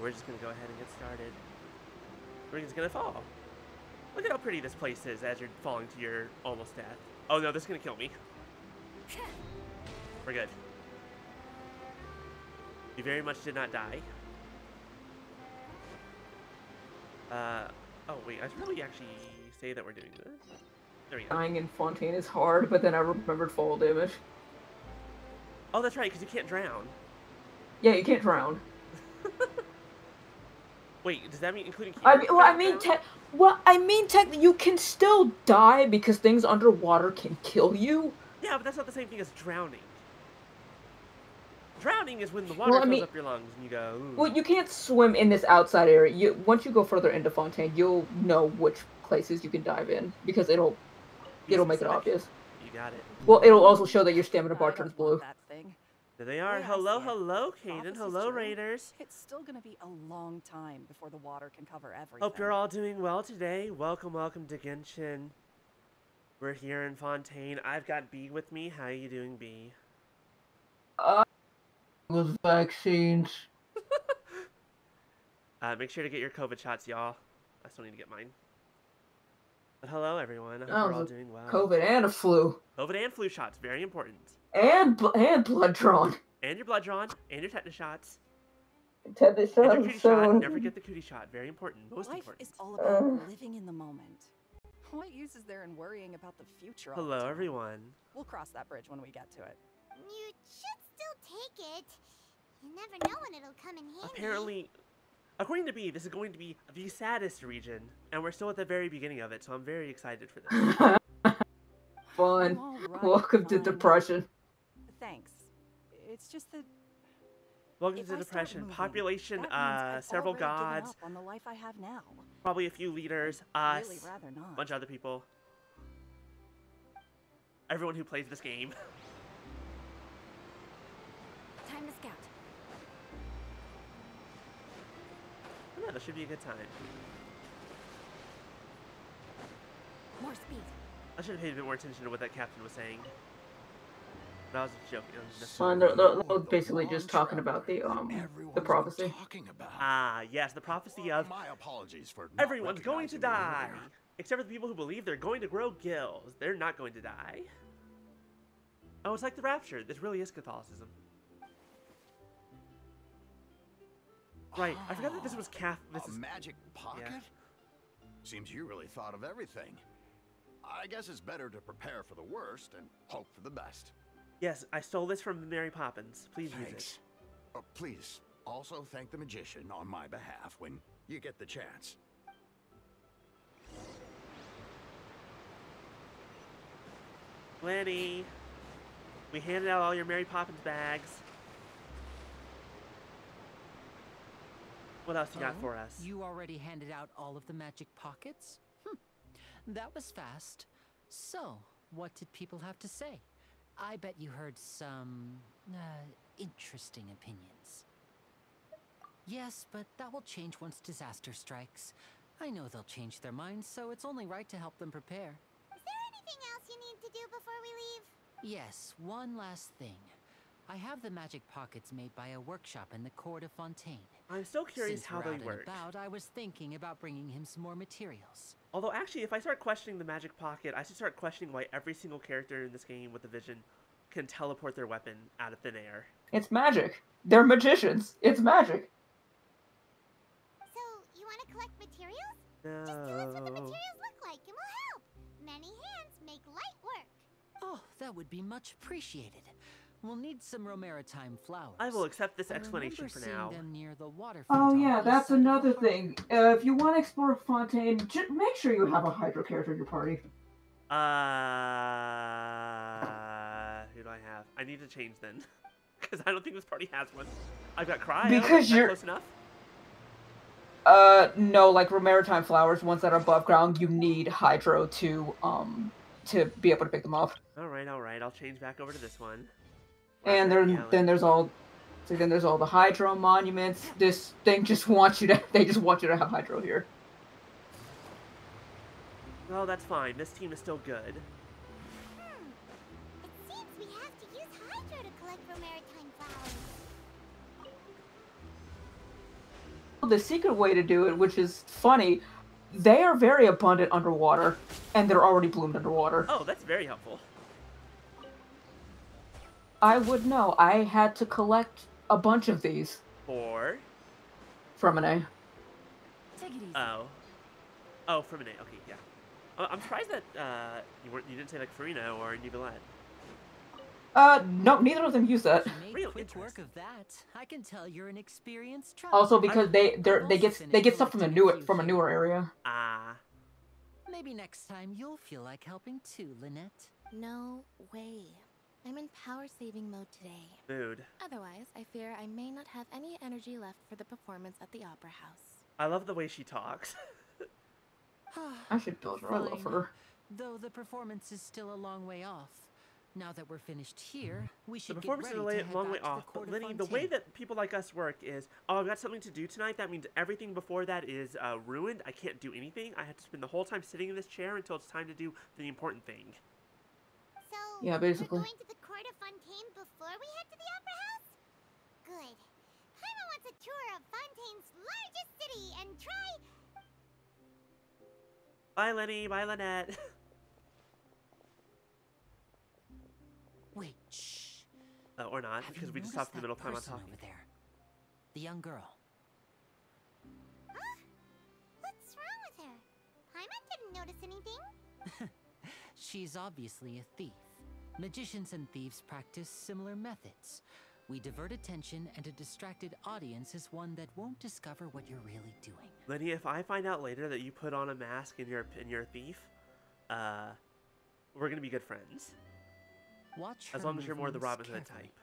we're just gonna go ahead and get started. We're just gonna fall. Look at how pretty this place is as you're falling to your almost death. Oh no, this is gonna kill me. We're good. We very much did not die. Oh wait, I should probably actually say that we're doing this. There we go. Dying in Fontaine is hard, but then I remembered fall damage. Oh, that's right, because you can't drown. Yeah, you can't drown. Wait, does that mean including? I mean, technically, you can still die because things underwater can kill you. Yeah, but that's not the same thing as drowning. Drowning is when the water fills up your lungs and you go. Ooh. Well, you can't swim in this outside area. Once you go further into Fontaine, you'll know which places you can dive in because it'll make it obvious. You got it. Well, it'll also show that your stamina bar turns blue. There they are. Hello, hello, Kaden. Hello, Raiders. It's still gonna be a long time before the water can cover everything. Hope you're all doing well today. Welcome, welcome to Genshin. We're here in Fontaine. I've got B with me. How you doing, B? With vaccines. Make sure to get your COVID shots, y'all. I still need to get mine. But hello, everyone. I hope we're all doing well. COVID and a flu. COVID and flu shots, very important. And blood drawn. And your blood drawn, and your tetanus shots. Tetanus shot. And your cootie shot. Never forget the cootie shot. Very important. Most important. Life is all about living in the moment. What use is there in worrying about the future all the Hello, time? everyone. We'll cross that bridge when we get to it. You should still take it. You never know when it'll come in handy. Apparently, according to B, this is going to be the saddest region, and we're still at the very beginning of it, so I'm very excited for this. Fun. Right, Welcome to depression. Thanks. It's just that. Welcome to depression. Moving, Population, several gods. On the life I have now. Probably a few leaders. Us. Really rather not. A bunch of other people. Everyone who plays this game. Time to scout. Yeah, this should be a good time. More speed. I should have paid a bit more attention to what that captain was saying. But I was just joking. They're basically just talking about the prophecy. Ah, yes, the prophecy of my apologies for everyone's going to die, except for the people who believe they're going to grow gills. They're not going to die. Oh, it's like the rapture. This really is Catholicism. Right, I forgot that this was magic pocket? Yeah. Seems you really thought of everything. I guess it's better to prepare for the worst and hope for the best. Yes, I stole this from Mary Poppins. Please use it. Please, also thank the magician on my behalf when you get the chance. Lenny, we handed out all your Mary Poppins bags. What else you got for us? You already handed out all of the magic pockets? That was fast. So, what did people have to say? I bet you heard some, interesting opinions. Yes, but that will change once disaster strikes. I know they'll change their minds, so it's only right to help them prepare. Is there anything else you need to do before we leave? Yes, one last thing. I have the magic pockets made by a workshop in the court of Fontaine. I'm still curious Since how we're they out work. and about, I was thinking about bringing him some more materials. Although, actually, if I start questioning the magic pocket, I should start questioning why every single character in this game with the vision can teleport their weapon out of thin air. It's magic. They're magicians. It's magic. So, you want to collect materials? No. Just tell us what the materials look like and we'll help. Many hands make light work. Oh, that would be much appreciated. We'll need some Romaritime flowers. I will accept this explanation for now. Them near the Oh yeah, that's another thing. If you want to explore Fontaine, make sure you have a Hydro character in your party. Who do I have? I need to change then. Because I don't think this party has one. I've got Cryo. Because you're close enough. No, like Romaritime flowers, ones that are above ground, you need Hydro to be able to pick them up. Alright, I'll change back over to this one. And then there's all the Hydro monuments. This thing just wants you to have Hydro here. Oh, that's fine. This team is still good. It seems we have to use Hydro to collect Romaritime flowers. the secret way to do it, which is funny, they are very abundant underwater, and they're already bloomed underwater. Oh, that's very helpful. I would know. I had to collect a bunch of these For? from an A. Take it easy. Oh, from an A. Okay, yeah. I'm surprised that you didn't say like Farina or Nivelette. No, neither of them use that. You made Real quick work interesting. of that. I can tell you're an experienced traveler. Also, because they also get stuff from finished collecting a few from a here. newer area. Ah. Maybe next time you'll feel like helping too, Lynette. No way. I'm in power-saving mode today. Mood. Otherwise, I fear I may not have any energy left for the performance at the Opera House. I love the way she talks. I should build her. I love Fine. her. Though the performance is still a long way off. Now that we're finished here, we The should performance is get a ready to head long way back to off, the but Court of Lenny, the way Fontaine. that people like us work is, oh, I've got something to do tonight. That means everything before that is ruined. I can't do anything. I have to spend the whole time sitting in this chair until it's time to do the important thing. So, Yeah, basically. we're going to the Court of Fontaine before we head to the Opera House? Good. Paimon wants a tour of Fontaine's largest city and try... Bye, Lenny. Bye, Lynette. Wait, shh. Or not, Have because you we just noticed stopped in the that middle of time on person talking. over there? The young girl. Huh? What's wrong with her? Paimon didn't notice anything. She's obviously a thief. Magicians and thieves practice similar methods. We divert attention, and a distracted audience is one that won't discover what you're really doing. Lenny, if I find out later that you put on a mask and you're a thief, we're gonna be good friends. Watch As her long as you're more the movements Robin Hood carefully. type.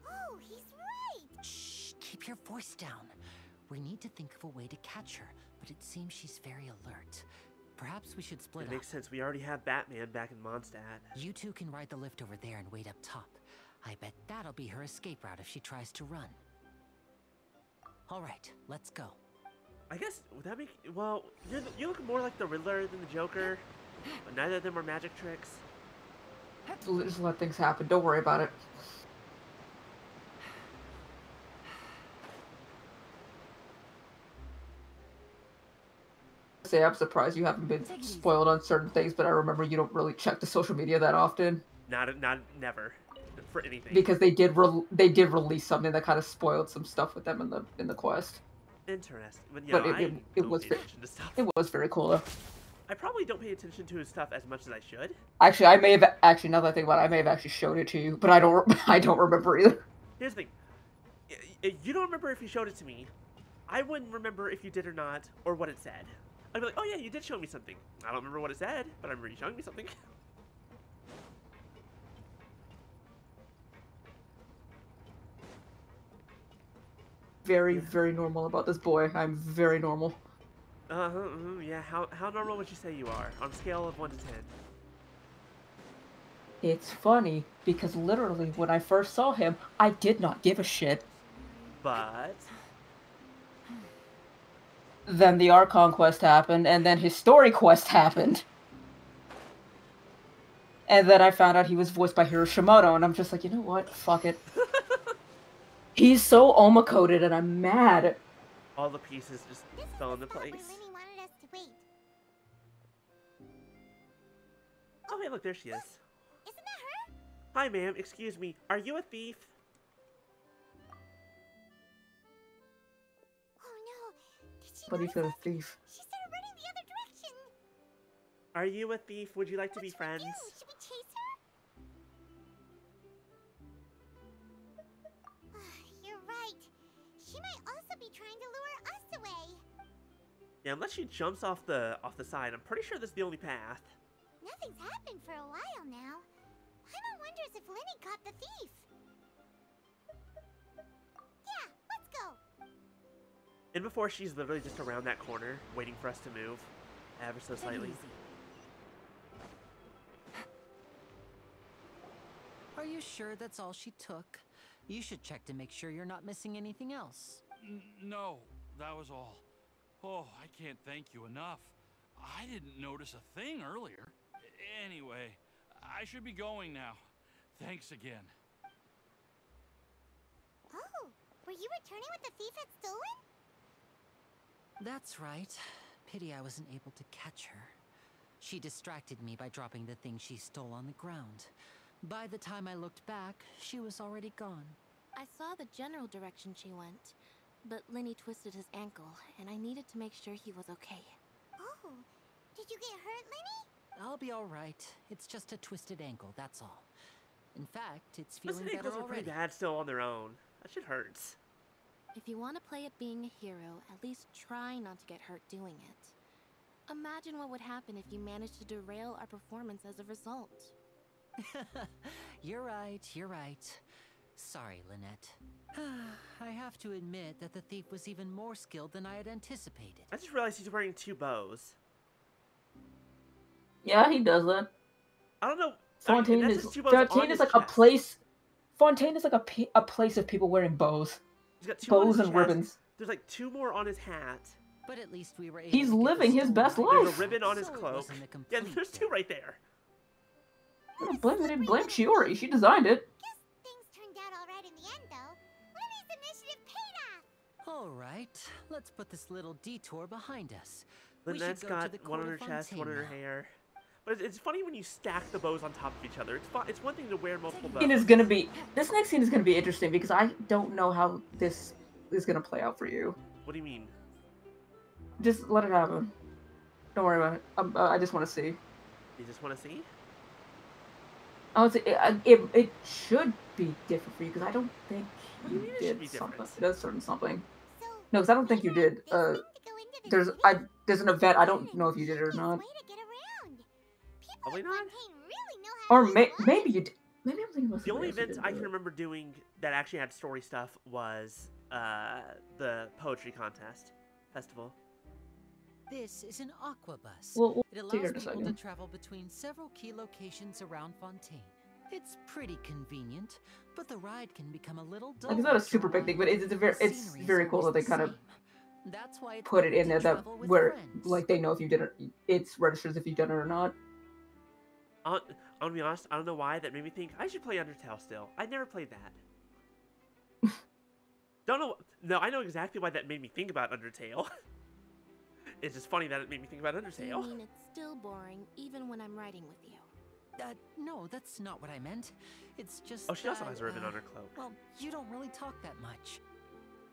Oh, he's right! Shh, keep your voice down. We need to think of a way to catch her, but it seems she's very alert. Perhaps we should split It up. makes sense. We already have Batman back in Mondstadt. You two can ride the lift over there and wait up top. I bet that'll be her escape route if she tries to run. All right, let's go. I guess, would that make... Well, you look more like the Riddler than the Joker, but neither of them are magic tricks. Just let things happen. Don't worry about it. Say I'm surprised you haven't been spoiled on certain things, but I remember you don't really check the social media that often. Not never. For anything. Because they did release something that kind of spoiled some stuff with them in the quest. Interesting. But, But I it don't was pay very, attention to stuff. it was very cool though. I probably don't pay attention to his stuff as much as I should. Actually, I may have now that I think about it, I may have actually showed it to you, but I don't remember either. Here's the thing. You don't remember if you showed it to me. I wouldn't remember if you did or not, or what it said. I'd be like, oh yeah, you did show me something. I don't remember what it said, but I remember you showing me something. Very, very normal about this boy. I'm very normal. Yeah, how normal would you say you are? On a scale of 1 to 10. It's funny, because literally, when I first saw him, I did not give a shit. But... Then the Archon quest happened, and then his story quest happened. And then I found out he was voiced by Hiroshimoto, and I'm just like, you know what? Fuck it. He's so Oma-coded, and I'm mad. All the pieces just fell into place. Where Lenny wanted us to wait. Oh, hey, look, there she is. Isn't that her? Hi, ma'am. Excuse me. Are you a thief? Oh no. Did she But he's notice a us? thief. She started running the other direction. Are you a thief? Would you like to be What should we friends? do? Should we chase her? You're right. She might also be trying to lure us away. Yeah, unless she jumps off the side. I'm pretty sure this is the only path. Nothing's happened for a while now. Paimon wonders if Lenny caught the thief. Yeah, let's go. And before, she's literally just around that corner, waiting for us to move, ever so Take it slightly. easy. Are you sure that's all she took? You should check to make sure you're not missing anything else. No, that was all. Oh, I can't thank you enough. I didn't notice a thing earlier. Anyway, I should be going now. Thanks again. Oh, were you returning what the thief had stolen? That's right. Pity I wasn't able to catch her. She distracted me by dropping the thing she stole on the ground. By the time I looked back, she was already gone. I saw the general direction she went, but Lenny twisted his ankle, and I needed to make sure he was okay. Oh, did you get hurt, Lenny? I'll be all right. It's just a twisted ankle, that's all. In fact, it's Those feeling better ankles are already. pretty bad still on their own. That shit hurts. If you want to play at being a hero, at least try not to get hurt doing it. Imagine what would happen if you managed to derail our performance as a result. You're right, you're right. Sorry, Lynette. I have to admit that the thief was even more skilled than I had anticipated. I just realized he's wearing 2 bows. Yeah, he does that. I don't know. Fontaine that's is just 2 bows on Fontaine is his like a chest. place. Fontaine is like a place of people wearing bows, He's got 2 on bows his and chest. There's There's like 2 more on his hat. But at least we were able He's to get the living his stone best right. life. There's a ribbon on his So it cloak. wasn't a Yeah, complete there's 2 right there. blame Shiori. She designed it. Guess things turned out all right in the end, though. Lenny's initiative paid off. All right, let's put this little detour behind us. We should Lynette's go to got the one on court her of chest, one on her Fontaine now. hair. But it's funny when you stack the bows on top of each other. It's one thing to wear multiple bows. It is gonna be. This next scene is gonna be interesting because I don't know how this is gonna play out for you. What do you mean? Just let it happen. Don't worry about it. I just want to see. You just want to see? I would say it should be different for you because I don't think What do you you mean it should did be something. different? It does certain something. So, No, because I don't think you did. they seem to go into this There's an event. I don't meeting know if you did it or in the not. way to get around. People Probably in not. Fontaine really know how Or to use maybe logic. you did. Maybe I'm thinking about The only something else event you I did can do it. remember doing that actually had story stuff was the poetry contest festival. This is an aqua bus. We'll It see here allows in a people to second. travel between several key locations around Fontaine. It's pretty convenient, but the ride can become a little dull. Like, it's not a after super big while. thing, but it's The scenery is very cool that always they kind the of same. That's why it's put it better in to there that travel with where friends. like they know if you did it. It's registers if you've done it or not. I'm gonna be honest, I don't know why that made me think I should play Undertale still. I never played that. Don't know. No, I know exactly why that made me think about Undertale. It's just funny that it made me think about You Undertale. mean it's still boring even when I'm riding with you? No, that's not what I meant. It's just Oh, she also that, has a ribbon on her cloak. Well, you don't really talk that much.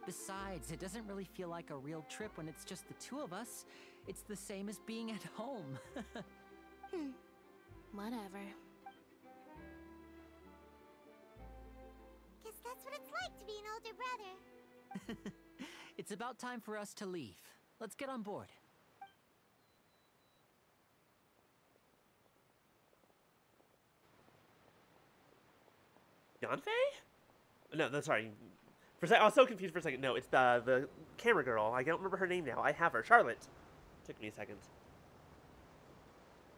Besides, it doesn't really feel like a real trip when it's just the 2 of us. It's the same as being at home. Whatever. Guess that's what it's like to be an older brother. It's about time for us to leave. Let's get on board. Yanfei? No, sorry. For a second, I was so confused for a second. No, it's the camera girl. I don't remember her name now. I have her. Charlotte. Took me a second.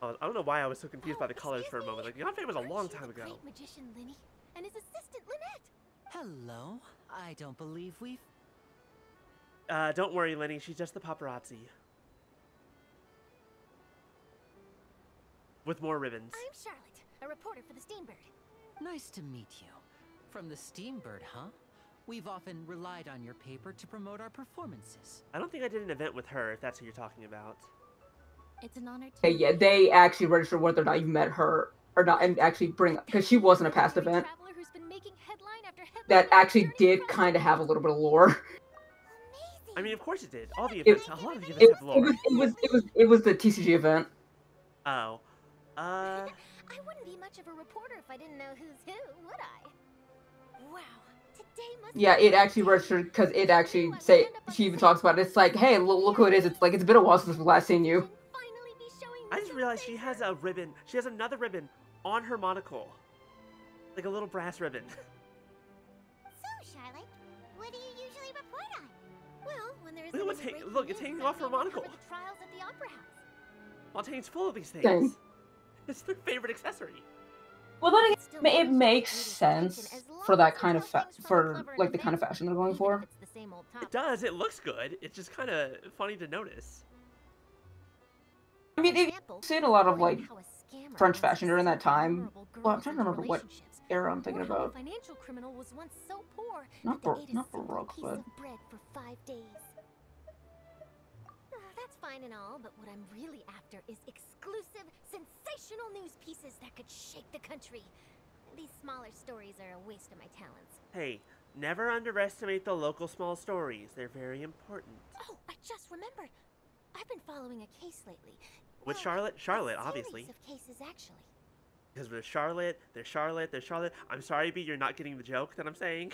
I don't know why I was so confused by the colors for a moment. Like, Yanfei was a long time ago. Great magician, Lenny, and his assistant, Lynette. Hello? I don't believe we've... Don't worry, Lenny. She's just the paparazzi. With more ribbons. I'm Charlotte, a reporter for the Steambird. Nice to meet you. From the Steambird, huh? We've often relied on your paper to promote our performances. I don't think I did an event with her, if that's who you're talking about. It's an honor to Hey, yeah, they actually register whether or not you met her or not, and actually bring because she wasn't a past event. Traveler who's been making headline after headline That after actually journey did across kind of have a little bit of lore. Amazing. I mean, of course it did. All the It- events, a lot of the events have lore. It was the TCG event. Oh. I wouldn't be much of a reporter if I didn't know who's who, would I? Wow. Today must be Yeah, a it big actually day. registered because it I actually knew I would say end up on she the even same talks about it. It's like, hey, look who it is. It's like it's been a while since we last seen you. And finally be showing I me just some realized she has favor. a ribbon. She has another ribbon on her monocle. Like a little brass ribbon. So, Charlotte, what do you usually report on? Well, when there Look, what's isn't any hang- breaking look, it's news, hanging I off her mainly monocle. cover the trials at the Opera House. Fontaine's full of these things. Dang. It's their favorite accessory. Well, then It still again, it manages makes to read sense attention as long for as that they kind of tell things from a for clever like the kind of advantage, fashion they're going even for. if it's the same old It topic. does. It looks good. It's just kind of funny to notice. I mean, For you've example, seen a lot of, like, how a scammer French once fashion during that deceived time. vulnerable Well, I'm girls trying to into remember what relationships, era I'm thinking or how about. a financial criminal was once so poor Not that they ate a not simple Baroque, piece but of bread for 5 days. That's fine and all, but what I'm really after is exclusive, sensational news pieces that could shake the country. These smaller stories are a waste of my talents. Hey, never underestimate the local small stories. They're very important. Oh, I just remembered. I've been following a case lately. With Well, Charlotte? Charlotte, a obviously. series of cases, actually. Because there's Charlotte, there's Charlotte, there's Charlotte. I'm sorry, B, you're not getting the joke that I'm saying.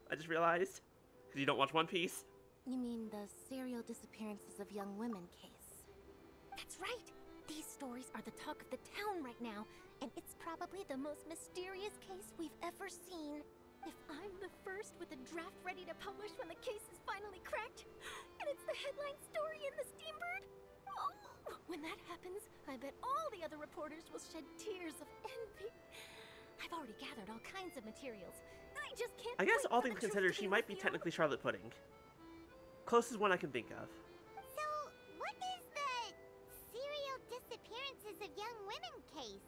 I just realized. Because you don't watch One Piece. You mean the serial disappearances of young women case? That's right! These stories are the talk of the town right now, and it's probably the most mysterious case we've ever seen. If I'm the first with a draft ready to publish when the case is finally cracked, and it's the headline story in the Steambird, oh, when that happens, I bet all the other reporters will shed tears of envy. I've already gathered all kinds of materials. I just can't. I guess wait all for things the truth considered, to she be might be revealed. technically Charlotte Pudding. Closest one I can think of. So, what is the serial disappearances of young women case?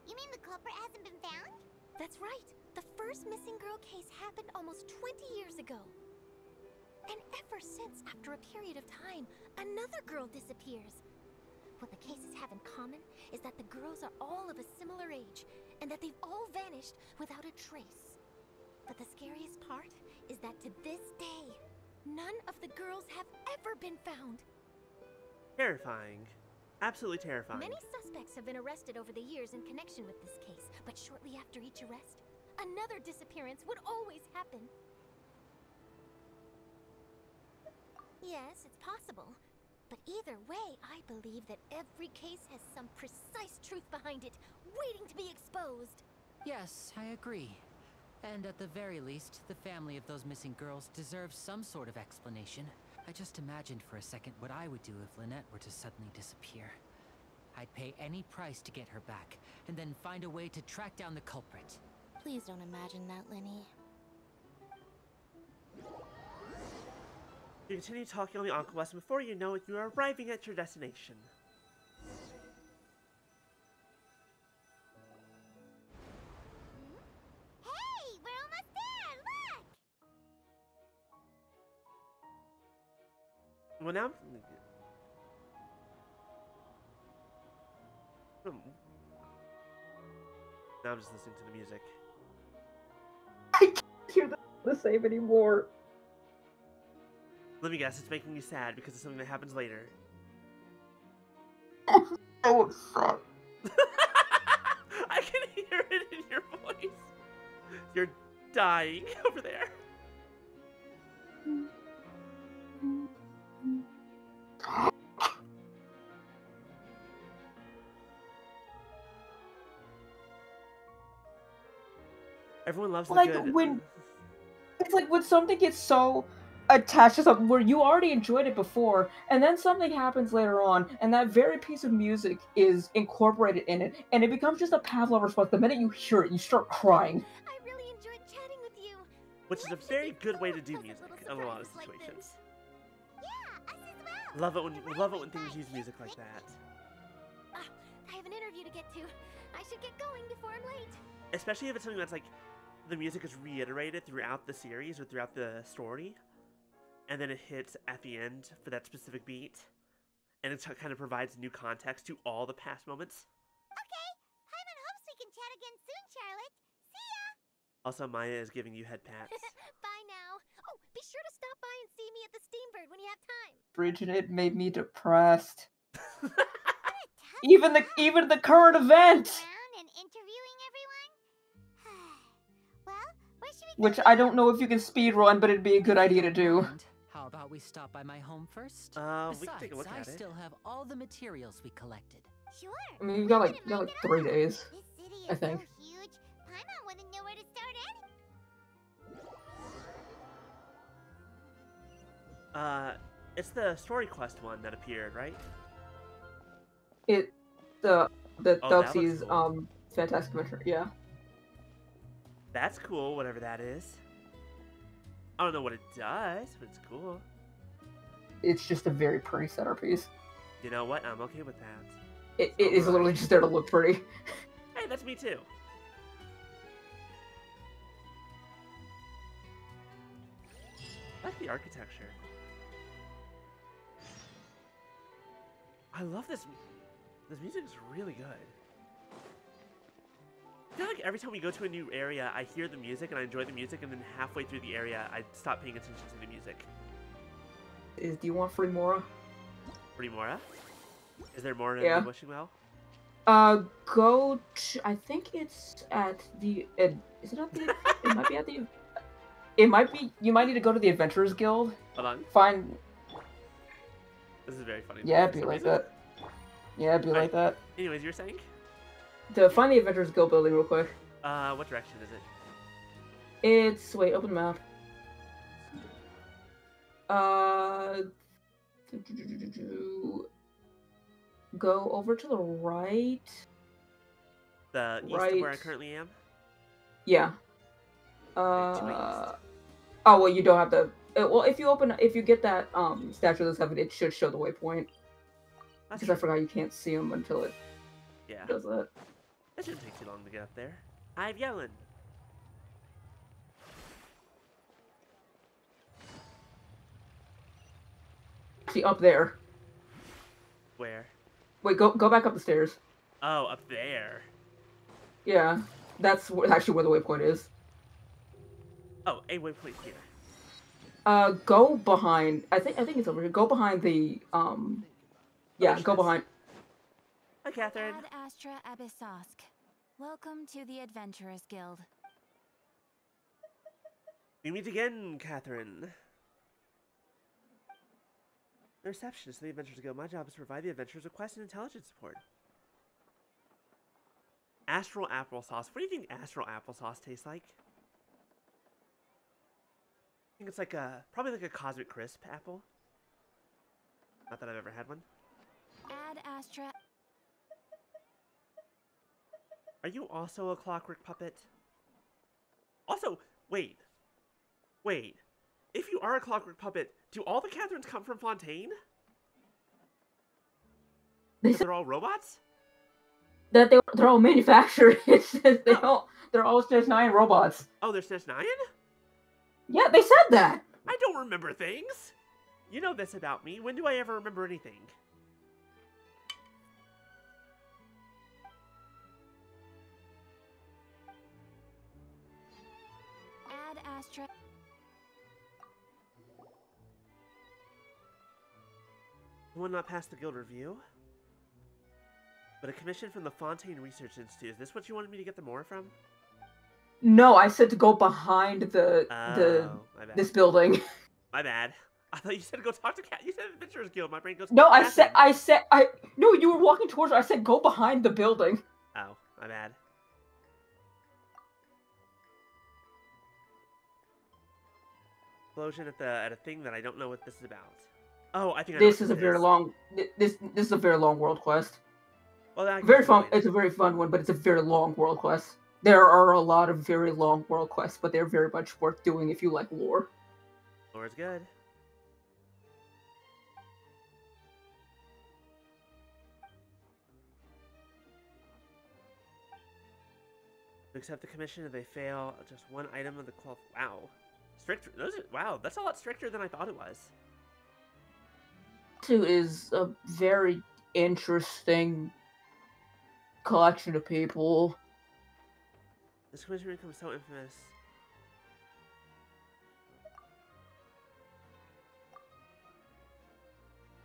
You mean the culprit hasn't been found? That's right. The first missing girl case happened almost 20 years ago. And ever since, after a period of time, another girl disappears. What the cases have in common is that the girls are all of a similar age, and that they've all vanished without a trace. But the scariest part is that to this day, none of the girls have ever been found. Terrifying. Absolutely terrifying. Many suspects have been arrested over the years in connection with this case, but shortly after each arrest, another disappearance would always happen. Yes, it's possible. But either way, I believe that every case has some precise truth behind it, waiting to be exposed. Yes, I agree. And at the very least, the family of those missing girls deserves some sort of explanation. I just imagined for a second what I would do if Lynette were to suddenly disappear. I'd pay any price to get her back, and then find a way to track down the culprit. Please don't imagine that, Lenny. You continue talking on the Aqua, and before you know it, you are arriving at your destination. Hey, we're almost there! Look! Well, now... Now I'm just listening to the music. I can't hear the same anymore. Let me guess, it's making you sad because of something that happens later. I'm so upset. I can hear it in your voice. You're dying over there. Everyone loves the Like, good. when... It's like when something gets so attached to something where you already enjoyed it before, and then something happens later on, and that very piece of music is incorporated in it, and it becomes just a Pavlov response. The minute you hear it, you start crying. I really enjoyed chatting with you. Which is a Life should very be good way full to do of pleasant music little in a lot of surprises like situations. this. Yeah, us as well. Love it when We're love it right when things by use music like that. I have an interview to get to. I should get going before I'm late. Especially if it's something that's like the music is reiterated throughout the series or throughout the story, and then it hits at the end for that specific beat, and it kind of provides new context to all the past moments. Okay, Paimon hopes we can chat again soon, Charlotte. See ya! Also, Maya is giving you head pats. Bye now. Oh, be sure to stop by and see me at the Steambird when you have time. Bridget, it made me depressed. What a tough Even the current event, around and interviewing everyone. Well, where should we go which I don't know if you can speedrun, but it'd be a good idea to do. And how about we stop by my home first? We Besides, can take a look I at it. still have all the materials we collected. Sure. I mean, you've we got wouldn't like mind at 3 all. days. This city is I think. so huge. Paimon wouldn't know where to start in. It's the story quest one that appeared, right? The Oh, that looks Doxy's cool. Fantastic Adventure, yeah. That's cool, whatever that is. I don't know what it does, but it's cool. It's just a very pretty centerpiece. You know what? I'm okay with that. It is literally just there to look pretty. Hey, that's me too. I like the architecture. I love this. This music is really good. I feel like every time we go to a new area, I hear the music and I enjoy the music, and then halfway through the area, I stop paying attention to the music. Do you want free Mora? Free Mora? Is there more in Yeah. the Wishing Well? Go to, I think it's at the, is it at the, it might be at the, it might be, you might need to go to the Adventurers Guild. Hold on. Find. This is very funny. Yeah, it'd be like that. Yeah, it'd be like that. Anyways, you were saying? Find the Adventurers Guild building real quick. What direction is it? It's, wait, open the map. Go over to the right. The east right. of where I currently am? Yeah. Oh, well, you don't have to. Well, if you get that Statue of the Seven, it should show the waypoint. Because I forgot you can't see them until it does that. That shouldn't take too long to get up there. I'm yelling. See, up there. Where? Wait, go back up the stairs. Oh, up there. Yeah, that's actually where the waypoint is. Oh, a waypoint here. Go behind. I think it's over here. Go behind the yeah, go behind. Hi, Catherine. Ad Astra Abyssosk. Welcome to the Adventurers Guild. We meet again, Catherine. The receptionist of the Adventurers Guild. My job is to provide the adventurers with quest and intelligence support. Astral applesauce. What do you think astral applesauce tastes like? I think it's like probably like a Cosmic Crisp apple. Not that I've ever had one. Ad Astra. Are you also a clockwork puppet? Also, wait. If you are a clockwork puppet, do all the Catherines come from Fontaine? They're all robots? That they're all manufactured. They're all SNES 9 robots. Oh, they're SNES 9? Yeah, they said that. I don't remember things. You know this about me. When do I ever remember anything? Ad Astra. One not pass the guild review. But a commission from the Fontaine Research Institute. Is this what you wanted me to get the more from? No, I said to go behind this building. My bad. I thought you said go talk to Cat. You said Adventurers Guild. My brain goes. No, I said no. You were walking towards her. I said go behind the building. Oh, my bad. Explosion at a thing that I don't know what this is about. Oh, I think this is a very long. This is a very long world quest. Well, very fun. It's a very fun one, but it's a very long world quest. There are a lot of very long world quests, but they're very much worth doing if you like lore. Lore's good. Accept the commission if they fail just one item of the qual. Wow, strict. Wow, that's a lot stricter than I thought it was. Two is a very interesting collection of people. This commission becomes so infamous.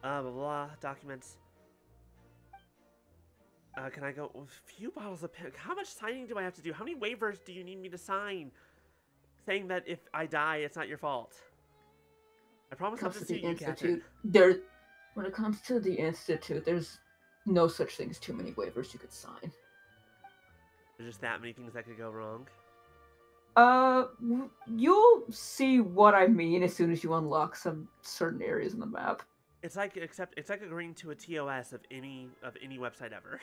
Blah blah documents. Can I go? Few bottles of pen. How much signing do I have to do? How many waivers do you need me to sign? Saying that if I die, it's not your fault. I promise not to sue you, Catherine. When it comes to the Institute, there's no such thing as too many waivers you could sign. There's just that many things that could go wrong. You'll see what I mean as soon as you unlock some certain areas in the map. It's like agreeing to a TOS of any website ever.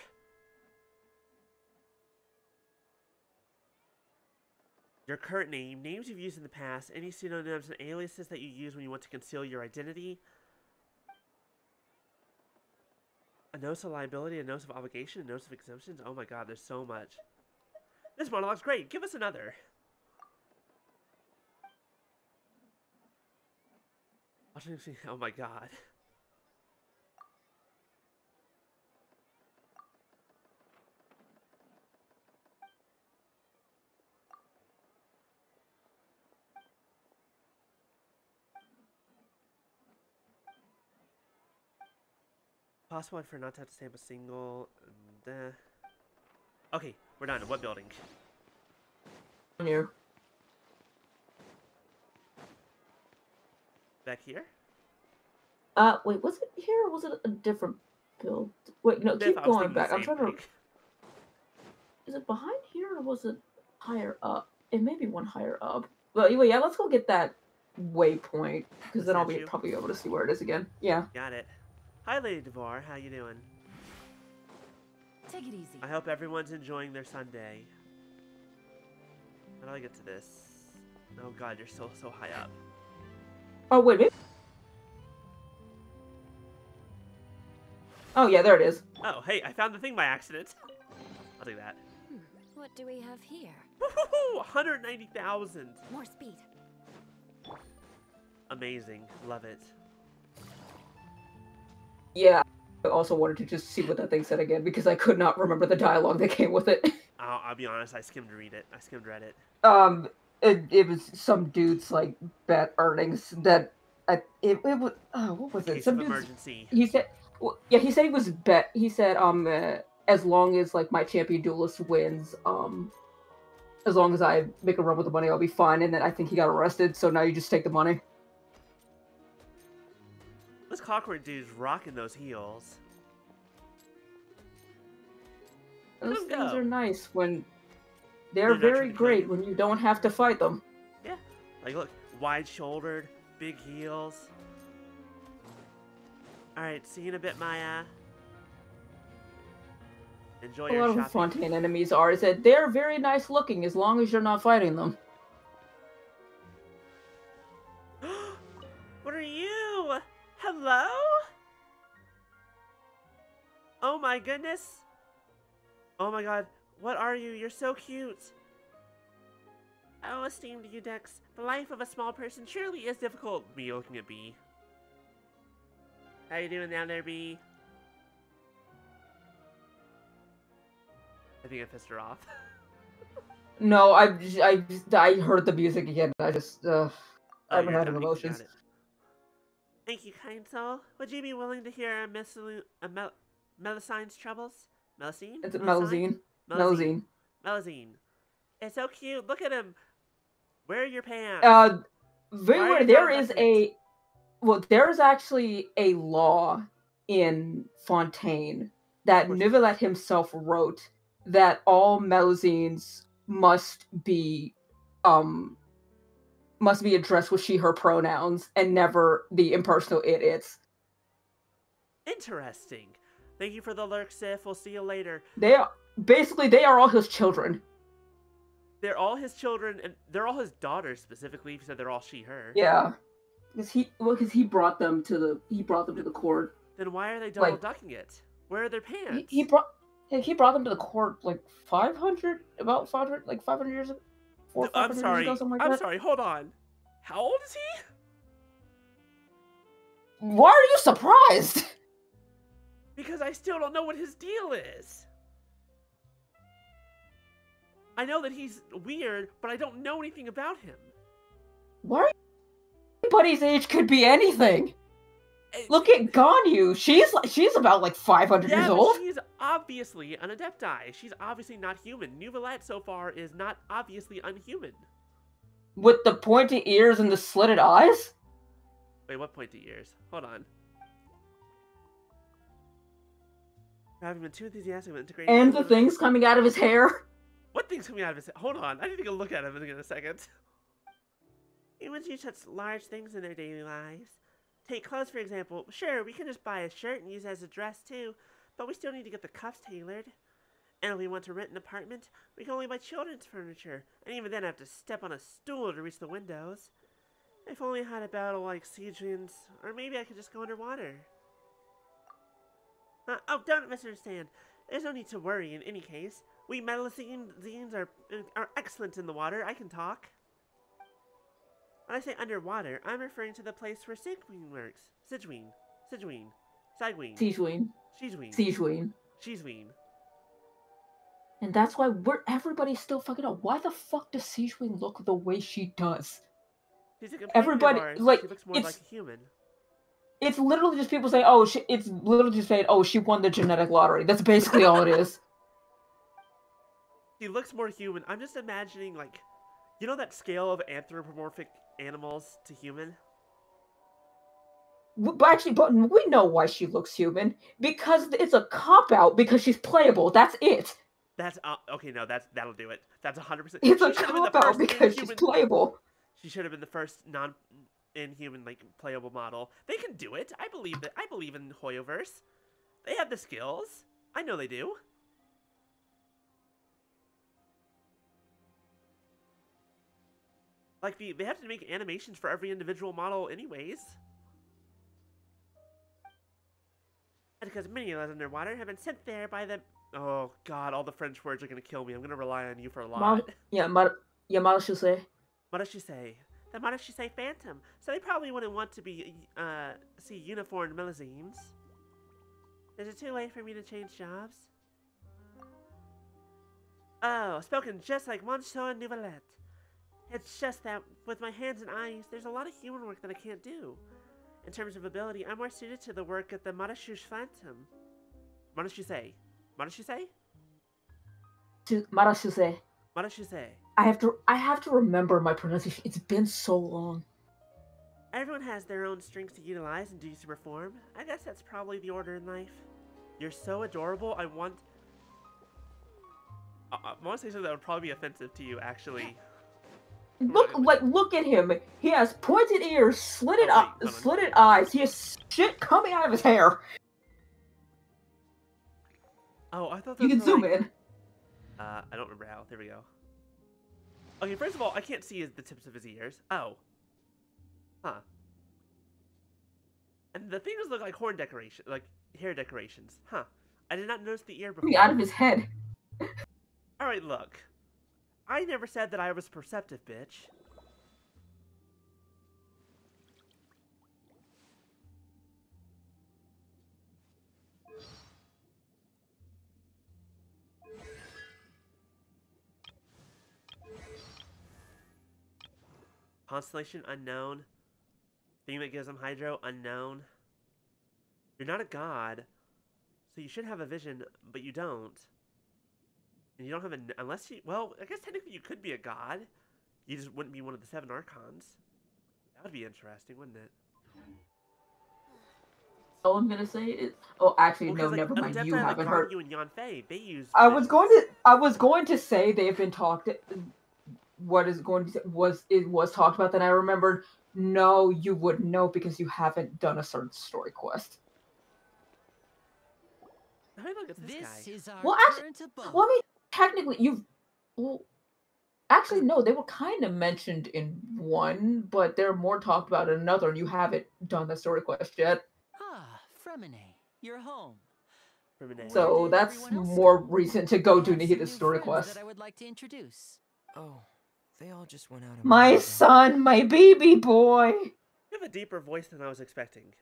Your current name, names you've used in the past, any pseudonyms and aliases that you use when you want to conceal your identity. A notice of liability, a notice of obligation, a notice of exemptions. Oh my god, there's so much. This monologue's great. Give us another. Oh my god. Possible for not to have to stamp a single. Okay, we're done. What building? Here. Back here? Wait, was it here or was it a different build? Wait, no, keep going back. I'm trying to. Is it behind here or was it higher up? It may be one higher up. Well, anyway, yeah, let's go get that waypoint because then I'll be probably able to see where it is again. Yeah. Got it. Hi, Lady Devar. How you doing? Take it easy. I hope everyone's enjoying their Sunday. How do I get to this? Oh god, you're still so high up. Oh, wait, maybe. Oh, yeah, there it is. Oh, hey, I found the thing by accident. I'll take that. What do we have here? Woohoo! 190,000. More speed. Amazing. Love it. Yeah, I also wanted to just see what that thing said again because I could not remember the dialogue that came with it. I'll be honest, I skimmed read it. I skimmed read it. It was some dude's like bet earnings that it was what was it? Case Some of dude's, emergency. he said, well, yeah, he said he was bet. He said as long as like my champion duelist wins, as long as I make a run with the money, I'll be fine. And then I think he got arrested, so now you just take the money. This Clockwork dude's rocking those heels. Those Let him things go. are nice when they're not very trying to kill great you. when you don't have to fight them. Yeah. Like, look, wide-shouldered, big heels. Alright, see you in a bit, Maya. Enjoy A your lot of shopping. Fontaine enemies are is that they're very nice looking as long as you're not fighting them. What are you? Hello? Oh my goodness. Oh my god. What are you? You're so cute. Oh, esteemed Udex. The life of a small person surely is difficult. Me looking at B. How you doing down there, B? I think I pissed her off. No, I heard the music again. I just Oh, I'm you're having done. emotions. Got it. Thank you, kind soul. Would you be willing to hear Melusine troubles? Melusine? It's Melusine. Melusine. Melusine. It's so cute. Look at him. Where are your pants? Very Why are weird. you There not is buttons? there is actually a law in Fontaine that Nivelet himself wrote that all Melusines must be addressed with she her pronouns and never the impersonal it's. Interesting. Thank you for the lurk, Sif. We'll see you later. They are all his children. They're all his children, and they're all his daughters specifically. If you said they're all she her. Yeah, because he brought them to the court. Then why are they double Like, ducking it? Where are their pants? He brought them to the court like 500 years ago. I'm sorry. Years ago, something like I'm that. sorry. Hold on. How old is he? Why are you surprised? Because I still don't know what his deal is. I know that he's weird, but I don't know anything about him. Why are you... Anybody's age could be anything. Look at Ganyu. She's about like 500 years but old. she's obviously an Adepti. She's obviously not human. Nuvalet so far is not obviously unhuman. With the pointy ears and the slitted eyes? Wait, what pointy ears? Hold on. Having been too enthusiastic about integrating... And the things coming out of his hair? What thing's coming out of his... Hold on, I need to go look at him in a second. Humans use such large things in their daily lives. Take clothes, for example. Sure, we can just buy a shirt and use it as a dress, too. But we still need to get the cuffs tailored. And if we want to rent an apartment, we can only buy children's furniture. And even then, I have to step on a stool to reach the windows. If only I had a battle like Siegins, or maybe I could just go underwater. Oh, don't misunderstand. There's no need to worry in any case. We metalazines are excellent in the water. I can talk. When I say underwater, I'm referring to the place where Sigween works. Sigween. Sigween. Sejuine. Shizween. Sejuine. Shizween. And that's why everybody's still fucking up. Why the fuck does Sejuine look the way she does? She's a companion Everybody, of ours, like, she looks more like a human. It's literally just people saying, oh, it's literally just saying, oh, she won the genetic lottery. That's basically all it is. She looks more human. I'm just imagining, like, you know that scale of anthropomorphic animals to human? But we know why she looks human. Because it's a cop-out, because she's playable. That's it. That's, okay, no, that'll do it. That's 100%. It's a cop-out because she's playable. She should have been the first non-inhuman, like, playable model. They can do it. I believe that. I believe in Hoyoverse. They have the skills. I know they do. Like, they have to make animations for every individual model anyways. And because many of us underwater have been sent there by the... Oh, God, all the French words are going to kill me. I'm going to rely on you for a lot. Marashuse. Marashuse. The Marashuse Phantom. So they probably wouldn't want to see uniformed metalazines. Is it too late for me to change jobs? Oh, spoken just like Monsieur Nouvellette. It's just that, with my hands and eyes, there's a lot of human work that I can't do. In terms of ability, I'm more suited to the work at the Marashuse Phantom. Marashuse. Marashuse? Marashuse. Marashuse. I have to remember my pronunciation. It's been so long. Everyone has their own strengths to utilize and duties to perform. I guess that's probably the order in life. You're so adorable, I want to say something that would probably be offensive to you, actually. Look at him. He has pointed ears, slitted eyes. He has shit coming out of his hair. Oh, I thought you can zoom in. I don't remember how. There we go. Okay, first of all, I can't see the tips of his ears. Oh. Huh. And the things look like horn decoration, like hair decorations. Huh. I did not notice the ear before. Out of his head. Alright, look. I never said that I was a perceptive bitch. Constellation unknown. Thing that gives them hydro unknown. You're not a god, so you should have a vision, but you don't. And you don't have unless you, well, I guess technically you could be a god. You just wouldn't be one of the 7 archons. That would be interesting, wouldn't it? All I'm gonna say is, oh, actually, well, no, like, never mind. You haven't heard. You and Yanfei, they use. I was going to say they've been talked. What is going to was talked about. Then I remembered. No, you wouldn't know because you haven't done a certain story quest. Hey, look at this guy. Is our well, actually, technically, you've. Well, actually, no, they were kind of mentioned in one, but they're more talked about in another, and you haven't done the story quest yet. Ah, Fremine, you're home. Fremine. So that's more reason to go do the story quest. That I would like to introduce. Oh, they all just went out. My son, my baby boy. You have a deeper voice than I was expecting.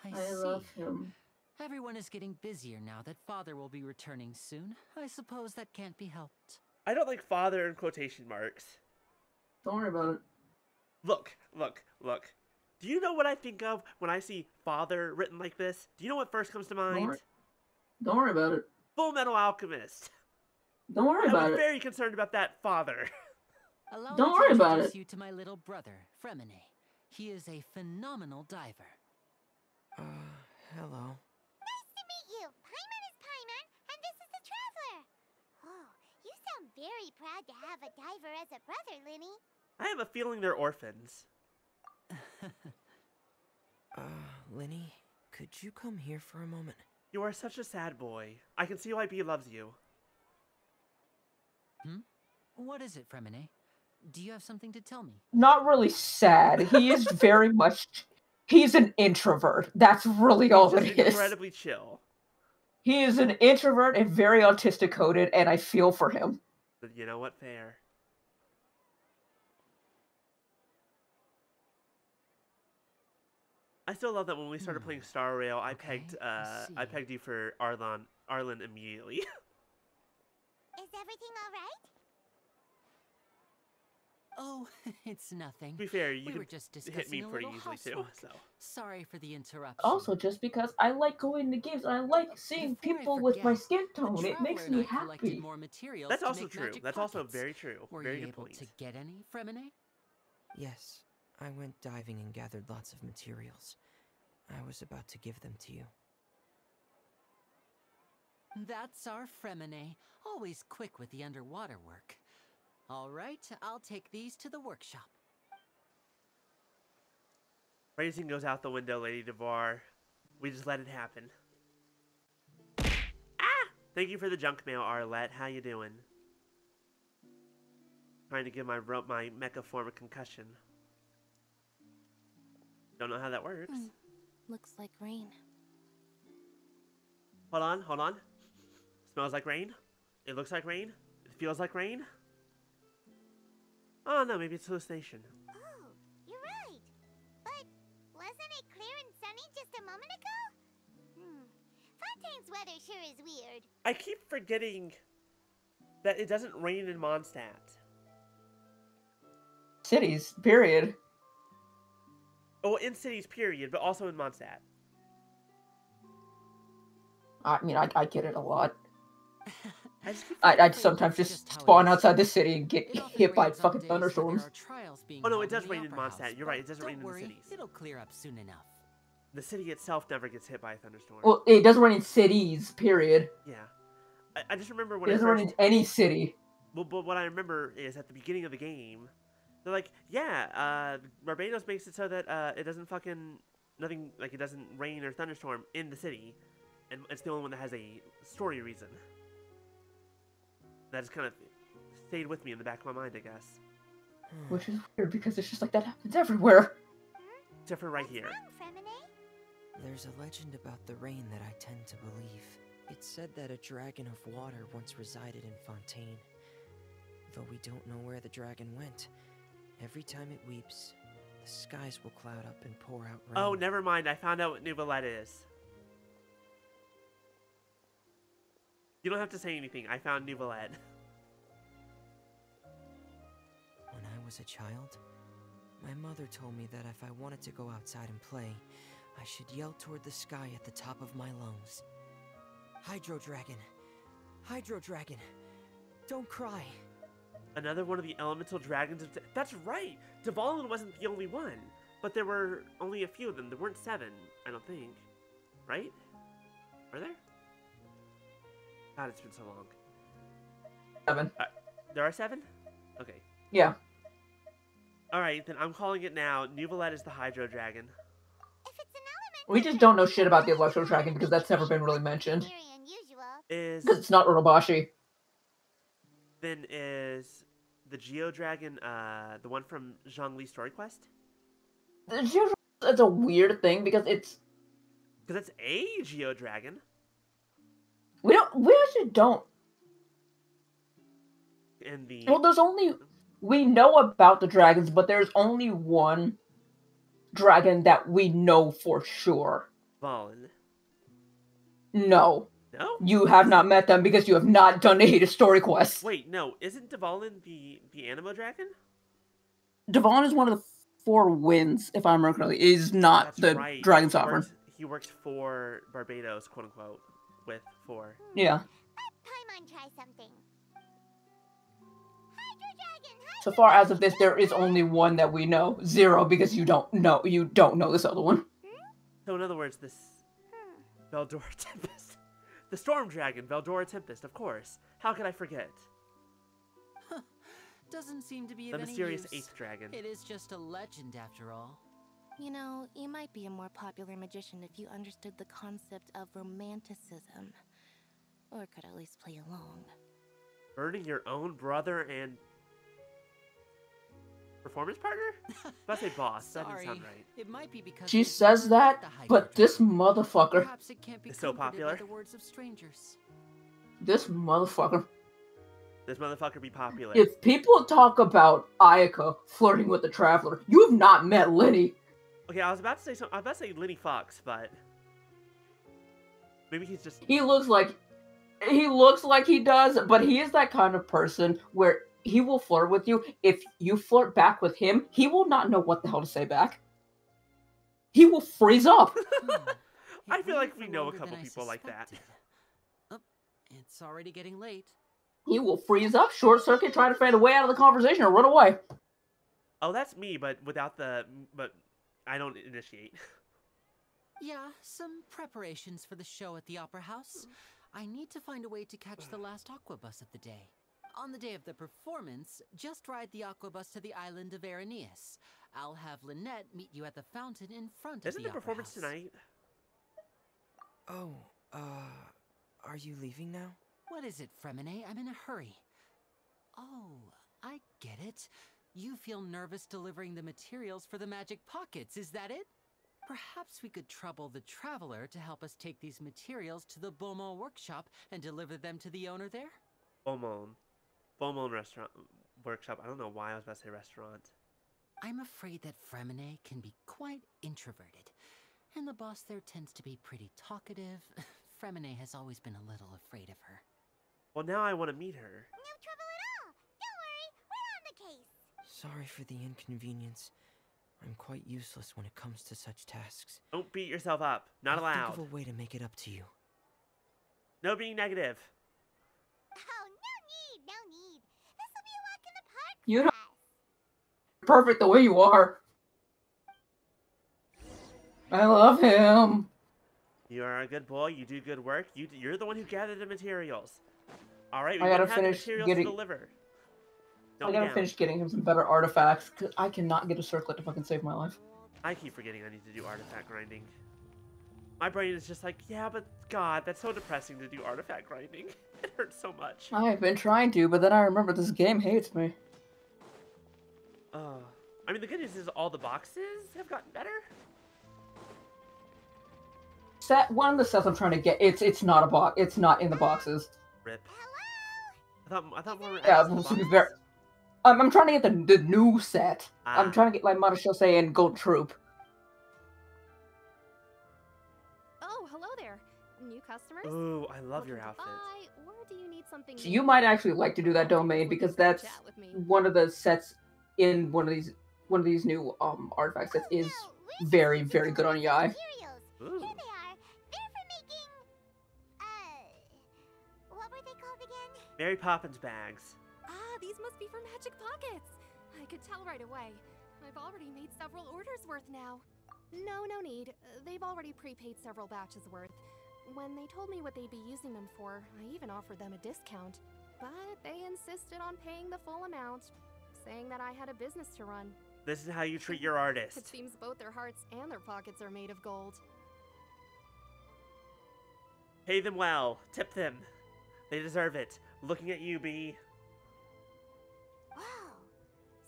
I love him. Everyone is getting busier now that Father will be returning soon. I suppose that can't be helped. I don't like father in quotation marks. Don't worry about it. Look. Do you know what I think of when I see father written like this? Do you know what first comes to mind? Don't worry about it. Full Metal Alchemist. Don't worry about it. I was very concerned about that father. Don't worry about it. You to my little brother, Fremine. He is a phenomenal diver. Hello. Nice to meet you. Paimon is Paimon, and this is the Traveler. Oh, you sound very proud to have a diver as a brother, Linny. I have a feeling they're orphans. Linny, could you come here for a moment? You are such a sad boy. I can see why B loves you. What is it, Fremine? Do you have something to tell me? Not really sad. He is very much... He's an introvert. That's really all it is. Incredibly chill. He is an introvert and very autistic coded, and I feel for him. But you know what? Fair. I still love that when we started playing Star Rail, I pegged you for Arlen immediately. Is everything alright? Oh, it's nothing. To be fair, you were just hit discussing me a pretty little easily too. housework. So Sorry for the interruption. Also, just because I like going to games and I like seeing Before I people with my forget, skin the tone, it makes Traveler me and I collected happy. more materials that's to also make true. magic That's also pockets. very true. Were Very you good able point. to get any, Fremine? Yes, I went diving and gathered lots of materials. I was about to give them to you. That's our Fremine, always quick with the underwater work. All right, I'll take these to the workshop. Raising goes out the window, Lady Devar. We just let it happen. Ah! Thank you for the junk mail, Arlette. How you doing? Trying to give my mecha form a concussion. Don't know how that works. Looks like rain. Hold on. Smells like rain. It looks like rain. It feels like rain. Oh no, maybe it's hallucination. Oh, you're right. But wasn't it clear and sunny just a moment ago? Fontaine's weather sure is weird. I keep forgetting that it doesn't rain in Mondstadt. Cities, period. Oh, in cities, period, but also in Mondstadt. I mean, I get it a lot. I I'd sometimes just spawn outside the city and get hit by fucking thunderstorms. Oh no, it does rain in Mondstadt. You're right, it doesn't rain in the cities. It'll clear up soon enough. The city itself never gets hit by a thunderstorm. Well, it doesn't rain in cities, period. Yeah. I just remember when It doesn't rain in any city. Well, but what I remember is at the beginning of the game, they're like, yeah, Barbados makes it so that it doesn't it doesn't rain or thunderstorm in the city. And it's the only one that has a story reason. That just kind of stayed with me in the back of my mind, I guess. Which is weird because it's just like that happens everywhere. Except for right here. There's a legend about the rain that I tend to believe. It said that a dragon of water once resided in Fontaine. Though we don't know where the dragon went, every time it weeps, the skies will cloud up and pour out rain. Oh, never mind. I found out what Nouvellette is. You don't have to say anything. I found Nouvellette. When I was a child, my mother told me that if I wanted to go outside and play, I should yell toward the sky at the top of my lungs. Hydro Dragon! Hydro Dragon! Don't cry! Another one of the elemental dragons of... That's right! Dvalin wasn't the only one. But there were only a few of them. There weren't 7, I don't think. Right? Are there? God, it's been so long. 7. There are 7? Okay. Yeah. Alright, then I'm calling it now. Nouvellette is the Hydro Dragon. We just don't know shit about the Electro Dragon because that's never been really mentioned. Is... Because it's not Urobashi. Then is the Geo Dragon the one from Zhongli's Story Quest? The Geo Dragon is a weird thing because it's... Because it's a Geo Dragon. We actually don't. And the... Well, there's only... We know about the dragons, but there's only one dragon that we know for sure. Dvalin. No. No? You have not met them because you have not done the Hades story quest. Wait, no. Isn't Dvalin the Animo Dragon? Dvalin is one of the 4 winds, if I remember correctly. Is not That's the right. Dragon Sovereign. He works for Barbados, quote unquote, with 4. Yeah. Let Paimon try something. So far as of this, there is only one that we know. 0 because you don't know this other one. So in other words, this Veldora Tempest. The Storm Dragon, Veldora Tempest, of course. How could I forget? Doesn't seem to be The of any mysterious use. 8th dragon. It is just a legend after all. You know, you might be a more popular magician if you understood the concept of romanticism. Or could at least play along. Burning your own brother and... Performance partner? Let's say boss. That didn't Sorry, sound right. it might be because She we says weren't that, the Hydro but this Dragon. motherfucker, Perhaps it can't be It's so comforted popular. by the words of strangers. this motherfucker. This motherfucker be popular. If people talk about Ayaka flirting with the Traveler, you have not met Lenny. Okay, I was about to say something. I was about to say Lenny Fox, but maybe he's just. He looks like he does, but he is that kind of person where he will flirt with you. If you flirt back with him, he will not know what the hell to say back. He will freeze up. I feel went like for we know a longer couple than I people like that. suspected. Oh, it's already getting late. He will freeze up, short circuit, try to find a way out of the conversation or run away. Oh, that's me, but without the. But I don't initiate. Yeah, some preparations for the show at the Opera House. I need to find a way to catch the last aqua bus of the day. On the day of the performance, just ride the aqua bus to the island of Araneus. I'll have Lynette meet you at the fountain in front Isn't of the the Opera performance House. tonight? Oh, are you leaving now? What is it, Fremine? I'm in a hurry. Oh, I get it. You feel nervous delivering the materials for the magic pockets, is that it? Perhaps we could trouble the Traveler to help us take these materials to the Beaumont workshop and deliver them to the owner there? Beaumont restaurant workshop. I don't know why I was about to say restaurant. I'm afraid that Fremine can be quite introverted, and the boss there tends to be pretty talkative. Fremine has always been a little afraid of her. Well, now I want to meet her. No trouble at all. Don't worry, we're on the case. Sorry for the inconvenience. I'm quite useless when it comes to such tasks. Don't beat yourself up. Not I'll allowed. think of a way to make it up to you. No being negative. Oh, no need. This will be a walk in the park You for don't- us. Perfect the way you are. I love him. You are a good boy. You do good work. You're the one who gathered the materials. All right, I we gotta don't have the finish materials getting- to deliver. I gotta finish getting him some better artifacts, because I cannot get a circlet to fucking save my life. I keep forgetting I need to do artifact grinding. My brain is just like, yeah, but God, that's so depressing to do artifact grinding. It hurts so much. I've been trying to, but then I remember this game hates me. I mean, the good news is all the boxes have gotten better. One of the sets I'm trying to get, it's not a box. It's not in the boxes. Rip. Hello? I thought more were Yeah, added to the to be boxes. very. I'm trying to get the new set. Ah. I'm trying to get like Marushosei and Gold Troop. Oh, hello there. New customers? Ooh, I love your Looking to outfits. buy, or do you need something So new? you might actually like to do that domain because that's Chat with me. one of the sets in one of these new artifact sets is Oh, no, very, Rich, very good on Yai. materials. Ooh. Here they are. They're for making, what were they called again? Mary Poppins bags. Ah, these must be for magic pockets. I could tell right away. I've already made several orders worth now. No need. They've already prepaid several batches worth. When they told me what they'd be using them for, I even offered them a discount. But they insisted on paying the full amount, saying that I had a business to run. This is how you treat your It artist. seems both their hearts and their pockets are made of gold. Pay them well. Tip them. They deserve it. Looking at you, B. Whoa.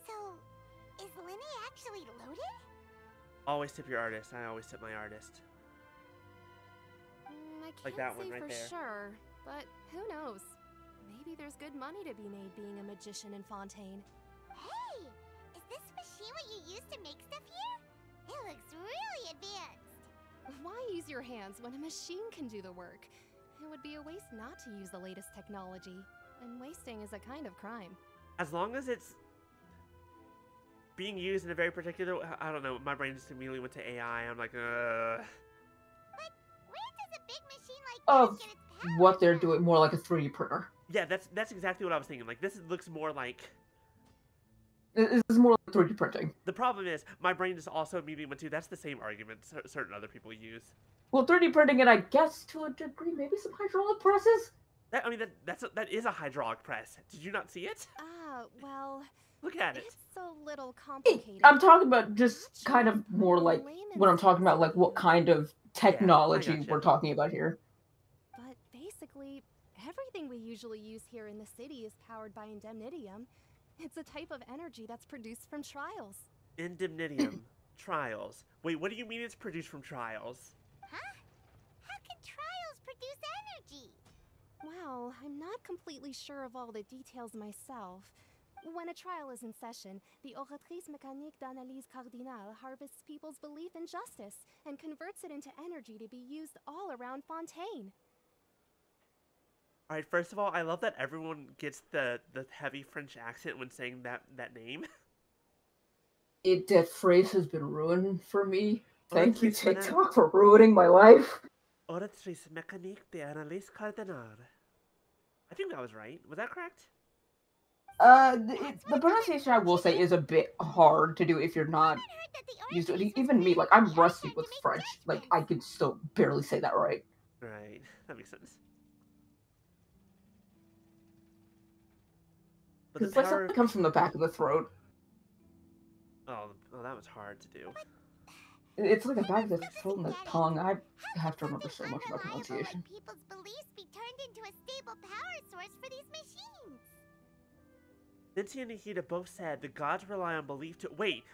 So, is Lenny actually loaded? Always tip your artist. I always tip my artist. I can't Like that one say right for there. sure, but who knows? Maybe there's good money to be made being a magician in Fontaine. Hey, is this machine what you use to make stuff here? It looks really advanced. Why use your hands when a machine can do the work? It would be a waste not to use the latest technology, and wasting is a kind of crime. As long as it's being used in a very particular, I don't know. My brain just immediately went to AI. I'm like, But where does a big machine like Of this get its power what they're from? doing, more like a 3D printer. Yeah, that's exactly what I was thinking. Like, this looks more like. This is more like 3D printing. The problem is, my brain just also immediately went to. That's the same argument certain other people use. Well, 3D printing, and I guess to a degree, maybe some hydraulic presses. I mean, that is a hydraulic press. Did you not see it? Ah, well, Look at it. it's a little complicated. I'm talking about just kind of more like Layman's when I'm talking about terms, like what kind of technology gotcha. we're talking about here. But basically, everything we usually use here in the city is powered by indemnitium, It's a type of energy that's produced from trials. Indemnitium. Trials. Wait, what do you mean it's produced from trials? Huh? How can trials produce energy? Well, I'm not completely sure of all the details myself. When a trial is in session, the Oratrice Mécanique d'Analyse Cardinale harvests people's belief in justice and converts it into energy to be used all around Fontaine. Alright, first of all, I love that everyone gets the heavy French accent when saying that name. That phrase has been ruined for me. Thank you, Oratrice TikTok, for ruining my life. Oratrice Mécanique d'Analyse Cardinale. I think that was right. Was that correct? The pronunciation, I will say, is a bit hard to do if you're not used to it. Even me, like, I'm rusty with French. Like, I could still barely say that right. Right. That makes sense. But It's like something comes from the back of the throat. Oh, that was hard to do. It's like the back of the throat and the tongue. I have to remember so much about pronunciation. People's beliefs be turned into a stable power source for these machines. Vinci and Nikita both said the gods rely on belief to— Wait.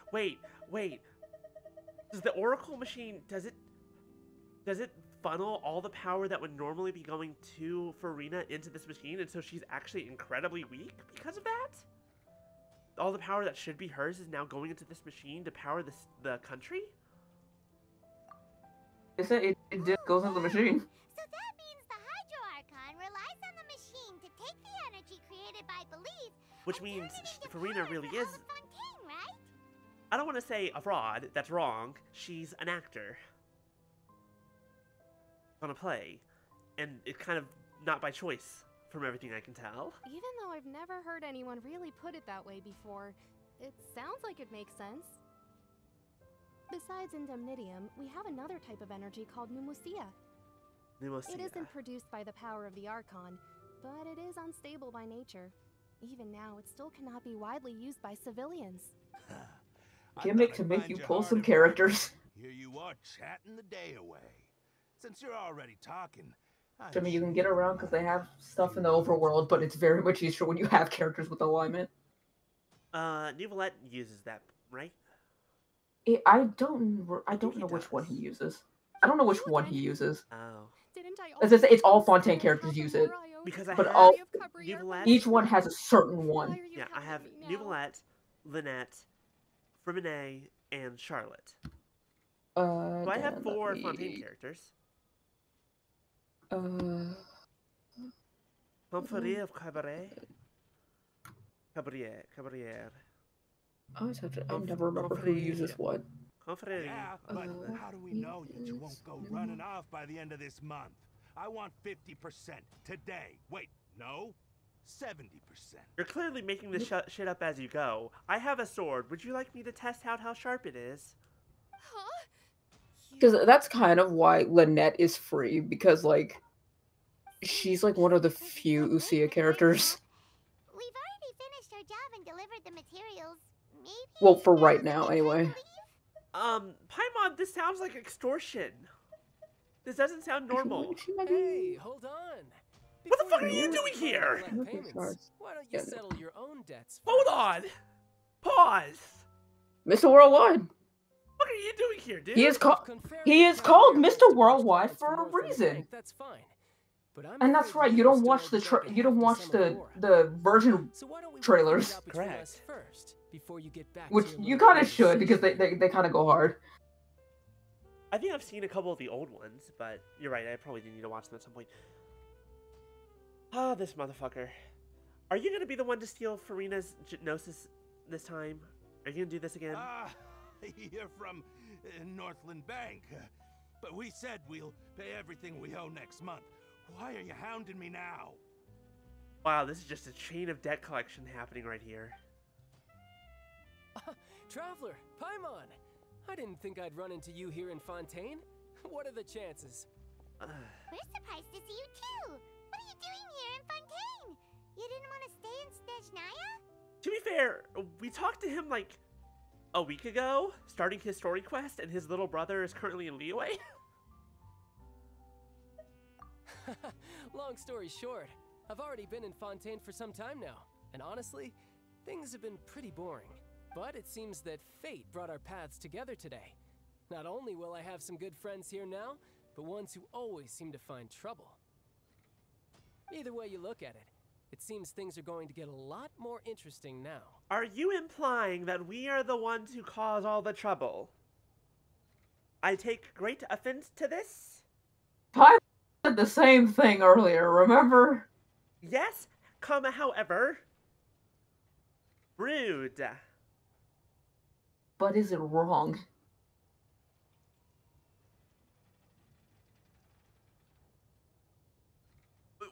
Does the Oracle machine, does it funnel all the power that would normally be going to Farina into this machine, and so she's actually incredibly weak because of that? All the power that should be hers is now going into this machine to power the country? It just goes into the machine. So that means the Hydro Archon relies on the machine to take the energy created by belief, Which means Farina really is— Fontaine, right? I don't want to say a fraud, that's wrong. She's an actor on a play, and it's kind of not by choice, from everything I can tell. Even though I've never heard anyone really put it that way before, it sounds like it makes sense. Besides indemnitium, we have another type of energy called pneumosia. Pneumosia. It isn't produced by the power of the Archon, but it is unstable by nature. Even now, it still cannot be widely used by civilians. Gimmick to make you pull some characters. Here you are chatting the day away. Since you're already talking, I mean, you can get around because they have stuff in the overworld, but it's very much easier when you have characters with alignment. Nivelette uses that, right? I don't know which one he uses. I don't know which one he uses. Oh. It's all Fontaine characters use it. Because I but have all, Nivelette. each one has a certain one. Yeah, I have Nivelette, Lynette, Freminet, and Charlotte. So I have 4 Fontaine characters. Pomfrey of Cabaret. Cabriere. I always have to. I never remember who uses what. Yeah, but how do we know that you won't go running off by the end of this month? I want 50% today. Wait, no? 70%. You're clearly making this shit up as you go. I have a sword. Would you like me to test out how sharp it is? Huh? Because that's kind of why Lynette is free, because, like, she's, like, one of the few Usia characters. We've already finished our job and delivered the materials. Maybe. Well, for right now, anyway. Paimon, this sounds like extortion. This doesn't sound normal. Hey, hold on. What the fuck are you doing here? Why don't you settle your own debts? Hold on. Pause. Mr. Worldwide. What are you doing here, dude? He is called Mr. Worldwide for a reason. That's fine. But and that's right. You don't watch the version trailers. Correct. Before you get back which you kind of should, because they kind of go hard. I think I've seen a couple of the old ones, but you're right. I probably do need to watch them at some point. Ah, this motherfucker. Are you gonna be the one to steal Farina's Gnosis this time? Are you gonna do this again? You're from Northland Bank. But we said we'll pay everything we owe next month. Why are you hounding me now? Wow, this is just a chain of debt collection happening right here. Traveler, Paimon! I didn't think I'd run into you here in Fontaine. What are the chances? We're surprised to see you too. What are you doing here in Fontaine? You didn't want to stay in Snezhnaya? To be fair, we talked to him like a week ago, starting his story quest, and his little brother is currently in Liyue. Long story short, I've already been in Fontaine for some time now, and honestly, Things have been pretty boring, but it seems that fate brought our paths together today. Not only will I have some good friends here now, but ones who always seem to find trouble. Either way you look at it, it seems things are going to get a lot more interesting now. Are you implying that we are the ones who cause all the trouble? I take great offense to this. I said the same thing earlier, remember? Yes, comma, however. Rude. But is it wrong?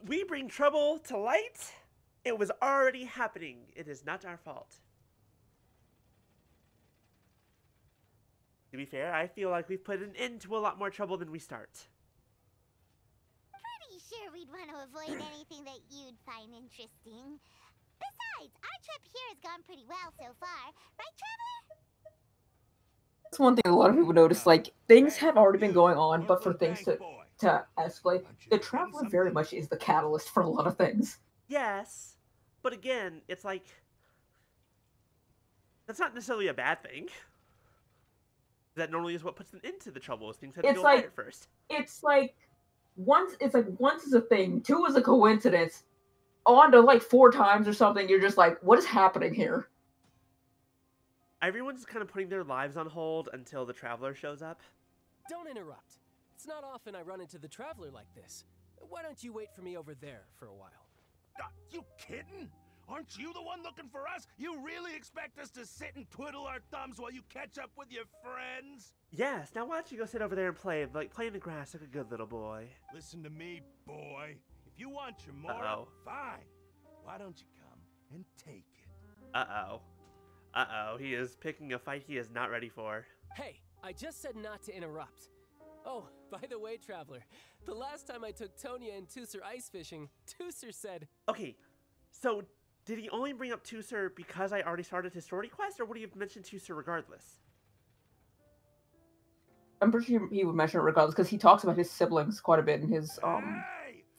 We bring trouble to light. It was already happening. It is not our fault. To be fair, I feel like we've put an end to a lot more trouble than we start. Pretty sure we'd want to avoid anything that you'd find interesting. Besides, our trip here has gone pretty well so far. Right, Traveler? That's one thing a lot of people notice, like, things have already been going on, but for things to escalate, the Traveler very much is the catalyst for a lot of things. Yes, but again, it's like, that's not necessarily a bad thing. That normally is what puts an end to the trouble, is things have to go right at first. It's like, once is a thing, two is a coincidence, on to like 4 times or something, you're just like, what is happening here? Everyone's kind of putting their lives on hold until the Traveler shows up. Don't interrupt. It's not often I run into the Traveler like this. Why don't you wait for me over there for a while? You kidding? Aren't you the one looking for us? You really expect us to sit and twiddle our thumbs while you catch up with your friends? Yes, now why don't you go sit over there and play in the grass like a good little boy. Listen to me, boy. If you want your moral, fine. Why don't you come and take it? Uh-oh. Uh-oh, he is picking a fight he is not ready for. Hey, I just said not to interrupt. Oh, by the way, Traveler, the last time I took Tonya and Tusser ice fishing, Tusser said... Okay, so did he only bring up Tusser because I already started his story quest, or would he have mentioned Tusser regardless? I'm pretty sure he would mention it regardless, because he talks about his siblings quite a bit in his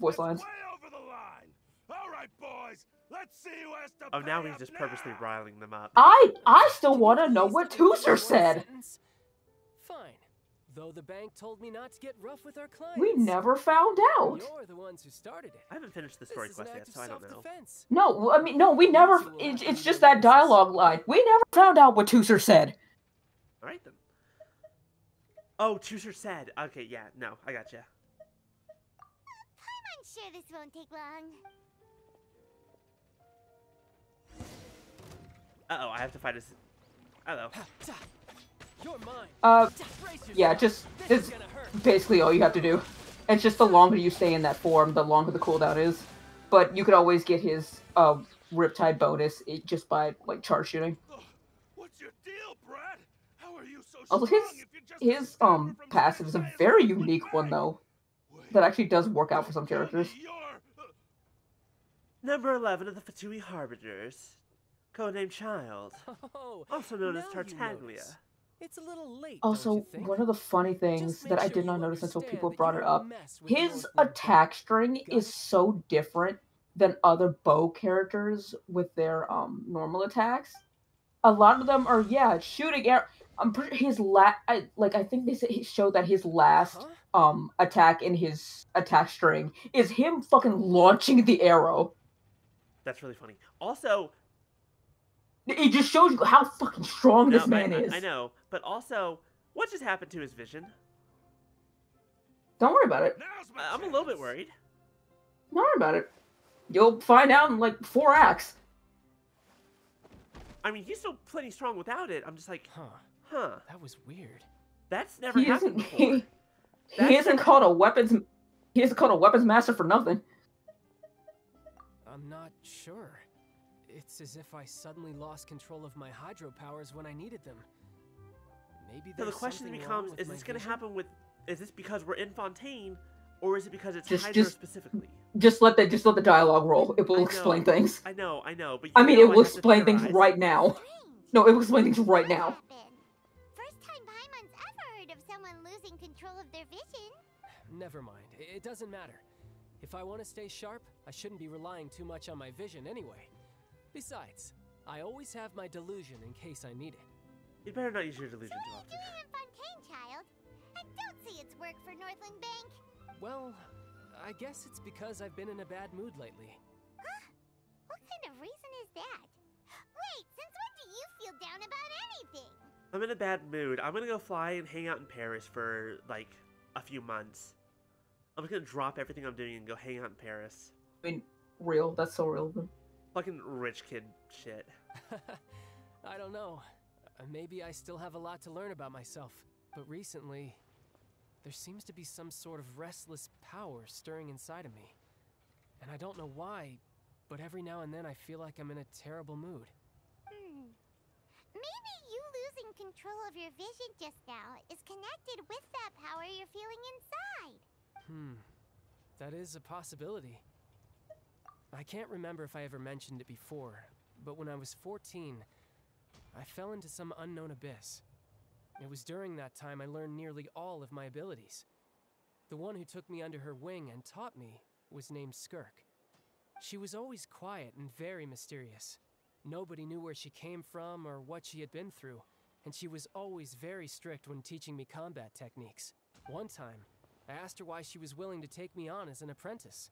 voice lines. Way over the line. All right, boys. Let's see who has to Oh, now he's just purposely riling them up. I still want to know what Tusser said. Fine. Though the bank told me not to get rough with our clients. We never found out. You're the ones who started it. I haven't finished the story quest yet, so I don't know. No, I mean, no, we never. It's just that dialogue line. We never found out what Tusser said. All right then. Oh, Tusser said. Okay, yeah, no, I gotcha. I'm sure this won't take long. Uh-oh, I have to fight his... Uh-oh. You're mine. Yeah, it's basically all you have to do. It's just the longer you stay in that form, the longer the cooldown is. But you could always get his Riptide bonus just by like charge shooting. What's your deal, Brad? How are you so Also, his passive is a very unique one though. That actually does work out for some characters. Number 11 of the Fatui Harbingers. Codename Child. Also known as Tartaglia. It's a little late. Also, one of the funny things that I did not notice until people brought it up, his attack string is so different than other bow characters with their normal attacks. A lot of them are shooting air. I'm pretty his I think they showed that his last attack in his attack string is him fucking launching the arrow. That's really funny. Also, it just shows you how fucking strong this man is. I know, but also, what just happened to his vision? Don't worry about it. I'm a little bit worried. Don't worry about it. You'll find out in like 4 acts. I mean, he's still plenty strong without it. I'm just like, huh. That was weird. That's never happened before. He isn't called a weapons. He isn't called a weapons master for nothing. I'm not sure. It's as if I suddenly lost control of my hydro powers when I needed them. Maybe so the question becomes: is this going to happen with? Is this because we're in Fontaine, or is it because it's hydro specifically? Just let the dialogue roll. It will explain things. I know, but I mean, it will explain things right now. No, it will explain things right now. First time Paimon's ever heard of someone losing control of their vision. Never mind. It doesn't matter. If I want to stay sharp, I shouldn't be relying too much on my vision anyway. Besides, I always have my delusion in case I need it. You better not use your delusion So too what are you often. doing in Fontaine, child? And don't say it's work for Northland Bank. Well, I guess it's because I've been in a bad mood lately. Huh? What kind of reason is that? Wait, since when do you feel down about anything? I'm in a bad mood. I'm gonna go fly and hang out in Paris for, like, a few months. I'm just gonna drop everything I'm doing and go hang out in Paris. I mean, real. That's so real. Fucking rich kid shit. I don't know. Maybe I still have a lot to learn about myself. But recently, there seems to be some sort of restless power stirring inside of me. And I don't know why, but every now and then I feel like I'm in a terrible mood. Maybe you losing control of your vision just now is connected with that power you're feeling inside. That is a possibility. I can't remember if I ever mentioned it before, but when I was 14, I fell into some unknown abyss. It was during that time I learned nearly all of my abilities. The one who took me under her wing and taught me was named Skirk. She was always quiet and very mysterious. Nobody knew where she came from or what she had been through, and she was always very strict when teaching me combat techniques. One time, I asked her why she was willing to take me on as an apprentice.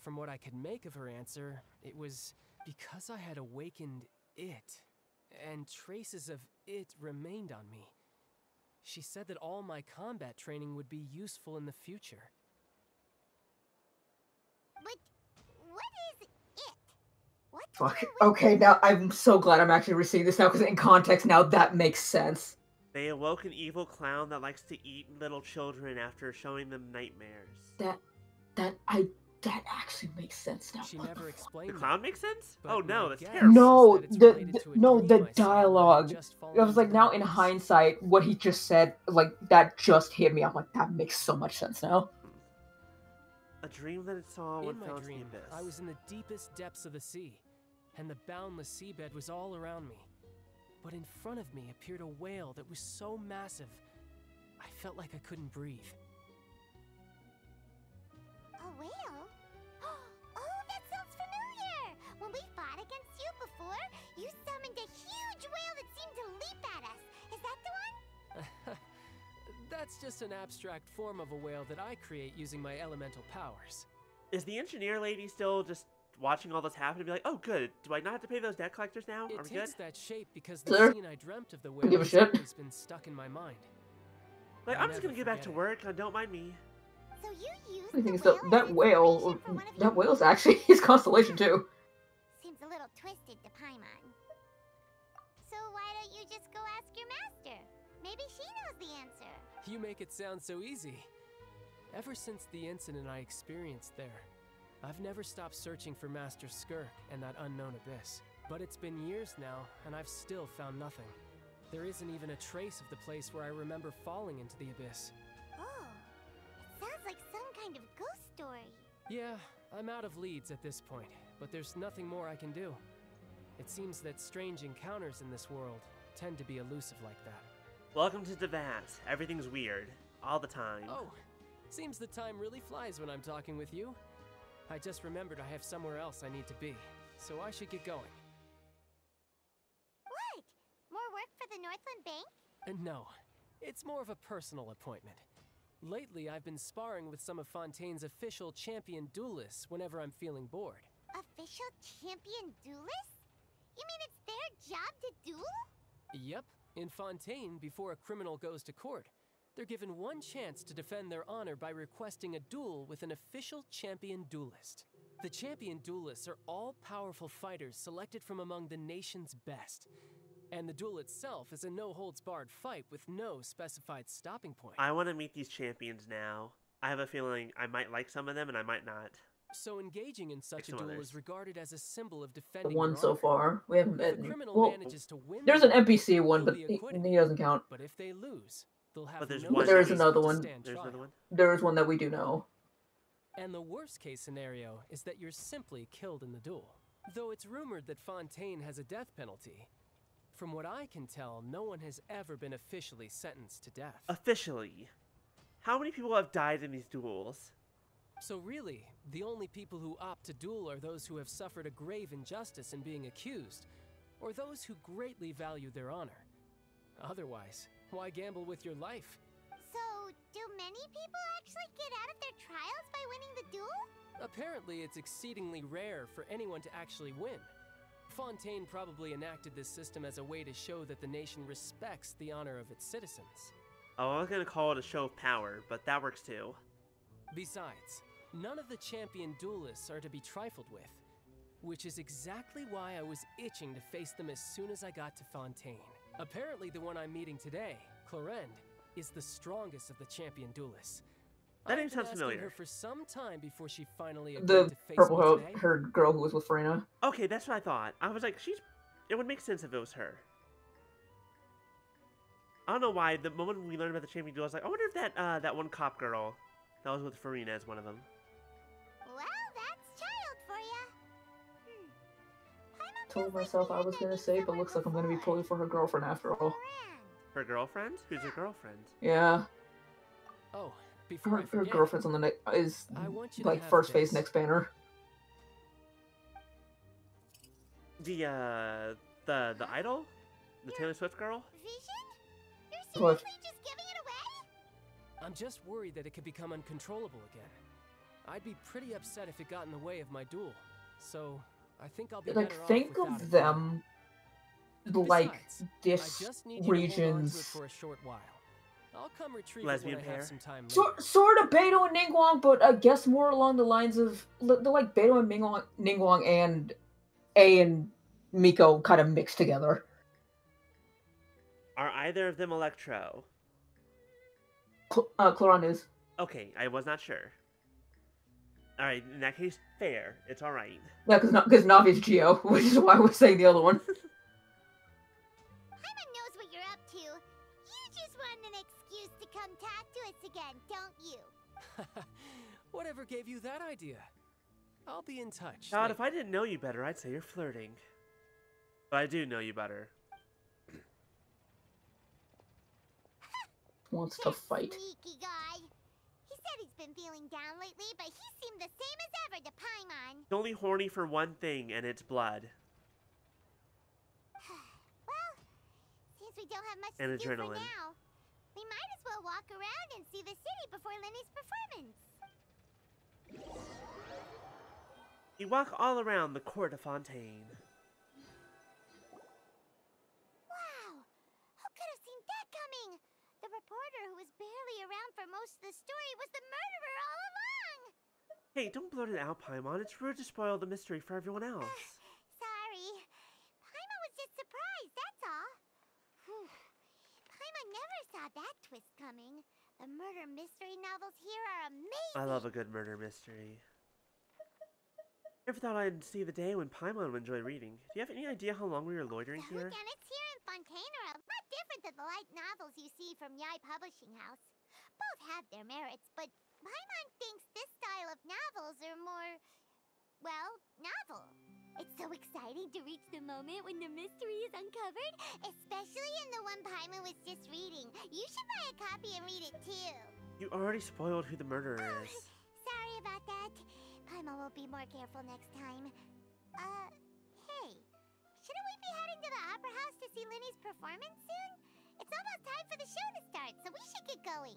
From what I could make of her answer, it was because I had awakened it, and traces of it remained on me. She said that all my combat training would be useful in the future. But what is it? What did Fuck. you Okay, now I'm so glad I'm actually receiving this now, because in context now, that makes sense. They awoke an evil clown that likes to eat little children after showing them nightmares. That actually makes sense now. She never explained The clown makes sense? But Oh no, my that's guess terrible. No, is that it's related to a dream I saw when I dialogue. had just I fallen was like, into now the in abyss. hindsight, what he just said, like, that just hit me. I'm like, that makes so much sense now. A dream that it saw when In my fell into the dream, abyss. I was in the deepest depths of the sea, and the boundless seabed was all around me. But in front of me appeared a whale that was so massive, I felt like I couldn't breathe. A whale? Oh, that sounds familiar! When we fought against you before, you summoned a huge whale that seemed to leap at us. Is that the one? That's just an abstract form of a whale that I create using my elemental powers. Is the engineer lady still just watching all this happen and be like, oh good, do I not have to pay those debt collectors now? It Are we good? takes that shape because the Sir? scene I dreamt of the whale Give a has shit. always been stuck in my mind. Like, I'll I'm just gonna never get back to forget work, don't mind me. So you used The thing the is, though, whale that as whale, inspiration for one of that your whale's moves? actually his constellation too. Seems a little twisted to Paimon. So why don't you just go ask your master? Maybe she knows the answer. You make it sound so easy. Ever since the incident I experienced there, I've never stopped searching for Master Skirk and that unknown abyss. But it's been years now, and I've still found nothing. There isn't even a trace of the place where I remember falling into the abyss. Oh, it sounds like some kind of ghost story. Yeah, I'm out of leads at this point, but there's nothing more I can do. It seems that strange encounters in this world tend to be elusive like that. Welcome to Devat. Everything's weird. All the time. Oh, seems the time really flies when I'm talking with you. I just remembered I have somewhere else I need to be, so I should get going. What? More work for the Northland Bank? No, it's more of a personal appointment. Lately, I've been sparring with some of Fontaine's official champion duelists whenever I'm feeling bored. Official champion duelists? You mean it's their job to duel? Yep, in Fontaine, before a criminal goes to court, they're given one chance to defend their honor by requesting a duel with an official champion duelist. The champion duelists are all-powerful fighters selected from among the nation's best. And the duel itself is a no-holds-barred fight with no specified stopping point. I want to meet these champions now. I have a feeling I might like some of them and I might not. So engaging in such a Some duel others. is regarded as a symbol of The defending one your so honor. far. We haven't met If a any. criminal Well, manages to win there's the an duel, NPC one, they'll but be he acquitted. doesn't count. But if they lose, they'll have But there's no one There is reason another to one. stand There's trial. another one. There is one that we do know. And the worst case scenario is that you're simply killed in the duel. Though it's rumored that Fontaine has a death penalty, from what I can tell, no one has ever been officially sentenced to death. Officially. How many people have died in these duels? So really, the only people who opt to duel are those who have suffered a grave injustice in being accused, or those who greatly value their honor. Otherwise, why gamble with your life? So, do many people actually get out of their trials by winning the duel? Apparently, it's exceedingly rare for anyone to actually win. Fontaine probably enacted this system as a way to show that the nation respects the honor of its citizens. Oh, I was gonna call it a show of power, but that works too. Besides, none of the champion duelists are to be trifled with, which is exactly why I was itching to face them as soon as I got to Fontaine. Apparently, the one I'm meeting today, Clorinde, is the strongest of the champion duelists. That name sounds familiar. Her for some time before she finally agreed The to face purple me today. haired girl who was with Freyna. Okay, that's what I thought. I was like, it would make sense if it was her. I don't know why. The moment we learned about the champion duel, I was like, I wonder if that one cop girl that was with Farina is one of them. Well, that's child for ya. Told myself I was gonna say, but looks like I'm gonna be pulling for her girlfriend after all. Her girlfriend? Who's her girlfriend? Yeah. Oh, before I Her forget, girlfriend's on the next is I want you to like have first phase this. next banner. The idol? The Taylor Swift girl? Vision? You're What? seriously just giving it away? I'm just worried that it could become uncontrollable again. I'd be pretty upset if it got in the way of my duel. So, I think I'll be Like better think off without of it. them like Besides, I this just need you to hold on to it region's for a short while. I'll come retrieve Lesbian it when I pair? have some time later. sort of Beto and Ningguang, but I guess more along the lines of the like Beto and Ningguang and A and Miko kind of mixed together. Are either of them Electro? Clorinde is. Okay, I was not sure. Alright, in that case, fair. It's alright. Yeah, because Navi's Geo, which is why I was saying the other one. Paimon knows what you're up to. You just want an excuse to come talk to us again, don't you? Whatever gave you that idea? I'll be in touch. God, if I didn't know you better, I'd say you're flirting. But I do know you better. Wants to fight. Sneaky guy. He said he's been feeling down lately, but he seemed the same as ever to Paimon. He's only horny for one thing, and it's blood. Well, since we don't have much And to do for adrenaline. now, we might as well walk around and see the city before Lenny's performance. You walk all around the court of Fontaine. Wow! Who could have seen that coming? The reporter who was barely around for most of the story was the murderer all along! Hey, don't blurt it out, Paimon. It's rude to spoil the mystery for everyone else. Sorry. Paimon was just surprised, that's all. Whew. Paimon never saw that twist coming. The murder mystery novels here are amazing! I love a good murder mystery. Never thought I'd see the day when Paimon would enjoy reading. Do you have any idea how long we were loitering The here? whodunits here in Fontaine are a lot different than the light novels you see from Yai Publishing House. Both have their merits, but Paimon thinks this style of novels are more, well, novel. It's so exciting to reach the moment when the mystery is uncovered, especially in the one Paimon was just reading. You should buy a copy and read it too. You already spoiled who the murderer is. Sorry about that. Paimon will be more careful next time. Hey, shouldn't we be heading to the Opera House to see Lenny's performance soon? It's almost time for the show to start, so we should get going.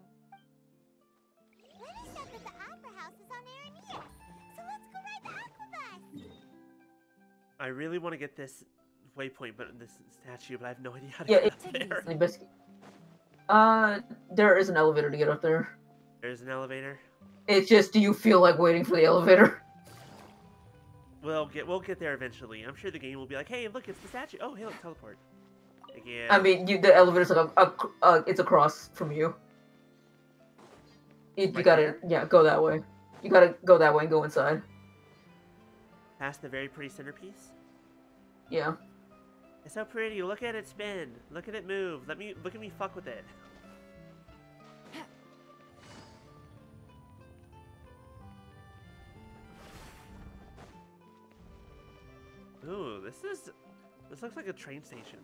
Lenny said that the Opera House is on Arameas, so let's go ride the Aquabus! I really want to get this waypoint, but this statue, but I have no idea how to Yeah, get up there. There is an elevator to get up there. There's an elevator. It's just, do you feel like waiting for the elevator? We'll get there eventually. I'm sure the game will be like, hey, look, it's the statue. Oh, hey, look, teleport. Again. I mean, the elevator's like it's across from you. You Right gotta, there? yeah, go that way. You gotta go that way and go inside. Past the very pretty centerpiece. Yeah. It's so pretty. Look at it spin. Look at it move. Look at me fuck with it. Ooh, this looks like a train station.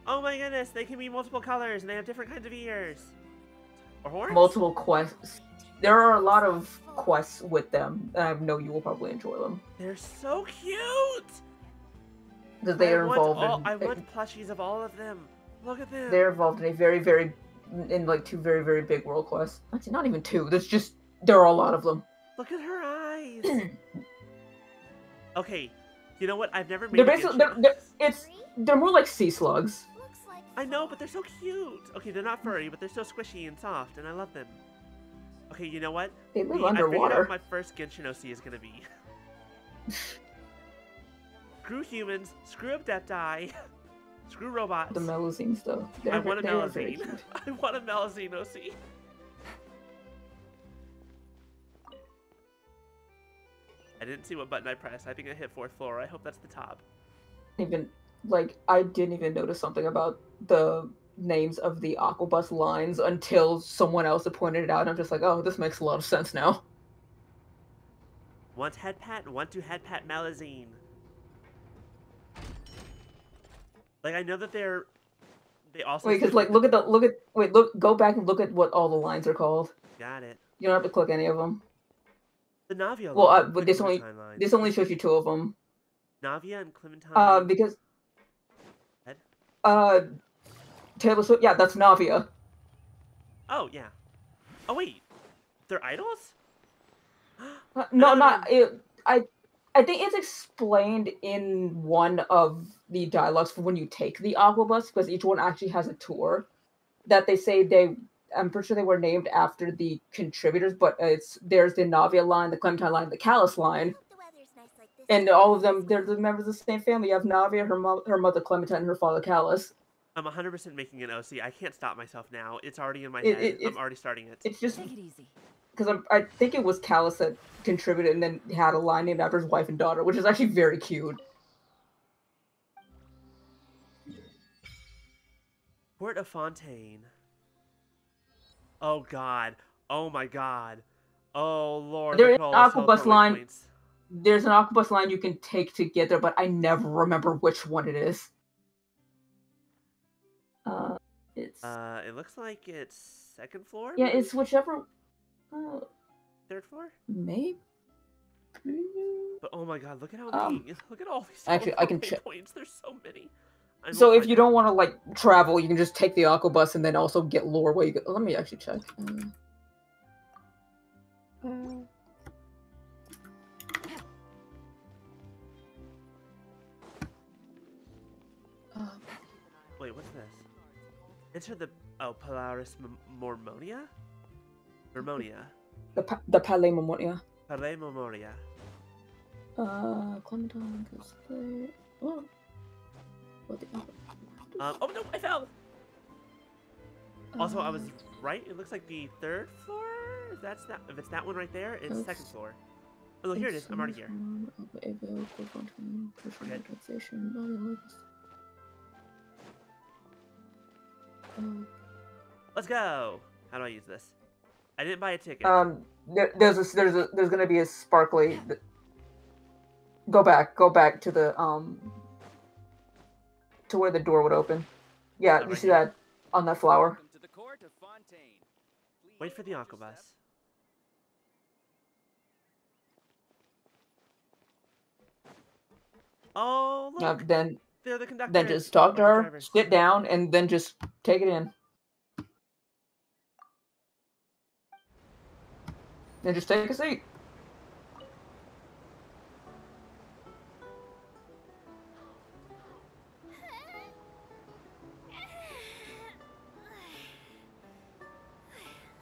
Oh my goodness, they can be multiple colors and they have different kinds of ears. Or horns? multiple quests. There are a lot of quests with them, and I know you will probably enjoy them. They're so cute! Because they are involved I want plushies of all of them. Look at them. They're involved in a in like 2 very, very big world quests. Actually, not even 2. There are a lot of them. Look at her eyes. Okay, you know what? I've never made. They're basically they're more like sea slugs. I know, but they're so cute. Okay, they're not furry, but they're so squishy and soft, and I love them. Okay, you know what? They live I figured underwater. out what my first Genshin OC is gonna be. Screw humans, screw Adepti, screw robots. The Melazine stuff. I want a Melazine. I want a Melazine OC. I didn't see what button I pressed. I think I hit 4th floor. I hope that's the top. I didn't even notice something about the names of the Aquabus lines until someone else had pointed it out, and I'm just like, oh, this makes a lot of sense now. Want head pat and want to head pat Malazine. Like, I know that they also... Wait, because, go back and look at what all the lines are called. Got it. You don't have to click any of them. The Navia Well, line. but this only shows you 2 of them. Navia and Clementine. Because... Taylor Swift, yeah, that's Navia. Oh, yeah. Oh, wait. They're idols? No, not... I think it's explained in one of the dialogues for when you take the Aquabus, because each one actually has a tour that they say I'm pretty sure they were named after the contributors, but there's the Navia line, the Clementine line, the Callus line, and all of them, they're the members of the same family. You have Navia, her mother Clementine, and her father Callus. I'm 100% making an OC. I can't stop myself now. It's already in my head. I'm already starting it. It's just... Take it easy. Because I think it was Callus that contributed and then had a line named after his wife and daughter, which is actually very cute. Port of Fontaine. Oh god. Oh my god. Oh lord. There's an Aquabus line. Points. There's an Aquabus line you can take to get there, but I never remember which one it is. It looks like it's 2nd floor? Yeah, it's whichever... 3rd floor? Maybe. But oh my god, look at how many. Look at all these. Actually, I can check. Points. There's so many. So if you don't want to travel, you can just take the Aquabus and then also get lore where you go. Let me actually check. Wait, what's this? Enter the Polaris Mormonia? Mermonia. The Palais Mormonia. Palais Mormonia. Clementine cosplay. Oh. Oh no, I fell! Also, I was right. It looks like the 3rd floor? If it's that one right there, it's 2nd floor. Oh, look, here it is. I'm already here. Let's go! How do I use this? I didn't buy a ticket. There's gonna be a sparkly. Go back to the to where the door would open. Yeah, you see that on that flower. To the court of Fontaine. Wait for the Aquabus. Oh, look. Then they're the conductor. Then just talk to her, sit down, and then just take it in. Then just take a seat.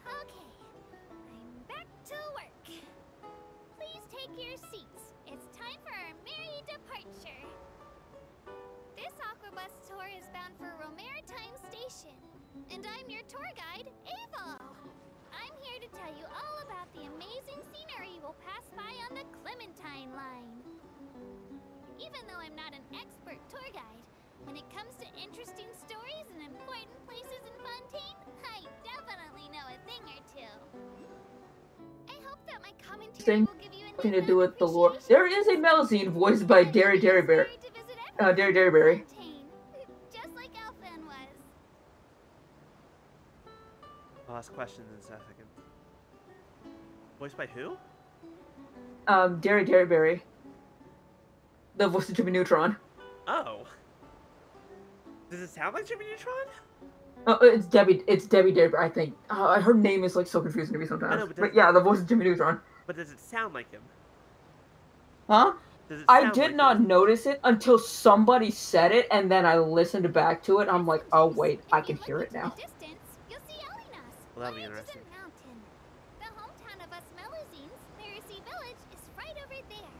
Okay, I'm back to work. Please take your seats. It's time for our merry departure. This Aquabus tour is bound for Romaritime Station, and I'm your tour guide, Ava. I'm here to tell you all about the amazing scenery we'll pass by on the Clementine line. Even though I'm not an expert tour guide, when it comes to interesting stories and important places in Fontaine, I definitely know a thing or two. I hope that my commentary will give you nothing to do with the lore. There is a Melazine voiced by Derry Derryberry. Derry Derryberry. Just like Elfin was. I'll ask questions in a second. Voiced by who? Derry, the voice of Jimmy Neutron. Oh. Does it sound like Jimmy Neutron? It's Debbie Derry, I think. Her name is like so confusing to me sometimes. I know, but yeah, the voice of Jimmy Neutron. But does it sound like him? Huh? I did not notice it until somebody said it, and then I listened back to it. I'm like, oh wait, I can hear it now. Well, that'll be interesting. The hometown of us Melusines, Pharisee Village, is right over there.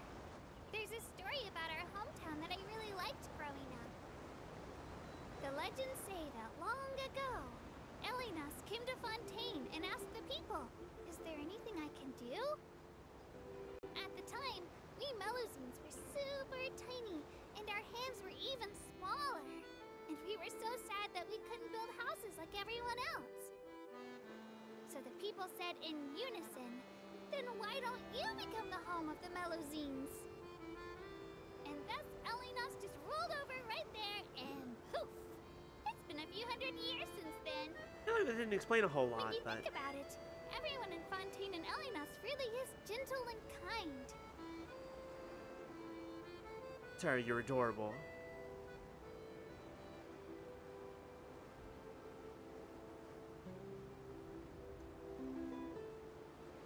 There's a story about our hometown that I really liked growing up. The legends say that long ago, Elinas came to Fontaine and asked the people, is there anything I can do? At the time, we Melusines were super tiny, and our hands were even smaller. And we were so sad that we couldn't build houses like everyone else. So the people said in unison, then why don't you become the home of the Melusines? And thus Elinas just rolled over right there and poof! It's been a few hundred years since then. I feel like that didn't explain a whole lot, When you but... think about it, everyone in Fontaine and Elinas really is gentle and kind. Sorry, you're adorable.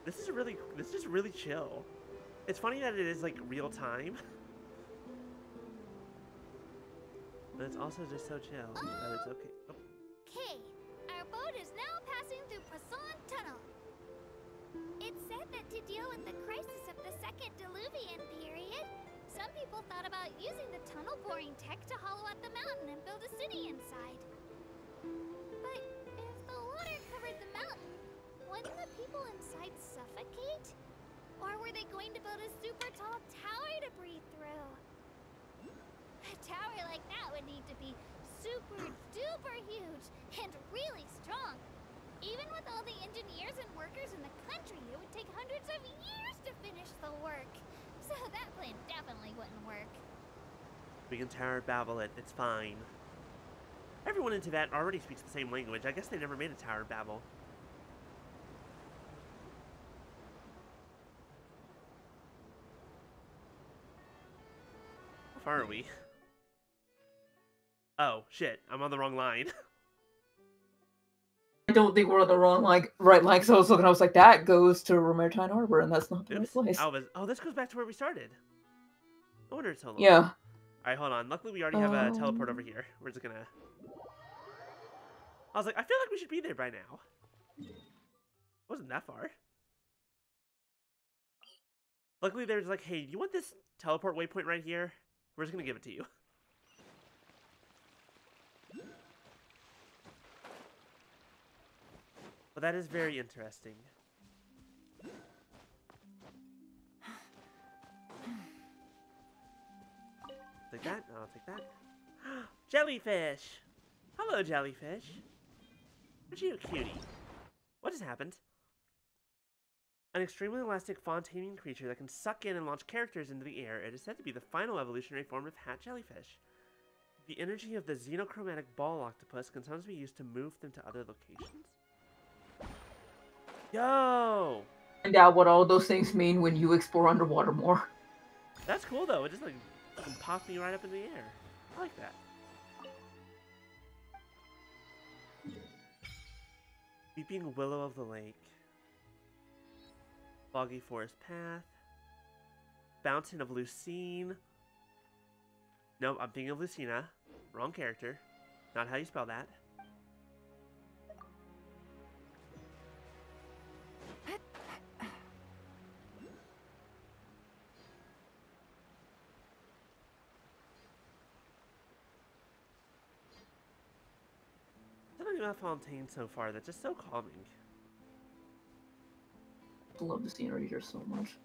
This is really chill. It's funny that it is like real time. But it's also just so chill that it's okay. Oh. Okay, our boat is now passing through Poisson Tunnel. It's said that to deal with the crisis of the Second Diluvian period, some people thought about using the tunnel boring tech to hollow out the mountain and build a city inside. But if the water covered the mountain, wouldn't the people inside suffocate? Or were they going to build a super tall tower to breathe through? A tower like that would need to be super duper huge and really strong. Even with all the engineers and workers in the country, it would take hundreds of years to finish the work. So that plan definitely wouldn't work. We can Tower Babble it. It's fine. Everyone in Tibet already speaks the same language. I guess they never made a Tower Babble. How far are we? Oh, shit. I'm on the wrong line. I don't think we're on the wrong right line, because I was looking, I was like, that goes to Romertine Harbor, and that's not the right place. Oh, this goes back to where we started. No wonder it's so long. Yeah. Alright, hold on. Luckily, we already have a teleport over here. We're just gonna... I was like, I feel like we should be there by now. Wasn't that far. Luckily, there's like, hey, you want this teleport waypoint right here? We're just gonna give it to you. But that is very interesting. Take that. I'll take that. Jellyfish! Hello, jellyfish. Aren't you a cutie? What has happened? An extremely elastic Fontainian creature that can suck in and launch characters into the air. It is said to be the final evolutionary form of hat jellyfish. The energy of the xenochromatic ball octopus can sometimes be used to move them to other locations. Yo! Find out what all those things mean when you explore underwater more. That's cool though. It just like popped me right up in the air. I like that. Weeping Willow of the Lake. Boggy Forest Path. Fountain of Lucine. Nope, I'm thinking of Lucina. Wrong character. Not how you spell that. Something about Fontaine so far that's just so calming. I love the scenery here so much.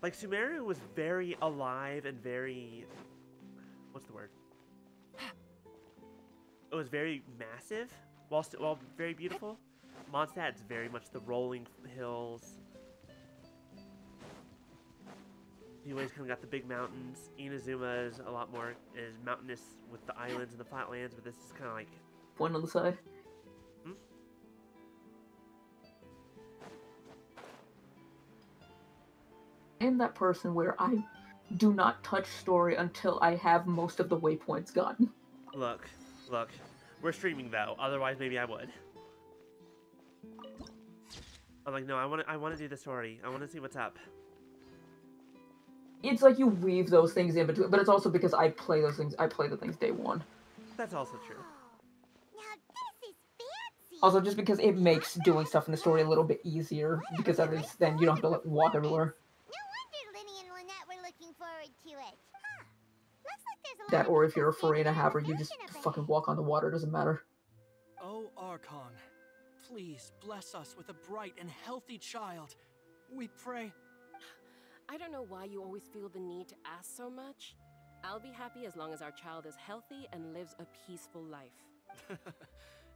Like, Sumeru was very alive and very... What's the word? It was very massive, while very beautiful. Mondstadt's very much the rolling hills. You always kind of got the big mountains. Inazuma is a lot more mountainous with the islands and the flatlands, but this is kind of like... Point on the side. Hmm? am that person where I do not touch story until I have most of the waypoints gotten. Look, we're streaming though. Otherwise, maybe I would. I'm like, no, I want to do the story. I want to see what's up. It's like you weave those things in between, but it's also because I play those things. I play the things day one. That's also true. Also, just because it makes doing stuff in the story a little bit easier, because at least then you don't have to like, walk everywhere. No wonder Linny and Lynette were looking forward to it. Huh. Looks like there's a lot That, of or if you're a people standing Farina around haver, the you just fountain up fucking ahead. walk on the water. Doesn't matter. Oh, Archon, please bless us with a bright and healthy child. We pray. I don't know why you always feel the need to ask so much. I'll be happy as long as our child is healthy and lives a peaceful life.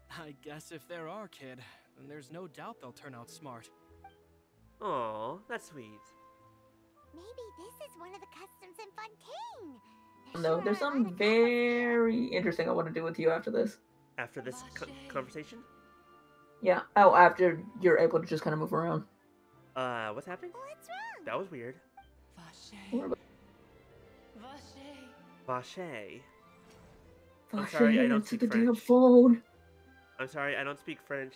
I guess if they're our kid, then there's no doubt they'll turn out smart. Aw, that's sweet. Maybe this is one of the customs in Fontaine. No, there's something very interesting I want to do with you after this. After this conversation? Yeah. Oh, after you're able to just kind of move around. What's happening? What's wrong? That was weird. Vache. I'm sorry, I don't speak the damn French. phone. I'm sorry, I don't speak French.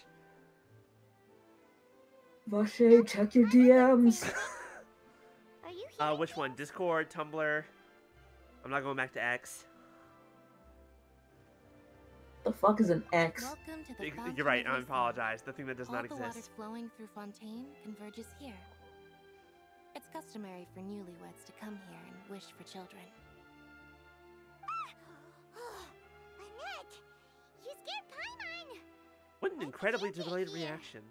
Vache, check your DMs. Are you Which one? Discord, Tumblr? I'm not going back to X. The fuck is an X? Welcome to the fountain You're right, of I wisdom. apologize. The thing that does All not the water exist. flowing through Fontaine converges here. It's customary for newlyweds to come here and wish for children. Lynette, you scared Paimon. What an incredibly delayed reaction.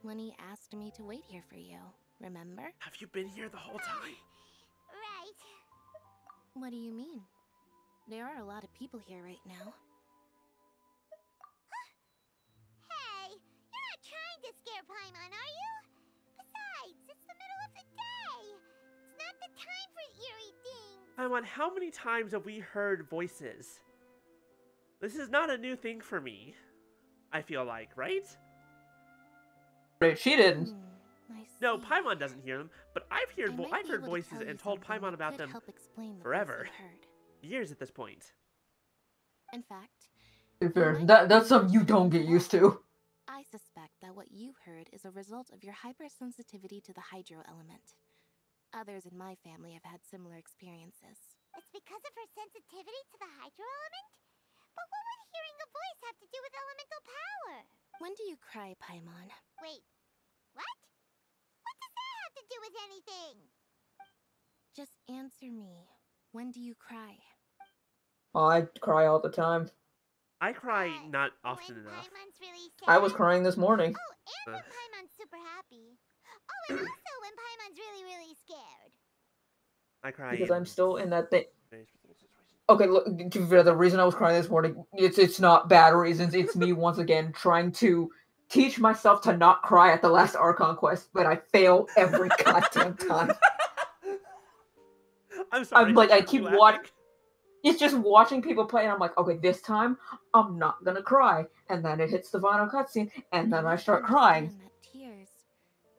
Lenny asked me to wait here for you, remember? Have you been here the whole time? Right. What do you mean? There are a lot of people here right now. Hey, you're not trying to scare Paimon, are you? Besides, it's the middle of the day. It's not the time for eerie things. Paimon, how many times have we heard voices? This is not a new thing for me. I feel like, right? She didn't. No, Paimon doesn't hear them, but I've heard voices and told Paimon about them forever. Years at this point. In fact, Fair. That's something you don't get used to. I suspect that what you heard is a result of your hypersensitivity to the hydro element. Others in my family have had similar experiences. It's because of her sensitivity to the hydro element? But what would hearing a voice have to do with elemental power? When do you cry, Paimon? Wait, what? What does that have to do with anything? Just answer me. When do you cry? Oh, I cry all the time. I cry not often enough. Paimon's really sad. I was crying this morning. Oh, and when Paimon's super happy. Oh, and also when Paimon's really, really scared. I cry Because in I'm still in that thing. very specific situations. Okay, look, to be fair, the reason I was crying this morning, it's not bad reasons. It's me once again trying to teach myself to not cry at the last Archon quest, but I fail every goddamn time. I'm sorry. I'm like, I Are you keep laughing? watching. It's just watching people play, and I'm like, okay, this time I'm not gonna cry. And then it hits the final cutscene, and then I start crying. Understand that tears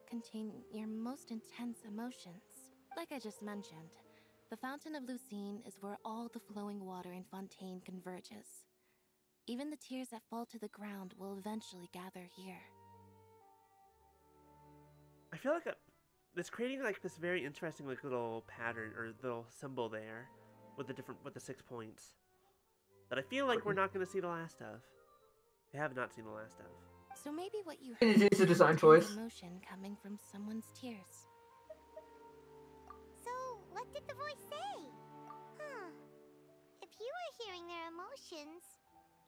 contain your most intense emotions. Like I just mentioned, the Fountain of Lucine is where all the flowing water in Fontaine converges. Even the tears that fall to the ground will eventually gather here. I feel like it's creating like this very interesting like little pattern or little symbol there with the 6 points that I feel like we're not going to see the last of. We have not seen the last of. So maybe what you It heard is a was design intense choice. emotion coming from someone's tears. So, what did the voice say? Huh. If you were hearing their emotions,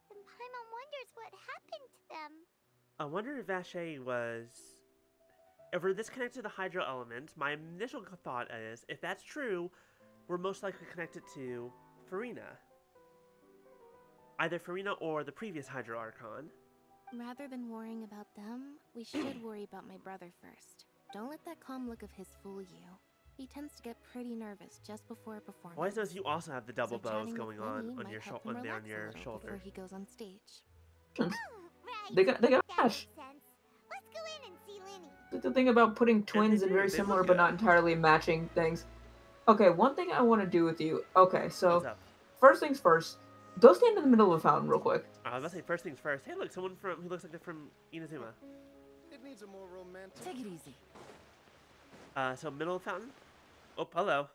then Paimon wonders what happened to them. I wonder if Vache was... If we're disconnected to the hydro element, my initial thought is, if that's true, we're most likely connected to Farina. Either Farina or the previous Hydro Archon. Rather than worrying about them, we should worry about my brother first. Don't let that calm look of his fool you. He tends to get pretty nervous just before a performance. Why does you also have the double So bows chatting going with Lenny on might your help him relax a little shoulder? before he goes on stage. Right. They got that Ash. makes sense. Let's go in and see Linny. the thing about putting And twins they in do. very They similar look but good. not entirely matching things. Okay, one thing I want to do with you. Okay, so What's up? first things first. Go stand in the middle of the fountain real quick. I was about to say first things first. Hey, look, someone who looks like they're from Inazuma. It needs a more romantic. Take it easy. So middle of the fountain. Oh, hello.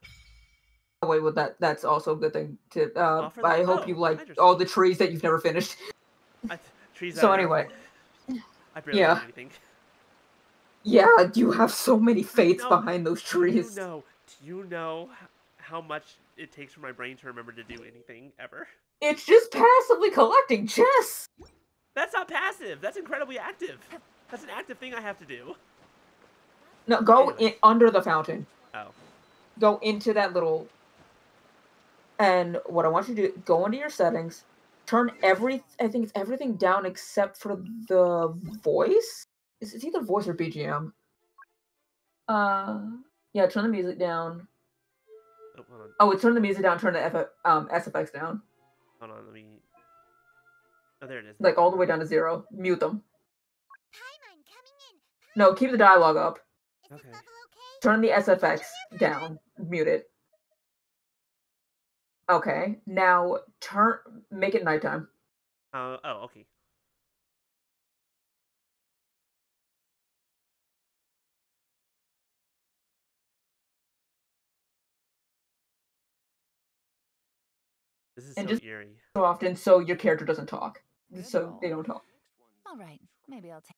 Oh, wait, well that's also a good thing to. Offer that- I hope oh, you like hydro all the trees that you've never finished. Trees. So anyway, I barely yeah. did anything. Yeah, you have so many fates No, behind those trees. Do you know how much it takes for my brain to remember to do anything ever? It's just passively collecting chess. That's not passive. That's incredibly active. That's an active thing I have to do. No, go in under the fountain. Oh. Go into that little. And what I want you to do, go into your settings, turn I think it's everything down except for the voice. It's either voice or BGM. Yeah, turn the music down. Oh, hold on. Oh, turn the music down, turn the SFX down. Hold on, let me... Oh, there it is. Like, all the way down to 0. Mute them. No, keep the dialogue up. Okay. Turn the SFX down. Mute it. Okay, now make it nighttime. Oh, okay. This is And so just eerie. so often so your character doesn't talk. So they don't talk. All right, maybe I'll take.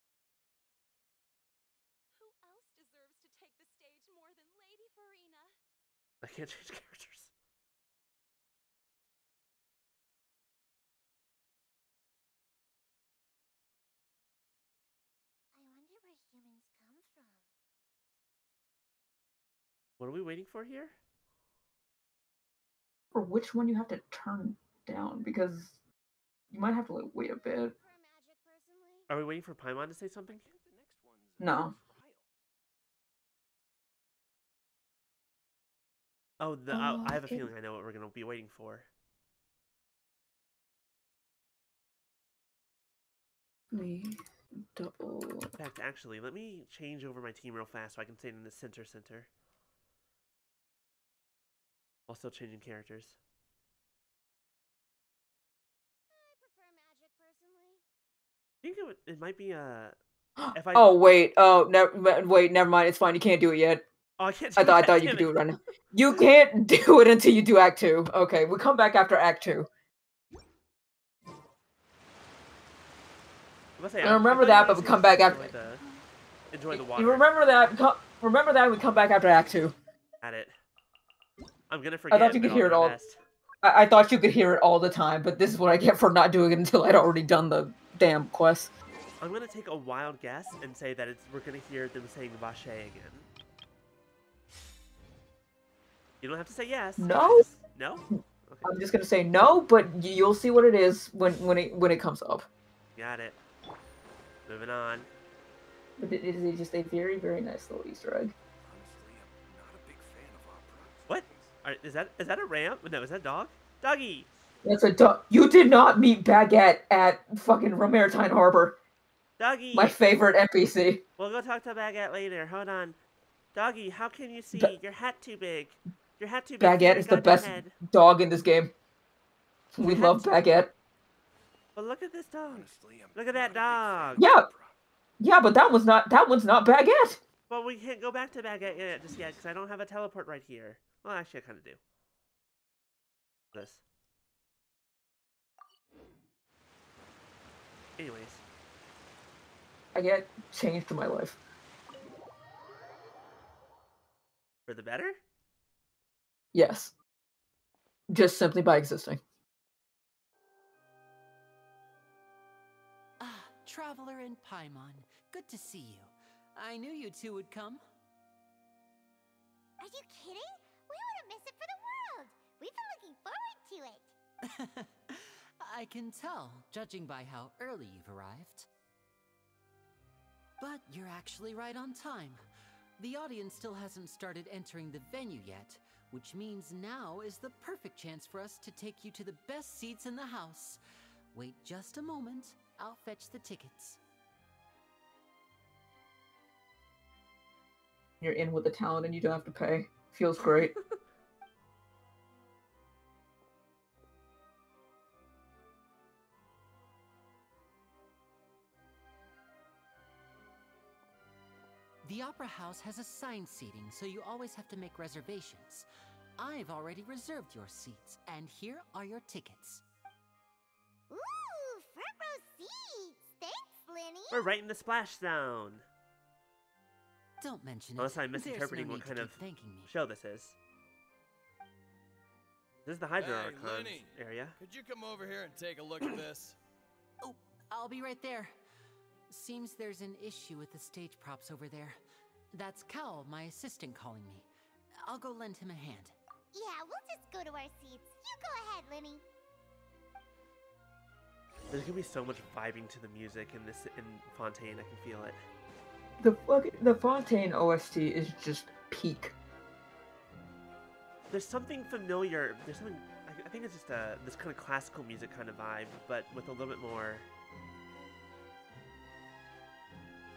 Who else deserves to take the stage more than Lady Farina? I can't change characters. I wonder where humans come from. What are we waiting for here? Or which one you have to turn down, because you might have to like wait a bit. Are we waiting for Paimon to say something? No. Oh, I have a feeling I know what we're going to be waiting for. Double. In fact, actually, let me change over my team real fast so I can stay in the center. While still changing characters. I prefer magic personally. I think it might be if I... Oh wait, never mind. It's fine. You can't do it yet. Oh, I can't do I thought you could do it right now. You can't do it until you do Act 2. Okay, we'll come back after Act 2. Remember that, but we come back after. Enjoy the water. You remember that? Remember that? We come back after Act 2. At it. I'm gonna forget. I thought you could hear it all. I thought you could hear it all the time, but this is what I get for not doing it until I'd already done the damn quest. I'm gonna take a wild guess and say that we're gonna hear them saying Vache again. You don't have to say yes. No. No. Okay. I'm just gonna say no, but you'll see what it is when it comes up. Got it. Moving on. But it is just a very, very nice little Easter egg. What? Is that a ram? No, is that a dog? Doggy! That's a dog. You did not meet Baguette at fucking Romaritine Harbor. Doggy! My favorite NPC. We'll go talk to Baguette later. Hold on. Doggy, how can you see? Your hat too big. Your hat too big. Baguette is the best dog in this game. We love Baguette. But look at this dog. Look at that dog. Yeah. Yeah, but that one's not Baguette. Well, we can't go back to Baguette just yet because I don't have a teleport right here. Well, actually, I kind of do. This. Anyways. Baguette changed my life. For the better? Yes. Just simply by existing. Ah, Traveler and Paimon. Good to see you. I knew you two would come. Are you kidding? We wouldn't miss it for the world. We've been looking forward to it. I can tell, judging by how early you've arrived. But you're actually right on time. The audience still hasn't started entering the venue yet, which means now is the perfect chance for us to take you to the best seats in the house. Wait just a moment, I'll fetch the tickets. You're in with the talent and you don't have to pay. Feels great. The Opera House has assigned seating, so you always have to make reservations. I've already reserved your seats, and here are your tickets. Ooh, front row seats! Thanks, Linny! We're right in the splash zone. Don't mention it. Unless I'm There's misinterpreting no what need kind to of keep thanking me. show this is. This is the Hydro Hey, Archon Lenny, area. could you come over here and take a look at this? Oh, I'll be right there. Seems there's an issue with the stage props over there. That's Cal, my assistant, calling me. I'll go lend him a hand. Yeah, we'll just go to our seats. You go ahead, Linny. There's gonna be so much vibing to the music in Fontaine. I can feel it. The Fontaine OST is just peak. There's something familiar. There's something. I think it's just this kind of classical music kind of vibe, but with a little bit more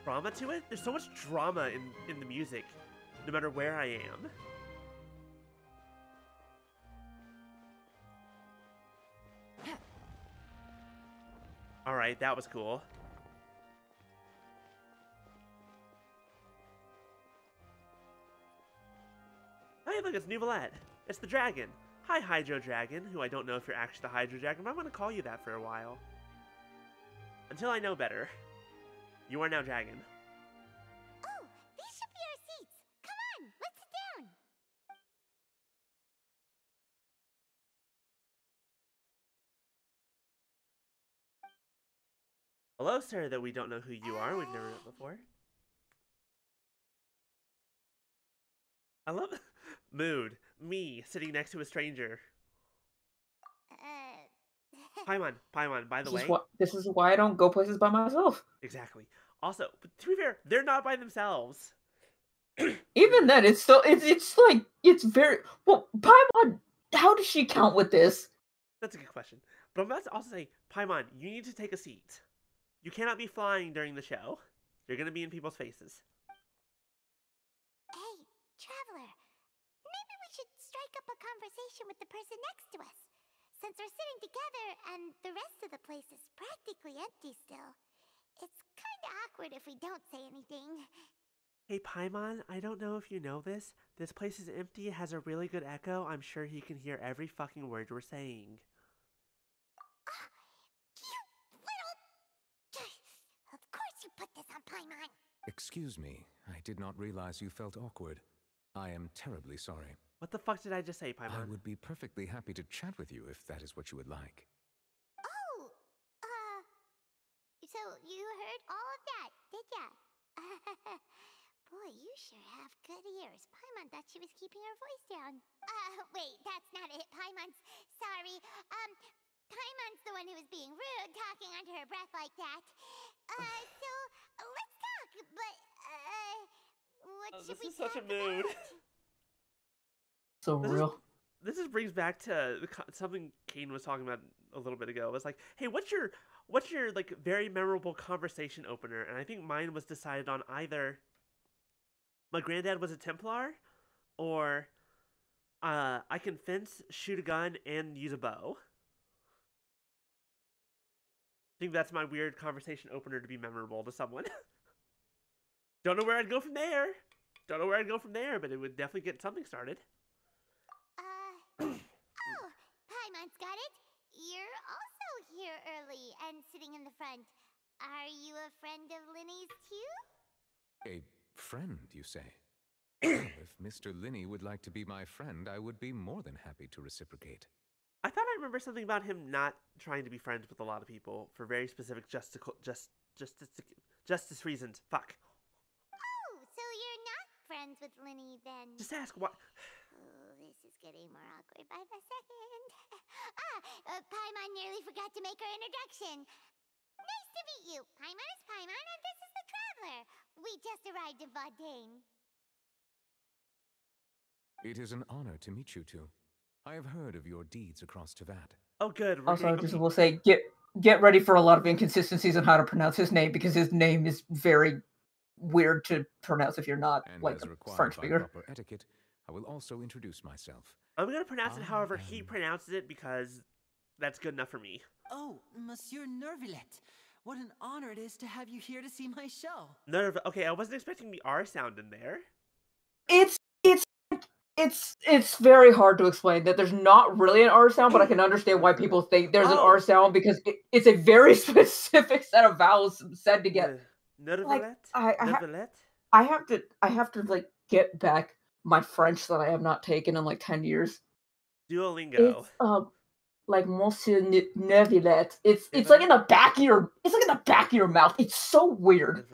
drama to it. There's so much drama in the music, no matter where I am. All right, that was cool. Hey, look, it's Nouvelette. It's the dragon. Hi, Hydro Dragon, who I don't know if you're actually the Hydro Dragon, but I'm going to call you that for a while. Until I know better. You are now Dragon. Oh, these should be our seats. Come on, let's sit down. Hello, sir, that we don't know who you are. We've never met before. I love mood. Me sitting next to a stranger. Paimon, by the way. This is why I don't go places by myself. Exactly. Also, to be fair, they're not by themselves. Even then, it's still it's very well. Paimon, how does she count with this? That's a good question. But I'm about to also say, Paimon, you need to take a seat. You cannot be flying during the show. You're gonna be in people's faces. Hey, Traveler, maybe we should strike up a conversation with the person next to us. Since we're sitting together and the rest of the place is practically empty still, it's kinda awkward if we don't say anything. Hey, Paimon, I don't know if you know this. This place is empty, it has a really good echo. I'm sure he can hear every fucking word we're saying. Of course you put this on Paimon. Excuse me, I did not realize you felt awkward. I am terribly sorry. What the fuck did I just say, Paimon? I would be perfectly happy to chat with you if that is what you would like. Oh, so you heard all of that, did ya? Boy, you sure have good ears. Paimon thought she was keeping her voice down. Wait, that's not it. Paimon's sorry. Paimon's the one who was being rude, talking under her breath like that. So let's talk, but, what should we talk about? This is such a mood. So real. This just brings back to something Kane was talking about a little bit ago. It was like, hey, what's your like very memorable conversation opener? And I think mine was decided on either my granddad was a Templar, or I can fence, shoot a gun, and use a bow. I think that's my weird conversation opener to be memorable to someone. Don't know where I'd go from there. But it would definitely get something started. Oh, Paimon's got it. You're also here early and sitting in the front. Are you a friend of Linny's too? A friend, you say? If Mr. Linney would like to be my friend, I would be more than happy to reciprocate. I thought I remember something about him not trying to be friends with a lot of people for very specific justice reasons. Fuck. Oh, so you're not friends with Linny then? Just ask what. Oh, this is getting more awkward by the second. Paimon nearly forgot to make her introduction. Nice to meet you. Paimon is Paimon, and this is the Traveler. We just arrived in Fontaine. It is an honor to meet you two. I have heard of your deeds across Tevat. Oh, good. Also, I just will say, get ready for a lot of inconsistencies on how to pronounce his name, because his name is very weird to pronounce if you're not And like as a required French by speaker. proper etiquette, I will also introduce myself. I'm gonna pronounce it however he am- pronounces it because that's good enough for me. Oh, Monsieur Nervillet. What an honor it is to have you here to see my show. Okay, I wasn't expecting the R sound in there. It's very hard to explain that there's not really an R sound, but I can understand why people think there's an R sound because it's a very specific set of vowels said to get. Like, I have to like get back my French that I have not taken in like 10 years. Duolingo. It's like Monsieur Neuvillette. It's like in the back of your mouth. It's so weird.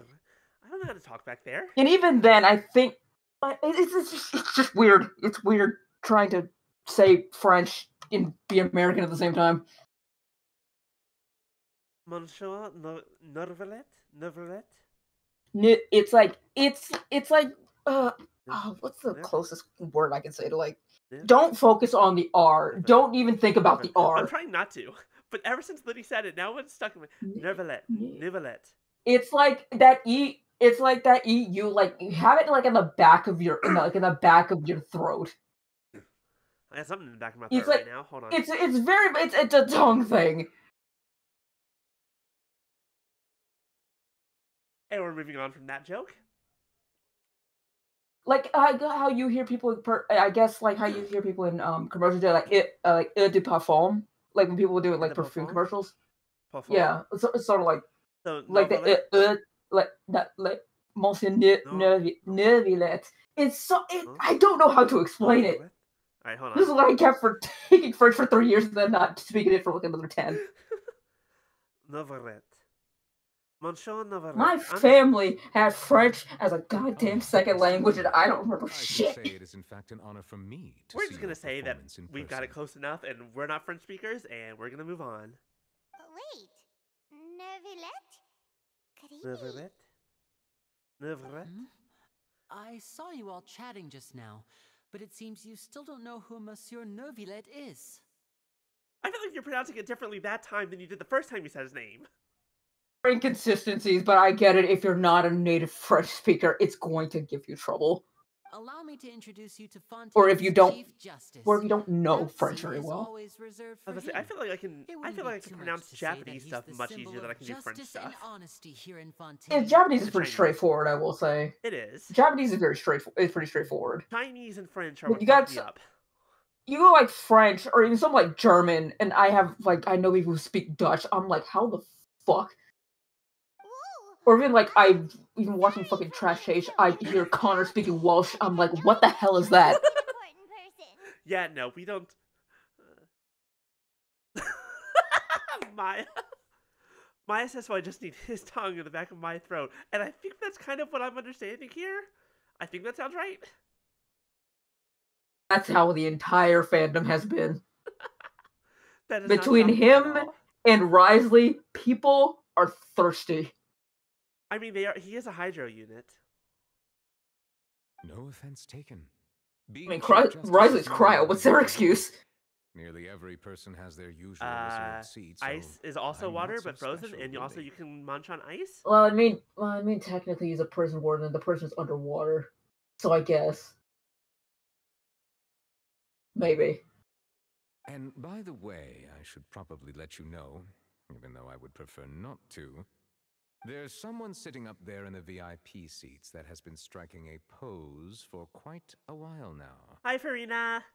I don't know how to talk back there. And even then, I think it's just weird. It's weird trying to say French and be American at the same time. Monsieur Nervillet? It's like what's the closest word I can say to like? Don't focus on the R. Don't even think about the R. I'm trying not to, but ever since Liddy said it, now it's stuck in my Nervillet. It's like that E. It's like that E. You like you have it like in the back of your in the back of your throat. I got something in the back of my throat right now. Hold on. It's a tongue thing. And we're moving on from that joke. Like how you hear people, I guess, like how you hear people in commercials do like de parfum, like when people do it like perfume commercials. Parfum? Yeah, it's sort of like so like the like that like Monsieur Neuvillette. It's so I don't know how to explain it. All right, hold on. This is what I kept for taking French for 3 years and then not speaking it for like another 10. Nervillet. Monsieur Nervillet. My family had French as a goddamn second language, and I don't remember shit. Say it is in fact an honor for me to We're just gonna say that we've got it close enough, and we're not French speakers, and we're gonna move on. Wait, Nervillet? Nervillet? I saw you all chatting just now, but it seems you still don't know who Monsieur Nervillet is. I feel like you're pronouncing it differently that time than you did the first time you said his name. Inconsistencies, but I get it. If you're not a native French speaker, it's going to give you trouble. Allow me to introduce you to Fontaine's or if you don't, Chief Justice. or if you don't know That French seat very is well. always reserved for him. I feel like I can. I feel like I can pronounce Japanese stuff much easier than I can do French justice stuff. and honesty here in Fontaine. Yeah, Japanese is pretty straightforward, I will say. It is. Japanese is very straightforward. It's pretty straightforward. Chinese and French are But what you fuck got me up. You go like French or even something like German, and I know people who speak Dutch. I'm like, how the fuck? Or even like even watching fucking Trash Chase, I hear Connor speaking Welsh. I'm like, what the hell is that? Yeah, no, we don't. Maya says, "So I just need his tongue in the back of my throat," and I think that's kind of what I'm understanding here. I think that sounds right. That's how the entire fandom has been. That Between him and Risley, people are thirsty. I mean, he is a hydro unit. No offense taken. I mean, Risley's cryo. What's their excuse? Nearly every person has their usual reserved seat. So ice is also I'm water, not so but frozen, special, and you can munch on ice. Well, I mean, technically he's a prison warden, and the prison's underwater, so I guess maybe. And by the way, I should probably let you know, even though I would prefer not to. There's someone sitting up there in the VIP seats that has been striking a pose for quite a while now. Hi, Farina.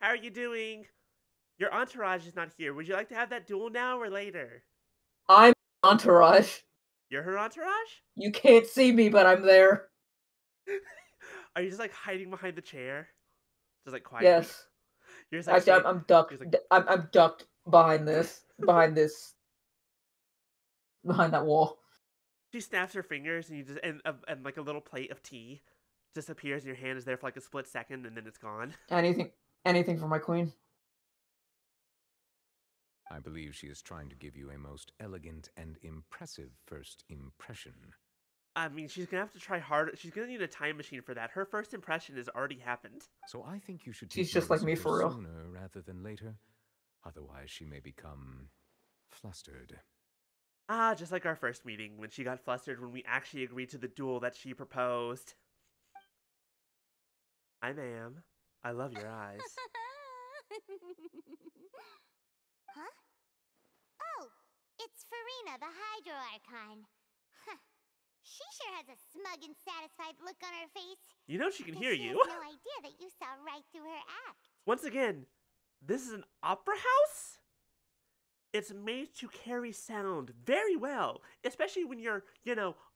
How are you doing? Your entourage is not here. Would you like to have that duel now or later? I'm entourage. You're her entourage? You can't see me, but I'm there. Are you just like hiding behind the chair? Just like quietly? Yes. You're just, like, actually, I'm ducked. Like... I'm ducked behind that wall. She snaps her fingers, and you just and like a little plate of tea disappears, and your hand is there for like a split second, and then it's gone. Anything for my queen. I believe she is trying to give you a most elegant and impressive first impression. I mean, she's gonna have to try harder. She's gonna need a time machine for that. Her first impression has already happened. So I think you should. She's just like me for real. Sooner rather than later, otherwise she may become flustered. Ah, just like our first meeting, when she got flustered when we actually agreed to the duel that she proposed. Hi, ma'am. I love your eyes. Huh? Oh, it's Farina, the Hydro Archon. Huh. She sure has a smug and satisfied look on her face. You know she can Guess hear she you. has no idea that you saw right through her act. Once again, this is an opera house? It's made to carry sound very well, especially when you're,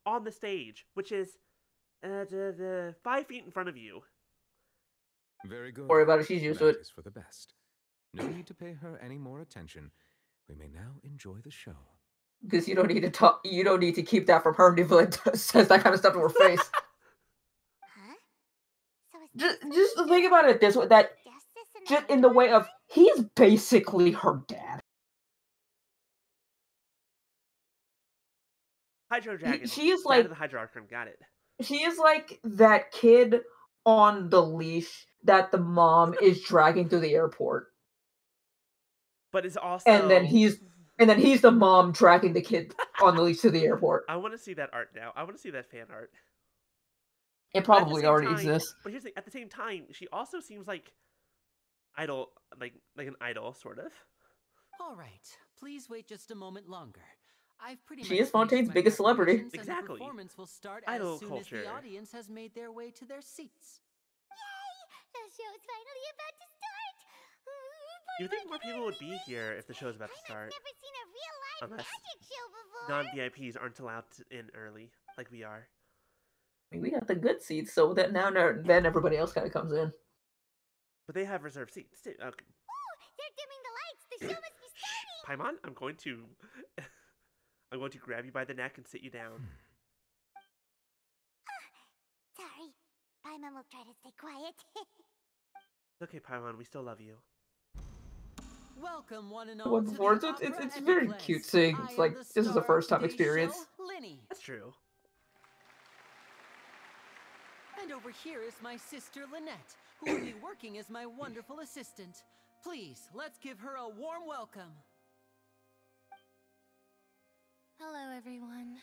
on the stage, which is 5 feet in front of you. Very good. Worry about it, she's used to That it. is for the best. No need to pay her any more attention. We may now enjoy the show. Because you don't need to talk. You don't need to keep that from her. If like says that kind of stuff to her face. Huh? So is Just think about it this way: that just in the way of he's basically her dad. Hydro Dragon. She is Dad like of the Hydro Archon, got it. she is like that kid on the leash that the mom is dragging through the airport, But it's also and then he's the mom dragging the kid on the leash to the airport. I want to see that art now. I want to see that fan art. It But at the probably same already time- exists. But here's the thing, at the same time, she also seems like idol, like an idol, sort of. All right, please wait just a moment longer. I've pretty She much is Fontaine's finished my biggest celebrity. preparations, and Exactly. the performance will start Idol as soon as culture. the audience has made their way to their seats. The show's finally about to start. You think more people would be here if the show's about to start? Never seen a real live Unless magic show before. non-VIPs aren't allowed in early, like we are. I mean, we got the good seats, so that then everybody else kind of comes in. But they have reserved seats too. Okay. They're dimming the lights. The show must be starting. Paimon, I'm going to grab you by the neck and sit you down. Sorry. Paimon will try to stay quiet. It's okay, Paimon. We still love you. Welcome, one and all. What's to more, the it's Opera very Epiclese. cute seeing. I It's am like the this is a star first of time today's experience. show, Linny. That's true. And over here is my sister Lynette, who will be working as my wonderful assistant. Please, let's give her a warm welcome. Hello, everyone.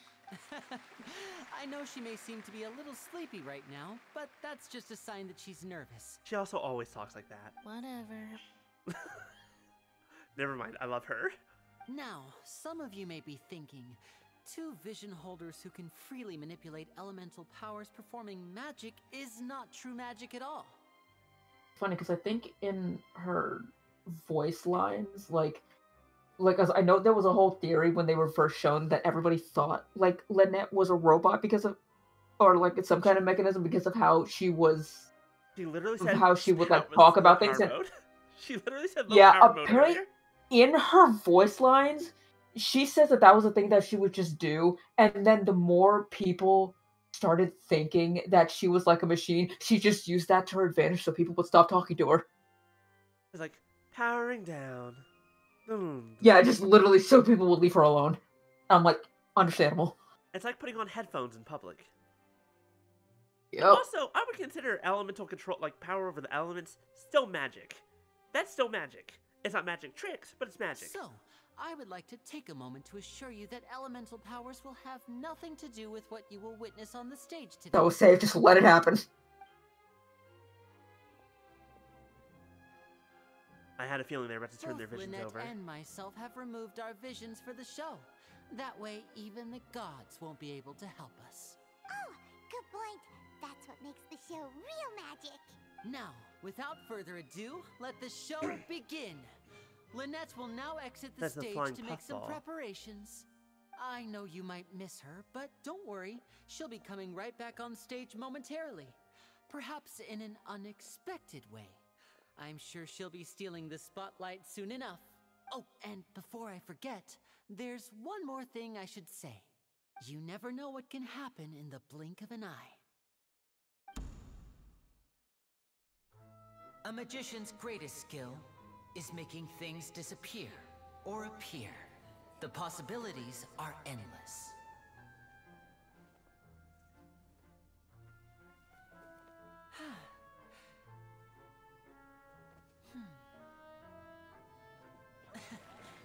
I know she may seem to be a little sleepy right now, but that's just a sign that she's nervous. She also always talks like that. Whatever. Never mind. I love her. Now, some of you may be thinking, two vision holders who can freely manipulate elemental powers performing magic is not true magic at all. Funny because I think in her voice lines, like as I know there was a whole theory when they were first shown that everybody thought like Lynette was a robot because of, or like it's some kind of mechanism because of how she was. She literally of said how she would like low talk about power things. And, mode. She literally said low yeah, power mode apparently earlier. in her voice lines, she says that was a thing that she would just do, and then the more people started thinking that she was like a machine, she just used that to her advantage so people would stop talking to her. It's like powering down. Yeah, just literally so people would leave her alone. I'm like, understandable. It's like putting on headphones in public. Yep. Also, I would consider elemental control, like power over the elements, still magic. That's still magic. It's not magic tricks, but it's magic. So, I would like to take a moment to assure you that elemental powers will have nothing to do with what you will witness on the stage today. That was safe, just let it happen. I had a feeling they were about to turn their Both visions Lynette over. and myself have removed our visions for the show. That way, even the gods won't be able to help us. Oh, good point. That's what makes the show real magic. Now, without further ado, let the show begin. Lynette will now exit the That's the stage flying to make some puffball. preparations. I know you might miss her, but don't worry. She'll be coming right back on stage momentarily. Perhaps in an unexpected way. I'm sure she'll be stealing the spotlight soon enough. Oh, and before I forget, there's one more thing I should say. You never know what can happen in the blink of an eye. A magician's greatest skill is making things disappear or appear. The possibilities are endless.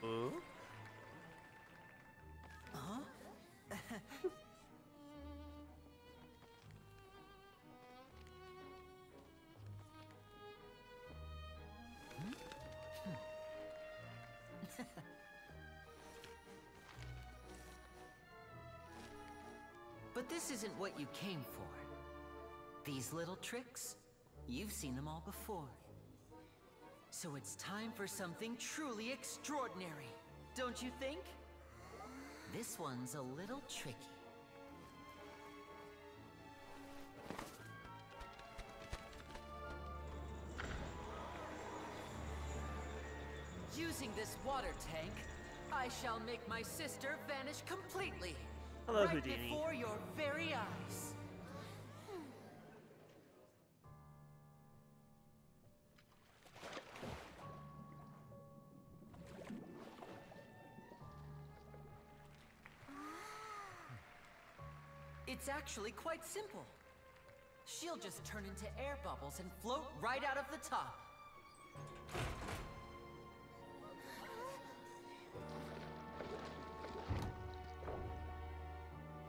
Ooh. Oh. But this isn't what you came for. These little tricks, you've seen them all before. So it's time for something truly extraordinary, don't you think? This one's a little tricky. Using this water tank, I shall make my sister vanish completely. Hello, right Houdini. before your very eyes. It's actually quite simple. She'll just turn into air bubbles and float right out of the top.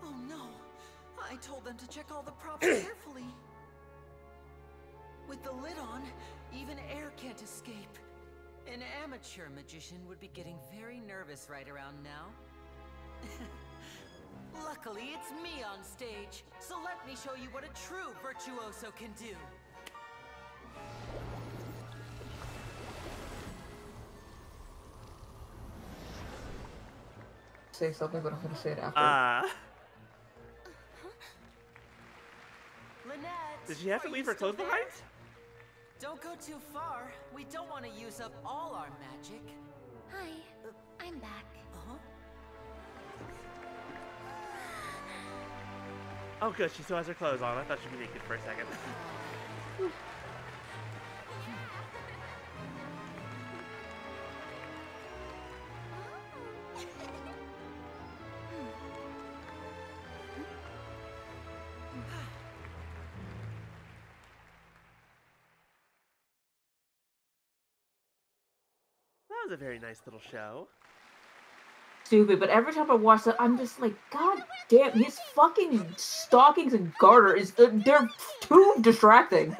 Oh no! I told them to check all the props carefully. With the lid on, even air can't escape. An amateur magician would be getting very nervous right around now. Luckily, it's me on stage, so let me show you what a true virtuoso can do. Say something, but I'm gonna say it after. Lynette, Did she have to leave her clothes behind? Don't go too far. We don't want to use up all our magic. Hi, I'm back. Oh, good. She still has her clothes on. I thought she'd be naked for a second. That was a very nice little show. Stupid, but every time I watch that, I'm just like, God damn, his fucking stockings and garter they're too distracting.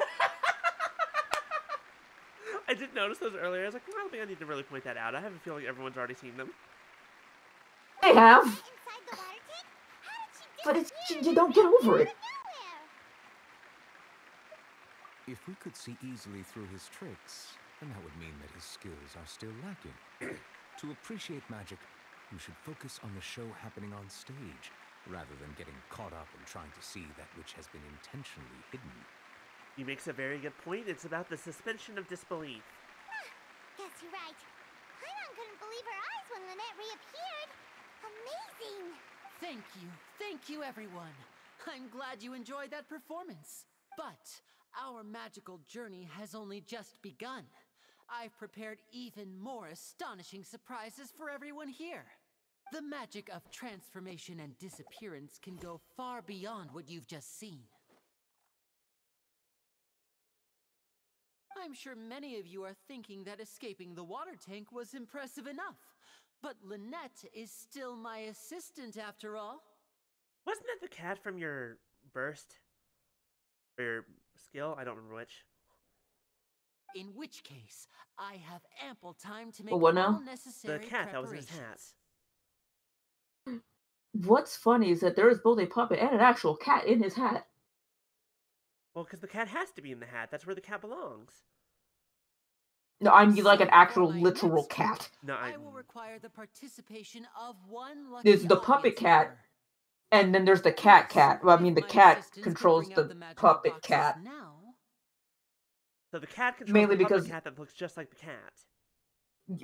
I did notice those earlier. I was like, well, I don't think I need to really point that out. I have a feeling everyone's already seen them. They have. But you don't get over it. If we could see easily through his tricks, then that would mean that his skills are still lacking. To appreciate magic, you should focus on the show happening on stage, rather than getting caught up in trying to see that which has been intentionally hidden. He makes a very good point. It's about the suspension of disbelief. Guess you're right. Paimon couldn't believe her eyes when Lynette reappeared. Amazing! Thank you, everyone. I'm glad you enjoyed that performance. But our magical journey has only just begun. I've prepared even more astonishing surprises for everyone here. The magic of transformation and disappearance can go far beyond what you've just seen. I'm sure many of you are thinking that escaping the water tank was impressive enough. But Lynette is still my assistant after all. Wasn't that the cat from your burst? Or your skill? I don't remember which. In which case, I have ample time to make What now? all necessary The cat that was in his hat. preparations. What's funny is that there is both a puppet and an actual cat in his hat. Well, because the cat has to be in the hat. That's where the cat belongs. No, I mean like an actual literal cat. No, I will require the participation of one lucky There's the puppet cat, and then there's the cat. Well, I mean, the cat controls the puppet cat. So the cat controls Mainly the puppet because- cat that looks just like the cat.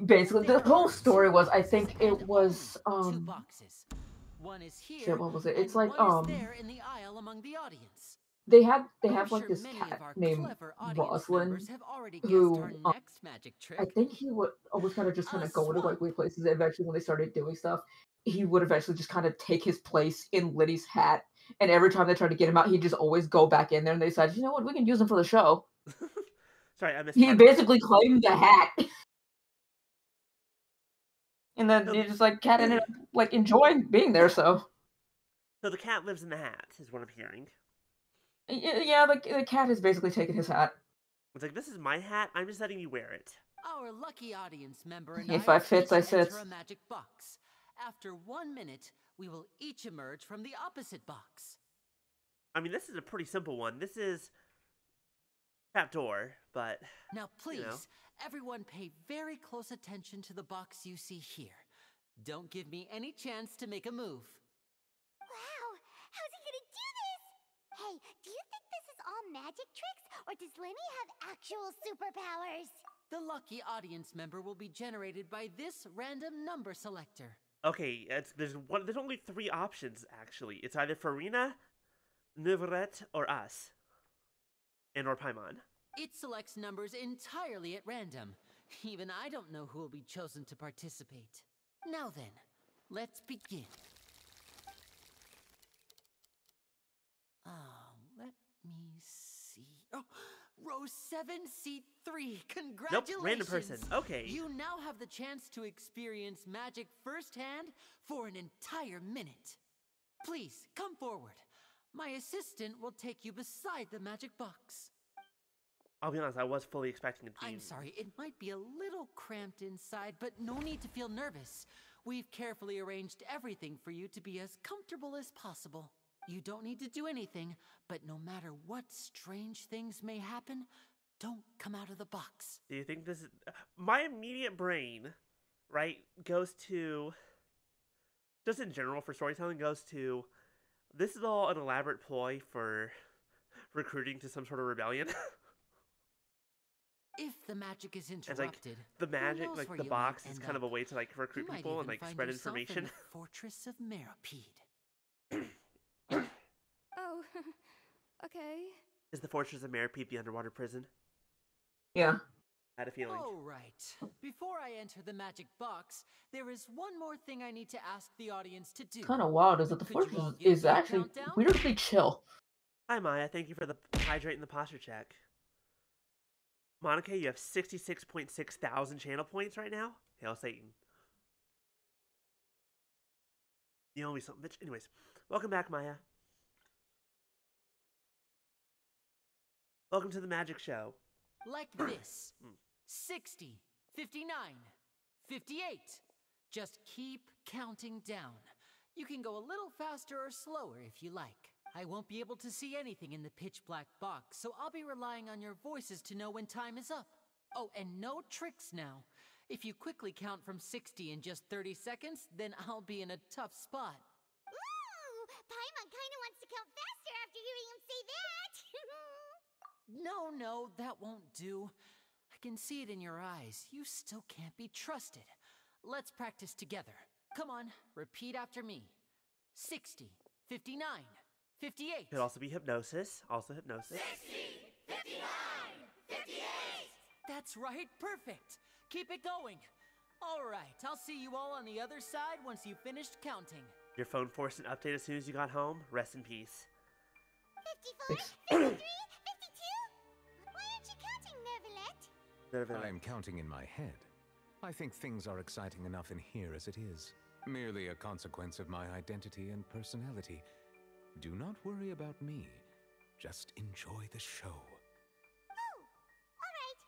Basically, the whole story was, I think it was, Two boxes. One is here. shit, what was it? It's and like, one is there in the aisle among the audience. they have I'm like sure this many cat of our named clever audience Rosalind, members have already guessed who our next magic trick. I think he would always kind of just kind of go into like weird places. Eventually, when they started doing stuff, he would eventually just kind of take his place in Liddy's hat. And every time they tried to get him out, he'd just always go back in there. And they decided, you know what, we can use him for the show. Sorry, I missed He part of that. basically claimed the hat. And then he just like cat ended up like enjoying being there. So the cat lives in the hat, is what I'm hearing. Yeah, the cat has basically taken his hat. It's like, this is my hat. I'm just letting you wear it. Our lucky audience member and If I I fits, each I enter sits. a magic box. After 1 minute, we will each emerge from the opposite box. I mean, this is a pretty simple one. This is trapdoor, but now please, you know. everyone pay very close attention to the box you see here. Don't give me any chance to make a move. Wow, how's he gonna do this? Hey, do you think this is all magic tricks, or does Lenny have actual superpowers? The lucky audience member will be generated by this random number selector. Okay, there's only 3 options actually. It's either Farina, Niveret, or us. And or Paimon. It selects numbers entirely at random. Even I don't know who will be chosen to participate. Now then, let's begin. Let me see. Oh, row 7, seat 3. Congratulations! Nope, random person. Okay. You now have the chance to experience magic firsthand for an entire minute. Please, come forward. My assistant will take you beside the magic box. I'll be honest, I was fully expecting it to be... I'm sorry, it might be a little cramped inside, but no need to feel nervous. We've carefully arranged everything for you to be as comfortable as possible. You don't need to do anything, but no matter what strange things may happen, don't come out of the box. Do you think this is... My immediate brain, right, goes to... Just in general, for storytelling, goes to... This is all an elaborate ploy for recruiting to some sort of rebellion. If the magic is interrupted, the magic, like the box, is kind of a way to like recruit people and like spread information. In the Fortress of Meripede. Oh, okay. Is the Fortress of Meripede the underwater prison? Yeah. I had a feeling. All right. Before I enter the magic box, there is one more thing I need to ask the audience to do. Kind of wild is that the Fortress is actually weirdly chill. Hi Maya, thank you for the hydrate and the posture check. Monica, you have 66.6 thousand channel points right now. Hail Satan. You owe me something, bitch. Anyways, welcome back, Maya. Welcome to the magic show. Like this. 60, 59, 58. Just keep counting down. You can go a little faster or slower if you like. I won't be able to see anything in the pitch black box, so I'll be relying on your voices to know when time is up. Oh, and no tricks now. If you quickly count from 60 in just 30 seconds, then I'll be in a tough spot. Ooh, Paimon kinda wants to count faster after hearing him say that. No, that won't do. I can see it in your eyes. You still can't be trusted. Let's practice together. Come on, repeat after me. 60, 59, 58. Could also be hypnosis. Also hypnosis. 60, 59, 58. That's right, perfect. Keep it going. All right, I'll see you all on the other side once you've finished counting. Your phone forced an update as soon as you got home. Rest in peace. 54, 53, 52? Why aren't you counting, Nervalet? I'm counting in my head. I think things are exciting enough in here as it is. Merely a consequence of my identity and personality. Do not worry about me. Just enjoy the show. Oh, alright.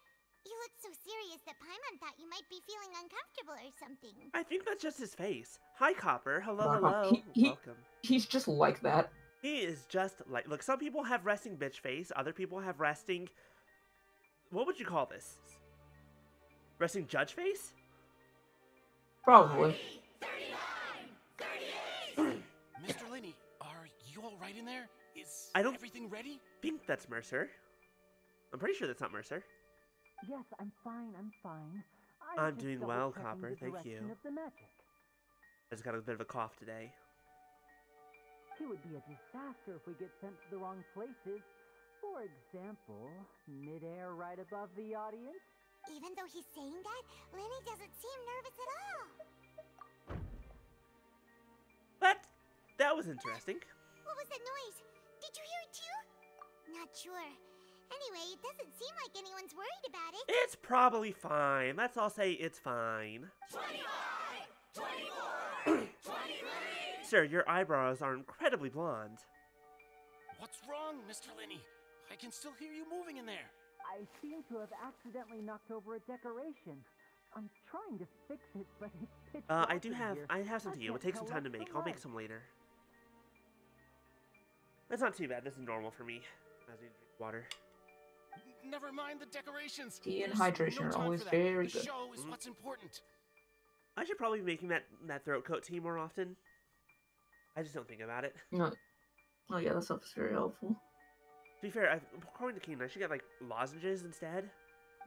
You look so serious that Paimon thought you might be feeling uncomfortable or something. I think that's just his face. Hi, Copper. Hello, Wow. hello. Welcome. He's just like that. He is just like... Look, some people have resting bitch face. Other people have resting... What would you call this? Resting judge face? Probably. 39, 38. Mr. Lenny, are you all right in there? Is everything ready? I think that's Mercer. I'm pretty sure that's not Mercer. Yes, I'm fine. I'm doing well, Copper. Thank you. I just got a bit of a cough today. It would be a disaster if we get sent to the wrong places. For example, midair right above the audience. Even though he's saying that, Lenny doesn't seem nervous at all. That was interesting. What was that noise? Did you hear it too? Not sure. Anyway, it doesn't seem like anyone's worried about it. It's probably fine. Let's all say it's fine. 25, 24, 23. Sir, your eyebrows are incredibly blonde. What's wrong, Mr. Lenny? I can still hear you moving in there. I seem to have accidentally knocked over a decoration. I'm trying to fix it, but it's pitch I dark do in have, here. I have some to you. It can't takes some tell time to left make. from I'll make right. some later. That's not too bad. This is normal for me. I need to drink water. Never mind the decorations. Tea and There's hydration no are time always for that. very The good. show is what's important. I should probably be making that throat coat tea more often. I just don't think about it. No. Oh yeah, that stuff is very helpful. To be fair, according to Keenan, I should get like lozenges instead.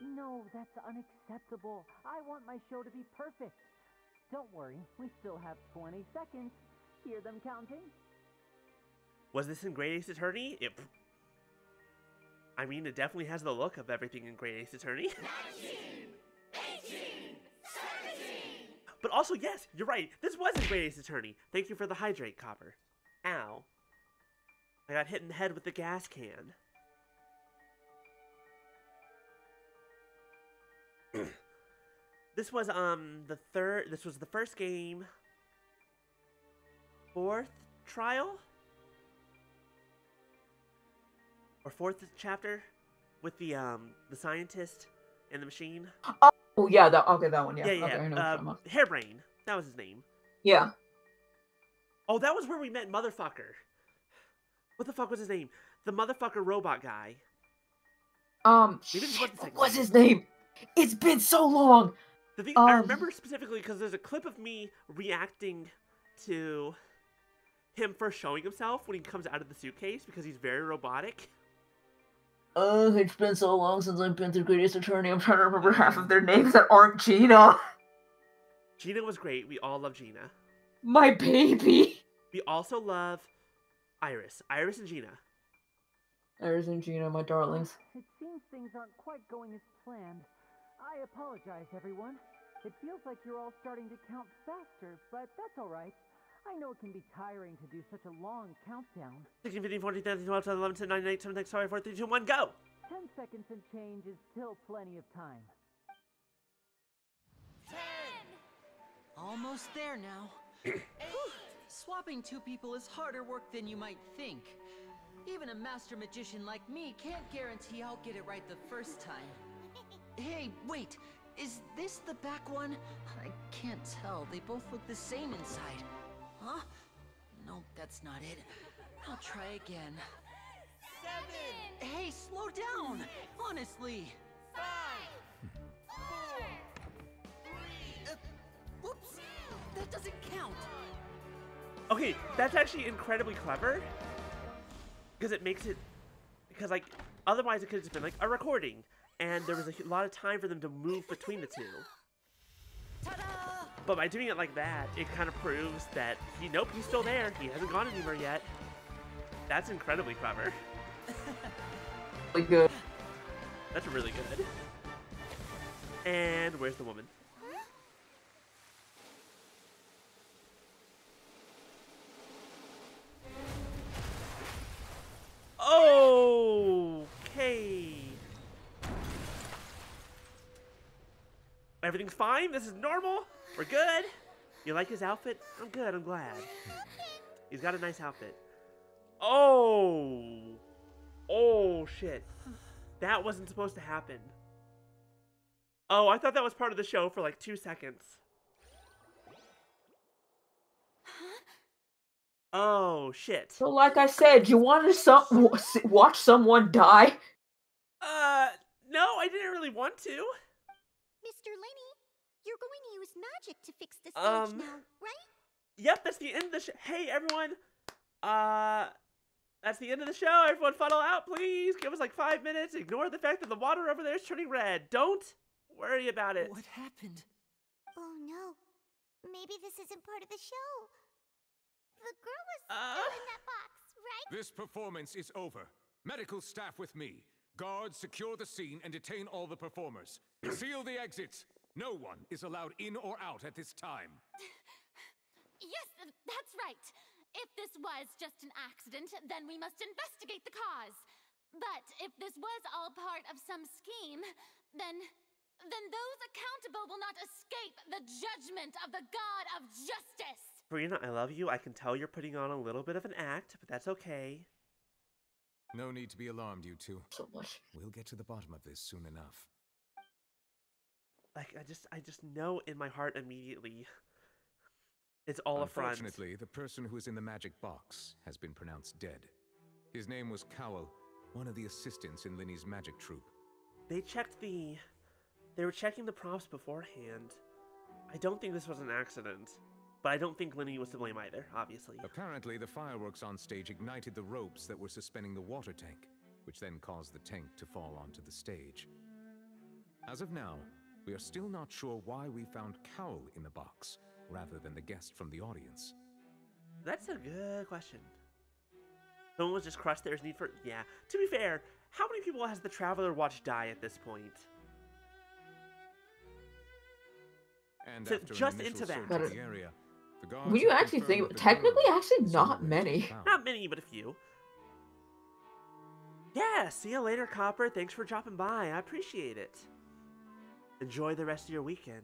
No, that's unacceptable. I want my show to be perfect. Don't worry, we still have 20 seconds. Hear them counting? Was this in Great Ace Attorney? I mean, it definitely has the look of everything in Great Ace Attorney. 19, 18, 17. But also, yes, you're right. This was in Great Ace Attorney. Thank you for the hydrate, Copper. Ow. I got hit in the head with the gas can. This was this was the first game. Fourth trial? Or fourth chapter with the scientist and the machine. Oh yeah, that one. Yeah, yeah. Okay, I know what you're talking about. Hairbrain. That was his name. Yeah. Oh, that was where we met Motherfucker. What the fuck was his name? The motherfucker robot guy. Maybe this was the second What's game. his name? It's been so long. The thing I remember specifically because there's a clip of me reacting to him first showing himself when he comes out of the suitcase because he's very robotic. It's been so long since I've been through Great Ace Attorney. I'm trying to remember half of their names that aren't Gina. Gina was great. We all love Gina. My baby. We also love Iris. Iris and Gina. Iris and Gina, my darlings. It seems things aren't quite going as planned. I apologize, everyone. It feels like you're all starting to count faster, but that's alright. I know it can be tiring to do such a long countdown. 16, 15, 14, 13, 12, 11, 10, 9, 8, 7, 6, 5, 4, 3, 2, 1, go! 10 seconds and change is still plenty of time. 10! Almost there now. Swapping two people is harder work than you might think. Even a master magician like me can't guarantee I'll get it right the first time. Hey, wait! Is this the back one? I can't tell. They both look the same inside. Huh? No, that's not it. I'll try again. 7! Hey, slow down! Honestly! 5! 4! 3! Whoops! That doesn't count! Okay, that's actually incredibly clever. Because it makes it... Because, like, otherwise it could have just been, like, a recording. And there was a lot of time for them to move between the two. But by doing it like that, it kind of proves that, nope, he's still there. He hasn't gone anywhere yet. That's incredibly clever. Really good. That's really good. And where's the woman? Okay. Everything's fine? This is normal? We're good? You like his outfit? I'm good, I'm glad. He's got a nice outfit. Oh! Oh, shit. That wasn't supposed to happen. Oh, I thought that was part of the show for like 2 seconds. Oh, shit. So like I said, you want to watch someone die? No, I didn't really want to. Mr. Lenny, you're going to use magic to fix the stage now, right? Yep, that's the end of the show. Hey, everyone. That's the end of the show. Everyone funnel out, please. Give us like 5 minutes. Ignore the fact that the water over there is turning red. Don't worry about it. What happened? Oh no. Maybe this isn't part of the show. The girl was still in that box, right? This performance is over. Medical staff with me. Guards, secure the scene and detain all the performers. Seal the exits. No one is allowed in or out at this time. Yes, that's right. If this was just an accident, then we must investigate the cause. But if this was all part of some scheme, then those accountable will not escape the judgment of the God of Justice. Karina, I love you. I can tell you're putting on a little bit of an act, but that's okay. No need to be alarmed, you two. So much. We'll get to the bottom of this soon enough. Like, I just know in my heart immediately it's all a front. Unfortunately, the person who is in the magic box has been pronounced dead. His name was Cowell, one of the assistants in Linny's magic troupe. They were checking the prompts beforehand. I don't think this was an accident, but I don't think Linny was to blame either, obviously. Apparently, the fireworks on stage ignited the ropes that were suspending the water tank, which then caused the tank to fall onto the stage. As of now, we are still not sure why we found Cowell in the box, rather than the guest from the audience. That's a good question. Someone was just crushed. There's need for... Yeah. To be fair, how many people has the Traveler watched die at this point? And So after just an initial into that. search of the area, the guards When you have actually confirmed think, that the technically, girl actually is not nowhere to be many. found. Not many, but a few. Yeah, see you later, Copper. Thanks for dropping by. I appreciate it. Enjoy the rest of your weekend.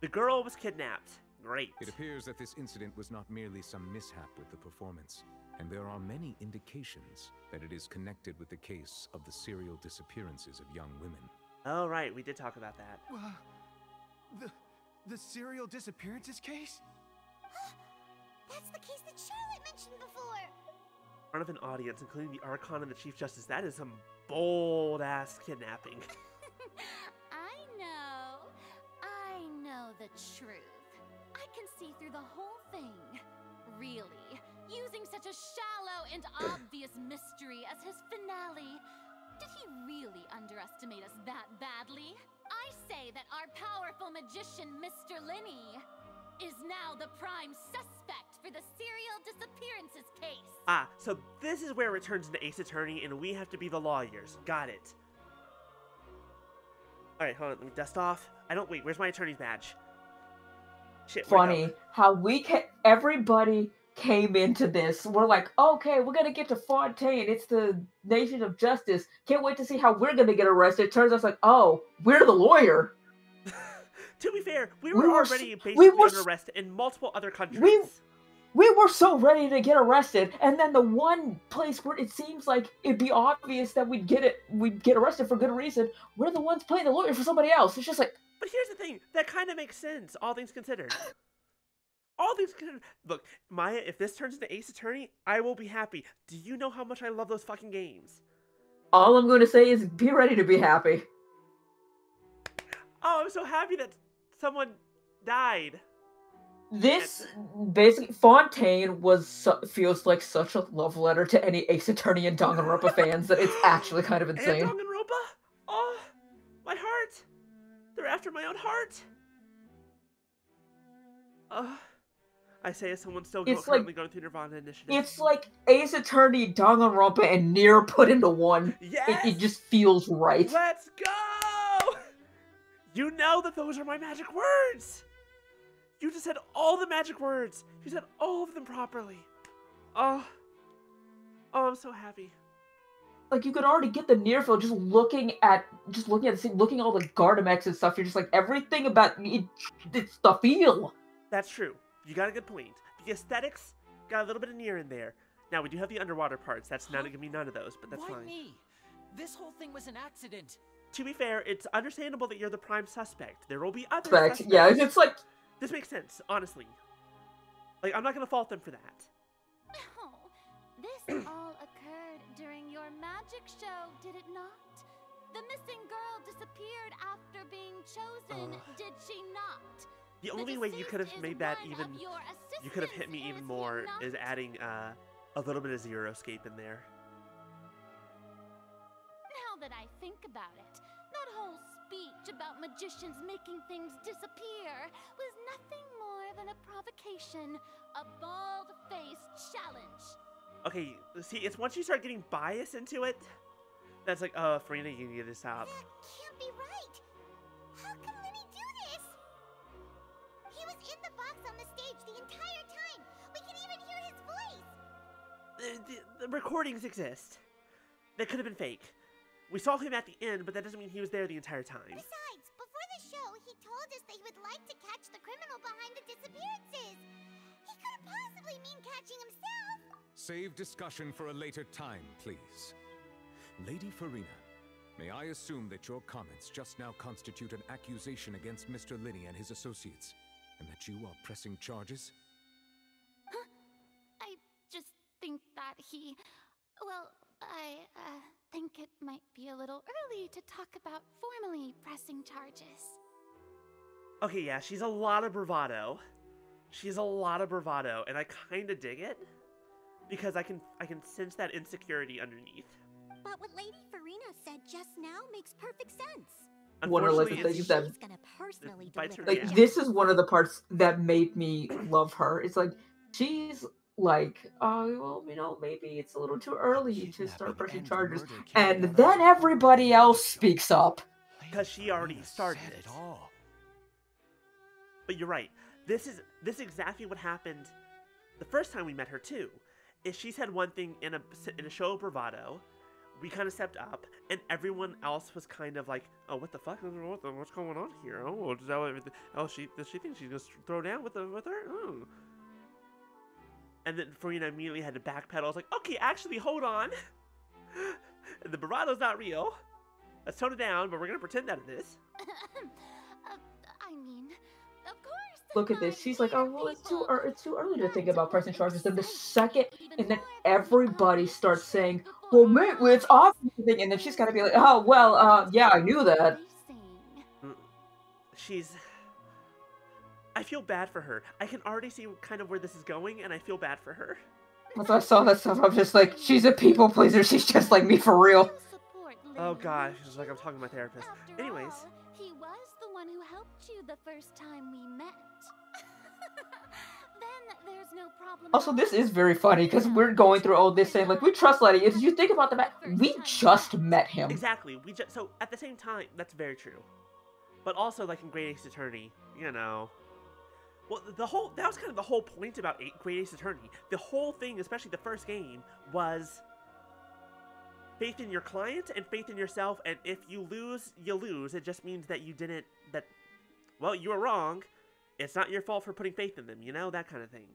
The girl was kidnapped. Great. It appears that this incident was not merely some mishap with the performance, and there are many indications that it is connected with the case of the serial disappearances of young women. Oh, right. We did talk about that. The serial disappearances case? That's the case that Charlotte mentioned before. In front of an audience, including the Archon and the Chief Justice, that is some bold-ass kidnapping. I know the truth. I can see through the whole thing. Really, using such a shallow and obvious mystery as his finale. Did he really underestimate us that badly? I say that our powerful magician, Mr. Linny, is now the prime suspect for the serial disappearances case. Ah, so this is where it turns into Ace Attorney, and we have to be the lawyers. Got it. Alright, hold on, let me dust off. Wait, where's my attorney's badge? Shit, Funny how everybody came into this. We're like, okay, we're gonna get to Fontaine. It's the Nation of Justice. Can't wait to see how we're gonna get arrested. Turns out it's like, oh, we're the lawyer. To be fair, we were already basically under arrest in multiple other countries. We were so ready to get arrested, and then the one place where it seems like it'd be obvious that we'd get arrested for good reason, we're the ones playing the lawyer for somebody else. It's just like... But here's the thing, that kind of makes sense, all things considered. All things considered. Look, Maya, if this turns into Ace Attorney, I will be happy. Do you know how much I love those fucking games? All I'm going to say is be ready to be happy. Oh, I'm so happy that someone died. This, basically, Fontaine feels like such a love letter to any Ace Attorney and Danganronpa fans that it's actually kind of insane. And Danganronpa? Oh, my heart. They're after my own heart. I say as someone still currently going through Nirvana Initiative. It's like Ace Attorney, Danganronpa, and Nier put into one. Yes! It just feels right. Let's go! You know that those are my magic words! You just said all the magic words! You said all of them properly. Oh, I'm so happy. Like, you could already get the Nier feel just looking at the scene, looking at all the Gardamex and stuff. You're just like, everything about it's the feel. That's true. You got a good point. The aesthetics got a little bit of Nier in there. Now, we do have the underwater parts. That's not going to be none of those, but that's Why fine. me? This whole thing was an accident. To be fair, it's understandable that you're the prime suspect. There will be other suspects. suspects. Yeah, it's like... This makes sense, honestly. Like, I'm not going to fault them for that. Oh, this all occurred during your magic show, did it not? The missing girl disappeared after being chosen, did she not? The only way you could have made that even... You could have hit me even more is adding a little bit of Zero Escape in there. Now that I think about it, that whole speech about magicians making things disappear was nothing more than a provocation, a bald-faced challenge. Okay, see, it's once you start getting bias into it, that's like, oh, Farina, you need to stop. That can't be right. How can Linny do this? He was in the box on the stage the entire time. We can even hear his voice. The recordings exist. They could have been fake. We saw him at the end, but that doesn't mean he was there the entire time. Besides, before the show, he told us that he would like to catch the criminal behind the disappearances. He couldn't possibly mean catching himself. Save discussion for a later time, please. Lady Farina, May I assume that your comments just now constitute an accusation against Mr. Linney and his associates, and that you are pressing charges? I just think that he... Well, I think it might be a little early to talk about formally pressing charges. Okay, yeah, she's a lot of bravado. She's a lot of bravado, and I kind of dig it because I can sense that insecurity underneath. But what Lady Farina said just now makes perfect sense. One of like the things that She's gonna personally like this is one of the parts that made me love her. It's like she's like, well, you know, maybe it's a little too early to start pressing charges, and then everybody else speaks up because she already started it. But you're right. This is exactly what happened the first time we met her too. Is she said one thing in a show of bravado, we kind of stepped up, and everyone else was kind of like, oh, what the fuck? What's going on here? Oh, does she think she's gonna throw down with her? Oh. And then Farina immediately had to backpedal. I was like, okay, actually, hold on. The bravado's not real. Let's tone it down, but we're gonna pretend that it is. I mean, of course. Look at this. She's like, oh, well, it's too early to think about pressing charges. And then everybody starts saying, well, mate, it's obvious. And then she's got to be like, oh, well, yeah, I knew that. I feel bad for her. I can already see kind of where this is going, and I feel bad for her. Once I saw that stuff, I'm just like, she's a people pleaser. She's just like me for real. Oh gosh, it's like I'm talking to my therapist. Anyways. He was the one who helped you the first time we met. Then there's no problem. Also, this is very funny because we're going through all this saying like we trust Letty. If you think about the fact we just met him. Exactly. So at the same time, that's very true. But also, like in Great Ace Attorney, you know. Well, that was kind of the whole point about Great Ace Attorney. The whole thing, especially the first game, was faith in your client and faith in yourself. And if you lose, you lose. It just means that you didn't. Well, you were wrong. It's not your fault for putting faith in them, you know? That kind of thing.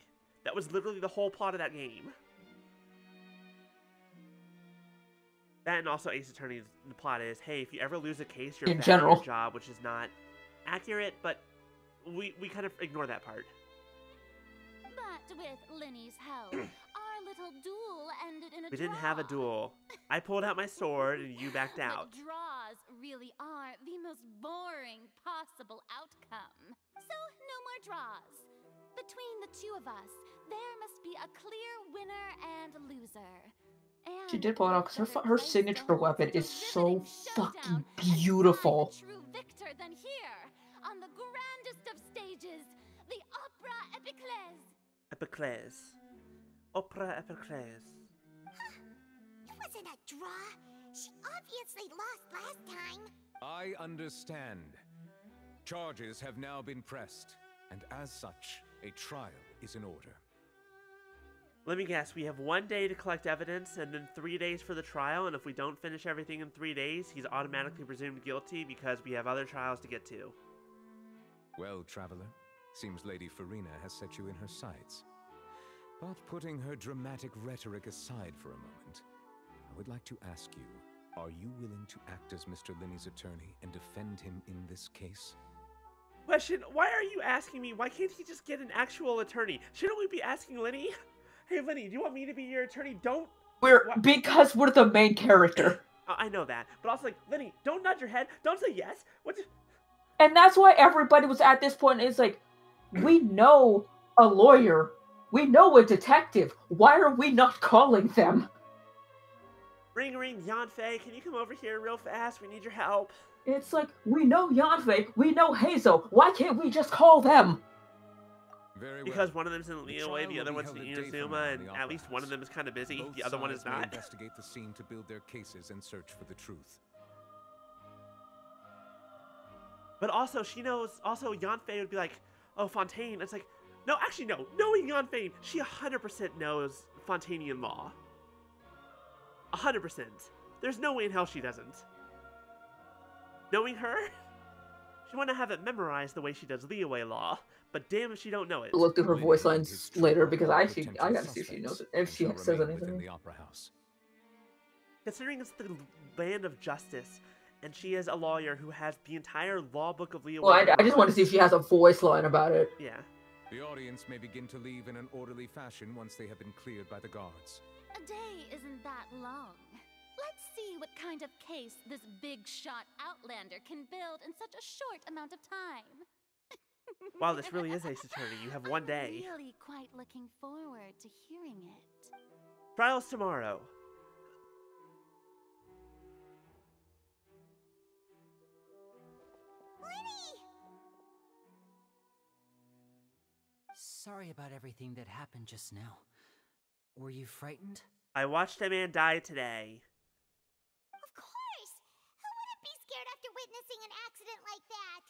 That was literally the whole plot of that game. That and also Ace Attorney's the plot is, hey, if you ever lose a case, you're bad at your job, which is not accurate, but we kind of ignore that part. But with Linny's help, our little duel ended in a We didn't have a duel. I pulled out my sword and you backed out. But draws really are the most boring possible outcome. So no more draws. Between the two of us, there must be a clear winner and loser. And she did pull it out because her signature weapon is so fucking beautiful. True victor than here, on the grandest of stages, the Opera Epiclese. Epiclese. Opera Epiclese. It wasn't a draw. She obviously lost last time. I understand. Charges have now been pressed, and as such, a trial is in order. Let me guess, we have 1 day to collect evidence, and then 3 days for the trial, and if we don't finish everything in 3 days, he's automatically presumed guilty because we have other trials to get to. Well, Traveler, seems Lady Farina has set you in her sights. But putting her dramatic rhetoric aside for a moment, I would like to ask you, are you willing to act as Mr. Linney's attorney and defend him in this case? Question, why are you asking me? Why can't he just get an actual attorney? Shouldn't we be asking Linny? Hey, Linny, do you want me to be your attorney? Because we're the main character. I know that. But also, like, Linny, don't nod your head. Don't say yes. And that's why everybody was at this point. It's like, we know a lawyer. We know a detective. Why are we not calling them? Ring, ring, Yanfei, can you come over here real fast? We need your help. It's like, we know Yanfei, we know Hazel. Why can't we just call them? Because one of them's in Liyue, the other one's in Inazuma, and at least one of them is kind of busy. Both the other one is not. Investigate the scene to build their cases and search for the truth. But also, she knows. Also, Yanfei would be like, "Oh, Fontaine." It's like, no, actually, no. Knowing Yanfei, she 100% knows Fontainian law. 100%. There's no way in hell she doesn't. Knowing her, she want to have it memorized the way she does Liyue law. But damn if she don't know it. Look through her voice lines later because I gotta see if she knows it. If she says anything. In the opera house. Considering it's the land of justice, and she is a lawyer who has the entire law book of Leo. Well, I just want to see if she has a voice line about it. Yeah. The audience may begin to leave in an orderly fashion once they have been cleared by the guards. A day isn't that long. Let's see what kind of case this big shot Outlander can build in such a short amount of time. Wow, this really is Ace Attorney. You have one day. I'm really quite looking forward to hearing it. Trials tomorrow. Sorry about everything that happened just now. Were you frightened? I watched a man die today. Of course! Who wouldn't be scared after witnessing an accident like that?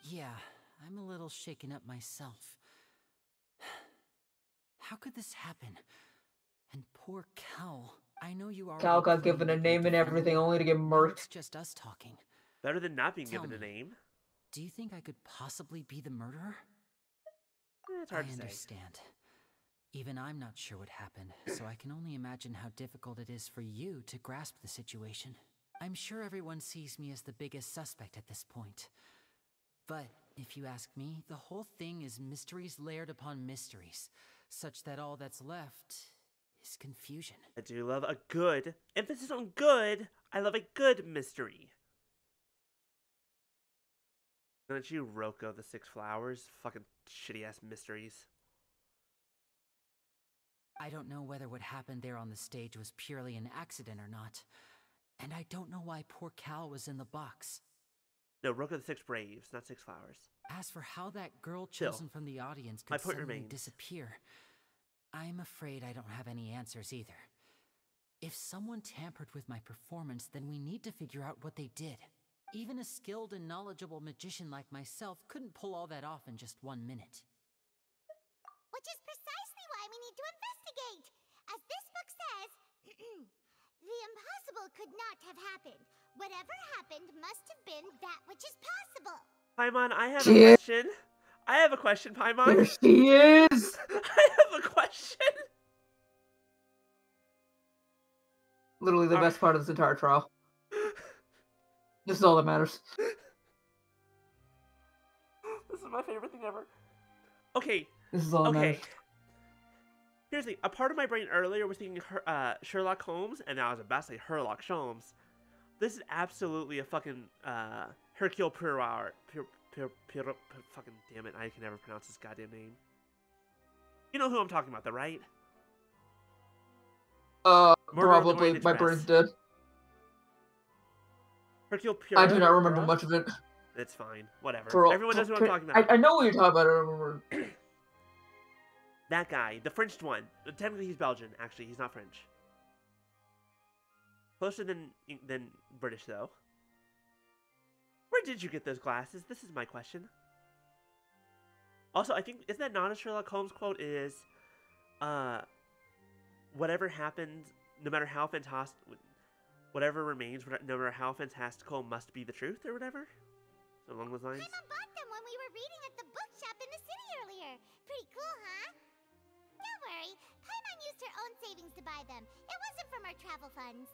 Yeah, I'm a little shaken up myself. How could this happen? And poor Cal. I know you are. Cal got given a name and everything, only to get murked. It's just us talking. Better than not being Tell given a me, name. Do you think I could possibly be the murderer? It's hard to I say. understand. Even I'm not sure what happened, so I can only imagine how difficult it is for you to grasp the situation. I'm sure everyone sees me as the biggest suspect at this point. But if you ask me, the whole thing is mysteries layered upon mysteries, such that all that's left is confusion. I do love a good, emphasis on good, I love a good mystery. Don't you, Roko the Six Flowers? Fucking shitty-ass mysteries. I don't know whether what happened there on the stage was purely an accident or not. And I don't know why poor Cal was in the box. No, Roko the Six Braves, not Six Flowers. As for how that girl Still, chosen from the audience my could point suddenly remains. disappear, I'm afraid I don't have any answers either. If someone tampered with my performance, then we need to figure out what they did. Even a skilled and knowledgeable magician like myself couldn't pull all that off in just 1 minute. Which is precisely why we need to investigate. As this book says, the impossible could not have happened. Whatever happened must have been that which is possible. Paimon, I have a question. I have a question, Paimon. There she is! I have a question. Literally the best part of this entire trial. This is all that matters. This is my favorite thing ever. Okay. This is all that matters. Here's the thing. A part of my brain earlier was thinking Sherlock Holmes, and now I was about to say Herlock Sholmes. This is absolutely a fucking Hercule Poirot. Fucking damn it, I can never pronounce his goddamn name. You know who I'm talking about, though, right? Probably. My brain's dead. Hercule Poirot. I do not remember much of it. It's fine. Whatever. Everyone knows what I'm talking about. I know what you're talking about. I don't remember. That guy, the French one. Technically, he's Belgian. Actually, he's not French. Closer than British, though. Where did you get those glasses? This is my question. Also, I think, isn't that not a Sherlock Holmes quote? Is, whatever happens, no matter how fantastic, whatever remains, no matter how fantastical, must be the truth, or whatever? So along those lines. Paimon bought them when we were reading at the bookshop in the city earlier. Pretty cool, huh? Don't worry, Paimon used her own savings to buy them. It wasn't from our travel funds.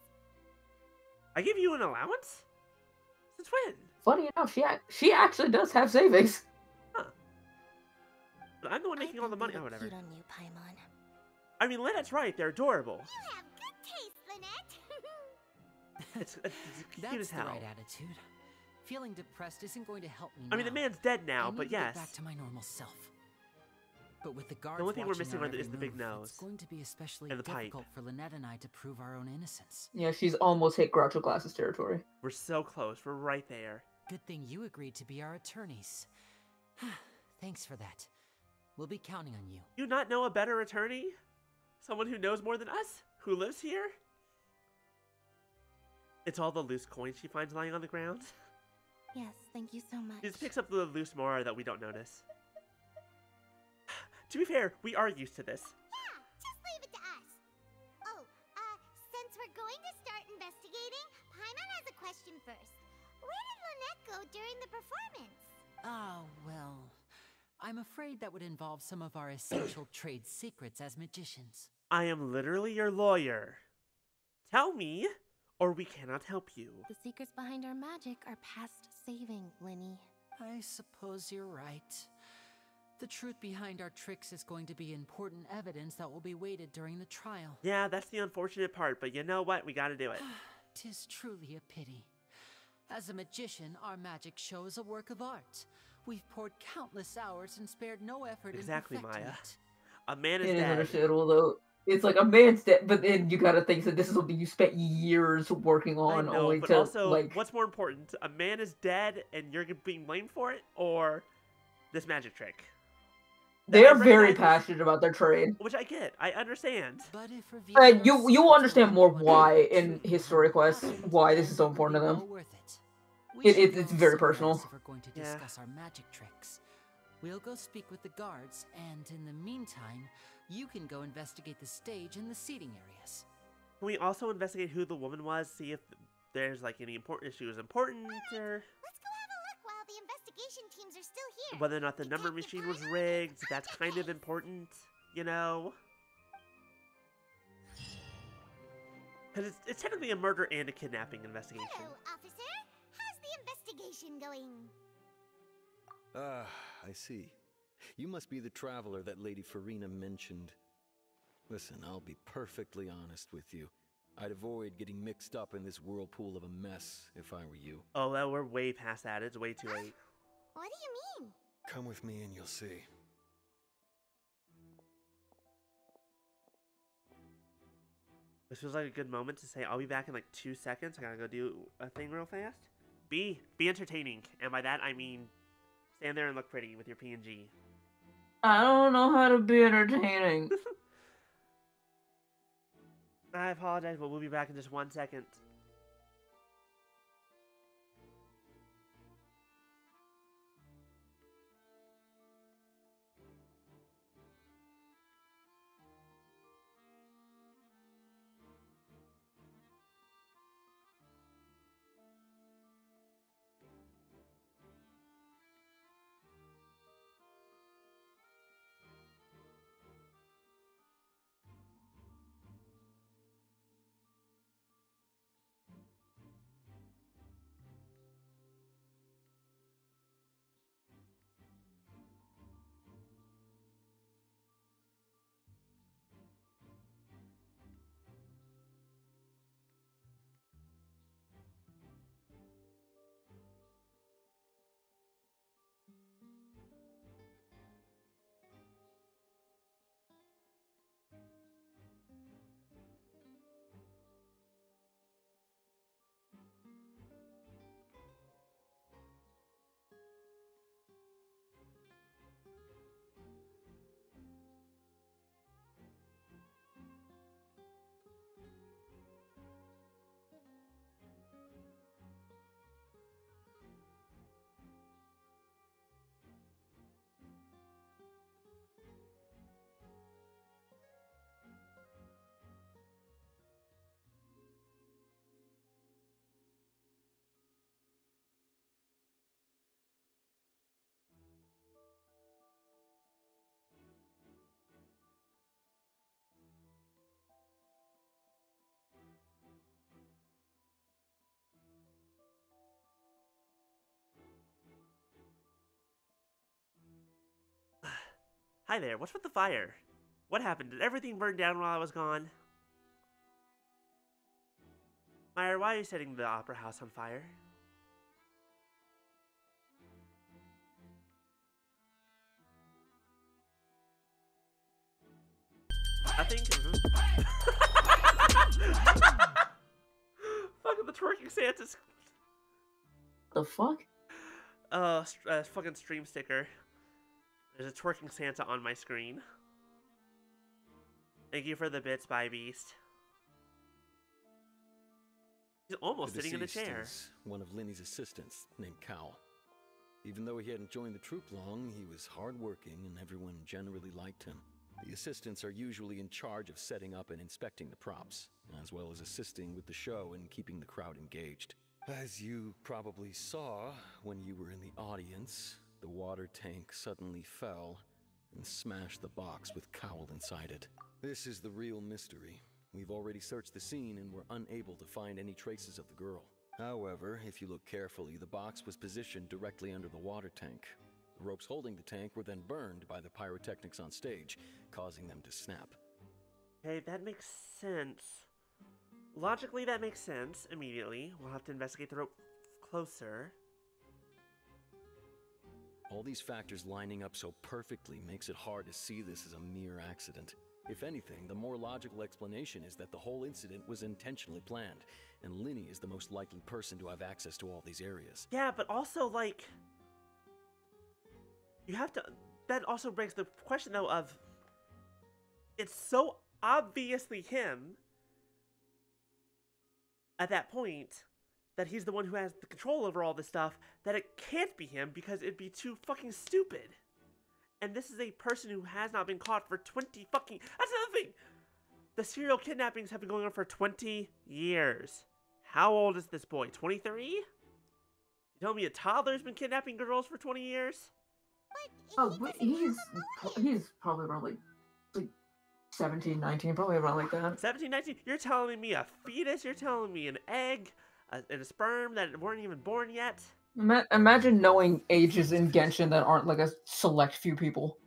I give you an allowance? Since when? Funny enough, she actually does have savings. Huh. But I'm the one making all the money. Oh, whatever. On you, Paimon. I mean, Lynette's right. They're adorable. You have good taste, Lynette. It's cute That's as hell. the right attitude. Feeling depressed isn't going to help me I mean, the man's dead now, but yes. Get back to my normal self. But with the guards The only thing we're watching missing our is the every big move, nose. It's going to be especially and the difficult pipe. for Lynette and I to prove our own innocence. Yeah, she's almost hit Groucho Glasses territory. We're so close. We're right there. Good thing you agreed to be our attorneys. Thanks for that. We'll be counting on you. You not know a better attorney? Someone who knows more than us? Who lives here? It's all the loose coins she finds lying on the ground. Yes, thank you so much. She just picks up the loose mora that we don't notice. To be fair, we are used to this. Yeah, just leave it to us. Oh, since we're going to start investigating, Paimon has a question first. Where did Lynette go during the performance? Oh, well, I'm afraid that would involve some of our essential trade secrets as magicians. I am literally your lawyer. Tell me, or we cannot help you. The secrets behind our magic are past saving, Linny. I suppose you're right. The truth behind our tricks is going to be important evidence that will be weighted during the trial. Yeah, that's the unfortunate part, but you know what? We gotta do it. 'Tis truly a pity. As a magician, our magic show is a work of art. We've poured countless hours and spared no effort Exactly, in perfecting Maya. it. A man is It is dead. understandable, though. It's like a man's dead, but then you gotta think that this is something you spent years working I on, know, only but to, also, like... what's more important? A man is dead and you're being blamed for it, or this magic trick? They're very passionate about their trade. Which I get. I understand. But if You will understand more why in his story quest, why this is so important to them. It's very personal. If we're going to discuss our magic tricks. We'll go speak with the guards, and in the meantime, you can go investigate the stage and the seating areas. Can we also investigate who the woman was, see if there's like any important, if she was important, or... Let's go have a look while the investigation teams are still here. Whether or not the number machine was rigged, that's kind of important, you know? Because it's technically a murder and a kidnapping investigation. Hello, officer. How's the investigation going? Ah, I see. You must be the traveler that Lady Farina mentioned. Listen, I'll be perfectly honest with you. I'd avoid getting mixed up in this whirlpool of a mess if I were you. Oh, well, we're way past that. It's way too late. What do you mean? Come with me and you'll see. This feels like a good moment to say I'll be back in like 2 seconds. I gotta go do a thing real fast. Be entertaining. And by that, I mean stand there and look pretty with your PNG. I don't know how to be entertaining. I apologize, but we'll be back in just 1 second. Hi there, what's with the fire? What happened? Did everything burn down while I was gone? Meyer, why are you setting the opera house on fire? Nothing? Fucking the twerking Santa's. The fuck? Fucking stream sticker. There's a twerking Santa on my screen. Thank you for the bits, By Beast. He's almost The sitting in a chair. deceased is one of Linny's assistants, named Cal. Even though he hadn't joined the troupe long, he was hardworking and everyone generally liked him. The assistants are usually in charge of setting up and inspecting the props, as well as assisting with the show and keeping the crowd engaged. As you probably saw when you were in the audience, the water tank suddenly fell and smashed the box with Cowl inside it. This is the real mystery. We've already searched the scene and were unable to find any traces of the girl. However, if you look carefully, the box was positioned directly under the water tank. The ropes holding the tank were then burned by the pyrotechnics on stage, causing them to snap. Okay, that makes sense. Logically, that makes sense immediately. We'll have to investigate the rope closer. All these factors lining up so perfectly makes it hard to see this as a mere accident. If anything, the more logical explanation is that the whole incident was intentionally planned, and Linny is the most likely person to have access to all these areas. Yeah, but also, like, you have to... That also begs the question, though, of... It's so obviously him at that point that he's the one who has the control over all this stuff, that it can't be him because it'd be too fucking stupid. And this is a person who has not been caught for 20 fucking... That's another thing! The serial kidnappings have been going on for 20 years. How old is this boy? 23? You tell me a toddler's been kidnapping girls for 20 years? Oh, he's probably around like 17, 19, probably around like that. 17, 19? You're telling me a fetus? You're telling me an egg and a sperm that weren't even born yet? Imagine knowing ages in Genshin that aren't like a select few people.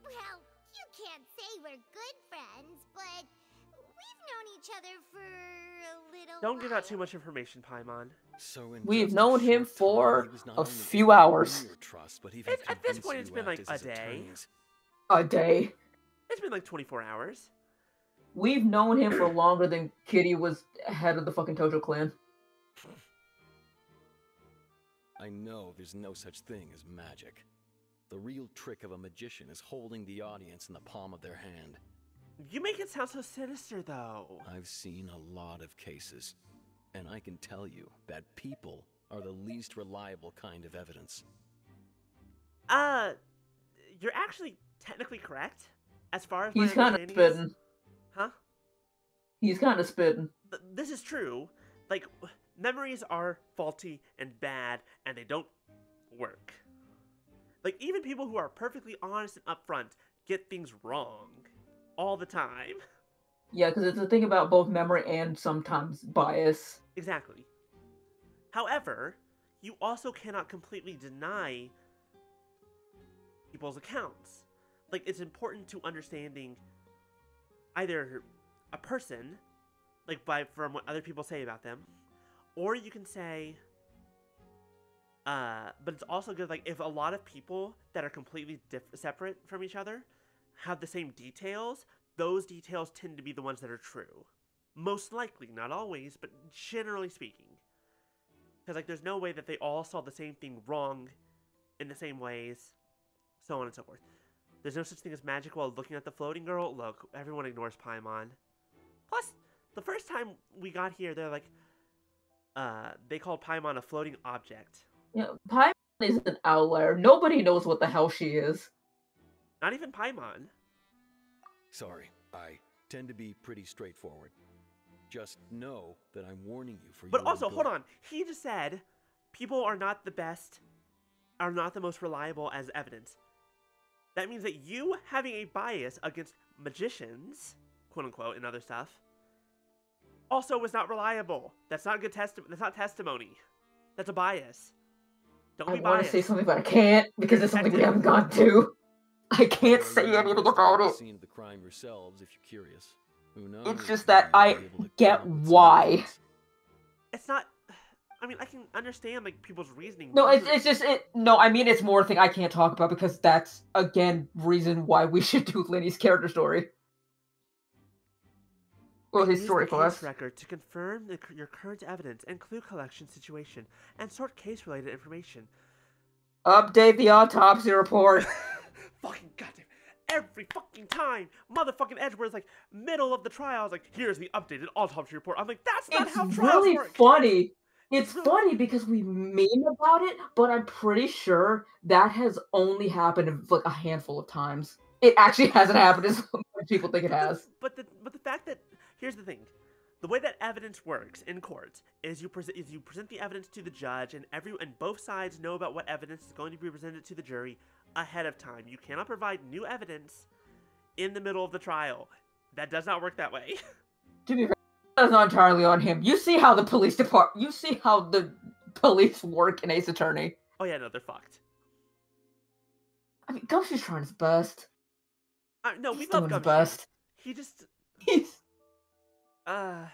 Well, you can't say we're good friends, but we've known each other for a little Don't give out too much information, Paimon. So we've known him for a few hours. At this point, it's been like a day. A day. It's been like 24 hours. We've known him for longer than Kitty was head of the fucking Tojo clan. I know there's no such thing as magic. The real trick of a magician is holding the audience in the palm of their hand. You make it sound so sinister, though. I've seen a lot of cases, and I can tell you that people are the least reliable kind of evidence. You're actually technically correct, as far as he's kind of spitting. Huh? He's kind of spitting. This is true. Like, memories are faulty and bad, and they don't work. Like, even people who are perfectly honest and upfront get things wrong all the time. Yeah, because it's a thing about both memory and sometimes bias. Exactly. However, you also cannot completely deny people's accounts. Like, it's important to understanding either a person, like from what other people say about them, or you can say, but it's also good, like, if a lot of people that are completely separate from each other have the same details, those details tend to be the ones that are true. Most likely, not always, but generally speaking. Because, like, there's no way that they all saw the same thing wrong in the same ways, so on and so forth. There's no such thing as magic while looking at the floating girl. Look, everyone ignores Paimon. Plus, the first time we got here, they're like, they called Paimon a floating object. Yeah, Paimon is an outlier. Nobody knows what the hell she is. Not even Paimon. Sorry, I tend to be pretty straightforward. Just know that I'm warning you for But your also, good. hold on. He just said people are not the best, are not the most reliable as evidence. That means that you having a bias against magicians, quote unquote, and other stuff, also was not reliable. That's not good that's not testimony. That's a bias. Don't be biased. I want to say something, but I can't because it's something we haven't gone to. I can't say anything about it. Seen the crime yourselves, if you're curious. Who knows? It's just that I get why. It's not. I mean, I can understand like people's reasoning. No, it's just it. No, I mean it's more a thing I can't talk about because that's again reason why we should do Linny's character story. Well, his story for us. Record to confirm your current evidence and clue collection situation and sort case-related information. Update the autopsy report. Fucking goddamn. Every fucking time, motherfucking Edgeworth's like, middle of the trial, I was like, here's the updated autopsy report. I'm like, that's not how trials really work. Funny. It's funny because we meme about it, but I'm pretty sure that has only happened like a handful of times. It actually hasn't happened as much people think it has. But the fact that, here's the thing. The way that evidence works in court is you present the evidence to the judge, and both sides know about what evidence is going to be presented to the jury ahead of time. You cannot provide new evidence in the middle of the trial. That does not work that way. To be fair, that's not entirely on him. You see how the police work in Ace Attorney. Oh yeah, no, they're fucked. I mean, Gumshoe's trying his best. No, He's we love doing his Gumshoe. best. He just... He's a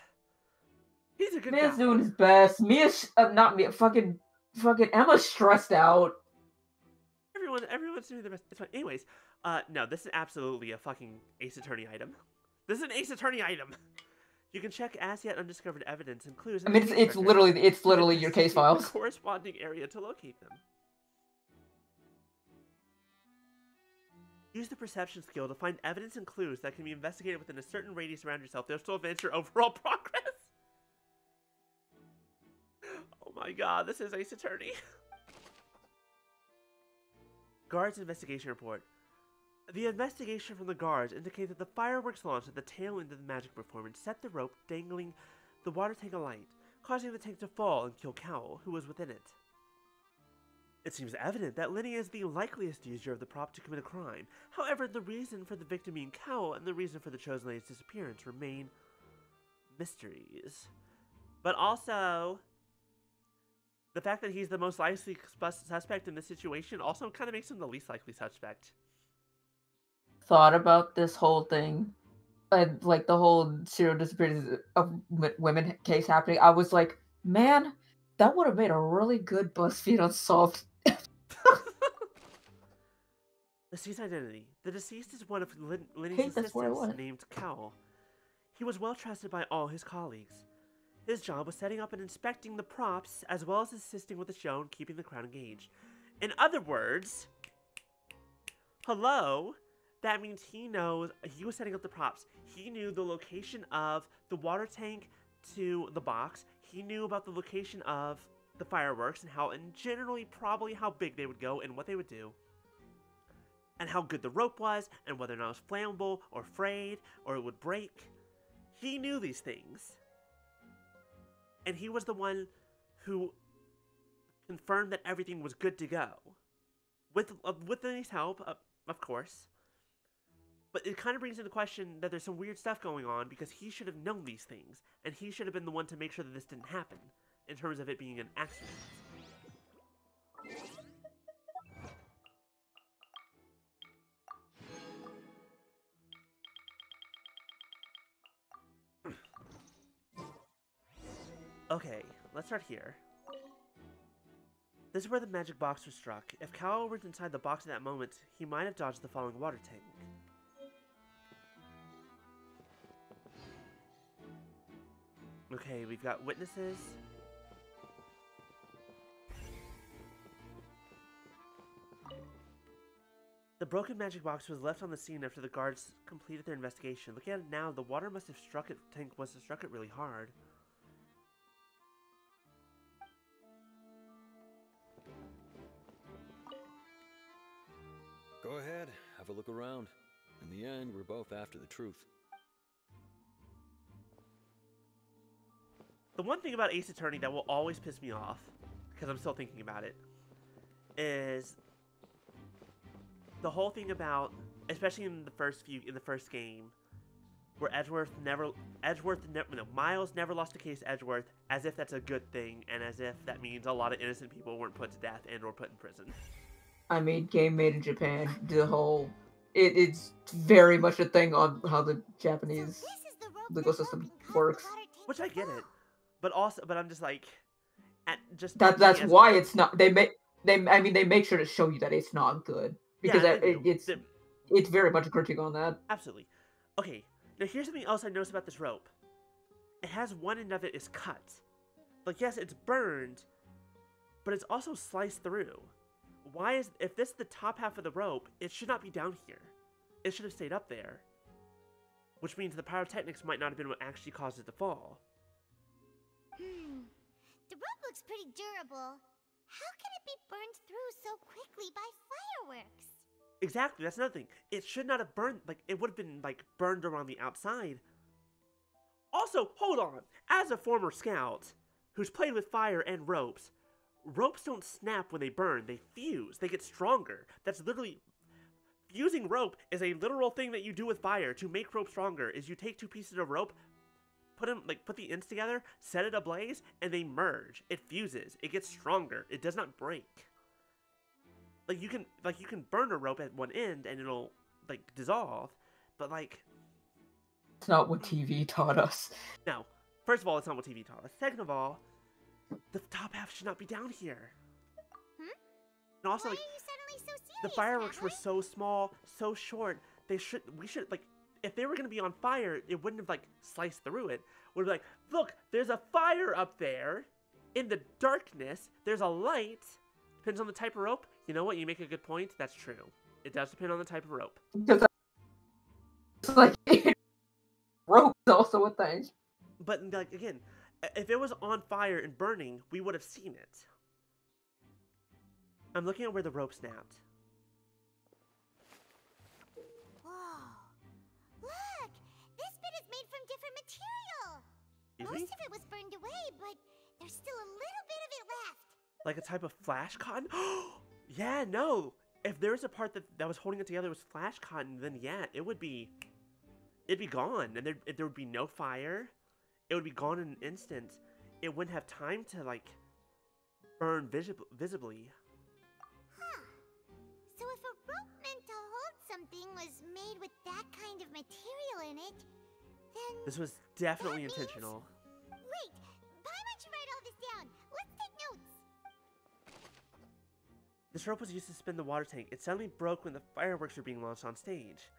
good Mia's guy. doing his best. Mia's not Mia. Fucking Emma's stressed out. Everyone's doing their best. It's fine. Anyways, no, this is absolutely a fucking Ace Attorney item. This is an Ace Attorney item. You can check as yet undiscovered evidence and clues. I mean, it's literally your case files. The corresponding area to locate them. Use the perception skill to find evidence and clues that can be investigated within a certain radius around yourself. They'll still advance your overall progress. Oh my god, this is Ace Attorney. Guards investigation report. The investigation from the guards indicates that the fireworks launched at the tail end of the magic performance set the rope dangling the water tank alight, causing the tank to fall and kill Cowl, who was within it. It seems evident that Lenny is the likeliest user of the prop to commit a crime. However, the reason for the victim being Cowl and the reason for the chosen lady's disappearance remain mysteries. But also, the fact that he's the most likely suspect in this situation also kind of makes him the least likely suspect. Thought about this whole thing, like the whole serial disappearance of women case happening. I was like, man, that would have made a really good BuzzFeed Unsolved. Deceased identity. The deceased is one of Lenny's assistants named Cowl. He was well trusted by all his colleagues. His job was setting up and inspecting the props, as well as assisting with the show and keeping the crowd engaged. In other words, hello, that means he knows, he was setting up the props. He knew the location of the water tank to the box. He knew about the location of the fireworks and how, and generally probably how big they would go and what they would do. And how good the rope was, and whether or not it was flammable or frayed or it would break. He knew these things. And he was the one who confirmed that everything was good to go. With Lenny's help, of course. But it kind of brings into question that there's some weird stuff going on because he should have known these things. And he should have been the one to make sure that this didn't happen. In terms of it being an accident. Okay, let's start here. This is where the magic box was struck. If Cowl were inside the box at that moment, he might have dodged the falling water tank. Okay, we've got witnesses. The broken magic box was left on the scene after the guards completed their investigation. Looking at it now, the water must have struck it really hard. Go ahead, have a look around. In the end, we're both after the truth. The one thing about Ace Attorney that will always piss me off, because I'm still thinking about it, is the whole thing about, especially in the first game, where Miles never lost a case to Edgeworth, as if that's a good thing, and as if that means a lot of innocent people weren't put to death and or put in prison. I mean, game made in Japan. The whole, it's very much a thing on how the Japanese legal system works. Which I get it, but I'm just like, that's why it's not. They make sure to show you that it's not good because it's very much a critique on that. Absolutely. Okay, now here's something else I noticed about this rope. It has one end of it is cut. Like, yes, it's burned, but it's also sliced through. If this is the top half of the rope, it should not be down here. It should have stayed up there. Which means the pyrotechnics might not have been what actually caused it to fall. The rope looks pretty durable. How can it be burned through so quickly by fireworks? Exactly, that's another thing. It should not have burned, it would have been, burned around the outside. Also, hold on. As a former scout who's played with fire and ropes, ropes don't snap when they burn. They fuse. They get stronger. That's literally... fusing rope is a literal thing that you do with fire to make rope stronger. Is you take two pieces of rope, put the ends together, set it ablaze, and they merge. It fuses. It gets stronger. It does not break. Like you can burn a rope at one end and it'll like dissolve, but like it's not what TV taught us. No. First of all, it's not what TV taught us. Second of all, the top half should not be down here. And also, like, the fireworks were so small, so short. We should like, if they were gonna be on fire, it wouldn't have like sliced through it. Would be like, look, there's a fire up there, in the darkness. There's a light. Depends on the type of rope. You know what? You make a good point. That's true. It does depend on the type of rope. Because it's like rope is also a thing. But like again, if it was on fire and burning, we would have seen it. I'm looking at where the rope snapped. Whoa. Look! This bit is made from different material! Excuse Most me? of it was burned away, but there's still a little bit of it left. Like a type of flash cotton? Yeah, no! If there was a part that was holding it together was flash cotton, then yeah, it'd be gone. And there would be no fire. It would be gone in an instant. It wouldn't have time to, like, burn visibly. So if a rope meant to hold something was made with that kind of material in it, then... This was definitely intentional. Wait! Why don't you write all this down? Let's take notes! This rope was used to spin the water tank. It suddenly broke when the fireworks were being launched on stage.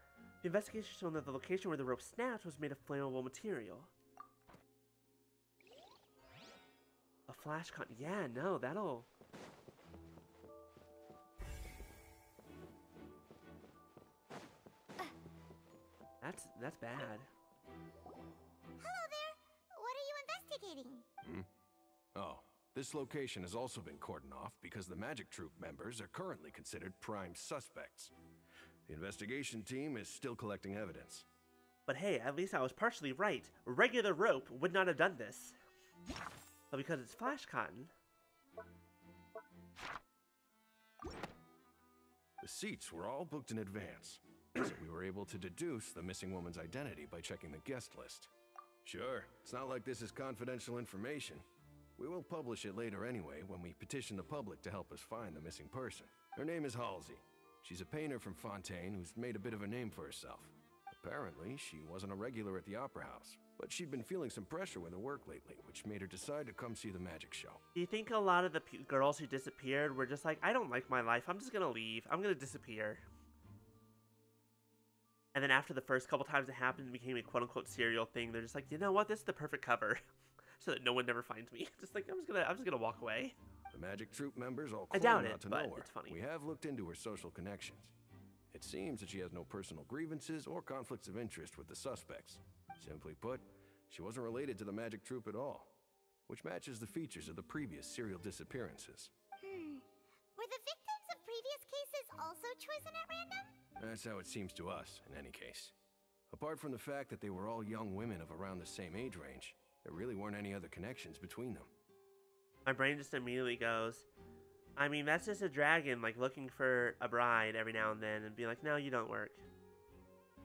The investigation showed that the location where the rope snapped was made of flammable material. A flash cotton. Yeah, no, that'll... That's bad. Hello there! What are you investigating? Oh, this location has also been cordoned off because the Magic Troop members are currently considered prime suspects. The investigation team is still collecting evidence. But hey, at least I was partially right. Regular rope would not have done this. But because it's flash cotton... The seats were all booked in advance, so we were able to deduce the missing woman's identity by checking the guest list. Sure, it's not like this is confidential information. We will publish it later anyway when we petition the public to help us find the missing person. Her name is Halsey. She's a painter from Fontaine who's made a bit of a name for herself. Apparently, she wasn't a regular at the Opera House, but she'd been feeling some pressure with her work lately, which made her decide to come see the magic show. Do you think a lot of the girls who disappeared were just like, I don't like my life, I'm just gonna leave, I'm gonna disappear? And then after the first couple times it happened, it became a quote-unquote serial thing, they're just like, you know what, this is the perfect cover. So that no one never finds me. Just like, I'm just gonna walk away. The Magic Troop members all I claim doubt not it, to but know her. it's funny. We have looked into her social connections. It seems that she has no personal grievances or conflicts of interest with the suspects. Simply put, she wasn't related to the Magic Troop at all, which matches the features of the previous serial disappearances. Were the victims of previous cases also chosen at random? That's how it seems to us, in any case. Apart from the fact that they were all young women of around the same age range, there really weren't any other connections between them. My brain just immediately goes, I mean, that's just a dragon, like, looking for a bride every now and then and be like, no, you don't work.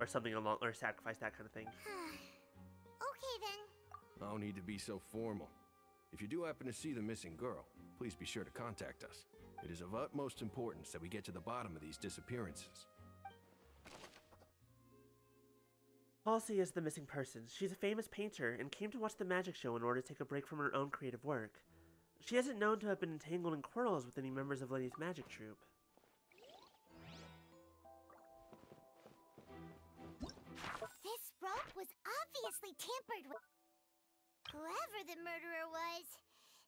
Or something along, or sacrifice, that kind of thing. Okay then. No need to be so formal. If you do happen to see the missing girl, please be sure to contact us. It is of utmost importance that we get to the bottom of these disappearances. Halsey is the missing person. She's a famous painter and came to watch the magic show in order to take a break from her own creative work. She isn't known to have been entangled in quarrels with any members of Lenny's magic troupe. This rope was obviously tampered with. Whoever the murderer was,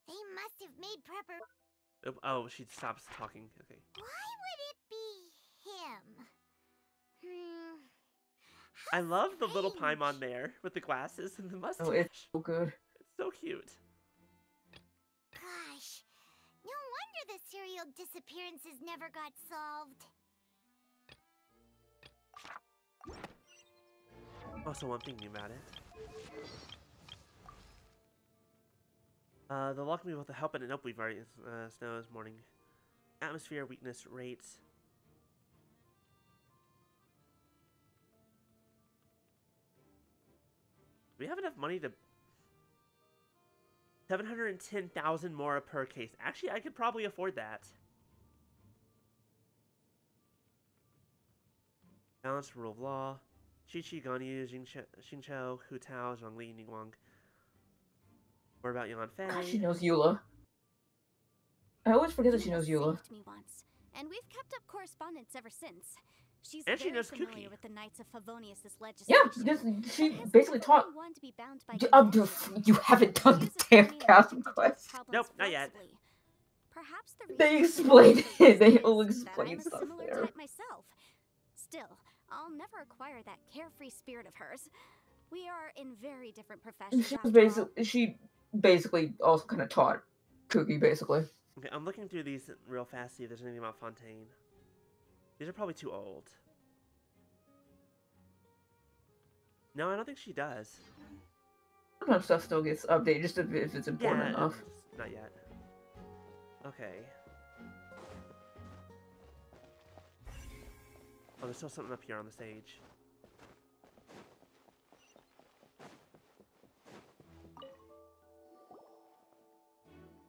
they must have made prepper. Oh, she stops talking. Okay. Why would it be him? I love the little Paimon there with the glasses and the mustache. Oh, it's so good. It's so cute. Gosh, no wonder the serial disappearances never got solved. Also, I'm thinking about it. The lock me with the help and nope, we've already snow this morning. Atmosphere weakness rates. we have enough money to 710,000 more per case. Actually, I could probably afford that. Balanced rule of law. Chi-Chi, Ganyu, Xingqiu, Hu Tao, Zhongli, Ningguang. More about Yan Fei. God, she knows Eula. I always forget that she knows Eula. Saved me once, and we've kept up correspondence ever since. She's And she very knows familiar Kuki. with the Knights of Favonius' Yeah, legislation. because she basically taught. One to be bound by You haven't done the damn casting quest. Nope, not yet. Perhaps the They reason explained it. They is all that explain I'm a stuff similar there. type myself. Still, I'll never acquire that carefree spirit of hers. We are in very different professions. She basically also kind of taught Kuki, basically. Okay, I'm looking through these real fast, see if there's anything about Fontaine. These are probably too old. No, I don't think she does. Sometimes stuff still gets updated, just if it's important enough. Not yet. Okay. Oh, there's still something up here on the stage.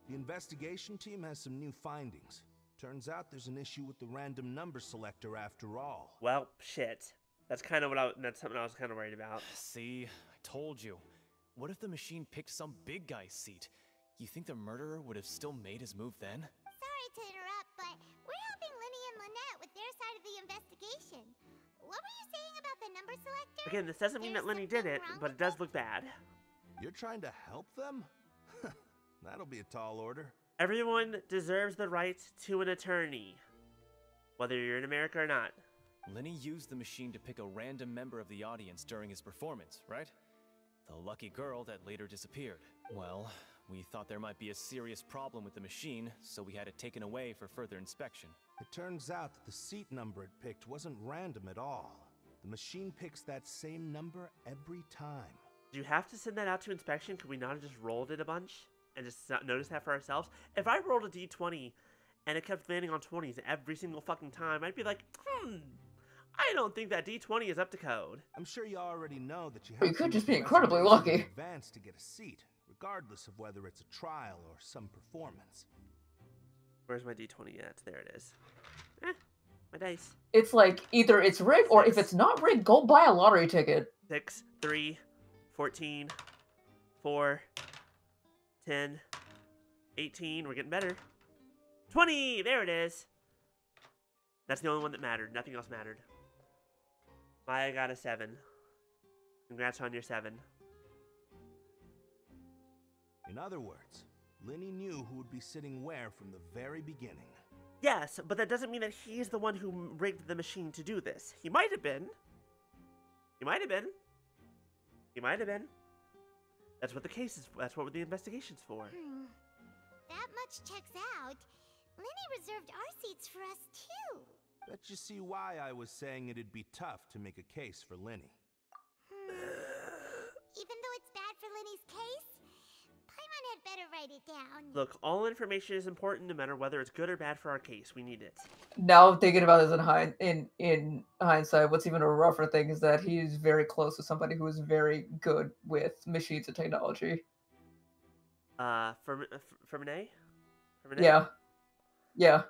The investigation team has some new findings. Turns out there's an issue with the random number selector after all. Well, shit. That's kind of that's something I was kind of worried about. See, I told you. What if the machine picked some big guy's seat? You think the murderer would have still made his move then? Sorry to interrupt, but we're helping Linny and Lynette with their side of the investigation. What were you saying about the number selector? Again, this doesn't mean that Lenny did it, but it does look bad. You're trying to help them? That'll be a tall order. Everyone deserves the right to an attorney, whether you're in America or not. Lenny used the machine to pick a random member of the audience during his performance, right? The lucky girl that later disappeared. Well, we thought there might be a serious problem with the machine, so we had it taken away for further inspection. It turns out that the seat number it picked wasn't random at all. The machine picks that same number every time. Do you have to send that out to inspection? Could we not have just rolled it a bunch and just not notice that for ourselves? If I rolled a d20 and it kept landing on 20s every single fucking time, I'd be like, I don't think that d20 is up to code. I'm sure you already know that you have You could just be incredibly lucky. in advance to get a seat, regardless of whether it's a trial or some performance. Where's my d20 at? There it is. My dice. It's like either it's rigged or if it's not rigged, go buy a lottery ticket. 6, 3, 14, 4, 10, 18. We're getting better. 20! There it is. That's the only one that mattered. Nothing else mattered. Maya got a 7. Congrats on your 7. In other words, Linny knew who would be sitting where from the very beginning. Yes, but that doesn't mean that he's the one who rigged the machine to do this. He might have been. He might have been. He might have been. That's what the case is for. That's what the investigation's for. That much checks out. Linny reserved our seats for us, too. Bet you see why I was saying it'd be tough to make a case for Linny. Even though it's bad for Linny's case, Paimon had better write it down. Look, all information is important no matter whether it's good or bad for our case. We need it. Now thinking about this in hindsight, what's even a rougher thing is that he's very close to somebody who is very good with machines and technology. For Renee? Yeah. Yeah.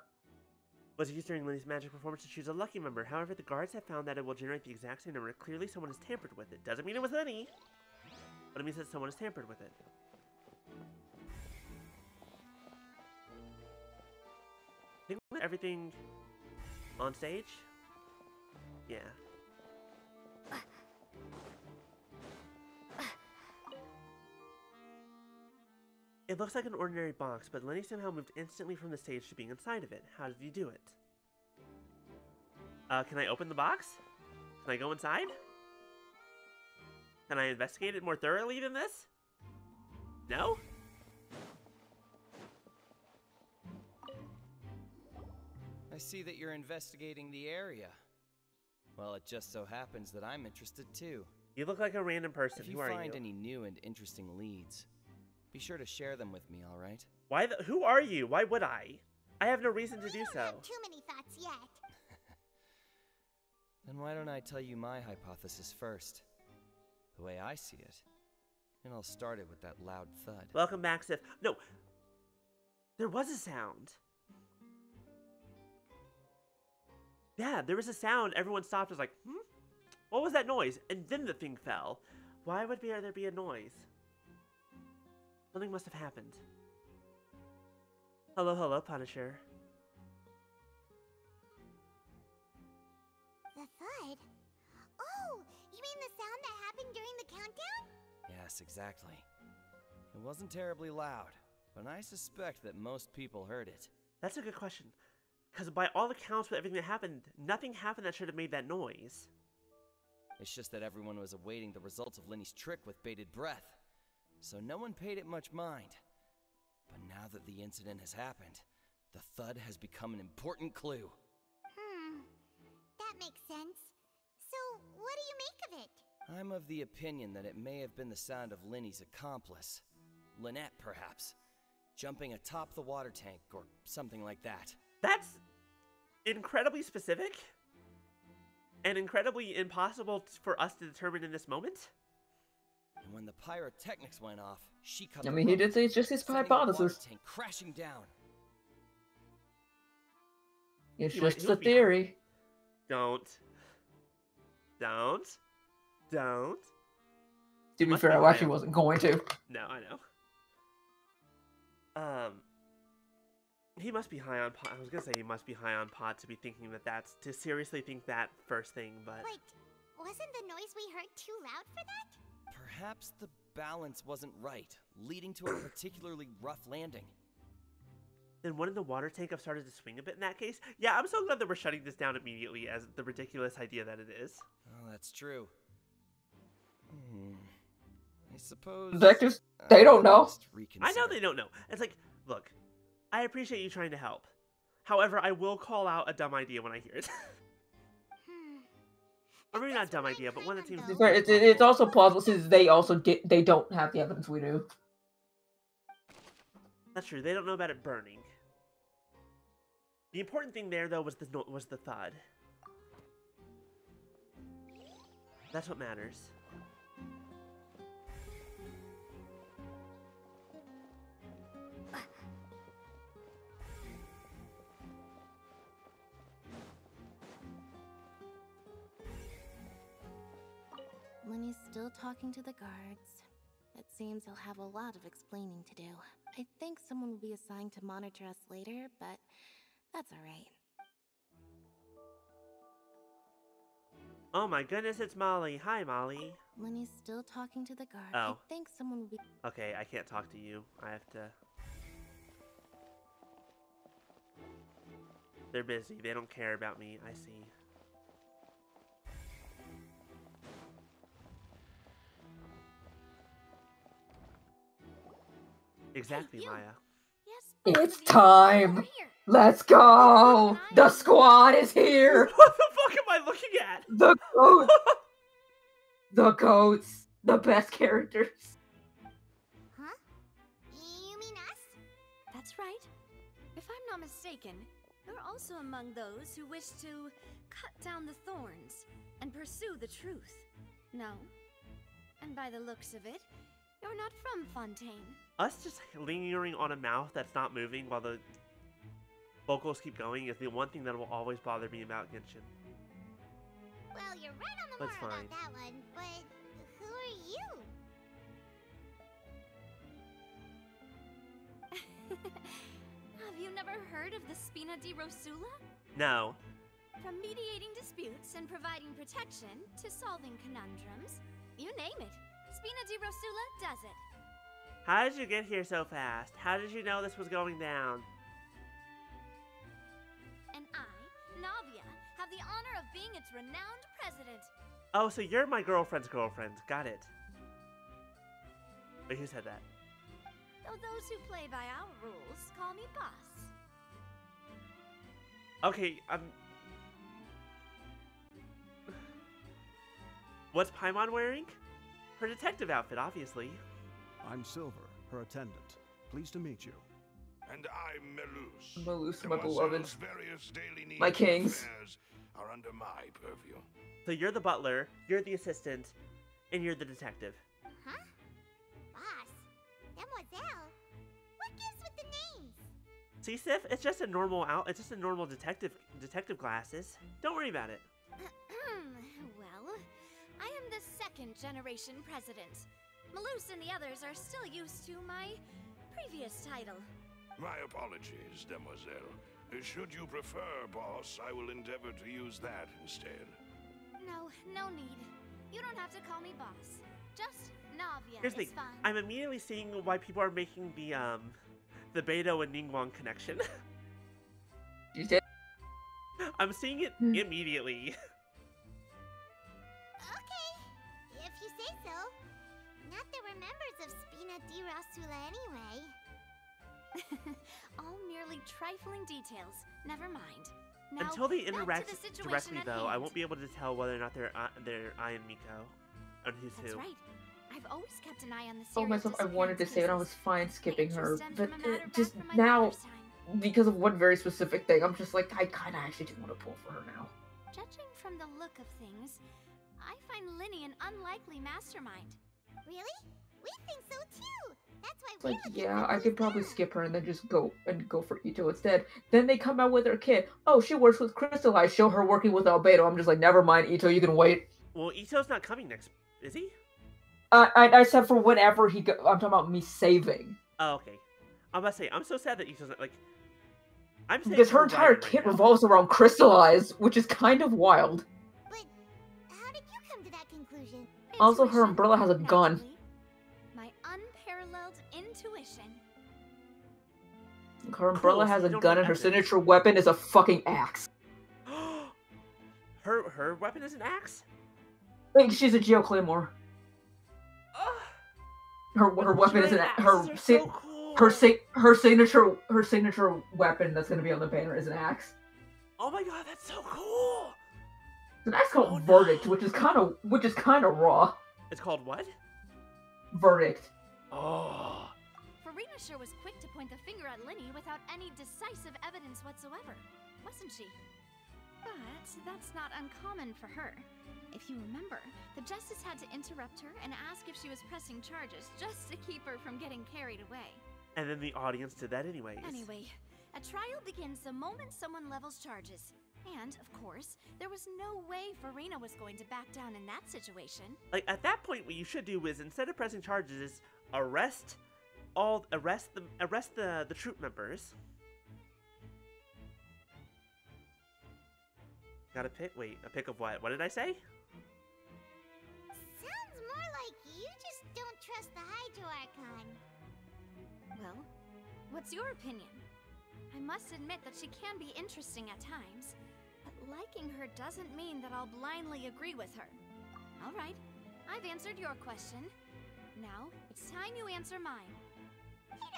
Was used during Linny's magic performance to choose a lucky member. However, the guards have found that it will generate the exact same number. Clearly, someone has tampered with it. Doesn't mean it was Linny, but it means that someone has tampered with it. I think we got everything on stage. Yeah. It looks like an ordinary box, but Lenny somehow moved instantly from the stage to being inside of it. How did he do it? Can I open the box? Can I go inside? Can I investigate it more thoroughly than this? No? I see that you're investigating the area. Well, it just so happens that I'm interested too. You look like a random person. If you find any new and interesting leads, be sure to share them with me, all right? Who are you? Why would I? I have no reason to do so. I don't have too many thoughts yet. Then why don't I tell you my hypothesis first? The way I see it, It all started with that loud thud. Welcome back, Sif. No, there was a sound. Yeah, there was a sound. Everyone stopped. Was like, hmm? What was that noise? And then the thing fell. Why would there be a noise? Something must have happened. Hello, hello, Punisher. The thud? Oh, you mean the sound that happened during the countdown? Yes, exactly. It wasn't terribly loud, but I suspect that most people heard it. That's a good question. Because by all accounts with everything that happened, nothing happened that should have made that noise. It's just that everyone was awaiting the results of Lenny's trick with bated breath, so no one paid it much mind. But now that the incident has happened, the thud has become an important clue. That makes sense. So, what do you make of it? I'm of the opinion that it may have been the sound of Lenny's accomplice. Lynette, perhaps. Jumping atop the water tank, or something like that. That's incredibly specific. And incredibly impossible for us to determine in this moment. And when the pyrotechnics went off, she cut I mean, he did say it's just his hypothesis. Tank crashing down. It's just a theory. Don't. To be fair, I actually wasn't going to. No, I know. He must be high on pot. I was gonna say he must be high on pot to be thinking to seriously think that first thing, but... Wait, wasn't the noise we heard too loud for that? Perhaps the balance wasn't right, leading to a particularly rough landing. Then wouldn't the water tank have started to swing a bit in that case? Yeah, I'm so glad that we're shutting this down immediately as the ridiculous idea that it is. Oh, that's true. I suppose... Vectors, they don't know. I know they don't know. It's like, look, I appreciate you trying to help. However, I will call out a dumb idea when I hear it. Or maybe not a dumb idea, but one that seems... It's also plausible since they don't have the evidence we do. That's true. They don't know about it burning. The important thing there, though, was the thud. That's what matters. Lenny's still talking to the guards. It seems he'll have a lot of explaining to do. I think someone will be assigned to monitor us later, but that's alright. Oh my goodness, it's Molly. Hi, Molly. Lenny's still talking to the guard. Oh. I think someone will be... Okay, I can't talk to you. I have to... They're busy. They don't care about me. I see. Exactly, Maya. It's time! Let's go! The squad is here! What the fuck am I looking at? The goats! The goats! The best characters! Huh? You mean us? That's right. If I'm not mistaken, you're also among those who wish to cut down the thorns and pursue the truth. No? And by the looks of it, you're not from Fontaine. Us just lingering on a mouth that's not moving while the vocals keep going is the one thing that will always bother me about Genshin. Well, you're right on the That's mark fine. about that one, but who are you? Have you never heard of the Spina di Rosula? No. From mediating disputes and providing protection to solving conundrums, you name it, Spina di Rosula does it. How did you get here so fast? How did you know this was going down? And I, Navia, have the honor of being its renowned president. Oh, so you're my girlfriend's girlfriend. Got it. Wait, who said that? Though those who play by our rules call me boss. Okay, What's Paimon wearing? Her detective outfit, obviously. I'm Silver, her attendant. Pleased to meet you. And I'm Melus. Melus, my beloved. Demoiselle's various daily needs My and kings. affairs are under my purview. So you're the butler, you're the assistant, and you're the detective. Huh? See, Sif, it's just a normal it's just a normal detective glasses. Don't worry about it. Well, I am the second generation president. Malus and the others are still used to my previous title. My apologies, demoiselle. Should you prefer, boss, I will endeavor to use that instead. No need. You don't have to call me boss. Just Navia Here's the is thing. fine. I'm immediately seeing why people are making the Beidou and Ningguang connection. You did? I'm seeing it immediately. Okay, if you say so. Not that we're members of Spina di Rasula anyway. All merely trifling details. Never mind. Now, Until they back to interact the situation directly, at though, I hand. won't be able to tell whether or not they're Ai and Miko, or who's That's who. right. I've always kept an eye on the I told myself I wanted to say it, I was cases. fine skipping her, stems but from a matter just back from my now, father's time. because of one very specific thing, I'm just like, I kind of actually do want to pull for her now. Judging from the look of things, I find Linny an unlikely mastermind. Really? We think so too. That's why It's like, yeah, I could probably skip her and then just go for Ito instead. Then they come out with her kid. Oh, she works with Crystal. I show her working with Albedo. I'm just like, never mind, Ito, you can wait. Well, Ito's not coming next, is he? I said for whenever he go. I'm talking about me saving. Oh, okay. I'm about to say, I'm so sad that Ito's not, like... I'm saying Because her you're entire right kit now. revolves around Crystallize, which is kind of wild. But how did you come to that conclusion? Also, her umbrella has a gun. My unparalleled intuition. Her umbrella Cool, so has you a don't gun need and her evidence. signature weapon is a fucking axe. Her weapon is an axe? Like, she's a Geo Claymore. Her weapon is an her signature weapon that's gonna be on the banner is an axe. Oh my god, that's so cool! It's an axe called Verdict, which is kind of raw. It's called what? Verdict. Oh. Farina sure was quick to point the finger at Linny without any decisive evidence whatsoever, wasn't she? But that's not uncommon for her. If you remember, the justice had to interrupt her and ask if she was pressing charges just to keep her from getting carried away. And then the audience did that anyways. Anyway, a trial begins the moment someone levels charges. And, of course, there was no way Farina was going to back down in that situation. Like, at that point, what you should do is, instead of pressing charges, is arrest the troop members. Got a pick? Wait, a pick of what? What did I say? Sounds more like you just don't trust the Hydro Archon. Well, what's your opinion? I must admit that she can be interesting at times, but liking her doesn't mean that I'll blindly agree with her. All right, I've answered your question. Now, it's time you answer mine.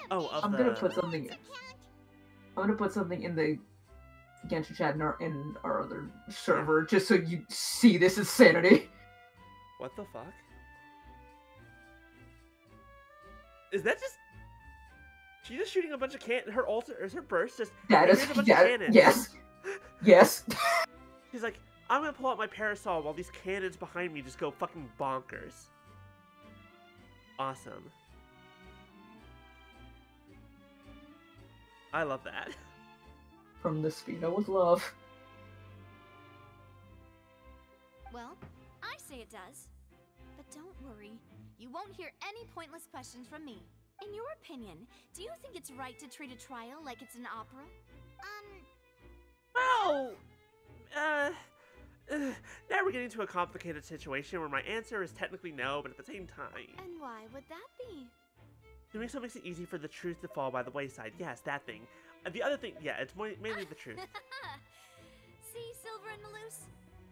Oh, I'm gonna put something in the Genshin chat in our other server, just so you see this insanity. What the fuck? Is that just... She's just shooting a bunch of her burst just... That is... a bunch of cannons. Yes. Yes. She's like, I'm gonna pull out my parasol while these cannons behind me just go fucking bonkers. Awesome. I love that. From the Spina with love. Well, I say it does. But don't worry, you won't hear any pointless questions from me. In your opinion, do you think it's right to treat a trial like it's an opera? Well, now we're getting to a complicated situation where my answer is technically no, but at the same time... And why would that be? Doing so makes it easy for the truth to fall by the wayside. Yes, that thing. And the other thing, yeah, it's mainly the truth. See, Silver and Malus?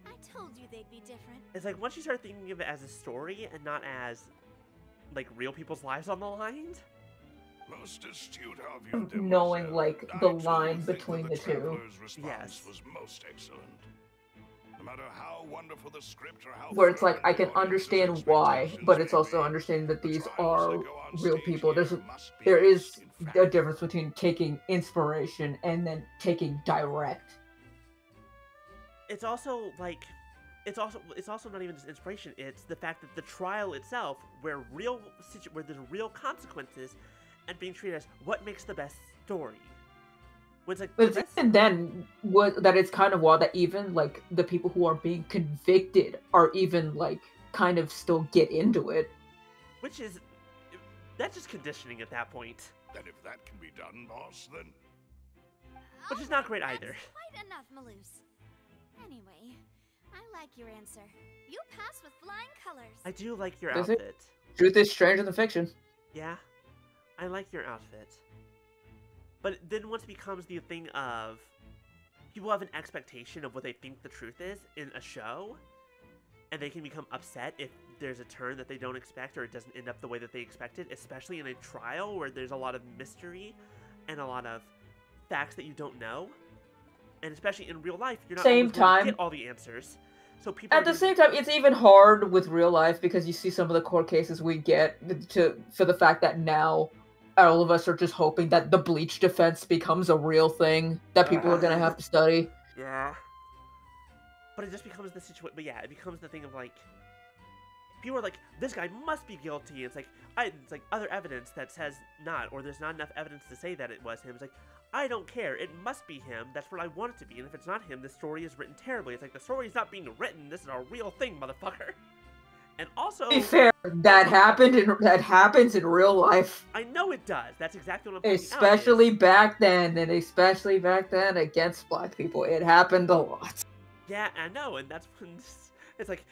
I told you they'd be different. It's like, once you start thinking of it as a story and not as, like, real people's lives on the line. Most astute of you, Knowing, like, the line between the two. traveler's response was most excellent. No matter how wonderful the script or how Where it's like, I can understand why, but it's also understanding that these are real people. There is a difference between taking inspiration and then taking direct. It's also, like, it's also not even just inspiration, it's the fact that the trial itself, where there's real consequences, and being treated as what makes the best story. Which, like, But even then, that it's kind of wild that even like the people who are being convicted are even like kind of still get into it. Which is, that's just conditioning at that point. Then if that can be done, boss, then... Which is not great either. Quite enough, Maloose. Anyway, I like your answer. You pass with flying colors. I do like your Does outfit. Truth is stranger than fiction. Yeah, I like your outfit. But then once it becomes the thing of people have an expectation of what they think the truth is in a show, and they can become upset if there's a turn that they don't expect or it doesn't end up the way that they expected, especially in a trial where there's a lot of mystery and a lot of facts that you don't know. And especially in real life, you're not always going to get all the answers. So people at the same time, it's even hard with real life because you see some of the court cases we get for the fact that now all of us are just hoping that the bleach defense becomes a real thing that people are gonna have to study. Yeah. But it just becomes the situation. But yeah, it becomes the thing of like, people are like, this guy must be guilty. It's like, it's like other evidence that says not, or there's not enough evidence to say that it was him. It's like, I don't care. It must be him. That's what I want it to be. And if it's not him, the story is written terribly. It's like, the story's not being written. This is a real thing, motherfucker. And also, To be fair, that happens in real life. I know it does. That's exactly what I'm pointing Especially back then, and especially back then against black people. It happened a lot. Yeah, I know, and that's when it's like,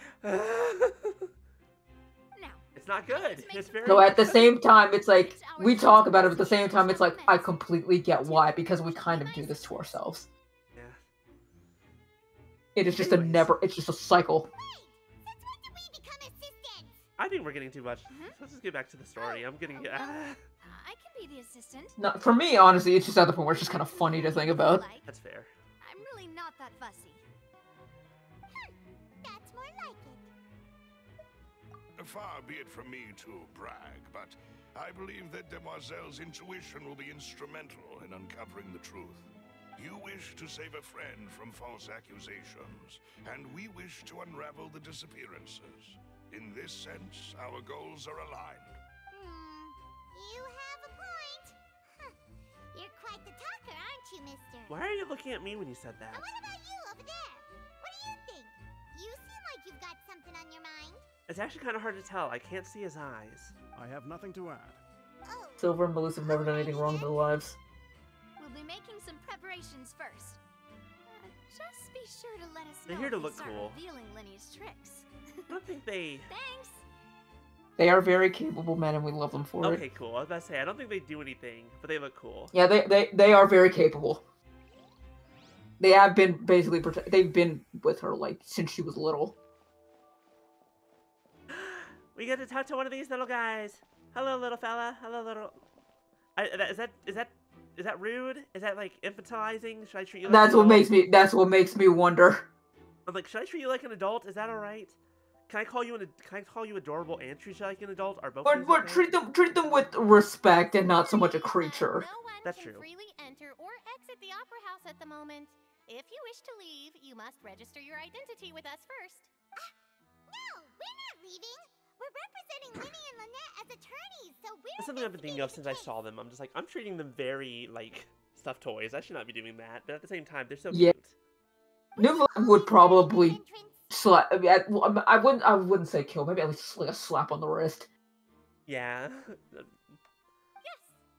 it's not good. It's very. So at the same time, it's like, we talk about it, but at the same time, it's like, I completely get why, because we kind of do this to ourselves. Yeah. It is just it's just a cycle. I think we're getting too much. Let's just get back to the story. I'm getting. I can be the assistant. No, for me, honestly, it's just at the point where it's just kind of funny to think about. That's fair. I'm really not that fussy. That's more like it. Far be it from me to brag, but I believe that Demoiselle's intuition will be instrumental in uncovering the truth. You wish to save a friend from false accusations, and we wish to unravel the disappearances. In this sense, our goals are aligned. You have a point. Huh. You're quite the talker, aren't you, mister? Why are you looking at me when you said that? And what about you over there? What do you think? You seem like you've got something on your mind. It's actually kind of hard to tell. I can't see his eyes. I have nothing to add. Silver and Melissa have never done anything wrong in their lives. We'll be making some preparations first. Just be sure to let us know They're here to if we look start cool. revealing Lenny's tricks. I don't think they. Thanks. They are very capable men, and we love them for it. Okay, cool. I was about to say, I don't think they do anything, but they look cool. Yeah, they are very capable. They have been basically they've been with her like since she was little. We get to talk to one of these little guys. Hello, little fella. Hello, little. Is that rude? Is that like infantilizing? Should I treat you? Like That's an what adult? That's what makes me wonder. I'm like, should I treat you like an adult? Is that all right? Can I call you adorable and treat you like an adult? Are both? But treat them with respect and not so much a creature. That's true. Freely enter or exit the opera house at the moment. If you wish to leave, you must register your identity with us first. No, we're not leaving. We're representing Lenny and Lynette as attorneys, so we're. That's something I've been thinking of since I saw them. I'm just like, I'm treating them very like stuffed toys. I should not be doing that, but at the same time, they're so cute. Newfoundland would probably slap. I wouldn't say kill. Maybe at least like a slap on the wrist. Yeah. Yes.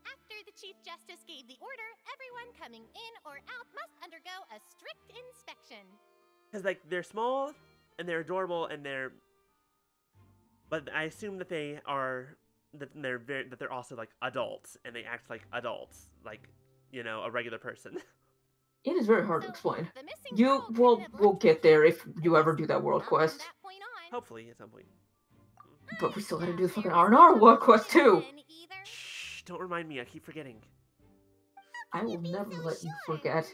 After the Chief Justice gave the order, everyone coming in or out must undergo a strict inspection. Because like they're small and they're adorable and they're. But I assume that they are that they're also like adults and they act like adults, like a regular person. It is very hard to explain. We'll get there if you ever do that world quest. Hopefully at some point. But we still gotta do the fucking R&R world quest too. Shh! Don't remind me. I keep forgetting. I will never let you forget.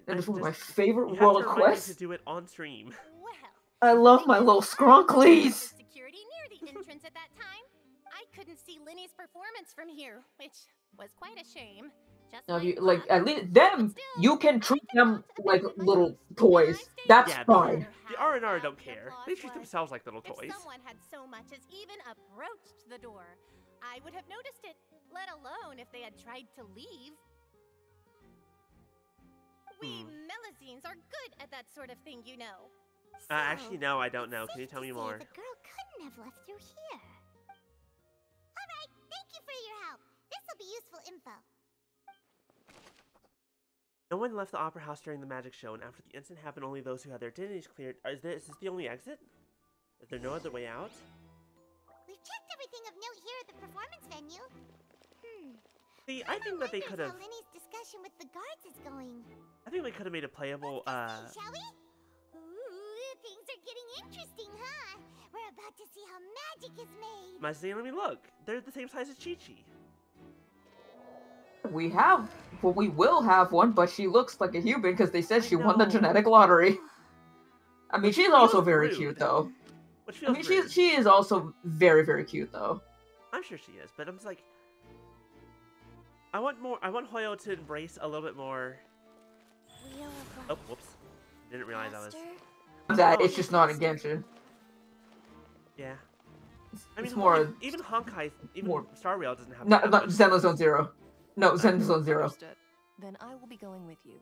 That is one of my you favorite have world to remind me quests. to do it on stream. I love my little scrunklies. Security near the entrance at that time. I couldn't see Lenny's performance from here, which was quite a shame. Just Now, at least them, you can treat them like little toys. That's fine. The R&R don't care. They treat themselves like little toys. If someone had so much as even approached the door, I would have noticed it, let alone if they had tried to leave. We Melusines are good at that sort of thing, you know. Actually, no, I don't know. Can you tell me more? The girl couldn't have left through here. All right, thank you for your help. This will be useful info. No one left the opera house during the magic show, and after the incident happened, only those who had their identities cleared. Is this the only exit? Is there no other way out? We've checked everything of note here at the performance venue. See, I think that they could have. How Lenny's discussion with the guards is going. I think they could have made a playable. Shall we? Ooh, things are getting interesting, huh? We're about to see how magic is made. Let me look. They're the same size as Chi-Chi. We have, well, we will have one, but she looks like a human because they said she won the genetic lottery. I mean, she's also very cute, though. I mean, she is also very, very cute, though. I'm sure she is, but I'm just like, I want more. I want Hoyo to embrace a little bit more. Oh, whoops! Didn't realize I was. That it's just not in Genshin. Yeah. I It's mean, more even Honkai, even more. Star Rail doesn't have. Not Zenless Zone Zero. No, Zenless Zone Zero. Understood. Then I will be going with you.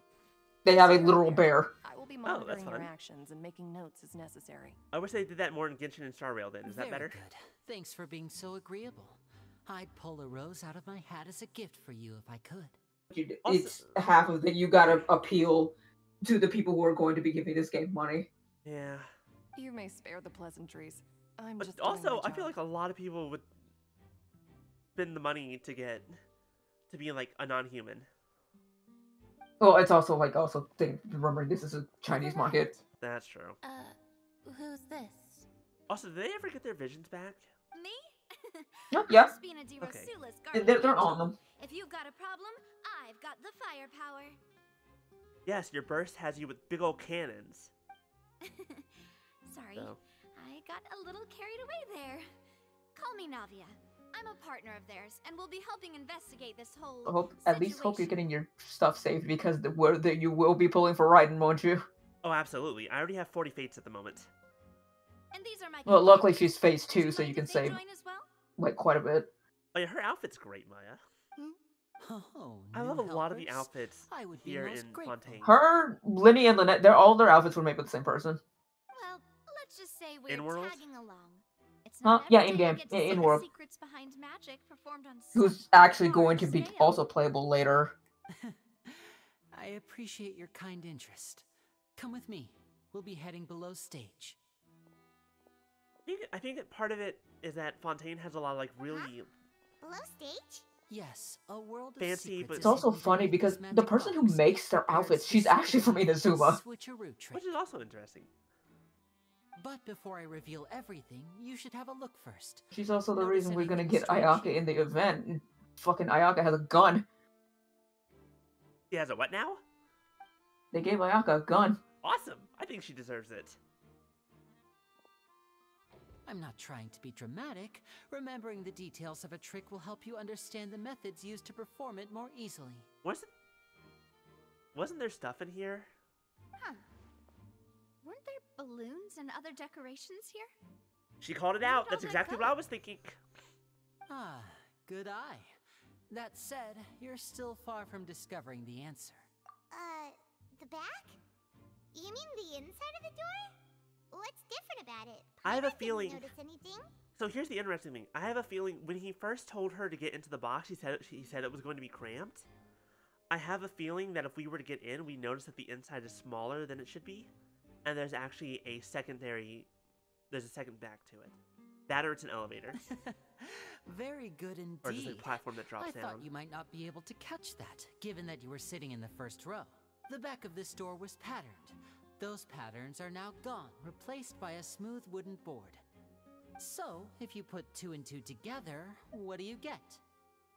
They have a literal bear. I will be Oh, that's monitoring your fun. actions and making notes as necessary. I wish they did that more in Genshin and Star Rail. Then is that better? Very good. Thanks for being so agreeable. I'd pull a rose out of my hat as a gift for you if I could. It's half of it. You gotta appeal to the people who are going to be giving this game money. Yeah. You may spare the pleasantries. I'm But just doing also, my I feel job. like a lot of people would spend the money to get to be like a non-human. Well, it's also like remember this is a Chinese market. That's true. Who's this? Also, did they ever get their visions back? Me? Yeah. Spina di Okay. Rosula's They're guardian on angel. them. If you've got a problem, I've got the firepower. Yes, your burst has you with big old cannons. Sorry, So. I got a little carried away there. Call me Navia. I'm a partner of theirs, and we'll be helping investigate this whole At least hope you're getting your stuff saved because you will be pulling for Raiden, won't you? Oh, absolutely. I already have 40 fates at the moment. And these are my Well, luckily she's phase 2, so you can save join as well? like quite a bit. Oh yeah, her outfit's great, Maya. Oh, I love a new lot of the helpers? outfits I would be here most in grateful. Fontaine. Her, Linny, and Lynette, all their outfits were made by the same person. Well, let's just say we're In-world? tagging along. It's Huh? not Yeah, every day in-game, you get to see the in-world. secrets behind magic performed on Who's such actually large going to be scale. also playable later. I appreciate your kind interest. Come with me. We'll be heading below stage. I think that part of it is that Fontaine has a lot of like really Below stage? Yes, a world of fancy, secrets but is It's also hidden funny beneath because this the magic person who box. makes their Prepared outfits, she's actually from specifically for Inazuma. this switcheroo trick. which is also interesting. But before I reveal everything, you should have a look first. She's also the Notice reason we're gonna anything get strange Ayaka here? in the event. And fucking Ayaka has a gun. He has a what now? They gave Ayaka a gun. Awesome. I think she deserves it. I'm not trying to be dramatic. Remembering the details of a trick will help you understand the methods used to perform it more easily. Wasn't there stuff in here? Huh. Weren't there balloons and other decorations here? She called it Where out. did all That's that exactly go? what I was thinking. Ah, good eye. That said, you're still far from discovering the answer. The back? You mean the inside of the door? What's different about it? I have a Paimon didn't feeling. notice anything. So here's the interesting thing. I have a feeling when he first told her to get into the box, he said it was going to be cramped. I have a feeling that if we were to get in, we notice that the inside is smaller than it should be, and there's actually a second back to it. That or it's an elevator. Very good indeed. Or just a platform that drops I down. thought you might not be able to catch that, given that you were sitting in the first row. The back of this door was patterned. Those patterns are now gone, replaced by a smooth wooden board. So, if you put 2 and 2 together, what do you get?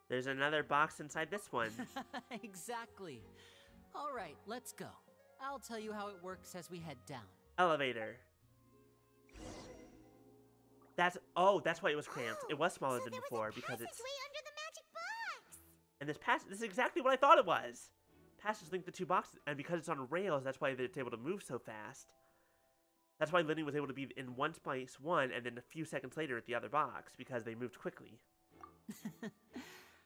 There's another box inside this one. Exactly. All right, let's go. I'll tell you how it works as we head down. Elevator. That's why it was cramped. It was smaller than before because it's. Way under the magic box. And this is exactly what I thought it was. Passages link the two boxes, and because it's on rails, that's why it's able to move so fast. That's why Lenny was able to be in one place and then a few seconds later at the other box, because they moved quickly.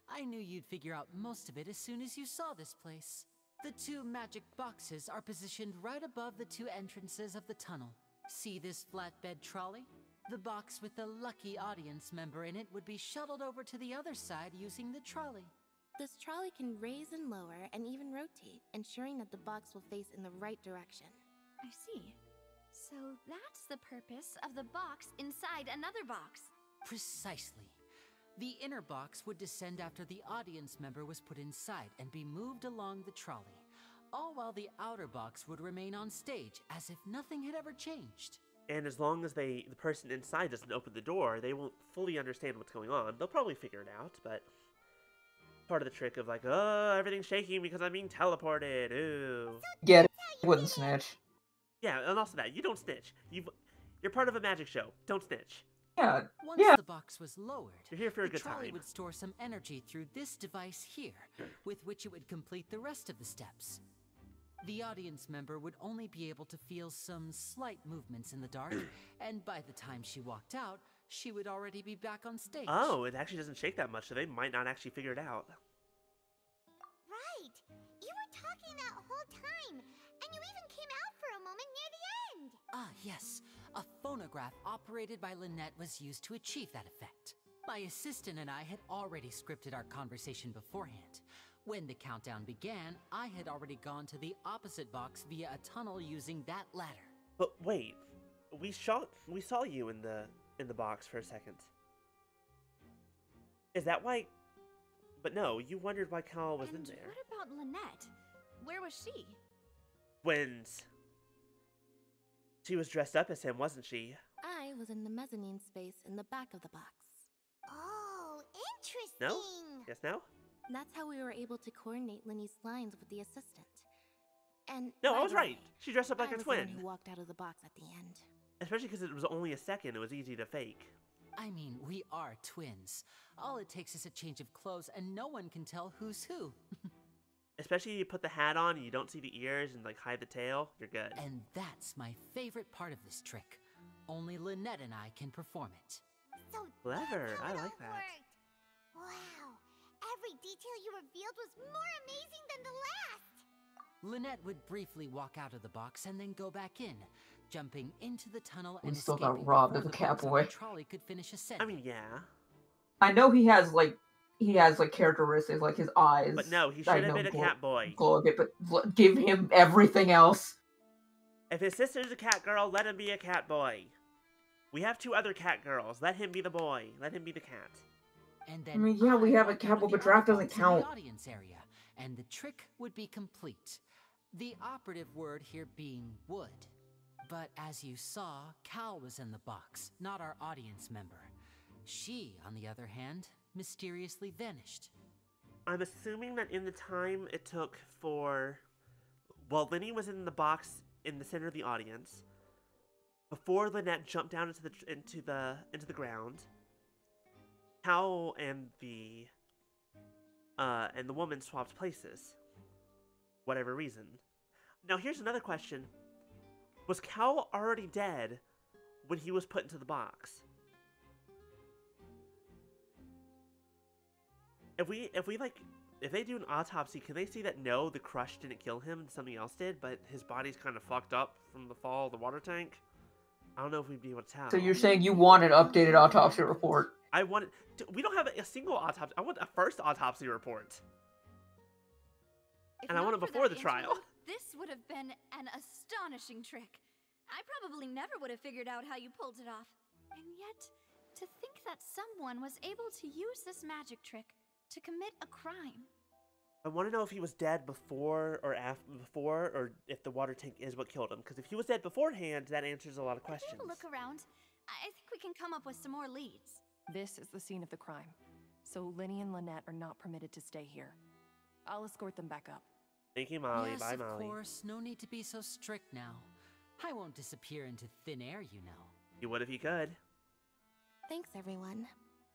I knew you'd figure out most of it as soon as you saw this place. The 2 magic boxes are positioned right above the 2 entrances of the tunnel. See this flatbed trolley? The box with the lucky audience member in it would be shuttled over to the other side using the trolley. This trolley can raise and lower and even rotate, ensuring that the box will face in the right direction. I see. So that's the purpose of the box inside another box. Precisely. The inner box would descend after the audience member was put inside and be moved along the trolley, all while the outer box would remain on stage as if nothing had ever changed. And as long as the person inside doesn't open the door, they won't fully understand what's going on. They'll probably figure it out, but part of the trick of like, oh, everything's shaking because I'm being teleported, ooh. Get it, wouldn't snitch. Yeah, and also that, you don't snitch. You're part of a magic show, don't snitch. Yeah, Once the box was lowered, you're here for a the good trolley time. would store some energy through this device here, with which it would complete the rest of the steps. The audience member would only be able to feel some slight movements in the dark, and by the time she walked out, she would already be back on stage. Oh, it actually doesn't shake that much, so they might not actually figure it out. Right! You were talking that whole time, and you even came out for a moment near the end! Ah, yes. A phonograph operated by Lynette was used to achieve that effect. My assistant and I had already scripted our conversation beforehand. When the countdown began, I had already gone to the opposite box via a tunnel using that ladder. But wait, we saw you in the box for a second. Is that why? But no, you wondered why Cal was in there. What about Lynette? Where was she? Twins. She was dressed up as him, wasn't she? I was in the mezzanine space in the back of the box. Oh, interesting! No? Yes, no? That's how we were able to coordinate Linny's lines with the assistant. And no, by I was the right. way, She dressed up like I a was twin. the one who walked out of the box at the end. Especially because it was only a second. It was easy to fake. I mean, we are twins. All it takes is a change of clothes, and no one can tell who's who. Especially you put the hat on and you don't see the ears and like hide the tail, you're good. And that's my favorite part of this trick. Only Lynette and I can perform it. So clever, that's how I it like all that. worked. Wow, every detail you revealed was more amazing than the last! Lynette would briefly walk out of the box and then go back in, jumping into the tunnel We and still escaping got robbed before of a the box on Catboy. the trolley could finish ascending. I mean, yeah. I know he has like characteristics like his eyes. But no, he I should have know been a cat boy. But give him everything else. If his sister's a cat girl, let him be a cat boy. We have 2 other cat girls. Let him be the boy. Let him be the cat. And then I mean, yeah, we have a cat boy, but draft doesn't count. The audience area, and the trick would be complete. The operative word here being would. But as you saw, Cal was in the box, not our audience member. She, on the other hand, mysteriously vanished. I'm assuming that in the time it took for... Well, Linny was in the box in the center of the audience. Before Lynette jumped down into the ground, Cal and the woman swapped places. Whatever reason. Now here's another question. Was Cal already dead when he was put into the box? If they do an autopsy, can they see that no, the crush didn't kill him and something else did, but his body's kind of fucked up from the fall of the water tank? I don't know if we'd be able to tell. So you're saying you want an updated autopsy report? I want it. We don't have a single autopsy. I want a first autopsy report. And I want it before the trial. This would have been an astonishing trick. I probably never would have figured out how you pulled it off. And yet, to think that someone was able to use this magic trick to commit a crime. I want to know if he was dead before or or if the water tank is what killed him. Because if he was dead beforehand, that answers a lot of questions. If we look around, I think we can come up with some more leads. This is the scene of the crime, so Linny and Lynette are not permitted to stay here. I'll escort them back up. Thank you, Molly. Yes, Bye, Molly. of course. No need to be so strict now. I won't disappear into thin air, you know. You would if you could. Thanks, everyone.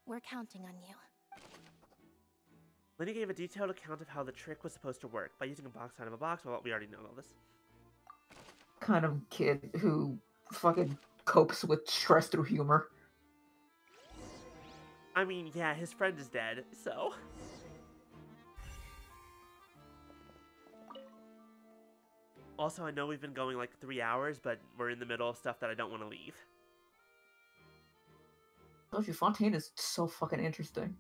We're counting on you. Linny gave a detailed account of how the trick was supposed to work by using a box out of a box. Well, we already know all this. Kind of kid who fucking copes with stress through humor. I mean, yeah, his friend is dead, so... Also, I know we've been going like 3 hours, but we're in the middle of stuff that I don't want to leave. I told you, Fontaine is so fucking interesting.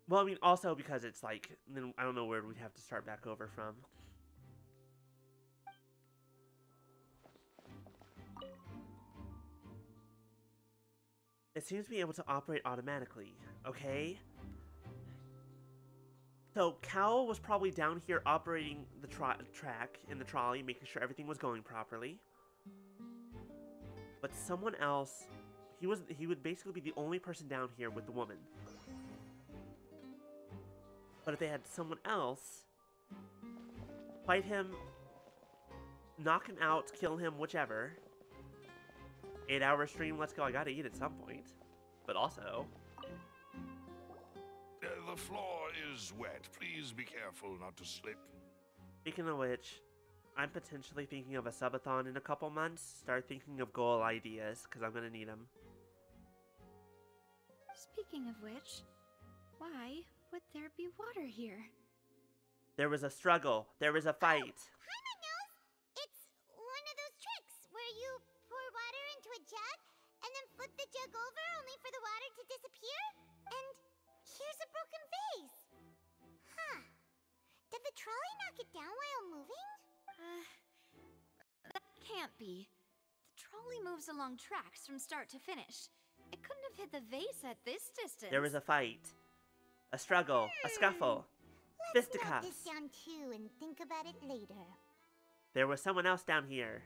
Well, I mean, also because it's like, then I don't know where we'd have to start back over from. It seems to be able to operate automatically, okay? So, Cal was probably down here operating the track in the trolley, making sure everything was going properly. But someone else, he would basically be the only person down here with the woman. But if they had someone else fight him, knock him out, kill him, whichever. 8-hour stream, let's go. I gotta eat at some point. But also... The floor is wet. Please be careful not to slip. Speaking of which, I'm potentially thinking of a subathon in a couple months. Start thinking of goal ideas, because I'm gonna need them. Speaking of which, why would there be water here? There was a struggle. There was a fight. Paimon knows! It's one of those tricks where you pour water into a jug and then flip the jug over only for the water to disappear. And here's a broken vase. Huh. Did the trolley knock it down while moving? That can't be. The trolley moves along tracks from start to finish. It couldn't have hit the vase at this distance. There was a fight. A struggle. A scuffle. Let's note Fisticuffs. this down too and think about it later. There was someone else down here.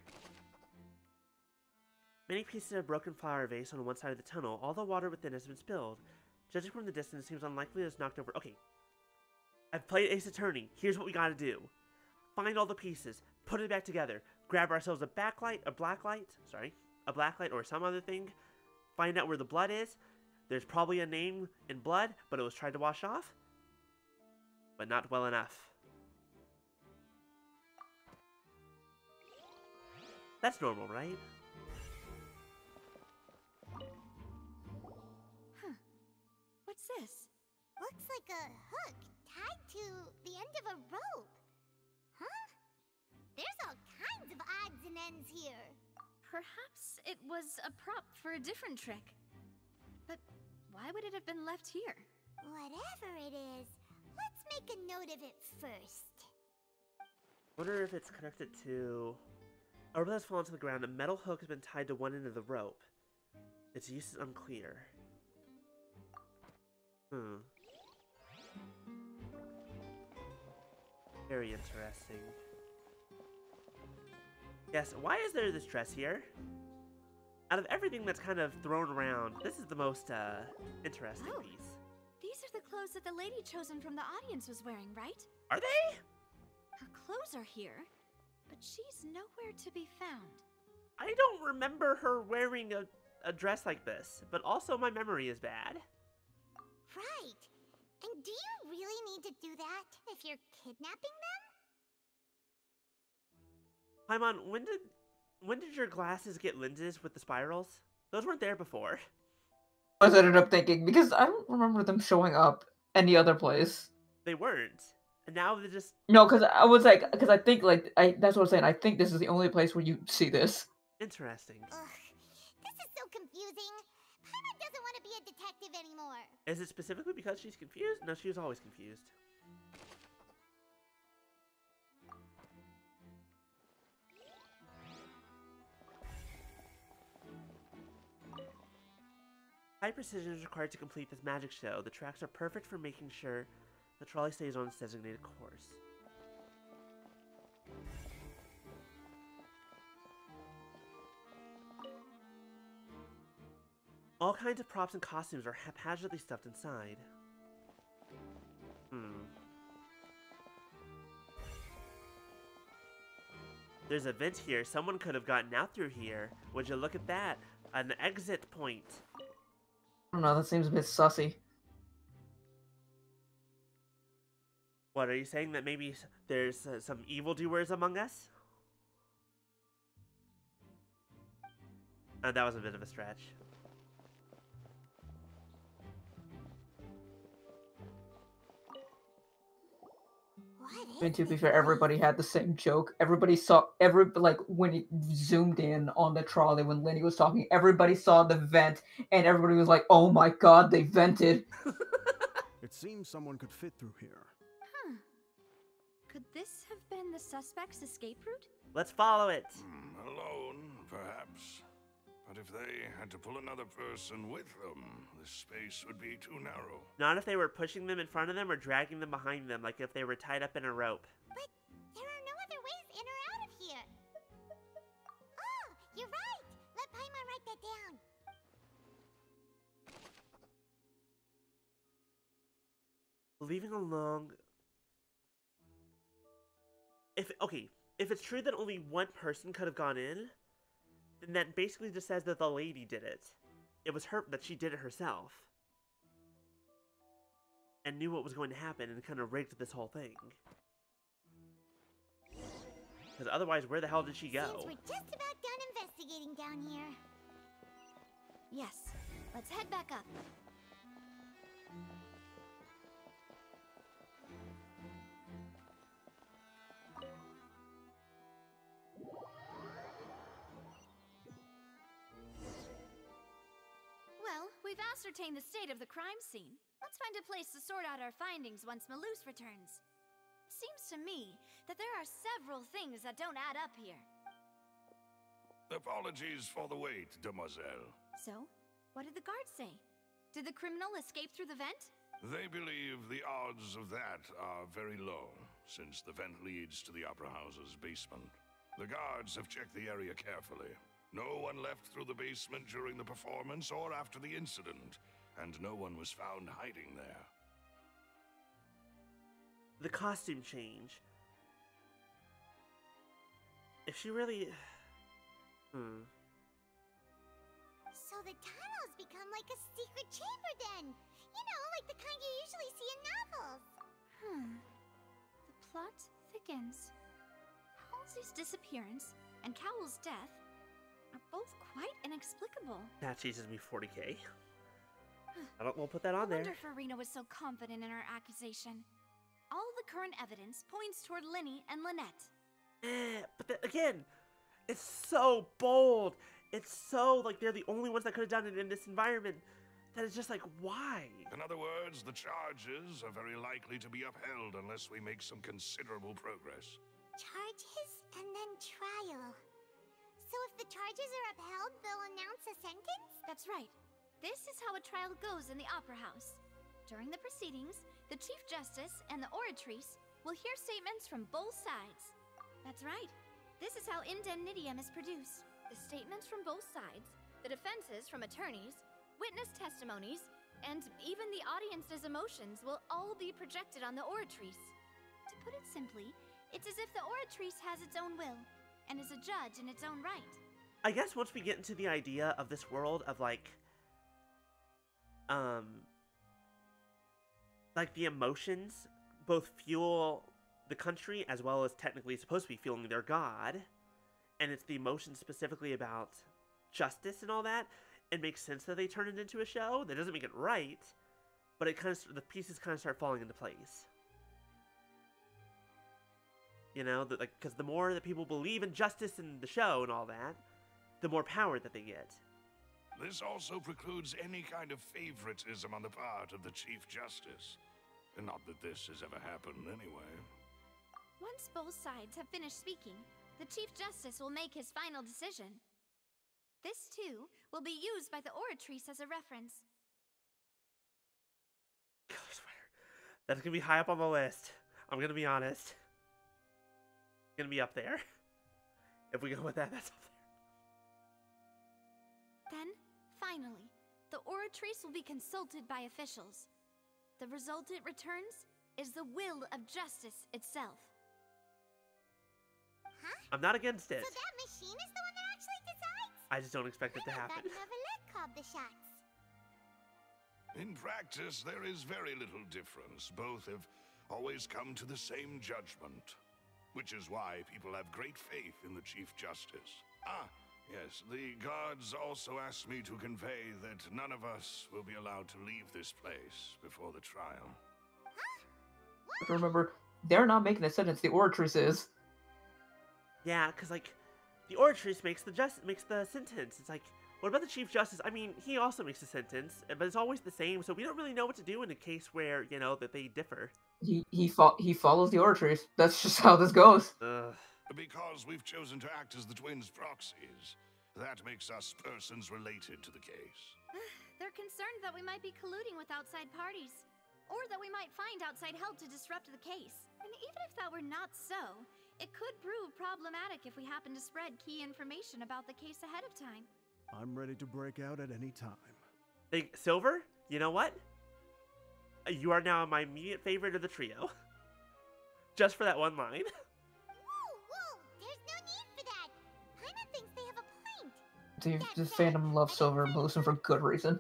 Many pieces of broken flower vase on one side of the tunnel. All the water within has been spilled. Judging from the distance, it seems unlikely it was knocked over. Okay. I've played Ace Attorney. Here's what we gotta do. Find all the pieces. Put it back together. Grab ourselves a blacklight or some other thing. Find out where the blood is. There's probably a name in blood, but it was tried to wash off. But not well enough. That's normal, right? Huh. What's this? Looks like a hook tied to the end of a rope. Huh? There's all kinds of odds and ends here. Perhaps it was a prop for a different trick. But why would it have been left here? Whatever it is, let's make a note of it first. Wonder if it's connected to... A rope has fallen to the ground. A metal hook has been tied to one end of the rope. Its use is unclear. Very interesting. Yes, why is there this dress here? Out of everything that's kind of thrown around, this is the most, interesting piece. These are the clothes that the lady chosen from the audience was wearing, right? Are they? Her clothes are here, but she's nowhere to be found. I don't remember her wearing a dress like this, but also my memory is bad. Right. And do you really need to do that if you're kidnapping them? Paimon, when did your glasses get lenses with the spirals? Those weren't there before. I ended up thinking, because I don't remember them showing up any other place. They weren't. And now they're just... No, because I was like, because I think, like, that's what I'm saying. I think this is the only place where you see this. Interesting. Ugh, this is so confusing. Paimon doesn't want to be a detective anymore. Is it specifically because she's confused? No, she was always confused. High precision is required to complete this magic show. The tracks are perfect for making sure the trolley stays on its designated course. All kinds of props and costumes are haphazardly stuffed inside. There's a vent here. Someone could have gotten out through here. Would you look at that? An exit point. I don't know, that seems a bit sussy. What, are you saying that maybe there's some evildoers among us? That was a bit of a stretch. What And to be fair, everybody had the same joke. Everybody saw like when it zoomed in on the trolley when Lenny was talking, everybody saw the vent and everybody was like, "Oh my god, they vented." It seems someone could fit through here. Huh. Could this have been the suspect's escape route? Let's follow it. Alone, perhaps. But if they had to pull another person with them, the space would be too narrow. Not if they were pushing them in front of them or dragging them behind them, like if they were tied up in a rope. But there are no other ways in or out of here. Oh, you're right. Let Paimon write that down. Leaving along. If it's true that only one person could have gone in, then that basically just says that the lady did it. It was her, that she did it herself. And knew what was going to happen and kind of rigged this whole thing. Because otherwise, where the hell did she go? Seems we're just about done investigating down here. Yes. Let's head back up. Well, we've ascertained the state of the crime scene. Let's find a place to sort out our findings once Malus returns. Seems to me that there are several things that don't add up here. Apologies for the wait, demoiselle. So, what did the guards say? Did the criminal escape through the vent? They believe the odds of that are very low, since the vent leads to the Opera House's basement. The guards have checked the area carefully. No one left through the basement during the performance or after the incident, and no one was found hiding there. The costume change. If she really... So the tunnels become like a secret chamber then. You know, like the kind you usually see in novels. The plot thickens. Halsey's disappearance and Cowell's death are both quite inexplicable. That chases me 40k. We'll put that on there. I wonder if Irina was so confident in her accusation. All the current evidence points toward Linny and Lynette. But again, it's so bold. It's so, like, they're the only ones that could have done it in this environment. That it's just like, why? In other words, the charges are very likely to be upheld unless we make some considerable progress. Charges and then trial. So if the charges are upheld, they'll announce a sentence? That's right. This is how a trial goes in the Opera House. During the proceedings, the Chief Justice and the Oratrice will hear statements from both sides. That's right. This is how indemnitium is produced. The statements from both sides, the defenses from attorneys, witness testimonies, and even the audience's emotions will all be projected on the Oratrice. To put it simply, it's as if the Oratrice has its own will, and is a judge in its own right. I guess once we get into the idea of this world of, like the emotions both fuel the country as well as technically supposed to be fueling their god, and it's the emotions specifically about justice and all that, it makes sense that they turn it into a show. That doesn't make it right, but it kind of, the pieces kind of start falling into place. You know, because the more that people believe in justice in the show and all that, the more power that they get. This also precludes any kind of favoritism on the part of the Chief Justice. And not that this has ever happened anyway. Once both sides have finished speaking, the Chief Justice will make his final decision. This, too, will be used by the Oratrice as a reference. Color sweater. That's going to be high up on the list. I'm going to be honest. It's going to be up there. If we go with that, that's up there. Then, finally, the Oratrice will be consulted by officials. The result it returns is the will of justice itself. Huh? I'm not against it. So that machine is the one that actually decides? I just don't expect it to happen. I thought Neverlet called the shots. In practice, there is very little difference. Both have always come to the same judgment. Which is why people have great faith in the Chief Justice. Ah, yes, the guards also asked me to convey that none of us will be allowed to leave this place before the trial. I remember They're not making a sentence. The oratress is. Yeah, because like, the oratress makes the sentence. It's like, what about the Chief Justice? I mean, he also makes a sentence, but it's always the same. So we don't really know what to do in a case where that they differ. He follows the oratress. That's just how this goes. Ugh. Because we've chosen to act as the twins' proxies, that makes us persons related to the case. They're concerned that we might be colluding with outside parties, or that we might find outside help to disrupt the case. And even if that were not so, it could prove problematic if we happen to spread key information about the case ahead of time. I'm ready to break out at any time. Hey, Silver, you know what? You are now my immediate favorite of the trio. Just for that one line. Whoa, there's no need for that. Paimon thinks they have a point. The fandom loves Silver and Blueson for good reason.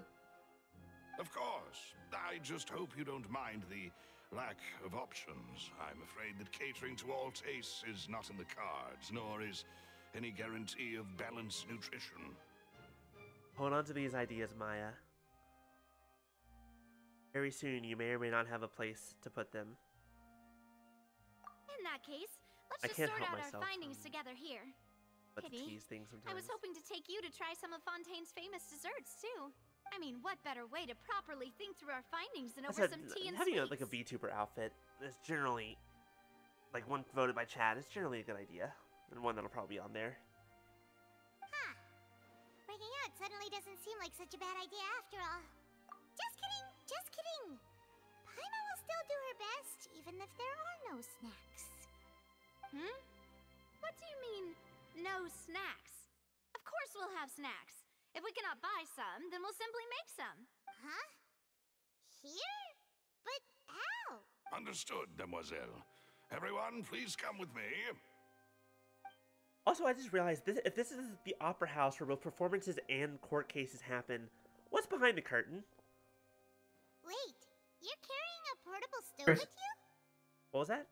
Of course. I just hope you don't mind the lack of options. I'm afraid that catering to all tastes is not in the cards, nor is any guarantee of balanced nutrition. Hold on to these ideas, Maya. Very soon, you may or may not have a place to put them. In that case, let's I just can't sort help out our myself findings together here. But to Pity. tease things sometimes. I was hoping to take you to try some of Fontaine's famous desserts, too. I mean, what better way to properly think through our findings than over some tea and having sweets? like a VTuber outfit is generally, like one voted by chat, is generally a good idea. And one that'll probably be on there. Huh. Breaking out suddenly doesn't seem like such a bad idea after all. Just kidding, just kidding. Paimon will still do her best, even if there are no snacks. What do you mean, no snacks? Of course we'll have snacks. If we cannot buy some, then we'll simply make some. Huh? Here? But how? Understood, Demoiselle. Everyone, please come with me. Also, I just realized, if this is the opera house where both performances and court cases happen, what's behind the curtain? Wait, you're carrying a portable stove with you? What was that?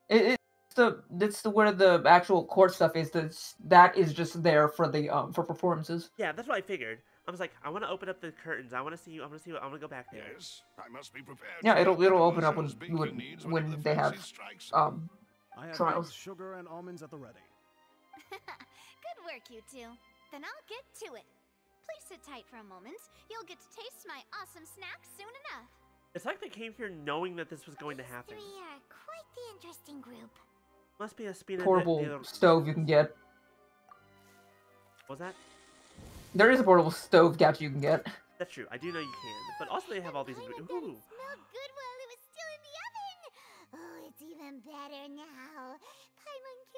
It's the where the actual court stuff is. That is just there for the for performances. Yeah, that's what I figured. I was like, I want to open up the curtains. I want to see. I want to go back there. Yes, I must be prepared. Yeah, it'll open up when they have I have trials. sugar and almonds at the ready. Good work, you two. Then I'll get to it. Please sit tight for a moment. You'll get to taste my awesome snacks soon enough. It's like they came here knowing that this was going to happen. Three are quite the interesting group. Must be a speed Portable stove you can get. What was that? There is a portable stove gadget you can get. That's true. I do know you can. But also they have all these. Ooh. Smelled good while it was still in the oven. Oh, it's even better now.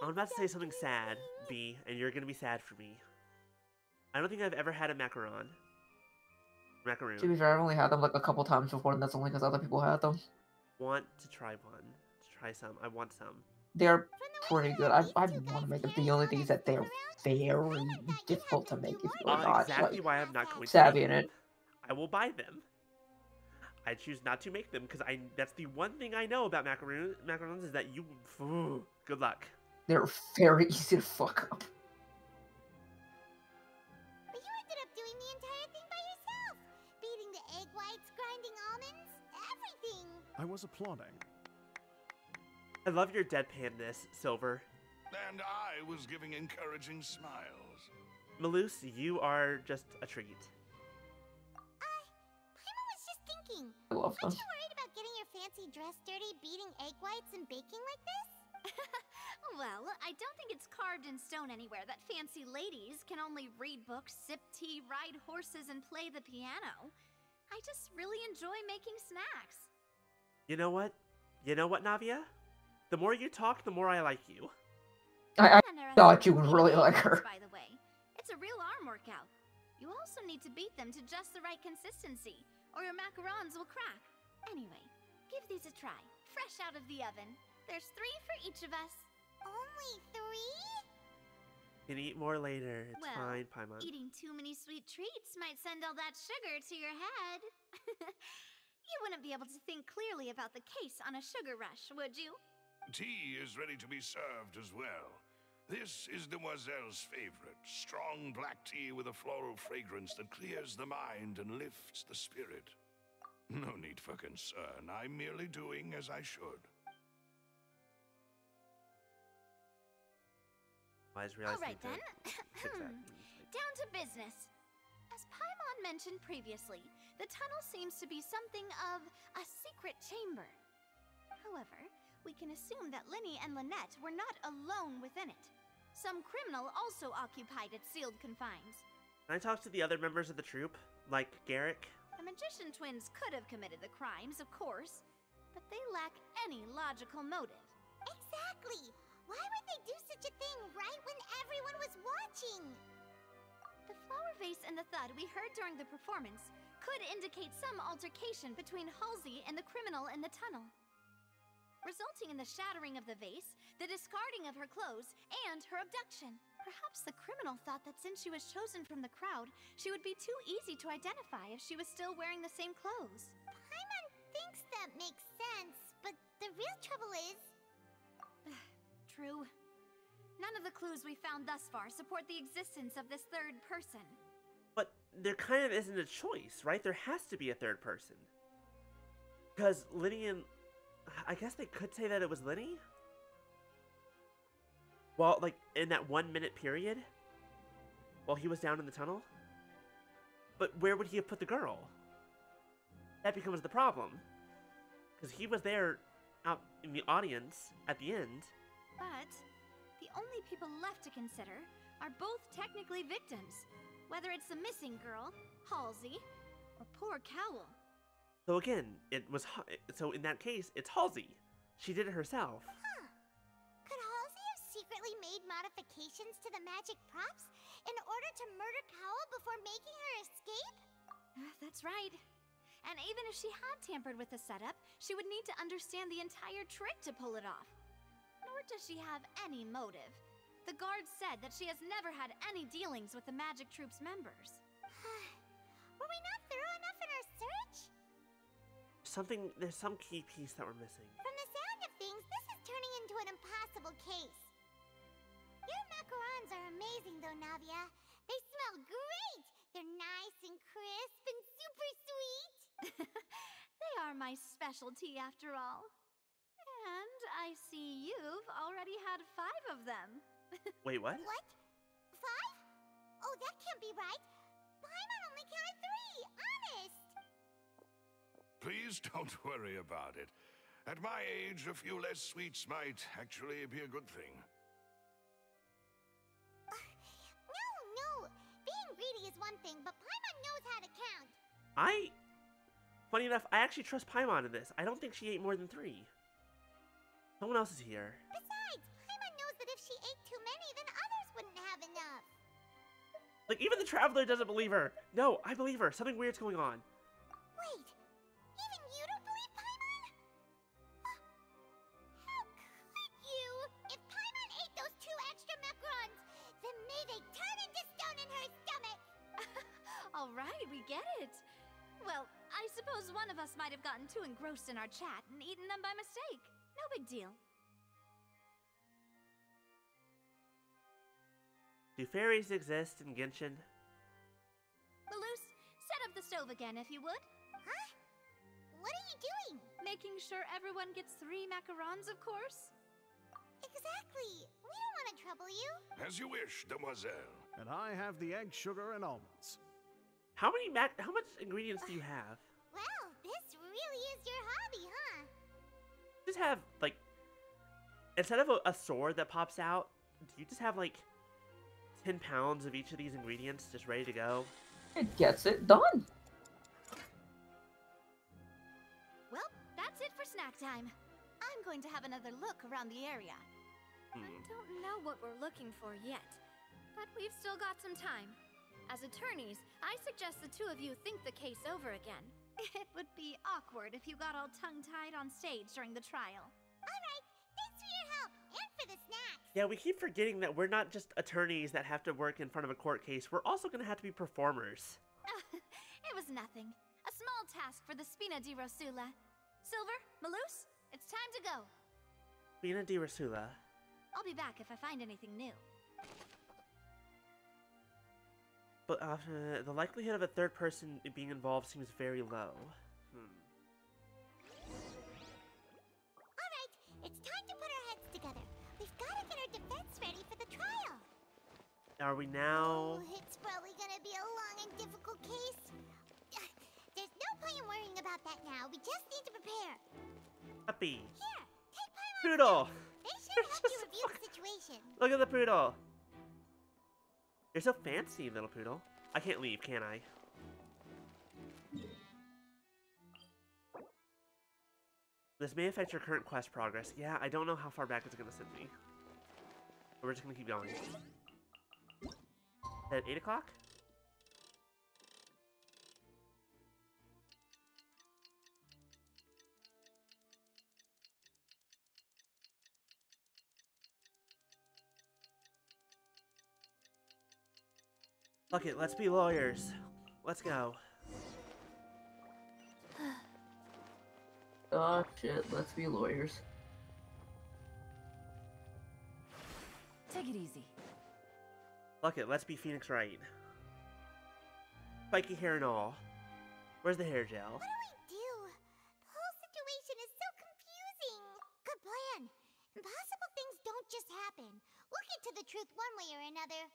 I'm about to say something sad, B, and you're gonna be sad for me. I don't think I've ever had a macaron. Macaroon. To be fair, I've only had them like a couple times before, and that's only because other people had them. Want to try one. To try some. I want some. They're pretty good. I want to make them. The only thing is that they're very difficult to make if you're not exactly like, why I'm not going savvy to in it. I will buy them. I choose not to make them because that's the one thing I know about macarons is that good luck. They're very easy to fuck up. But you ended up doing the entire thing by yourself. Beating the egg whites, grinding almonds, everything. I was applauding. I love your deadpanness, Silver. And I was giving encouraging smiles. Maloose, you are just a treat. Paimon was just thinking. I love them. Aren't you worried about getting your fancy dress dirty, beating egg whites and baking like this? Well, I don't think it's carved in stone anywhere that fancy ladies can only read books, sip tea, ride horses, and play the piano. I just really enjoy making snacks. You know what? You know what, Navia? The more you talk, the more I like you. I thought you would really like her. By the way, it's a real arm workout. You also need to beat them to just the right consistency, or your macarons will crack. Anyway, give these a try, fresh out of the oven. There's 3 for each of us. Only 3? You can eat more later. It's well, fine, Paimon. Eating too many sweet treats might send all that sugar to your head. You wouldn't be able to think clearly about the case on a sugar rush, would you? Tea is ready to be served as well. This is Demoiselle's favorite, strong black tea with a floral fragrance that clears the mind and lifts the spirit. No need for concern. I'm merely doing as I should. Alright then. Down to business. As Paimon mentioned previously, the tunnel seems to be something of a secret chamber. However, we can assume that Linny and Lynette were not alone within it. Some criminal also occupied its sealed confines. Can I talk to the other members of the troupe? Like Garrick? The magician twins could have committed the crimes, of course, but they lack any logical motive. Exactly! Why would they do such a thing right when everyone was watching? The flower vase and the thud we heard during the performance could indicate some altercation between Halsey and the criminal in the tunnel, resulting in the shattering of the vase, the discarding of her clothes, and her abduction. Perhaps the criminal thought that since she was chosen from the crowd, she would be too easy to identify if she was still wearing the same clothes. Paimon thinks that makes sense, but the real trouble is... True. None of the clues we found thus far support the existence of this third person. But there kind of isn't a choice, right? There has to be a third person. Because Linny and... I guess they could say that it was Linny? Well, like, in that 1 minute period? While he was down in the tunnel? But where would he have put the girl? That becomes the problem. Because he was there out in the audience at the end. But the only people left to consider are both technically victims. Whether it's the missing girl, Halsey, or poor Cowl. So again, so in that case, it's Halsey. She did it herself. Huh. Could Halsey have secretly made modifications to the magic props in order to murder Cowl before making her escape? That's right. And even if she had tampered with the setup, she would need to understand the entire trick to pull it off. Nor does she have any motive. The guards said that she has never had any dealings with the magic troupe's members. Were we not thorough enough in our search? There's some key piece that we're missing. From the sound of things, this is turning into an impossible case. Your macarons are amazing though, Navia. They smell great! They're nice and crisp and super sweet! They are my specialty after all. And I see you've already had 5 of them. Wait, what? What? 5? Oh, that can't be right. Paimon only counted 3, honest! Please don't worry about it. At my age, a few less sweets might actually be a good thing. No. Being greedy is one thing, but Paimon knows how to count. Funny enough, I actually trust Paimon in this. I don't think she ate more than 3. Someone else is here. Besides, Paimon knows that if she ate too many, then others wouldn't have enough. Like, even the Traveler doesn't believe her. No, I believe her. Something weird's going on. Wait, even you don't believe Paimon? How could you? If Paimon ate those 2 extra macarons, then may they turn into stone in her stomach! All right, we get it. Well, I suppose one of us might have gotten too engrossed in our chat and eaten them by mistake. No big deal. Do fairies exist in Genshin? Malus, set up the stove again if you would. Huh? What are you doing? Making sure everyone gets 3 macarons, of course. Exactly. We don't want to trouble you. As you wish, demoiselle. And I have the egg, sugar, and almonds. How much ingredients do you have? Well, this really is your hobby, huh? Just have, like, instead of a sword that pops out, do you just have, like, 10 pounds of each of these ingredients just ready to go? It gets it done. Well, that's it for snack time. I'm going to have another look around the area. I don't know what we're looking for yet, but we've still got some time. As attorneys, I suggest the 2 of you think the case over again. It would be awkward if you got all tongue-tied on stage during the trial. Alright, thanks for your help, and for the snacks! Yeah, we keep forgetting that we're not just attorneys that have to work in front of a court case. We're also going to have to be performers. It was nothing. A small task for the Spina di Rosula. Silver, Malus, it's time to go. Spina di Rosula. I'll be back if I find anything new. But the likelihood of a third person being involved seems very low. Alright, it's time to put our heads together. We've got to get our defense ready for the trial. Are we now? Oh, it's probably gonna be a long and difficult case. There's no point in worrying about that now. We just need to prepare. Puppy. Here, take Paimon. Poodle. They should help you review the situation. Look at the poodle. You're so fancy, little poodle. I can't leave, can I? This may affect your current quest progress. Yeah, I don't know how far back it's gonna send me. But we're just gonna keep going. At 8 o'clock? Fuck it, let's be lawyers. Let's go. Oh shit, let's be lawyers. Take it easy. Fuck it, let's be Phoenix Wright. Spiky hair and all. Where's the hair gel? What do we do? The whole situation is so confusing. Good plan. Impossible things don't just happen. We'll get to the truth one way or another.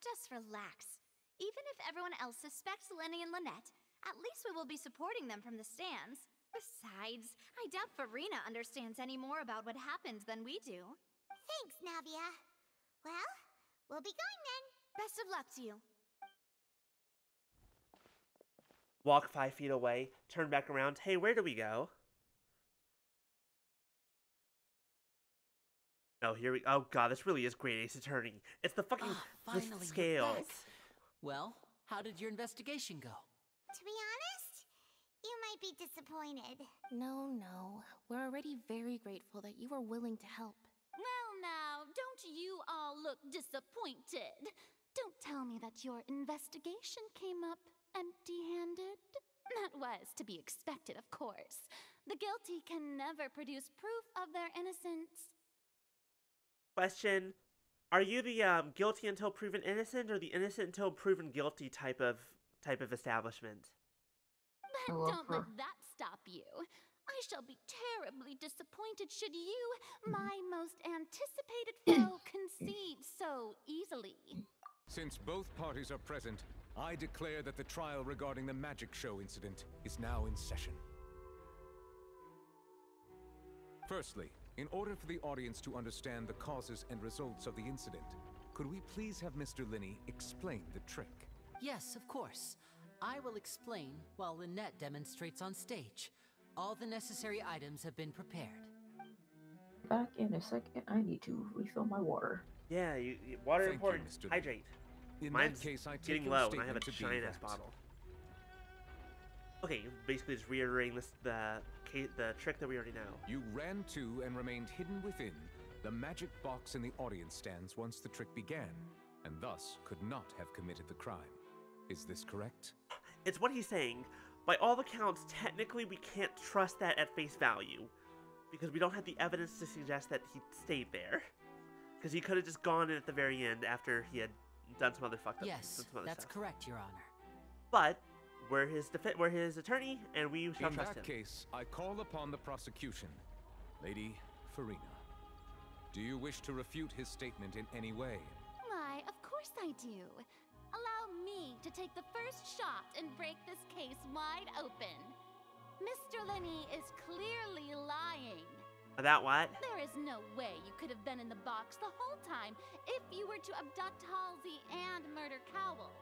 Just relax. Even if everyone else suspects Lenny and Lynette, at least we will be supporting them from the stands. Besides, I doubt Farina understands any more about what happened than we do. Thanks, Navia. Well, we'll be going then. Best of luck to you. Walk 5 feet away, turn back around. Hey, where do we go? Oh, here we... Oh, God, this really is Great Ace Attorney. It's the fucking Finally, the you're scales. back. Well, how did your investigation go? To be honest, you might be disappointed. No. We're already very grateful that you were willing to help. Well now, don't you all look disappointed. Don't tell me that your investigation came up empty-handed. That was to be expected, of course. The guilty can never produce proof of their innocence. Question. Are you the guilty until proven innocent or the innocent until proven guilty type of establishment? But don't let that stop you. I shall be terribly disappointed should you, my most anticipated foe, concede so easily. Since both parties are present, I declare that the trial regarding the magic show incident is now in session. Firstly, in order for the audience to understand the causes and results of the incident, could we please have Mr. Linney explain the trick? Yes, of course. I will explain while Lynette demonstrates on stage. All the necessary items have been prepared. Back in a second, I need to refill my water. Yeah, water Thank important. you, Mr. Hydrate. In Mine's that case, I take getting your low and I have statement a to be giant ass that- bottle. Okay, basically just reiterating the trick that we already know. You ran to and remained hidden within the magic box in the audience stands once the trick began, and thus could not have committed the crime. Is this correct? It's what he's saying. By all accounts, technically we can't trust that at face value, because we don't have the evidence to suggest that he stayed there. Because he could have just gone in at the very end after he had done some other fucked up. Yes, that's correct, Your Honor. But we're his attorney, and we shall trust him. In that case, I call upon the prosecution. Lady Farina, do you wish to refute his statement in any way? Why, of course I do. Allow me to take the first shot and break this case wide open. Mr. Linney is clearly lying. About what? There is no way you could have been in the box the whole time if you were to abduct Halsey and murder Cowell.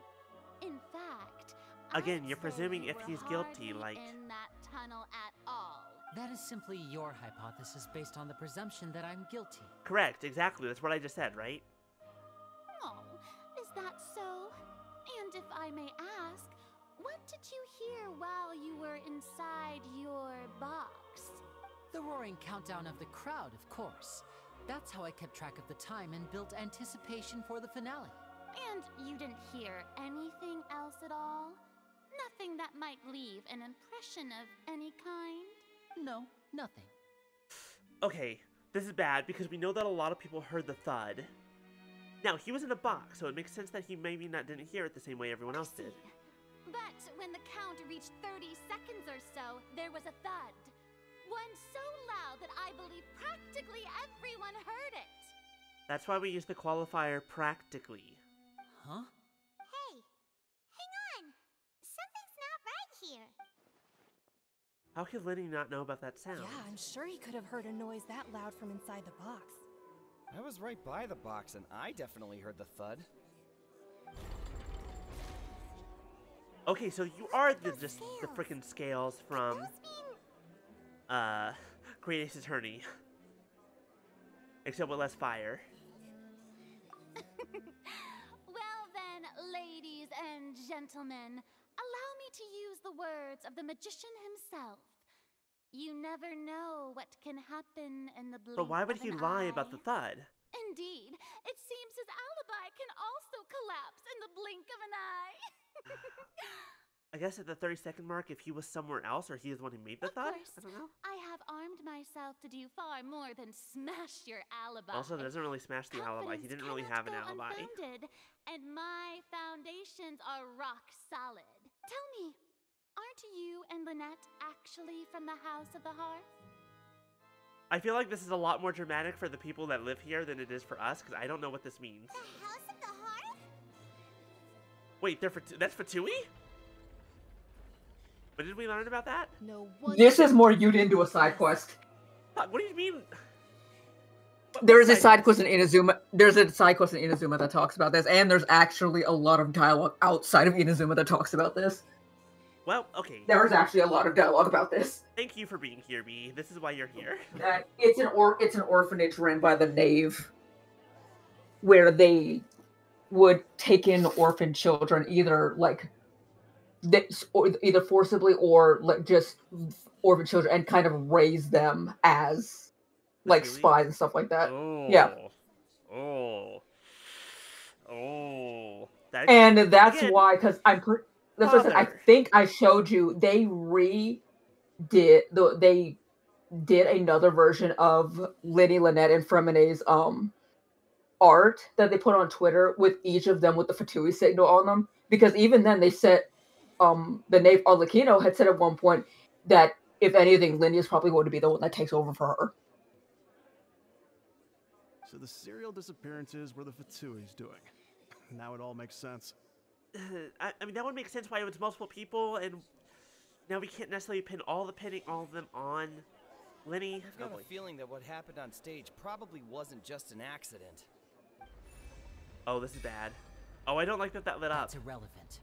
In fact, Again, I'd you're say presuming you if were he's guilty, hardly like... in that tunnel at all. That is simply your hypothesis based on the presumption that I'm guilty. Correct, exactly. That's what I just said, right? Oh, is that so? And if I may ask, what did you hear while you were inside your box? The roaring countdown of the crowd, of course. That's how I kept track of the time and built anticipation for the finale. And you didn't hear anything else at all? Nothing that might leave an impression of any kind? No, nothing. Okay, this is bad because we know that a lot of people heard the thud. Now, he was in a box, so it makes sense that he maybe didn't hear it the same way everyone else did. But when the count reached 30 seconds or so, there was a thud. One so loud that I believe practically everyone heard it. That's why we use the qualifier practically. Huh? Hey, hang on. Something's not right here. How could Lenny not know about that sound? Yeah, I'm sure he could have heard a noise that loud from inside the box. I was right by the box, and I definitely heard the thud. Okay, so you are the freaking scales from Great Ace Attorney. Except with less fire. Well then, ladies and gentlemen, allow me to use the words of the magician himself. You never know what can happen in the blink But why would of he an lie eye. about the thud? Indeed, it seems his alibi can also collapse in the blink of an eye. I guess at the 30-second mark, if he was somewhere else or he is the one who made the thud? I don't know. I have armed myself to do far more than smash your alibi. Also, that doesn't really smash the alibi. He didn't really have an alibi. Unfounded, and my foundations are rock solid. Tell me, aren't you and Lynette actually from the House of the Hearth? I feel like this is a lot more dramatic for the people that live here than it is for us, because I don't know what this means. The House of the Hearth? Wait, that's Fatui? When did we learn about that? No This is more you didn't do a side quest. What do you mean? There's a side quest in Inazuma. There's a side quest in Inazuma that talks about this, and there's actually a lot of dialogue outside of Inazuma that talks about this. Well, okay. There was actually a lot of dialogue about this. Thank you for being here, B. This is why you're here. It's an orphanage ran by the Knave, where they would take in orphan children, either either forcibly or just orphan children, and kind of raise them as spies and stuff like that. Oh. Yeah. Oh. And that's why, because I think I showed you they did another version of Liddy, Lynette, and Fremene's art that they put on Twitter with each of them with the Fatui signal on them. Because even then they said the Knave Arlecchino had said at one point that if anything, Lindy is probably going to be the one that takes over for her. So the serial disappearances were the Fatui's doing. Now it all makes sense. I mean, that would make sense why it was multiple people, and now we can't necessarily pinning all of them on Lenny. I've got a feeling that what happened on stage probably wasn't just an accident. Oh, this is bad. Oh, I don't like that lit up. That's irrelevant.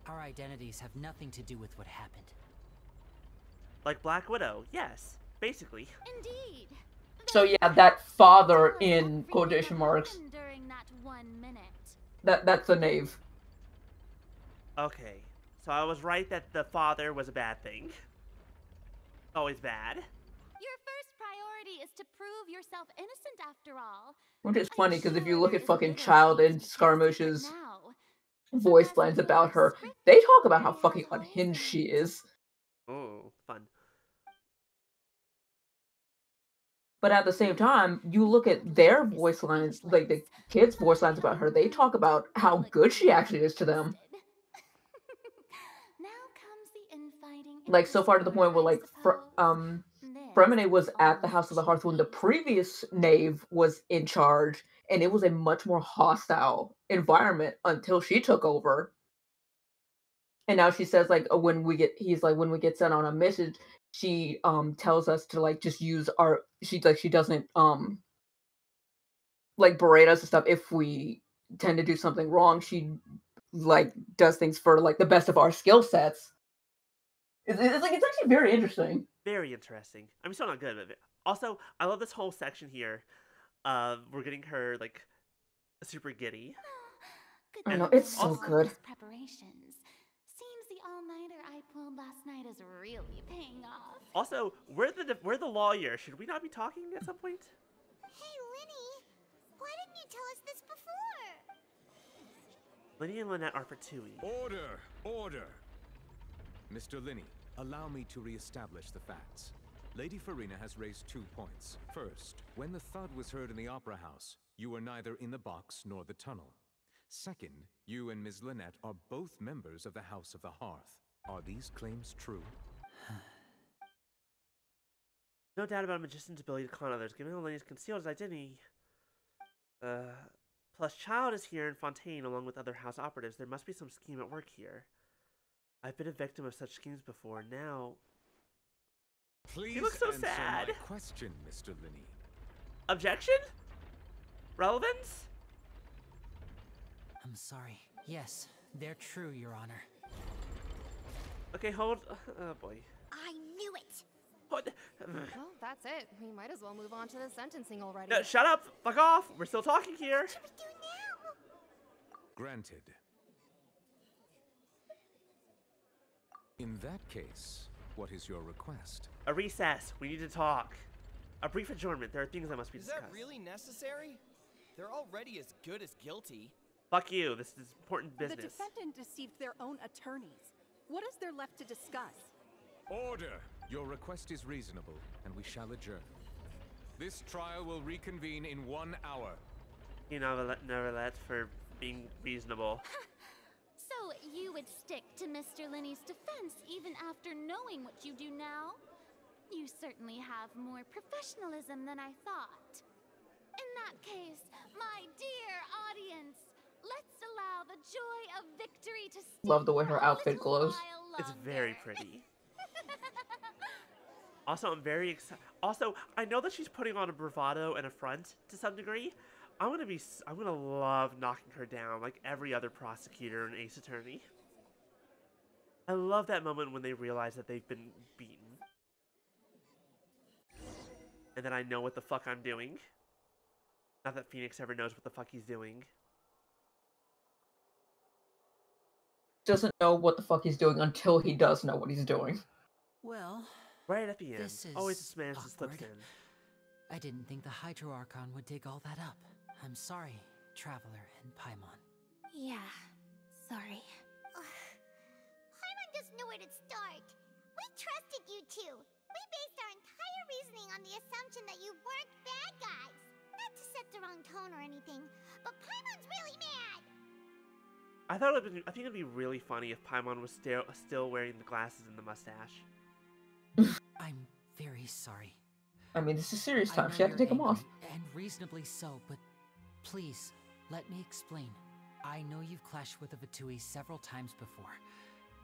Our identities have nothing to do with what happened. Like Black Widow, yes, basically. Indeed. So yeah, that father in quotation marks. During that 1 minute. That's the Knave. Okay, so I was right that the father was a bad thing. Always bad. Your first priority is to prove yourself innocent after all. Which is funny, because if you look at fucking Child and Scaramouche's voice lines about her, they talk about how fucking unhinged she is. Oh, fun. But at the same time, you look at their voice lines, like the kids' voice lines about her, they talk about how good she actually is to them. Like, so far to the point where, Fremene was at the House of the Hearth when the previous Knave was in charge, and it was a much more hostile environment until she took over. And now she says, when we get sent on a mission, she tells us to just use she doesn't berate us and stuff if we tend to do something wrong. She does things for the best of our skill sets. It's actually very interesting. Very interesting. I'm still not good at it. Also, I love this whole section here. We're getting her super giddy. I know, it's so good. Preparations. Seems the all-nighter I pulled last night is really paying off. Also, we're the lawyer. Should we not be talking at some point? Hey, Linny, why didn't you tell us this before? Linny and Lynette are Fatui. Order! Order! Mr. Linny, allow me to re-establish the facts. Lady Farina has raised 2 points. First, when the thud was heard in the Opera House, you were neither in the box nor the tunnel. Second, you and Ms. Lynette are both members of the House of the Hearth. Are these claims true? No doubt about a magician's ability to con others. Given how Lenny's concealed his identity, Plus, Child is here in Fontaine along with other house operatives. There must be some scheme at work here. I've been a victim of such schemes before. Now... Please he looks so answer sad. my question, Mr. Linney. Objection? Relevance? I'm sorry. Yes, they're true, Your Honor. Okay, hold... Oh, boy. I knew it! What? Well, that's it. We might as well move on to the sentencing already. No, shut up! Fuck off! We're still talking here! What should we do now? Granted. In that case, what is your request? A recess. We need to talk. A brief adjournment. There are things that must be discussed. Is that really necessary? They're already as good as guilty. Fuck you. This is important business. The defendant deceived their own attorneys. What is there left to discuss? Order! Your request is reasonable, and we shall adjourn. This trial will reconvene in 1 hour. You never let for being reasonable. So you would stick to Mr. Linney's defense even after knowing what you do now? You certainly have more professionalism than I thought. In that case, my dear audience, let's allow the joy of victory to stay Love the way her for a outfit little glows. while It's longer. very pretty. Also, I'm very excited. Also, I know that she's putting on a bravado and a front to some degree. I'm gonna love knocking her down like every other prosecutor and ace attorney. I love that moment when they realize that they've been beaten. And that I know what the fuck I'm doing. Not that Phoenix ever knows what the fuck he's doing. Doesn't know what the fuck he's doing until he does know what he's doing. Well, right at the end. This is Always a smash that slips awkward. in. I didn't think the Hydro Archon would dig all that up. I'm sorry, Traveler and Paimon. Yeah, sorry. Paimon doesn't know where to start. We trusted you two. We based our entire reasoning on the assumption that you weren't bad guys. Not to set the wrong tone or anything, but Paimon's really mad. I think it'd be really funny if Paimon was still wearing the glasses and the mustache. I'm very sorry. I mean, this is serious I time. know She had to you're take him off. angry, and reasonably so, but please, let me explain. I know you've clashed with the Vatui several times before.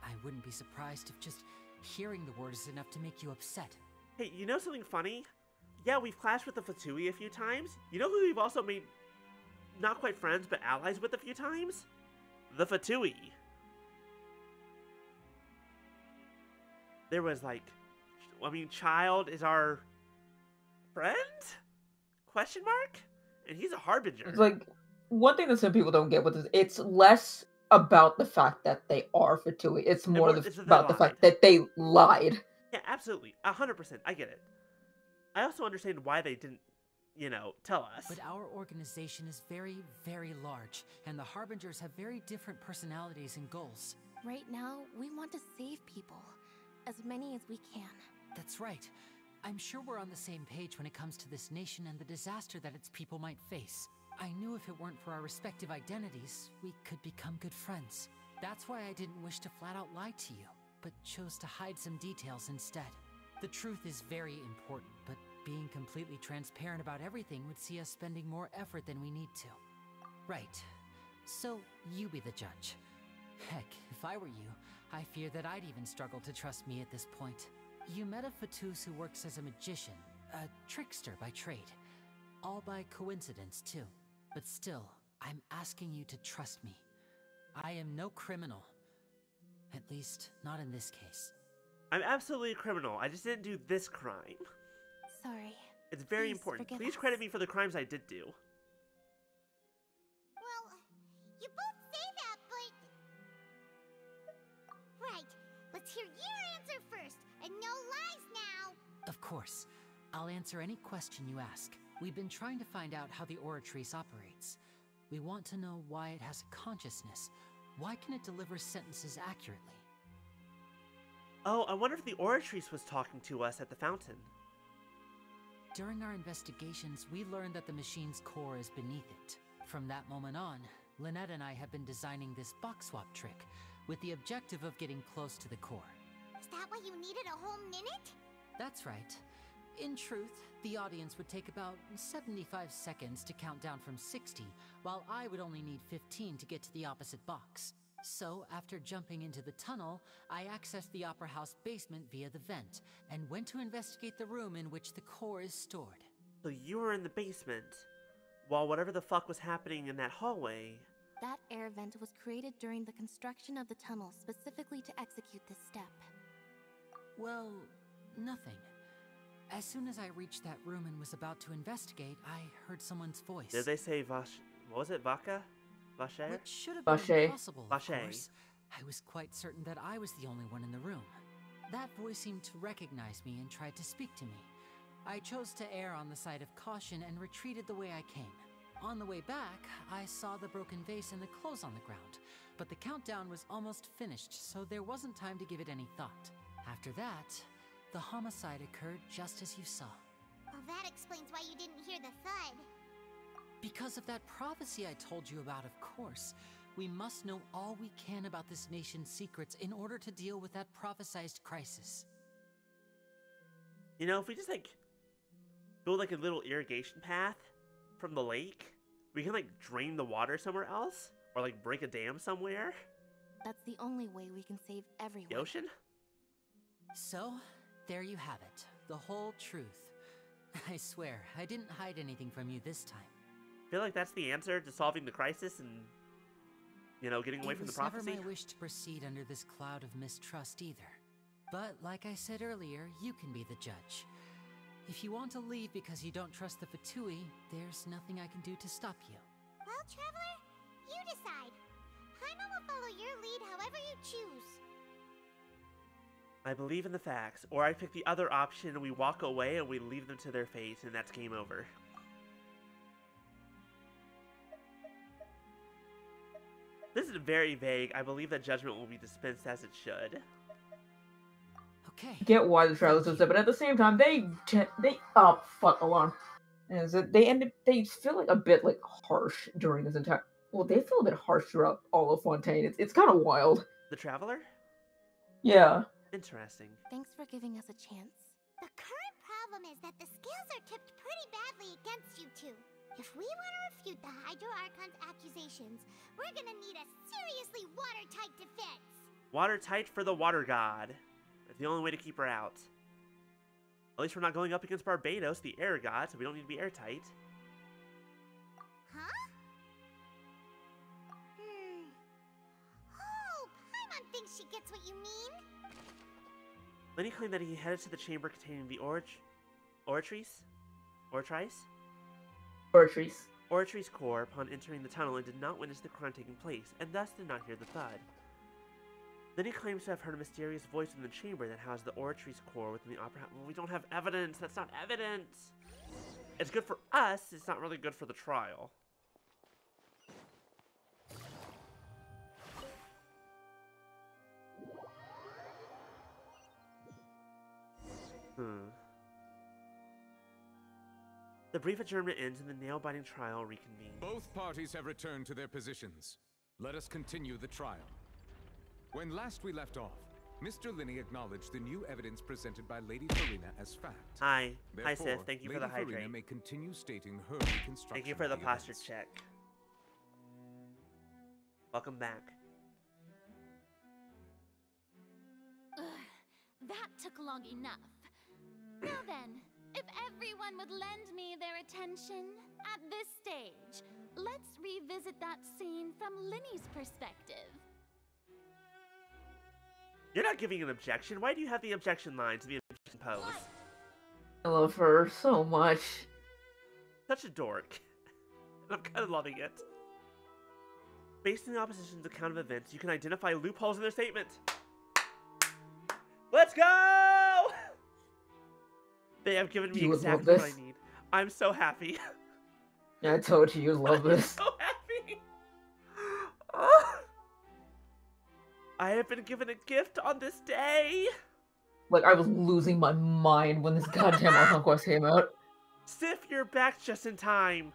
I wouldn't be surprised if just hearing the word is enough to make you upset. Hey, you know something funny? Yeah, we've clashed with the Fatui a few times. You know who we've also made not quite friends, but allies with a few times? The Fatui. There was like, I mean, Child is our friend? Question mark? And he's a harbinger. It's like, one thing that some people don't get with this, it's less about the fact that they are Fatui. It's more it's that about they the fact that they lied. Yeah, absolutely. 100%. I get it. I also understand why they didn't, you know, tell us. But our organization is very, very large, and the Harbingers have very different personalities and goals. Right now, we want to save people. As many as we can. That's right. I'm sure we're on the same page when it comes to this nation and the disaster that its people might face. I knew if it weren't for our respective identities, we could become good friends. That's why I didn't wish to flat out lie to you, but chose to hide some details instead. The truth is very important, but being completely transparent about everything would see us spending more effort than we need to. Right. So, you be the judge. Heck, if I were you, I fear that I'd even struggle to trust me at this point. You met a Fatus who works as a magician, a trickster by trade. All by coincidence, too. But still, I'm asking you to trust me. I am no criminal. At least, not in this case. I'm absolutely a criminal. I just didn't do this crime. Sorry. It's very Please important. forgive Please us. credit me for the crimes I did do. Well, you both say that, but... Right. Let's hear your answer first, and no lies now. Of course. I'll answer any question you ask. We've been trying to find out how the Oratrice operates. We want to know why it has a consciousness. Why can it deliver sentences accurately? Oh, I wonder if the Oratrice was talking to us at the fountain. During our investigations, we learned that the machine's core is beneath it. From that moment on, Lynette and I have been designing this box swap trick with the objective of getting close to the core. Is that why you needed a whole minute? That's right. In truth, the audience would take about 75 seconds to count down from 60, while I would only need 15 to get to the opposite box. So, after jumping into the tunnel, I accessed the Opera House basement via the vent, and went to investigate the room in which the core is stored. So you were in the basement, while whatever the fuck was happening in that hallway... That air vent was created during the construction of the tunnel specifically to execute this step. Well, nothing. As soon as I reached that room and was about to investigate, I heard someone's voice. Did they say What was it? Vaca? Vacher? Which should have been impossible, of course. I was quite certain that I was the only one in the room. That voice seemed to recognize me and tried to speak to me. I chose to err on the side of caution and retreated the way I came. On the way back, I saw the broken vase and the clothes on the ground, but the countdown was almost finished, so there wasn't time to give it any thought. After that, the homicide occurred just as you saw. Well, that explains why you didn't hear the thud. Because of that prophecy I told you about, of course. We must know all we can about this nation's secrets in order to deal with that prophesized crisis. You know, if we just, like, build, like, a little irrigation path from the lake, we can, like, drain the water somewhere else? Or, like, break a dam somewhere? That's the only way we can save everyone. The ocean? So, there you have it. The whole truth. I swear, I didn't hide anything from you this time. I feel like that's the answer to solving the crisis and, you know, getting away from the prophecy. It was never my wish to proceed under this cloud of mistrust either. But, like I said earlier, you can be the judge. If you want to leave because you don't trust the Fatui, there's nothing I can do to stop you. Well, Traveler, you decide. Paimon will follow your lead however you choose. I believe in the facts, or I pick the other option and we walk away and we leave them to their fate, and that's game over. This is very vague. I believe that judgment will be dispensed as it should. Okay. Get why the Travelers upset, but at the same time, they oh fuck, alarm. Is it they feel like a bit like harsh during this entire. Well, they feel a bit harsh throughout all of Fontaine. It's kind of wild. The Traveler? Yeah. Interesting. Thanks for giving us a chance. The current problem is that the scales are tipped pretty badly against you two. If we want to refute the Hydro Archon's accusations, we're gonna need a seriously watertight defense. Watertight for the Water God. That's the only way to keep her out. At least we're not going up against Barbados, the Air God, so we don't need to be airtight. Huh? Oh, Paimon thinks she gets what you mean. Lenny claimed that he headed to the chamber containing the Oratrice core upon entering the tunnel and did not witness the crime taking place, and thus did not hear the thud. Then he claims to have heard a mysterious voice in the chamber that housed the Oratrice core within the Opera House. Well, we don't have evidence. That's not evidence. It's good for us. It's not really good for the trial. The brief adjournment ends and the nail-biting trial reconvenes. Both parties have returned to their positions. Let us continue the trial. When last we left off, Mr. Linney acknowledged the new evidence presented by Lady Farina as fact. Hi. Therefore, Hi, Sif. Thank you for the Lady hydrate. Farina may continue stating her reconstruction. Thank you for the of posture events. check. Welcome back. Ugh, that took long enough. Now then, if everyone would lend me their attention at this stage, let's revisit that scene from Linny's perspective. You're not giving an objection. Why do you have the objection line to the objection pose? I love her so much. Such a dork. And I'm kind of loving it. Based on the opposition's account of events, you can identify loopholes in their statement. Let's go! They have given me exactly what I need. I'm so happy. Yeah, I told you you'd love this. I'm so happy. Oh. I have been given a gift on this day. Like, I was losing my mind when this goddamn Archon quest came out. Sif, you're back just in time.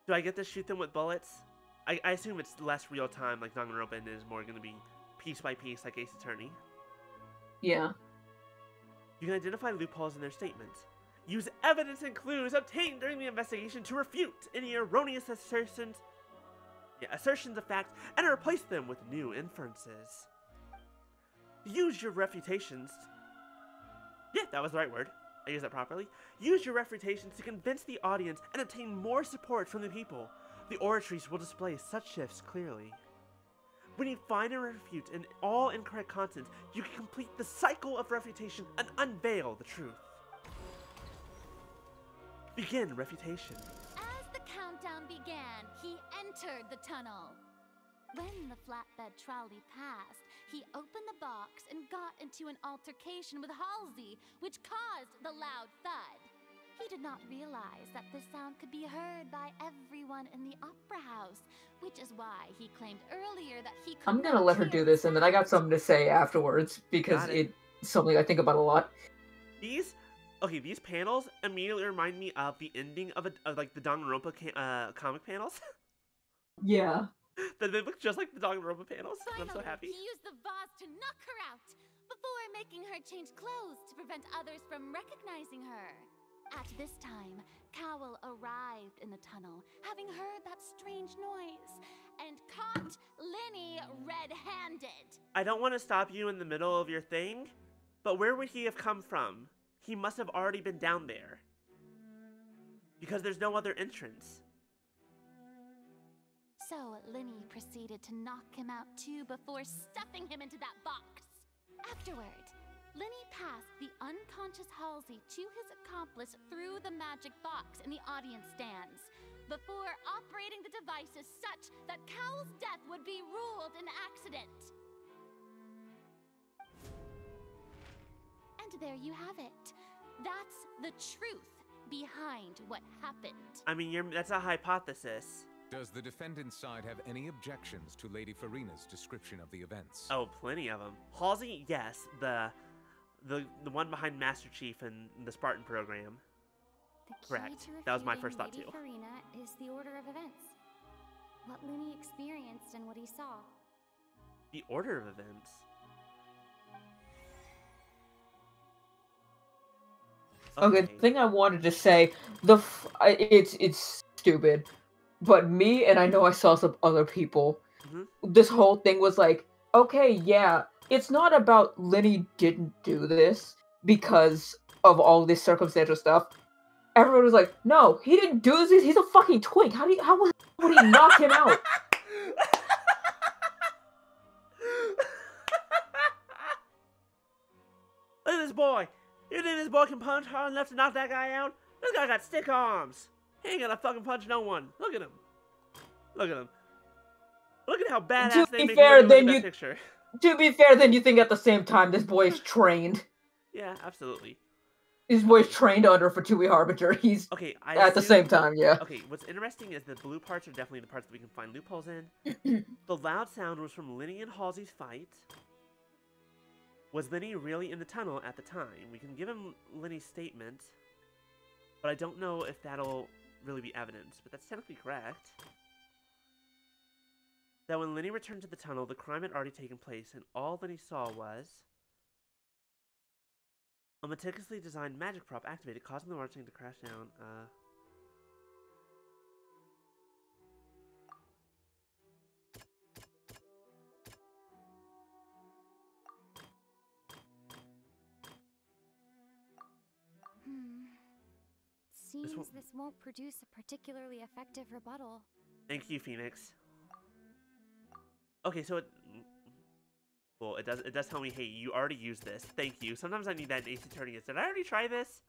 Do I get to shoot them with bullets? I assume it's less real time, like Danganronpa, and is more going to be piece by piece, like Ace Attorney. Yeah. You can identify loopholes in their statements. Use evidence and clues obtained during the investigation to refute any erroneous assertions of fact and replace them with new inferences. Use your refutations. Yeah, that was the right word. I used that properly. Use your refutations to convince the audience and obtain more support from the people. The oratories will display such shifts clearly. When you find and refute in all incorrect content, you can complete the cycle of refutation and unveil the truth. Begin refutation. As the countdown began, he entered the tunnel. When the flatbed trolley passed, he opened the box and got into an altercation with Halsey, which caused the loud thud. He did not realize that the sound could be heard by everyone in the opera house, which is why he claimed earlier that he could I'm gonna let her do this, and then I got something to say afterwards, because it's something I think about a lot. These panels immediately remind me of the ending of like the Danganronpa comic panels. Yeah. They look just like the Danganronpa panels. Finally, I'm so happy. He used the vase to knock her out, before making her change clothes to prevent others from recognizing her. At this time, Cowell arrived in the tunnel, having heard that strange noise, and caught Linny red-handed. I don't want to stop you in the middle of your thing, but where would he have come from? He must have already been down there. Because there's no other entrance. So Linny proceeded to knock him out too before stuffing him into that box. Afterward, Linny passed the unconscious Halsey to his accomplice through the magic box in the audience stands, before operating the devices such that Cowell's death would be ruled an accident. And there you have it. That's the truth behind what happened. I mean, that's a hypothesis. Does the defendant's side have any objections to Lady Farina's description of the events? Oh, plenty of them. Halsey, yes. The one behind Master Chief and the Spartan program. Correct. That was my first thought, Lady too. Farina is the order of events. What Linny experienced and what he saw. The order of events? Okay, the thing I wanted to say, it's stupid, but me and I know I saw some other people, this whole thing was like, okay, yeah, it's not about Linny didn't do this because of all this circumstantial stuff. Everyone was like, no, he didn't do this, he's a fucking twink, how would he knock him out? Look at this boy! You think this boy can punch hard enough to knock that guy out? This guy got stick arms! He ain't gonna fucking punch no one. Look at him. Look at him. Look at how badass they make him in that picture. To be fair, then you think at the same time, this boy is trained. Yeah, absolutely. This boy's trained under Fatui Harbinger. He's at the same time, yeah. Okay, what's interesting is the blue parts are definitely the parts that we can find loopholes in. The loud sound was from Linny and Halsey's fight. Was Linny really in the tunnel at the time? We can give him Linny's statement, but I don't know if that'll really be evidence, but that's technically correct. That when Linny returned to the tunnel, the crime had already taken place, and all Linny saw was a meticulously designed magic prop activated, causing the water tank to crash down. Seems this won't produce a particularly effective rebuttal. Thank you, Phoenix. Okay, so it does tell me, hey, you already used this. Thank you. Sometimes I need that in AC turning. Did I already try this?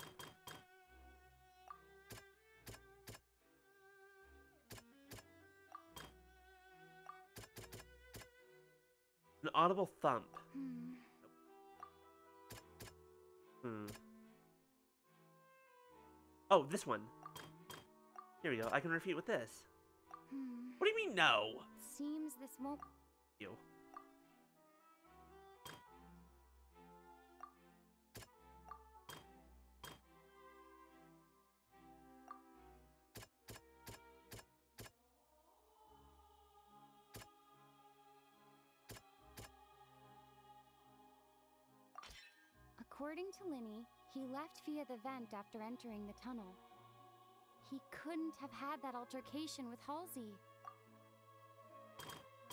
An audible thump. Oh, this one. Here we go. I can refute with this. What do you mean, no? Seems this won't... You. According to Linny, he left via the vent after entering the tunnel. He couldn't have had that altercation with Halsey.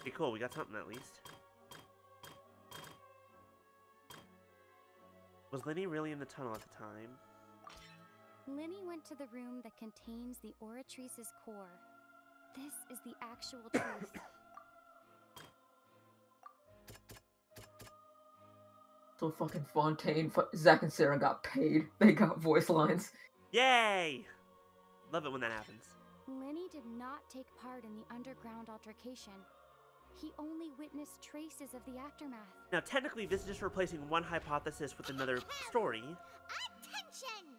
Okay, cool. We got something at least. Was Linny really in the tunnel at the time? Linny went to the room that contains the Oratrice's core. This is the actual truth. So fucking Fontaine, Zack and Sarah got paid. They got voice lines. Yay! Love it when that happens. Linny did not take part in the underground altercation. He only witnessed traces of the aftermath. Now, technically, this is just replacing one hypothesis with another story. Attention!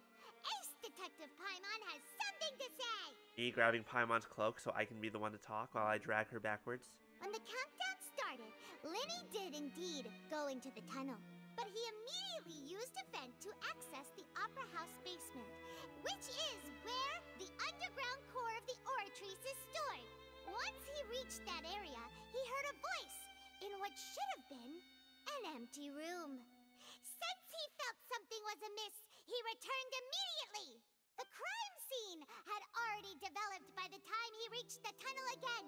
Ace Detective Paimon has something to say! Me grabbing Paimon's cloak so I can be the one to talk while I drag her backwards. When the countdown started, Linny did indeed go into the tunnel. But he immediately used a vent to access the Opera House basement, which is where the underground core of the Oratrice is stored. Once he reached that area, he heard a voice in what should have been an empty room. Since he felt something was amiss, he returned immediately. The crime scene had already developed by the time he reached the tunnel again,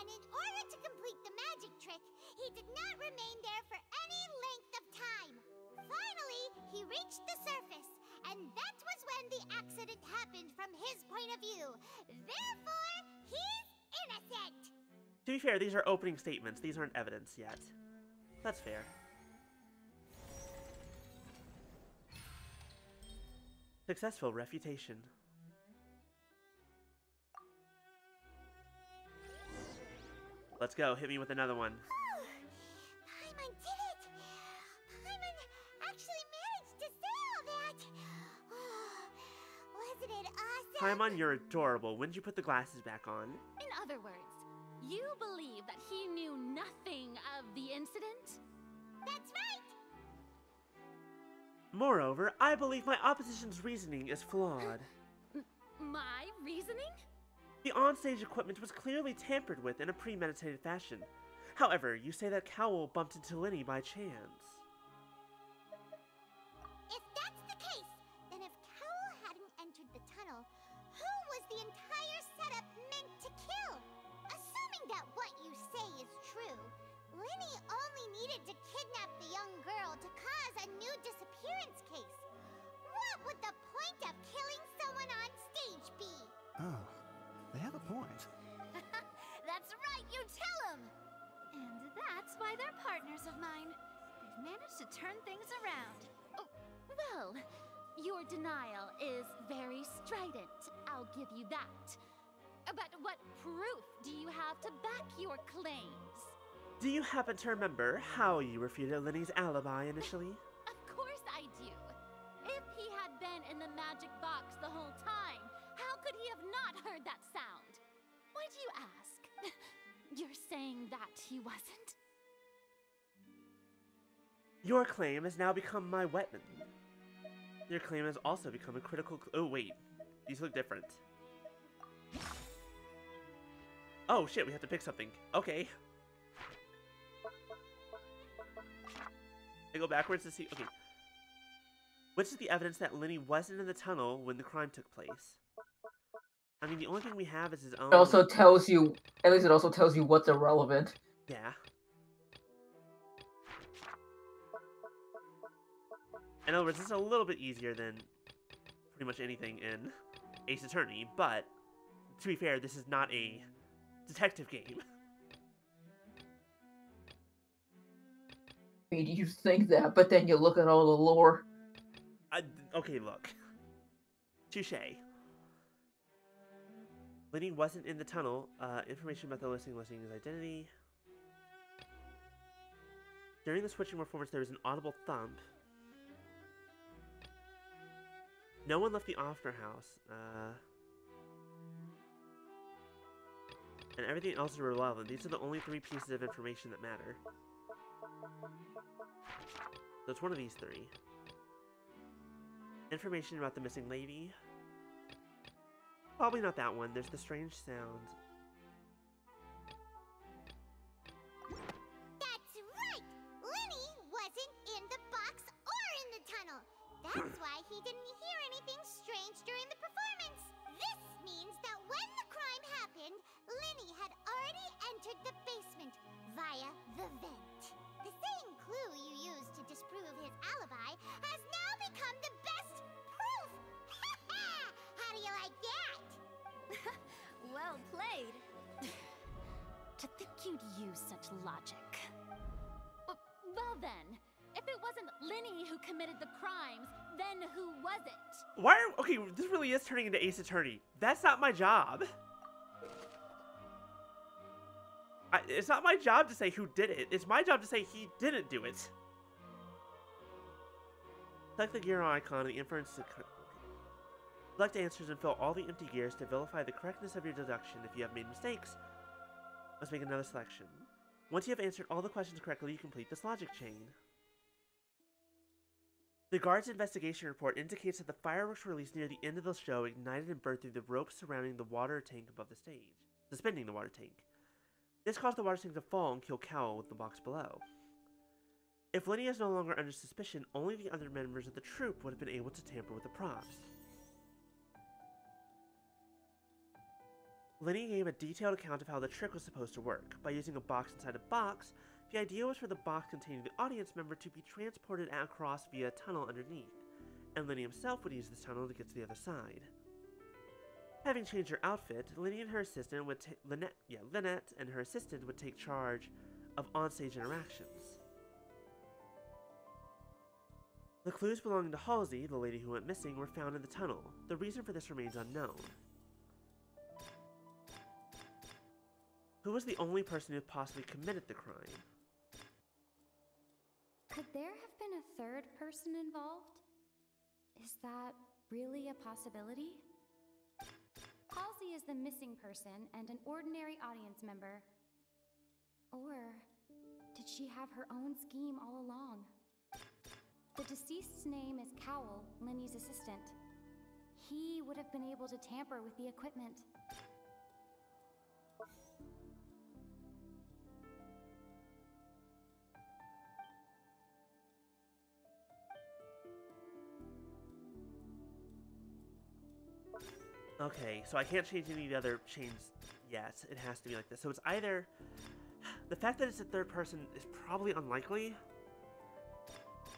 and in order to complete the magic trick, he did not remain there for any length of time. Finally, he reached the surface, and that was when the accident happened from his point of view. Therefore, he's innocent! To be fair, these are opening statements. These aren't evidence yet. That's fair. Successful refutation. Let's go. Hit me with another one. Paimon did it! Paimon actually managed to say all that! Wasn't it awesome? Paimon, you're adorable. When did you put the glasses back on? In other words, you believe that he knew nothing of the incident? That's right! Moreover, I believe my opposition's reasoning is flawed. My reasoning? The onstage equipment was clearly tampered with in a premeditated fashion. However, you say that Cowell bumped into Linny by chance. If that's the case, then if Cowell hadn't entered the tunnel, who was the entire setup meant to kill? Assuming that what you say is true, Linny only needed to kidnap the young girl to cause a new disappearance case. What would the point of killing someone on stage be? Oh, they have a point. That's right, you tell them! And that's why they're partners of mine. They've managed to turn things around. Oh, well, your denial is very strident. I'll give you that. But what proof do you have to back your claims? Do you happen to remember how you refuted Linny's alibi initially? Of course I do. If he had been in the magic box the whole time, how could he have not heard that sound? Why do you ask? You're saying that he wasn't? Your claim has now become my weapon. Your claim has also become a critical... Oh, wait. These look different. Oh, shit, we have to pick something. Okay. I go backwards to see... Okay. Which is the evidence that Linny wasn't in the tunnel when the crime took place? I mean, the only thing we have is his own... It also tells you... At least it also tells you what's irrelevant. Yeah. In other words, it's a little bit easier than pretty much anything in Ace Attorney, but to be fair, this is not a detective game. I mean, you think that, but then you look at all the lore. Okay, look. Touché. Linny wasn't in the tunnel. Information about the listing his identity. During the switching performance, there was an audible thump. No one left the Opera House. And everything else is irrelevant. These are the only 3 pieces of information that matter. So it's one of these 3. Information about the missing lady. Probably not that one. There's the strange sound. That's right! Linny wasn't in the box or in the tunnel. he didn't hear anything strange during the performance. This means that when the crime happened, Linny had already entered the basement via the vent. The same clue you used to disprove his alibi has now become the best proof! How do you like that? Well played. To think you'd use such logic. Well then, if it wasn't Linny who committed the crimes, then who was it? Why are... Okay, this really is turning into Ace Attorney. That's not my job. It's not my job to say who did it. It's my job to say he didn't do it. Select the gear icon and the inference to... Select answers and fill all the empty gears to verify the correctness of your deduction. If you have made mistakes, let's make another selection. Once you have answered all the questions correctly, you complete this logic chain. The guard's investigation report indicates that the fireworks released near the end of the show ignited and burned through the ropes surrounding the water tank above the stage, suspending the water tank. This caused the water tank to fall and kill Cowell with the box below. If Linny is no longer under suspicion, only the other members of the troupe would have been able to tamper with the props. Linny gave a detailed account of how the trick was supposed to work. By using a box inside a box, the idea was for the box containing the audience member to be transported across via a tunnel underneath, and Linny himself would use this tunnel to get to the other side. Having changed her outfit, Linny and her assistant would Lynette and her assistant would take charge of onstage interactions. The clues belonging to Halsey, the lady who went missing, were found in the tunnel. The reason for this remains unknown. Who was the only person who possibly committed the crime? Could there have been a third person involved? Is that really a possibility? Halsey is the missing person and an ordinary audience member. Or did she have her own scheme all along? The deceased's name is Cowell, Linny's assistant. He would have been able to tamper with the equipment. Okay, so I can't change any of the other chains yet. It has to be like this. So it's either... The fact that it's a third person is probably unlikely.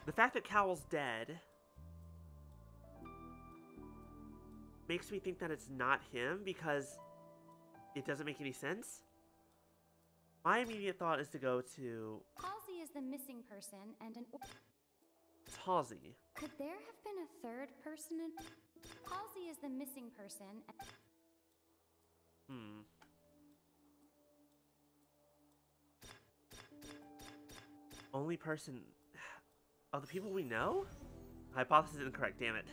The fact that Cowell's dead makes me think that it's not him because it doesn't make any sense. My immediate thought is to go to... Halsey is the missing person and an... It's Halsey. Could there have been a third person in... Halsey is the missing person. Only person... Of the people we know? Hypothesis is incorrect, damn it.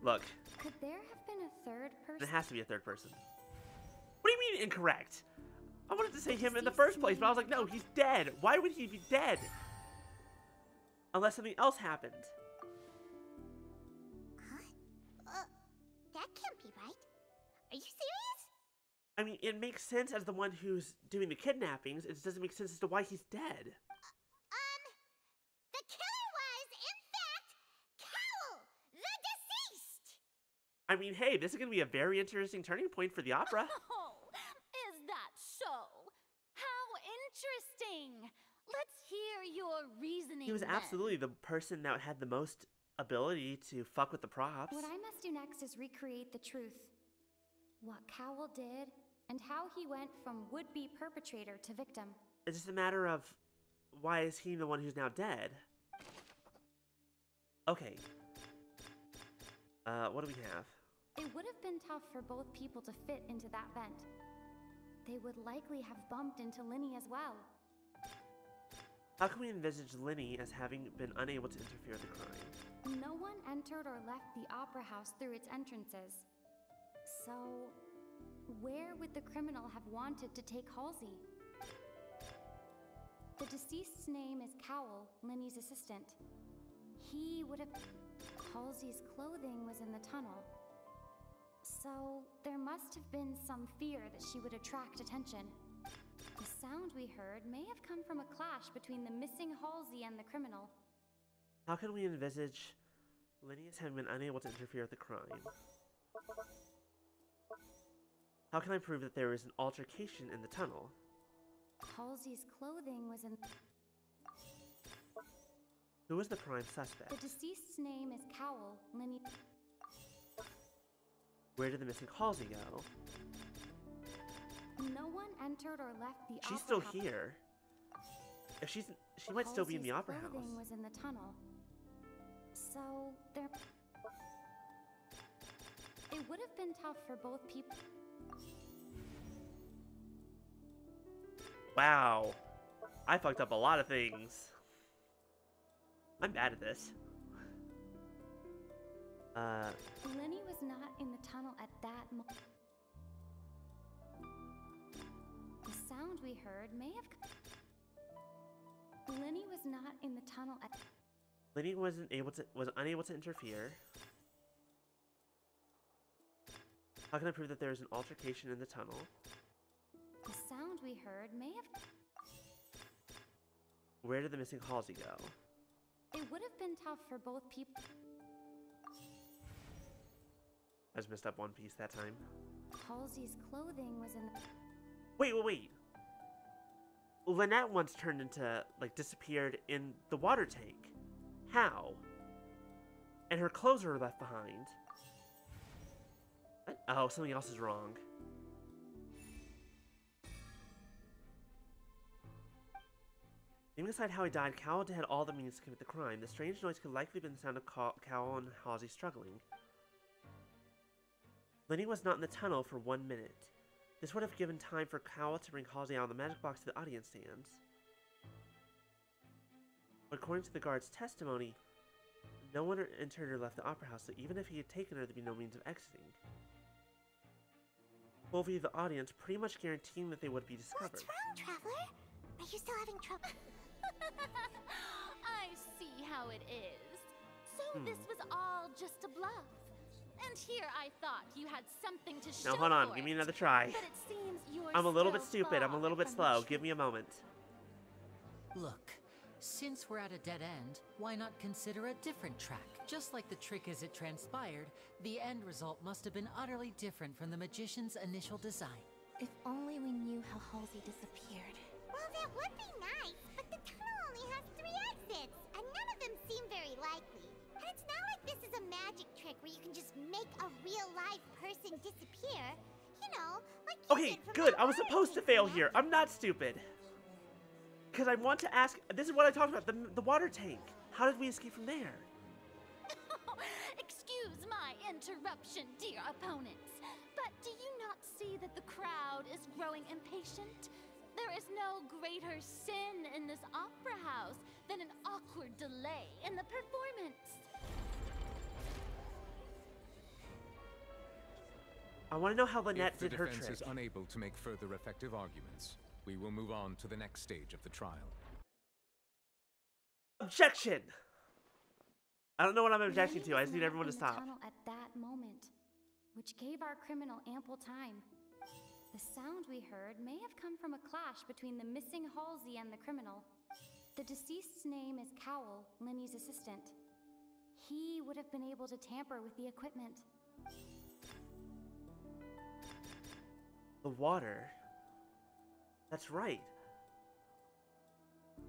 Look. Could there have been a third person? It has to be a third person. What do you mean incorrect? I wanted to say him in the first place, but I was like, no, he's dead. Why would he be dead? Unless something else happened. That can't be right. Are you serious? I mean, it makes sense as the one who's doing the kidnappings. It just doesn't make sense as to why he's dead. The killer was, in fact, Cowell, the deceased! I mean, hey, this is going to be a very interesting turning point for the opera. Oh, is that so? How interesting! Let's hear your reasoning. He was absolutely the person that had the most ability to fuck with the props. What I must do next is recreate the truth. What Cowell did, and how he went from would-be perpetrator to victim. It's just a matter of, why is he the one who's now dead? Okay. What do we have? It would have been tough for both people to fit into that vent. They would likely have bumped into Linny as well. How can we envisage Linny as having been unable to interfere with the crime? No one entered or left the opera house through its entrances. So, where would the criminal have wanted to take Halsey? The deceased's name is Cowell, Linny's assistant. He would have... Halsey's clothing was in the tunnel. So, there must have been some fear that she would attract attention. The sound we heard may have come from a clash between the missing Halsey and the criminal. How can we envisage Linneas have been unable to interfere with the crime. How can I prove that there was an altercation in the tunnel? Halsey's clothing was in... Who was the prime suspect? The deceased's name is Cowell. Linny... Where did the missing Halsey go? No one entered or left the She's opera still house. here. If she might still be in the opera Halsey's house. clothing was in the tunnel. So there... It would have been tough for both people. Wow. I fucked up a lot of things. I'm bad at this. Lenny was not in the tunnel at that moment. The sound we heard may have... Lenny was not in the tunnel at... Lenny was unable to interfere. How can I prove that there is an altercation in the tunnel? The sound we heard may have... Where did the missing Halsey go? It would have been tough for both people. I just messed up one piece that time. Halsey's clothing was in the... Wait. Lynette once turned into, like, disappeared in the water tank. How? And her clothes were left behind. Oh, something else is wrong. Leaving aside how he died, Cowell had all the means to commit the crime. The strange noise could likely have been the sound of Cowell and Halsey struggling. Lenny was not in the tunnel for 1 minute. This would have given time for Cowell to bring Halsey out of the magic box to the audience stands. But according to the guard's testimony, no one entered or left the opera house, so even if he had taken her, there'd be no means of exiting. Full view of the audience, pretty much guaranteeing that they would be discovered. What's wrong, Traveler? Are you still having trouble? I see how it is. So this was all just a bluff. And here I thought you had something to show. Now hold on, for give me it. another try. But it seems you're I'm a little bit still stupid, I'm a little bit far from slow. the Give me a moment. Look, since we're at a dead end, why not consider a different track? Just like the trick as it transpired, the end result must have been utterly different from the magician's initial design. If only we knew how Halsey disappeared. Well, that would be nice, but the tunnel only has 3 exits, and none of them seem very likely. And it's not like this is a magic trick where you can just make a real live person disappear. You know, like you Okay, did from good. that I was water supposed to tank, fail you know? here. I'm not stupid. Because I want to ask... This is what I talked about, the water tank. How did we escape from there? Excuse my interruption, dear opponents. But do you not see that the crowd is growing impatient? There is no greater sin in this opera house than an awkward delay in the performance. I want to know how Lynette If the did her defense trick. is unable to make further effective arguments, we will move on to the next stage of the trial. Objection! I don't know what I'm objecting Lenny to. I was just need not everyone to in the stop. tunnel at that moment, which gave our criminal ample time. The sound we heard may have come from a clash between the missing Halsey and the criminal. The deceased's name is Cowell, Lenny's assistant. He would have been able to tamper with the equipment. The water. That's right.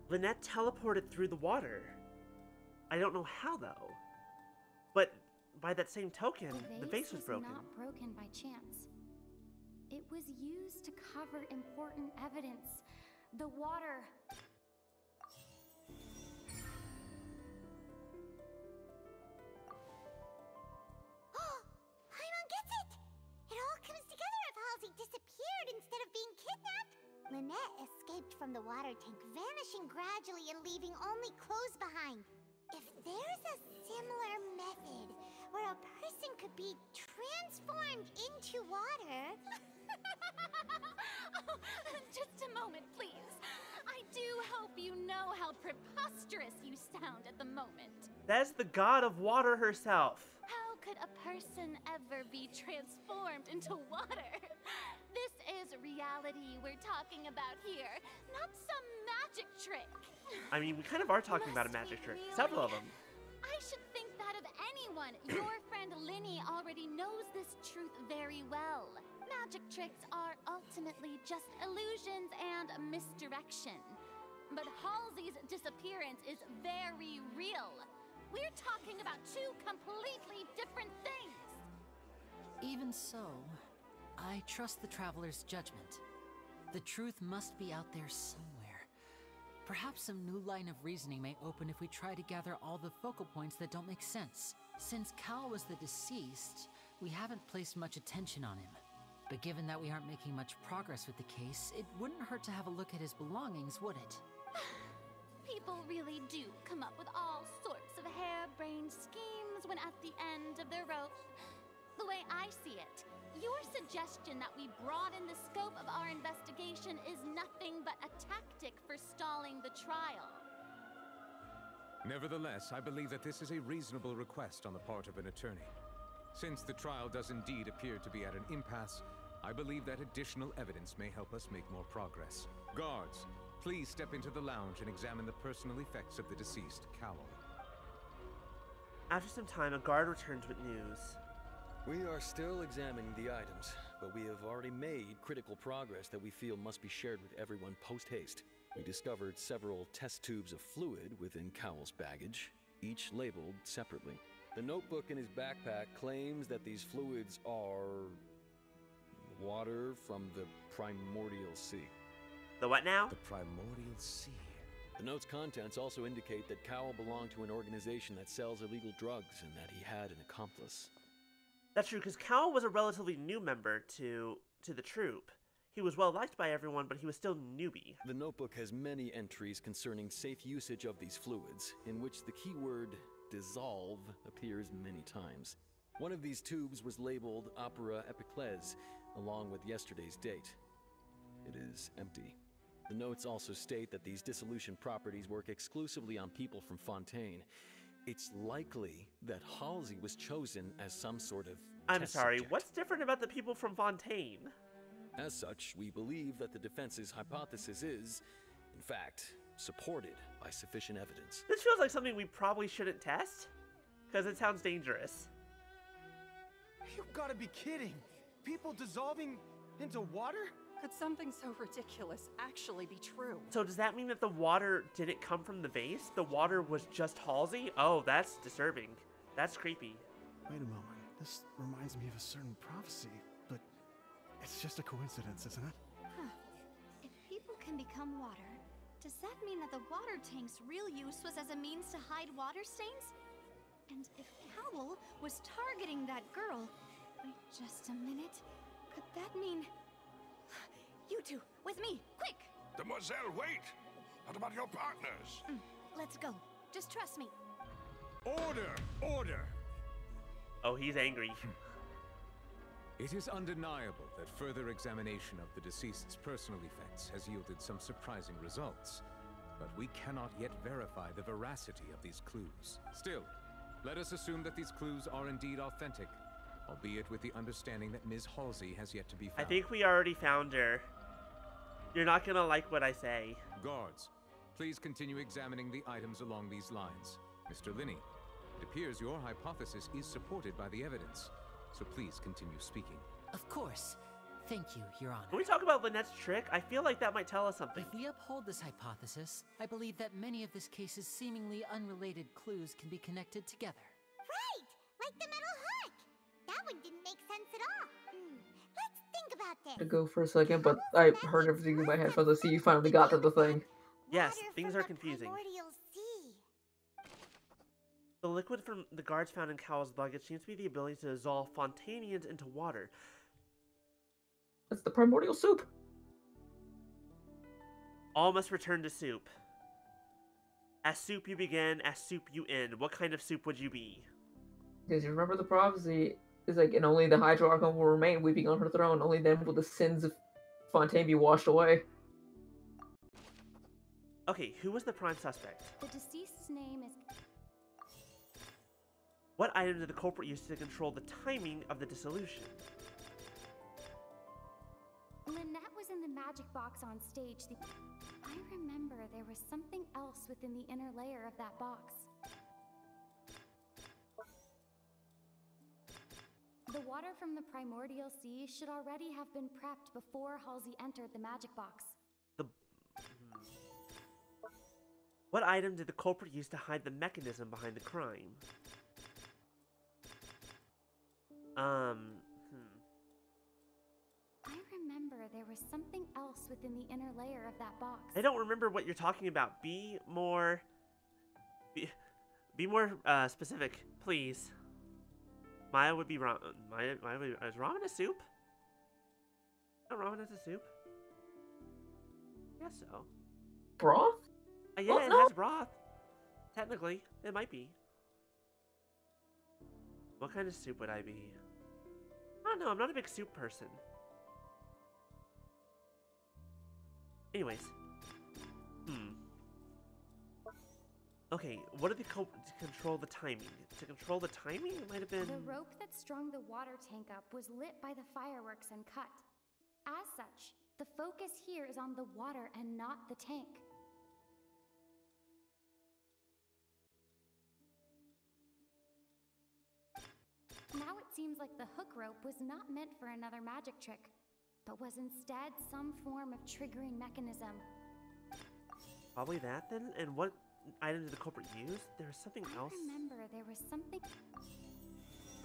Lynette teleported through the water. I don't know how, though. But by that same token, the vase was broken. Not broken by chance. It was used to cover important evidence. The water. Paimon gets it! It all comes together if Halsey disappeared instead of being kidnapped. Lynette escaped from the water tank, vanishing gradually and leaving only clothes behind. If there's a similar method where a person could be transformed into water... Oh, just a moment, please. I do hope you know how preposterous you sound at the moment. That's the god of water herself. How could a person ever be transformed into water? This is reality we're talking about here, not some magic trick. I mean, we kind of are talking about a magic trick. Several of them. I should think that of anyone. Your friend Linny already knows this truth very well. Magic tricks are ultimately just illusions and misdirection. But Halsey's disappearance is very real. We're talking about two completely different things. Even so, I trust the Traveler's judgment. The truth must be out there somewhere. Perhaps some new line of reasoning may open if we try to gather all the focal points that don't make sense. Since Cal was the deceased, we haven't placed much attention on him. But given that we aren't making much progress with the case, it wouldn't hurt to have a look at his belongings, would it? People really do come up with all sorts of harebrained schemes when at the end of their rope. The way I see it, your suggestion that we broaden the scope of our investigation is nothing but a tactic for stalling the trial. Nevertheless, I believe that this is a reasonable request on the part of an attorney. Since the trial does indeed appear to be at an impasse, I believe that additional evidence may help us make more progress. Guards, please step into the lounge and examine the personal effects of the deceased Cowell. After some time, a guard returns with news. We are still examining the items, but we have already made critical progress that we feel must be shared with everyone post-haste. We discovered several test tubes of fluid within Cowell's baggage, each labeled separately. The notebook in his backpack claims that these fluids are water from the primordial sea. The what now? The primordial sea. The note's contents also indicate that Cowell belonged to an organization that sells illegal drugs and that he had an accomplice. That's true, because Cowell was a relatively new member to the troupe. He was well liked by everyone, but he was still newbie. The notebook has many entries concerning safe usage of these fluids, in which the keyword dissolve appears many times. One of these tubes was labeled Opera Epiclese, along with yesterday's date. It is empty. The notes also state that these dissolution properties work exclusively on people from Fontaine. It's likely that Halsey was chosen as some sort of I'm sorry, what's different about the people from Fontaine? As such, we believe that the defense's hypothesis is, in fact, supported by sufficient evidence. This feels like something we probably shouldn't test, because it sounds dangerous. You've got to be kidding! People dissolving into water? Could something so ridiculous actually be true? So does that mean that the water didn't come from the vase? The water was just Halsey? Oh, that's disturbing. That's creepy. Wait a moment. This reminds me of a certain prophecy, but it's just a coincidence, isn't it? Huh. If people can become water, does that mean that the water tank's real use was as a means to hide water stains? And if Cowell was targeting that girl... Wait just a minute. Could that mean... You two, with me, quick! Demoiselle, wait! What about your partners? Let's go. Just trust me. Order! Order! Oh, he's angry. It is undeniable that further examination of the deceased's personal effects has yielded some surprising results, but we cannot yet verify the veracity of these clues. Still, let us assume that these clues are indeed authentic, albeit with the understanding that Ms. Halsey has yet to be found. I think we already found her. You're not gonna like what I say. Guards, please continue examining the items along these lines. Mr. Linney, it appears your hypothesis is supported by the evidence, so please continue speaking. Of course. Thank you, Your Honor. Can we talk about Lynette's trick? I feel like that might tell us something. If we uphold this hypothesis, I believe that many of this case's seemingly unrelated clues can be connected together. Right! Like the metal hook! That one didn't make sense at all. Let's think about this. To go for a second, but I heard everything in my headphones. I see you finally got to the thing. Yes, things are confusing. Primordial sea. The liquid from the guards found in Cowell's luggage seems to be the ability to dissolve Fontanians into water. That's the primordial soup. All must return to soup. As soup you begin, as soup you end. What kind of soup would you be? Because you remember the prophecy is like, and only the Hydra Archon will remain weeping on her throne. Only then will the sins of Fontaine be washed away. Okay, who was the prime suspect? The deceased's name is... What item did the culprit use to control the timing of the dissolution? Lynette was in the magic box on stage. I remember there was something else within the inner layer of that box. water from the primordial sea should already have been prepped before Halsey entered the magic box. What item did the culprit use to hide the mechanism behind the crime? I remember there was something else within the inner layer of that box. I don't remember what you're talking about. Be more specific, please. Maya would be wrong. Maya would, is ramen a soup? No, ramen is a soup. I guess so. Broth? Yeah, Well, it no. has broth. Technically, it might be. What kind of soup would I be? I don't know. I'm not a big soup person. Anyways. Okay, what did the culprit to control the timing? To control the timing, it might have been... The rope that strung the water tank up was lit by the fireworks and cut. As such, the focus here is on the water and not the tank. Now it seems like the hook rope was not meant for another magic trick, but was instead some form of triggering mechanism. Probably that then? And what item did the culprit use? There was something else? I remember there was something...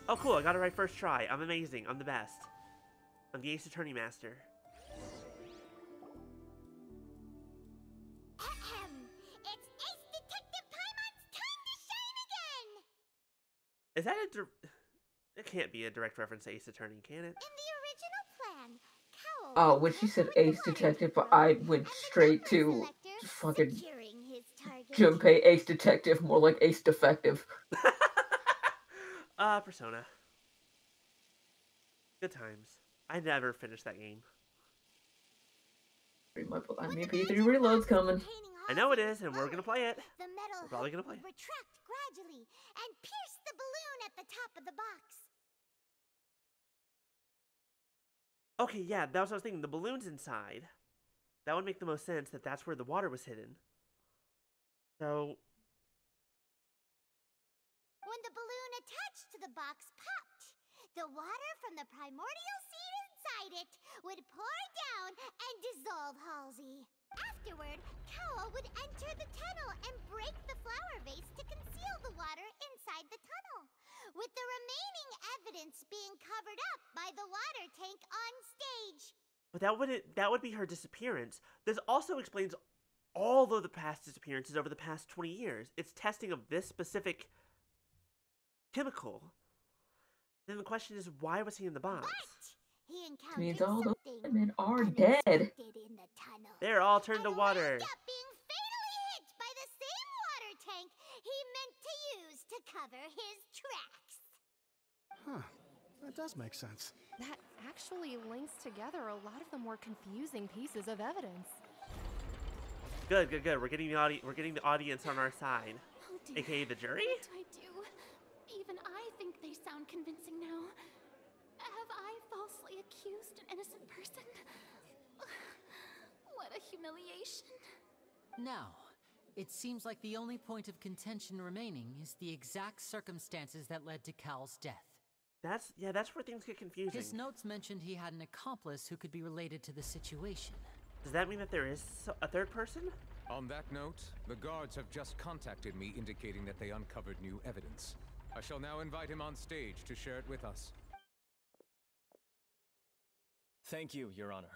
Oh cool, I got it right first try. I'm amazing. I'm the best. I'm the Ace Attorney Master. It's Ace Detective Paimon's time to shine again! Is that a it can't be a direct reference to Ace Attorney, can it? In the original plan, Cowl... Oh, when she said Ace Detective, I went straight to fucking securing his target. Junpei Ace Detective, more like Ace Defective. Persona. Good times. I never finished that game. I mean, P3 Reload's coming. I know it is, and we're gonna play it. The metal We're probably gonna play would it. retract gradually and pierce the balloon at the top of the box. Okay, yeah, that was what I was thinking. The balloon's inside. That would make the most sense that that's where the water was hidden. So... When the balloon attached to the box popped, the water from the primordial seed inside it would pour down and dissolve Halsey. Afterward, Cowl would enter the tunnel and break the flower vase to conceal the water inside the tunnel, with the remaining evidence being covered up by the water tank on stage. But that would be her disappearance. This also explains all of the past disappearances over the past 20 years. It's testing of this specific chemical. Then the question is, why was he in the box? He encountered Means all those something women are dead. in the tunnel. They're all turned to water. Wound up being fatally hit by the same water tank he meant to use to cover his tracks. Huh. That does make sense. That actually links together a lot of the more confusing pieces of evidence. Good, good, good. We're getting the audience on our side, Oh dear. aka the jury. What do I do? Even I think they sound convincing now. Have I falsely accused an innocent person? What a humiliation. Now, it seems like the only point of contention remaining is the exact circumstances that led to Cal's death. That's where things get confusing. His notes mentioned he had an accomplice who could be related to the situation. Does that mean that there is a third person? On that note, the guards have just contacted me indicating that they uncovered new evidence. I shall now invite him on stage to share it with us. Thank you, Your Honor.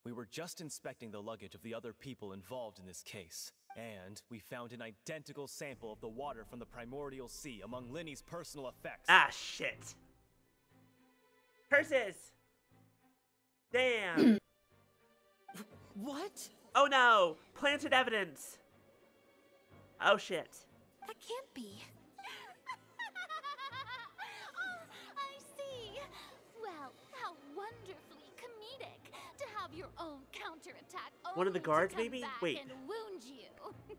We were just inspecting the luggage of the other people involved in this case, and we found an identical sample of the water from the primordial sea among Linny's personal effects. Ah, shit. Curses! Damn! What? Oh no! Planted evidence! Oh shit. That can't be. Oh, I see. Well, how wonderfully comedic to have your own counterattack. One of the only to guards, come maybe? back Wait. and wound you.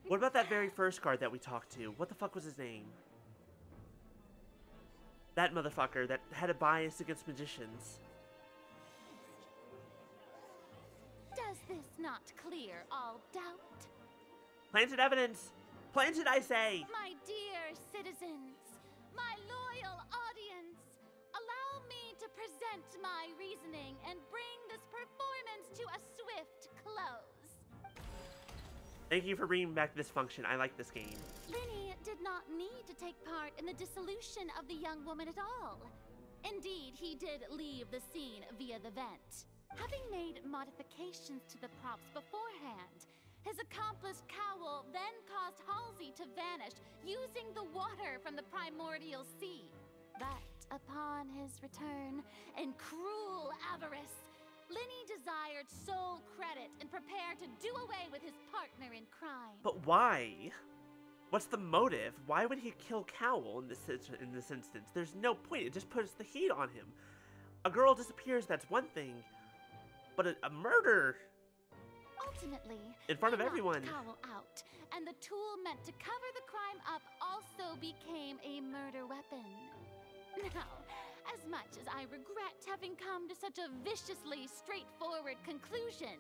What about that very first guard that we talked to? What the fuck was his name? That motherfucker that had a bias against magicians. Does this not clear all doubt? Planted evidence! Planted, I say! My dear citizens, my loyal audience, allow me present my reasoning and bring this performance to a swift close. Thank you for bringing back this function. I like this game. Linny did not need to take part in the dissolution of the young woman at all. Indeed, he did leave the scene via the vent. Having made modifications to the props beforehand, his accomplice Cowl then caused Halsey to vanish using the water from the primordial sea. But upon his return, in cruel avarice, Linny desired sole credit and prepared to do away with his partner in crime. But why? What's the motive? Why would he kill Cowl in this instance? There's no point. It just puts the heat on him. A girl disappears, that's one thing. But a murder... Ultimately, in front of he everyone. knocked Cowl out, and the tool meant to cover the crime up also became a murder weapon. Now, as much as I regret having come to such a viciously straightforward conclusion,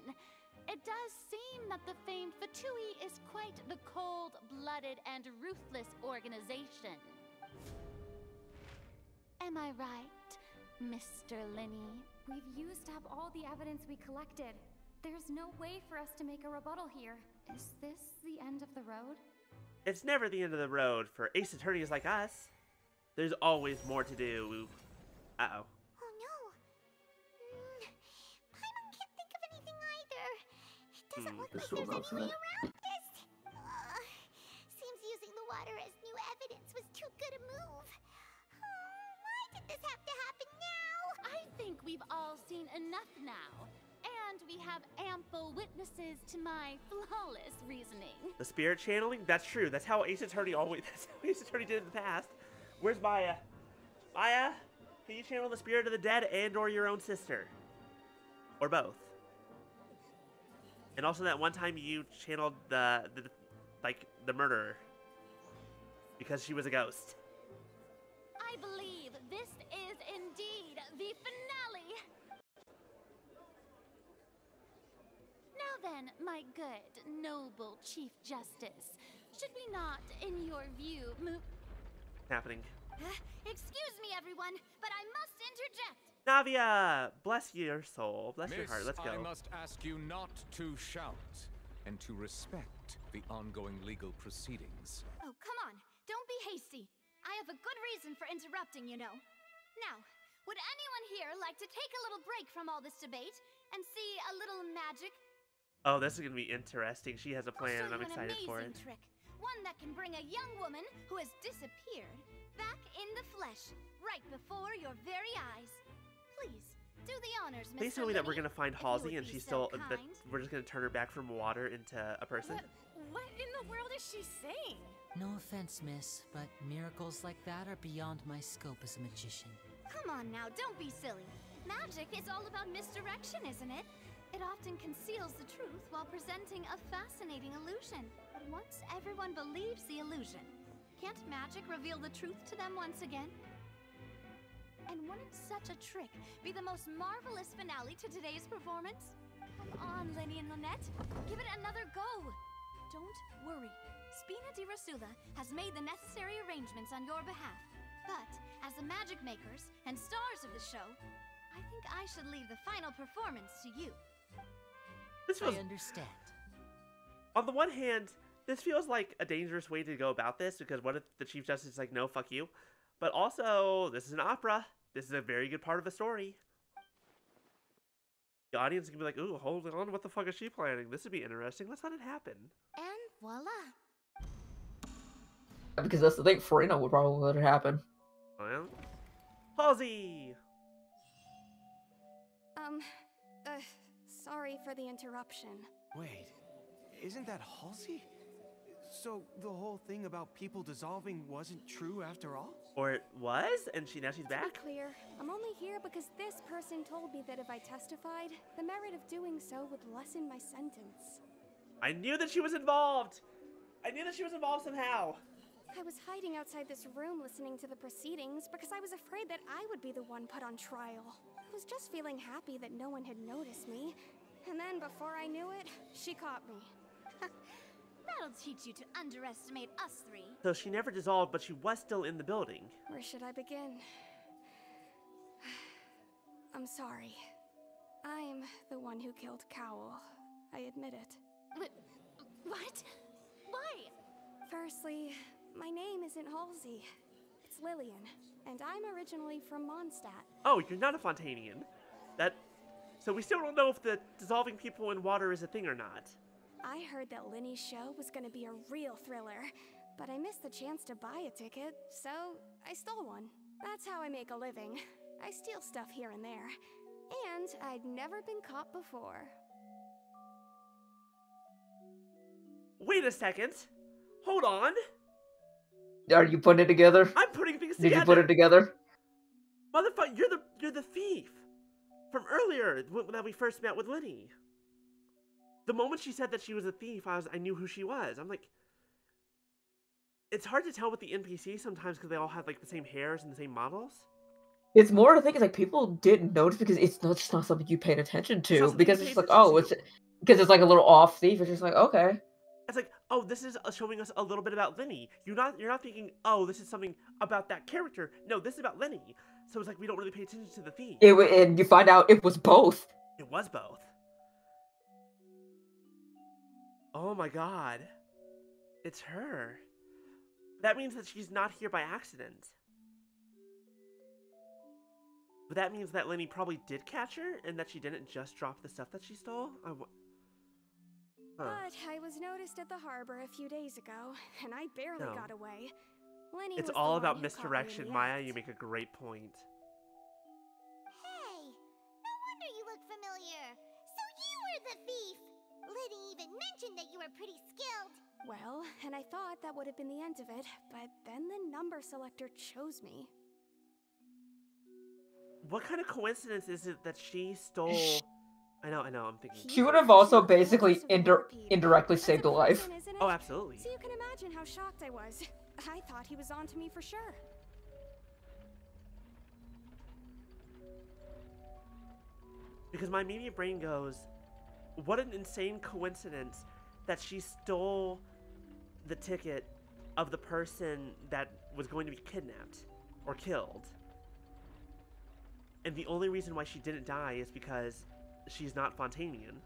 it does seem that the famed Fatui is quite the cold-blooded and ruthless organization. Am I right, Mr. Linny? We've used up all the evidence we collected. There's no way for us to make a rebuttal here. Is this the end of the road? It's never the end of the road for ace attorneys like us. There's always more to do. Uh-oh. Oh no. Paimon can't think of anything either. It doesn't look like there's any way around this. Seems using the water as new evidence was too good a move. Why did this have to happen now? I think we've all seen enough now. And we have ample witnesses to my flawless reasoning. The spirit channeling? That's true. That's how Ace Attorney did in the past. Where's Maya? Maya, can you channel the spirit of the dead and or your own sister? Or both? And also that one time you channeled the murderer. Because she was a ghost. I believe this is indeed the finale. Now then, my good, noble Chief Justice, should we not, in your view, move... Happening. Excuse me, everyone, but I must interject. Navia, bless your soul, bless your heart. Let's go. I must ask you not to shout and to respect the ongoing legal proceedings. Oh, come on. Don't be hasty. I have a good reason for interrupting, you know. Now, would anyone here like to take a little break from all this debate and see a little magic? Oh, this is gonna be interesting. She has a plan, and I'm I'll show you excited for it. an amazing trick. One that can bring a young woman who has disappeared back in the flesh, right before your very eyes. Please, do the honors, Mr. Please tell me that we're Linny, gonna find if you Halsey would and be she's so still that kind. we're just gonna turn her back from water into a person. What in the world is she saying? No offense, miss, but miracles like that are beyond my scope as a magician. Come on now, don't be silly. Magic is all about misdirection, isn't it? It often conceals the truth while presenting a fascinating illusion. But once everyone believes the illusion, can't magic reveal the truth to them once again? And wouldn't such a trick be the most marvelous finale to today's performance? Come on, Lenny and Lynette, give it another go. Don't worry, Spina di Rosula has made the necessary arrangements on your behalf. But as the magic makers and stars of the show, I think I should leave the final performance to you. I understand. On the one hand, this feels like a dangerous way to go about this, because what if the Chief Justice is like, no, fuck you? But also, this is an opera. This is a very good part of a story. The audience can be like, ooh, hold on, what the fuck is she planning? This would be interesting. Let's let it happen. And voila. Because that's the thing, Farina would probably let it happen. Well, Halsey! Sorry for the interruption. Wait, isn't that Halsey? So the whole thing about people dissolving wasn't true after all? Or it was, and now she's To back? be clear, I'm only here because this person told me that if I testified, the merit of doing so would lessen my sentence. I knew that she was involved! I knew that she was involved somehow! I was hiding outside this room listening to the proceedings because I was afraid that I would be the one put on trial. I was just feeling happy that no one had noticed me. And then before I knew it, she caught me. That'll teach you to underestimate us three. So she never dissolved, but she was still in the building. Where should I begin? I'm sorry. I'm the one who killed Cowl. I admit it. What? Why? Firstly, my name isn't Halsey. It's Lillian, and I'm originally from Mondstadt. Oh, you're not a Fontanian. So we still don't know if the dissolving people in water is a thing or not. I heard that Linny's show was gonna be a real thriller, but I missed the chance to buy a ticket, so I stole one. That's how I make a living. I steal stuff here and there. And I'd never been caught before. Wait a second. Hold on. Are you putting it together? I'm putting things Did together. you put it together? Motherfucker, you're the thief from earlier that we first met with Linny. The moment she said that she was a thief, I knew who she was. I'm like, it's hard to tell with the NPCs sometimes because they all have like the same hairs and the same models. It's more the thing is like people didn't notice because it's just not something you paid attention to because it's just like because it's like a little off thief. It's just like okay. It's like, oh, this is showing us a little bit about Linny. You're not thinking, oh, this is something about that character. No, this is about Linny. So it's like we don't really pay attention to the thief. And you find out it was both. It was both. Oh my god. It's her. That means that she's not here by accident. But that means that Linny probably did catch her and that she didn't just drop the stuff that she stole? But I was noticed at the harbor a few days ago, and I barely got away. Linny It's was all the about one who caught me in misdirection, the Maya. act. You make a great point. Hey, no wonder you look familiar. So you were the thief. Liddy even mentioned that you were pretty skilled. Well, and I thought that would have been the end of it, but then the number selector chose me. What kind of coincidence is it that she stole... I know, I'm thinking... She would have also basically indirectly saved a life. Oh, absolutely. So you can imagine how shocked I was. I thought he was on to me for sure. Because my immediate brain goes, what an insane coincidence that she stole the ticket of the person that was going to be kidnapped or killed. And the only reason why she didn't die is because she's not Fontanian.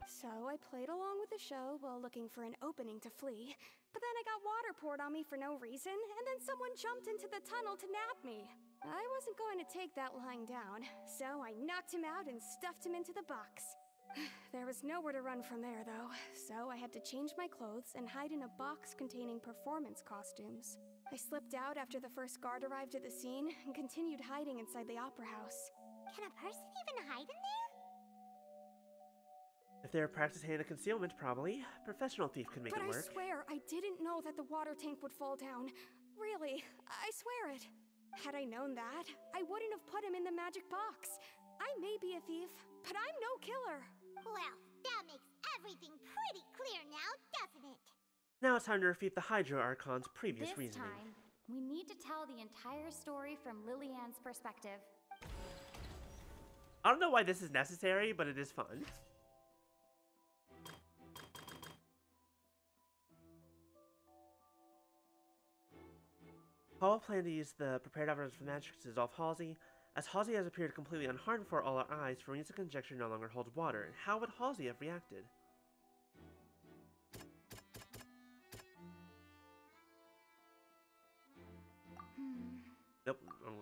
So I played along with the show while looking for an opening to flee, but then I got water poured on me for no reason, and then someone jumped into the tunnel to nab me. I wasn't going to take that lying down, so I knocked him out and stuffed him into the box. There was nowhere to run from there, though, so I had to change my clothes and hide in a box containing performance costumes. I slipped out after the first guard arrived at the scene and continued hiding inside the opera house. Can a person even hide in there? If they're practicing hand of concealment, probably. Professional thief can make But it work. I swear, I didn't know that the water tank would fall down. Really, I swear it. Had I known that, I wouldn't have put him in the magic box. I may be a thief, but I'm no killer. Well, that makes everything pretty clear now, doesn't it? Now it's time to refute the Hydro Archon's previous This reasoning. time, we need to tell the entire story from Lillian's perspective. I don't know why this is necessary, but it is fun. Paul planned to use the prepared evidence for magic to dissolve Halsey. As Halsey has appeared completely unharmed before all our eyes, Verena's conjecture no longer holds water. How would Halsey have reacted? Nope, wrong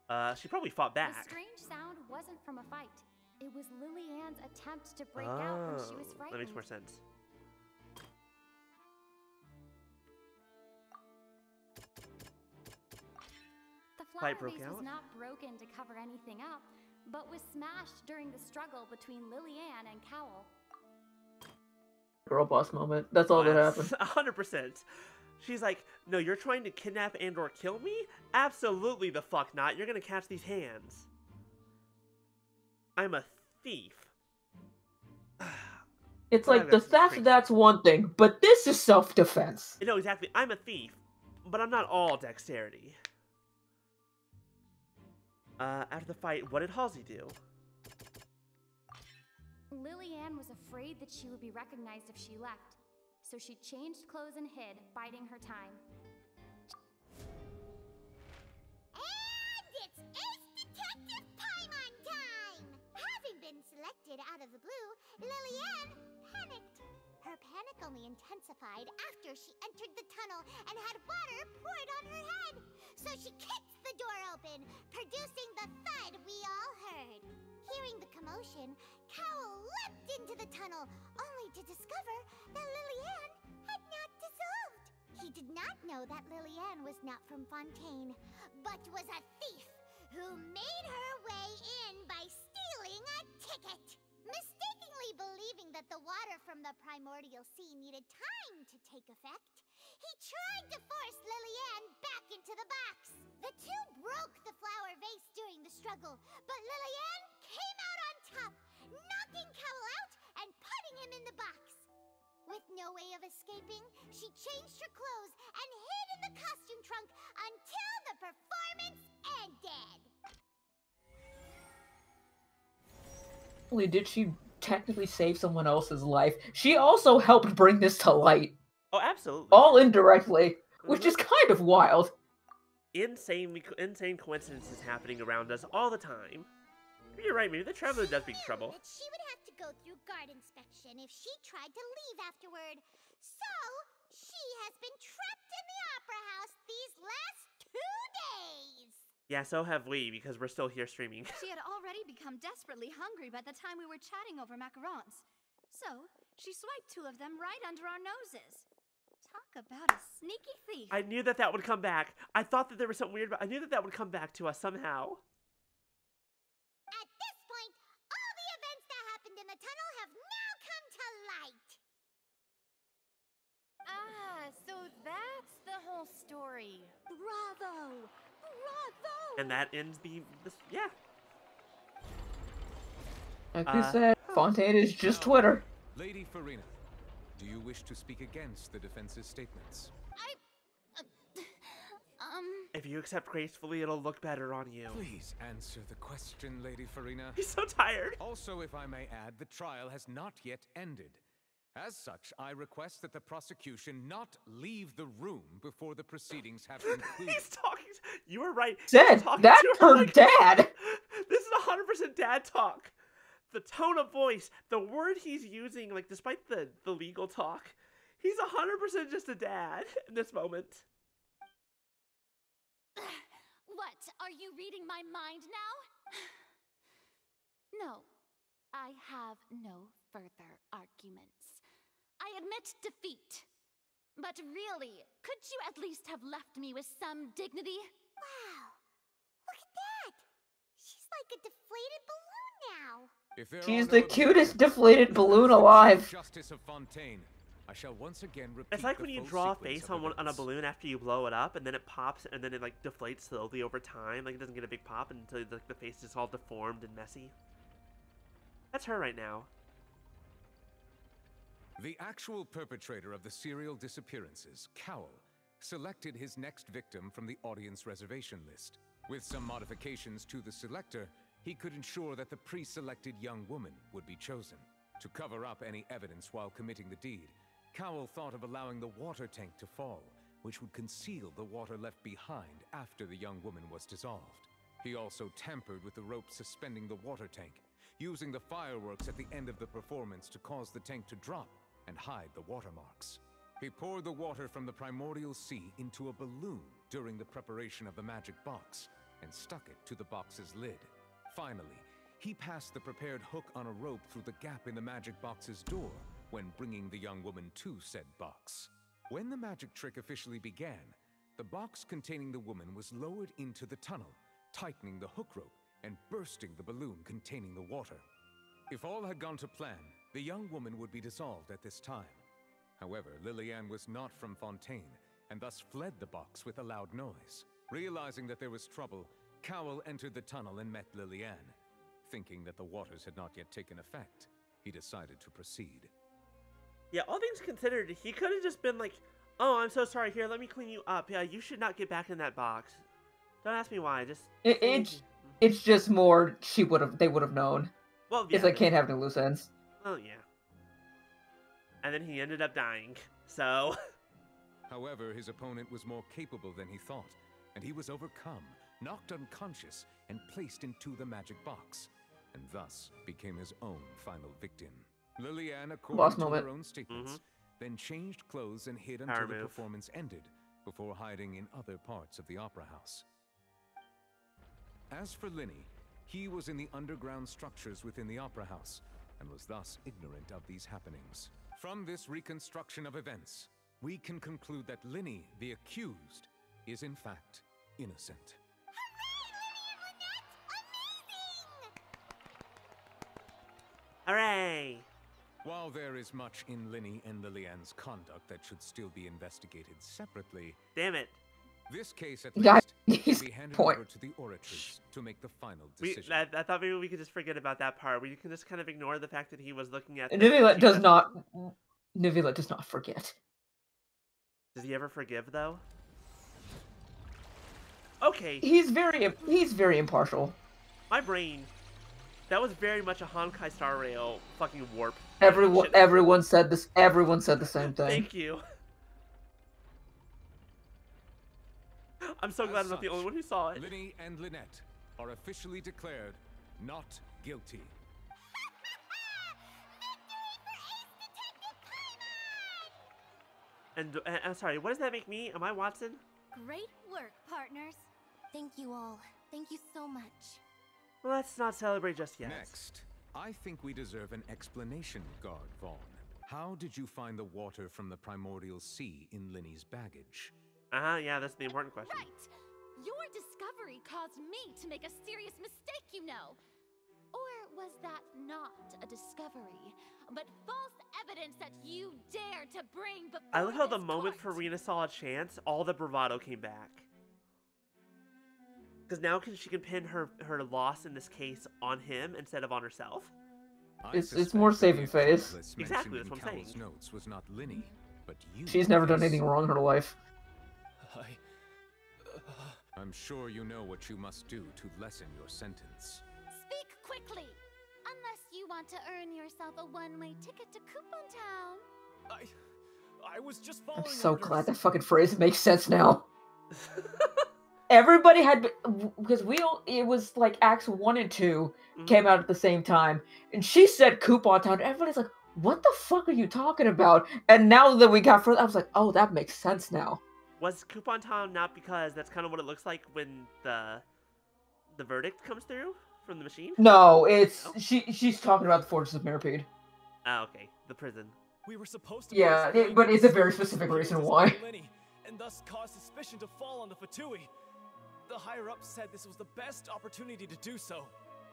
one. She probably fought back. The strange sound wasn't from a fight. It was Lillian's attempt to break out when she was frightened. That makes more sense. The flower vase was not broken to cover anything up, but was smashed during the struggle between Lillian and Cowl. Girl boss moment. That's all that happened. 100%. She's like, no, you're trying to kidnap and or kill me? Absolutely the fuck not. You're gonna catch these hands. I'm a thief. It's like the theft, that's one thing, but this is self-defense. No, exactly. I'm a thief, but I'm not all dexterity. After the fight, what did Halsey do? Lillian was afraid that she would be recognized if she left, so she changed clothes and hid, biding her time. And it's only intensified after she entered the tunnel and had water poured on her head. So she kicks the door open, producing the thud we all heard. Hearing the commotion, Cowl leapt into the tunnel, only to discover that Lillian had not dissolved. He did not know that Lillian was not from Fontaine, but was a thief who made her way in by stealing a ticket. Mistakenly believing that the water from the primordial sea needed time to take effect, he tried to force Lillian back into the box. The two broke the flower vase during the struggle, but Lillian came out on top, knocking Cowl out and putting him in the box. With no way of escaping, she changed her clothes and hid in the costume trunk until the performance ended. Not only did she technically save someone else's life, she also helped bring this to light. Oh, absolutely. All indirectly, which is kind of wild. Insane coincidences happening around us all the time. You're right, maybe the Traveler does bring trouble. That she would have to go through guard inspection if she tried to leave afterward. So, she has been trapped in the Opera House these last 2 days. Yeah, so have we, because we're still here streaming. She had already become desperately hungry by the time we were chatting over macarons. So, she swiped 2 of them right under our noses. Talk about a sneaky thief. I knew that would come back. I thought that there was something weird, but I knew that would come back to us somehow. At this point, all the events that happened in the tunnel have now come to light. Ah, so that's the whole story. Bravo! Bravo! And that ends yeah. Like you said, Fontaine is just Twitter. Lady Farina, do you wish to speak against the defense's statements? If you accept gracefully, it'll look better on you. Please answer the question, Lady Farina. He's so tired. Also, if I may add, the trial has not yet ended. As such, I request that the prosecution not leave the room before the proceedings have concluded. He's talking. You were right. Said, that's her dad. This is 100% dad talk. The tone of voice, the word he's using, like, despite the legal talk, he's 100% just a dad in this moment. What? Are you reading my mind now? No, I have no further arguments. I admit defeat. But really, could you at least have left me with some dignity? Wow, look at that. She's like a deflated balloon now. If there She's are the no cutest deflated balloon alive. Justice of Fontaine, I shall once again repeat. It's like when you full draw a sequence face of on a events. balloon after you blow it up, and then it pops, and then it like deflates slowly over time. Like it doesn't get a big pop until like the face is all deformed and messy. That's her right now. The actual perpetrator of the serial disappearances, Cowl, selected his next victim from the audience reservation list. With some modifications to the selector, he could ensure that the pre-selected young woman would be chosen. To cover up any evidence while committing the deed, Cowl thought of allowing the water tank to fall, which would conceal the water left behind after the young woman was dissolved. He also tampered with the rope suspending the water tank, using the fireworks at the end of the performance to cause the tank to drop and hide the watermarks. He poured the water from the primordial sea into a balloon during the preparation of the magic box and stuck it to the box's lid. Finally, he passed the prepared hook on a rope through the gap in the magic box's door when bringing the young woman to said box. When the magic trick officially began, the box containing the woman was lowered into the tunnel, tightening the hook rope and bursting the balloon containing the water. If all had gone to plan, the young woman would be dissolved at this time. However, Lillian was not from Fontaine, and thus fled the box with a loud noise. Realizing that there was trouble, Cowl entered the tunnel and met Lillian. Thinking that the waters had not yet taken effect, he decided to proceed. Yeah, all things considered, he could have just been like, "Oh, I'm so sorry. Here, let me clean you up. Yeah, you should not get back in that box. Don't ask me why. Just It's just more they would have known. Well, yeah, because they can't have any loose ends. Oh yeah. And then he ended up dying. So. However, his opponent was more capable than he thought, and he was overcome, knocked unconscious, and placed into the magic box, and thus became his own final victim. Lillian, according to her own statements, then changed clothes and hid Power until the move. performance ended, before hiding in other parts of the opera house. As for Linny, he was in the underground structures within the opera house, and was thus ignorant of these happenings. From this reconstruction of events, we can conclude that Linny, the accused, is in fact innocent. Hooray! While there is much in Linny and Lillian's conduct that should still be investigated separately, damn it, this case at Yeah, least he's can be handed point. over to the orators to make the final we, decision. I thought maybe we could just forget about that part. We can just kind of ignore the fact that he was looking at. Nivila does not. Nivila does not forget. Does he ever forgive though? Okay. He's very impartial. My brain. That was very much a Honkai Star Rail fucking warp. Everyone said this. Everyone said the same thing. Thank you. I'm so glad I'm not the only one who saw it. Linny and Lynette are officially declared not guilty. And I'm sorry, what does that make me? Am I Watson? Great work, partners. Thank you all. Thank you so much. Let's not celebrate just yet. Next, I think we deserve an explanation, Guard Vaughn. How did you find the water from the primordial sea in Linny's baggage? Yeah, that's the important question. Right! Your discovery caused me to make a serious mistake, you know. Or was that not a discovery, but false evidence that you dared to bring before I love how the this moment court? Farina saw a chance, all the bravado came back. Because now she can pin her loss in this case on him instead of on herself. It's more saving face. Exactly, that's what I'm saying. Notes was not Linny, but you. She's never done anything wrong in her life. I'm sure you know what you must do to lessen your sentence. Speak quickly! Unless you want to earn yourself a one-way ticket to Coupon Town. I was just following I'm so orders. glad that fucking phrase makes sense now. Everybody had because it was like Acts 1 and 2 came out at the same time, and she said Coupon Town. Everybody's like, "What the fuck are you talking about?" And now that we got further, I was like, "Oh, that makes sense now." Was Coupon Town not because that's kind of what it looks like when the verdict comes through from the machine? No, it's she's talking about the Fortress of Mirapede. Oh, okay, the prison. We were supposed to. Yeah, but it's a very specific reason why. Linny, and thus cause suspicion to fall on the Fatui. The higher-ups said this was the best opportunity to do so.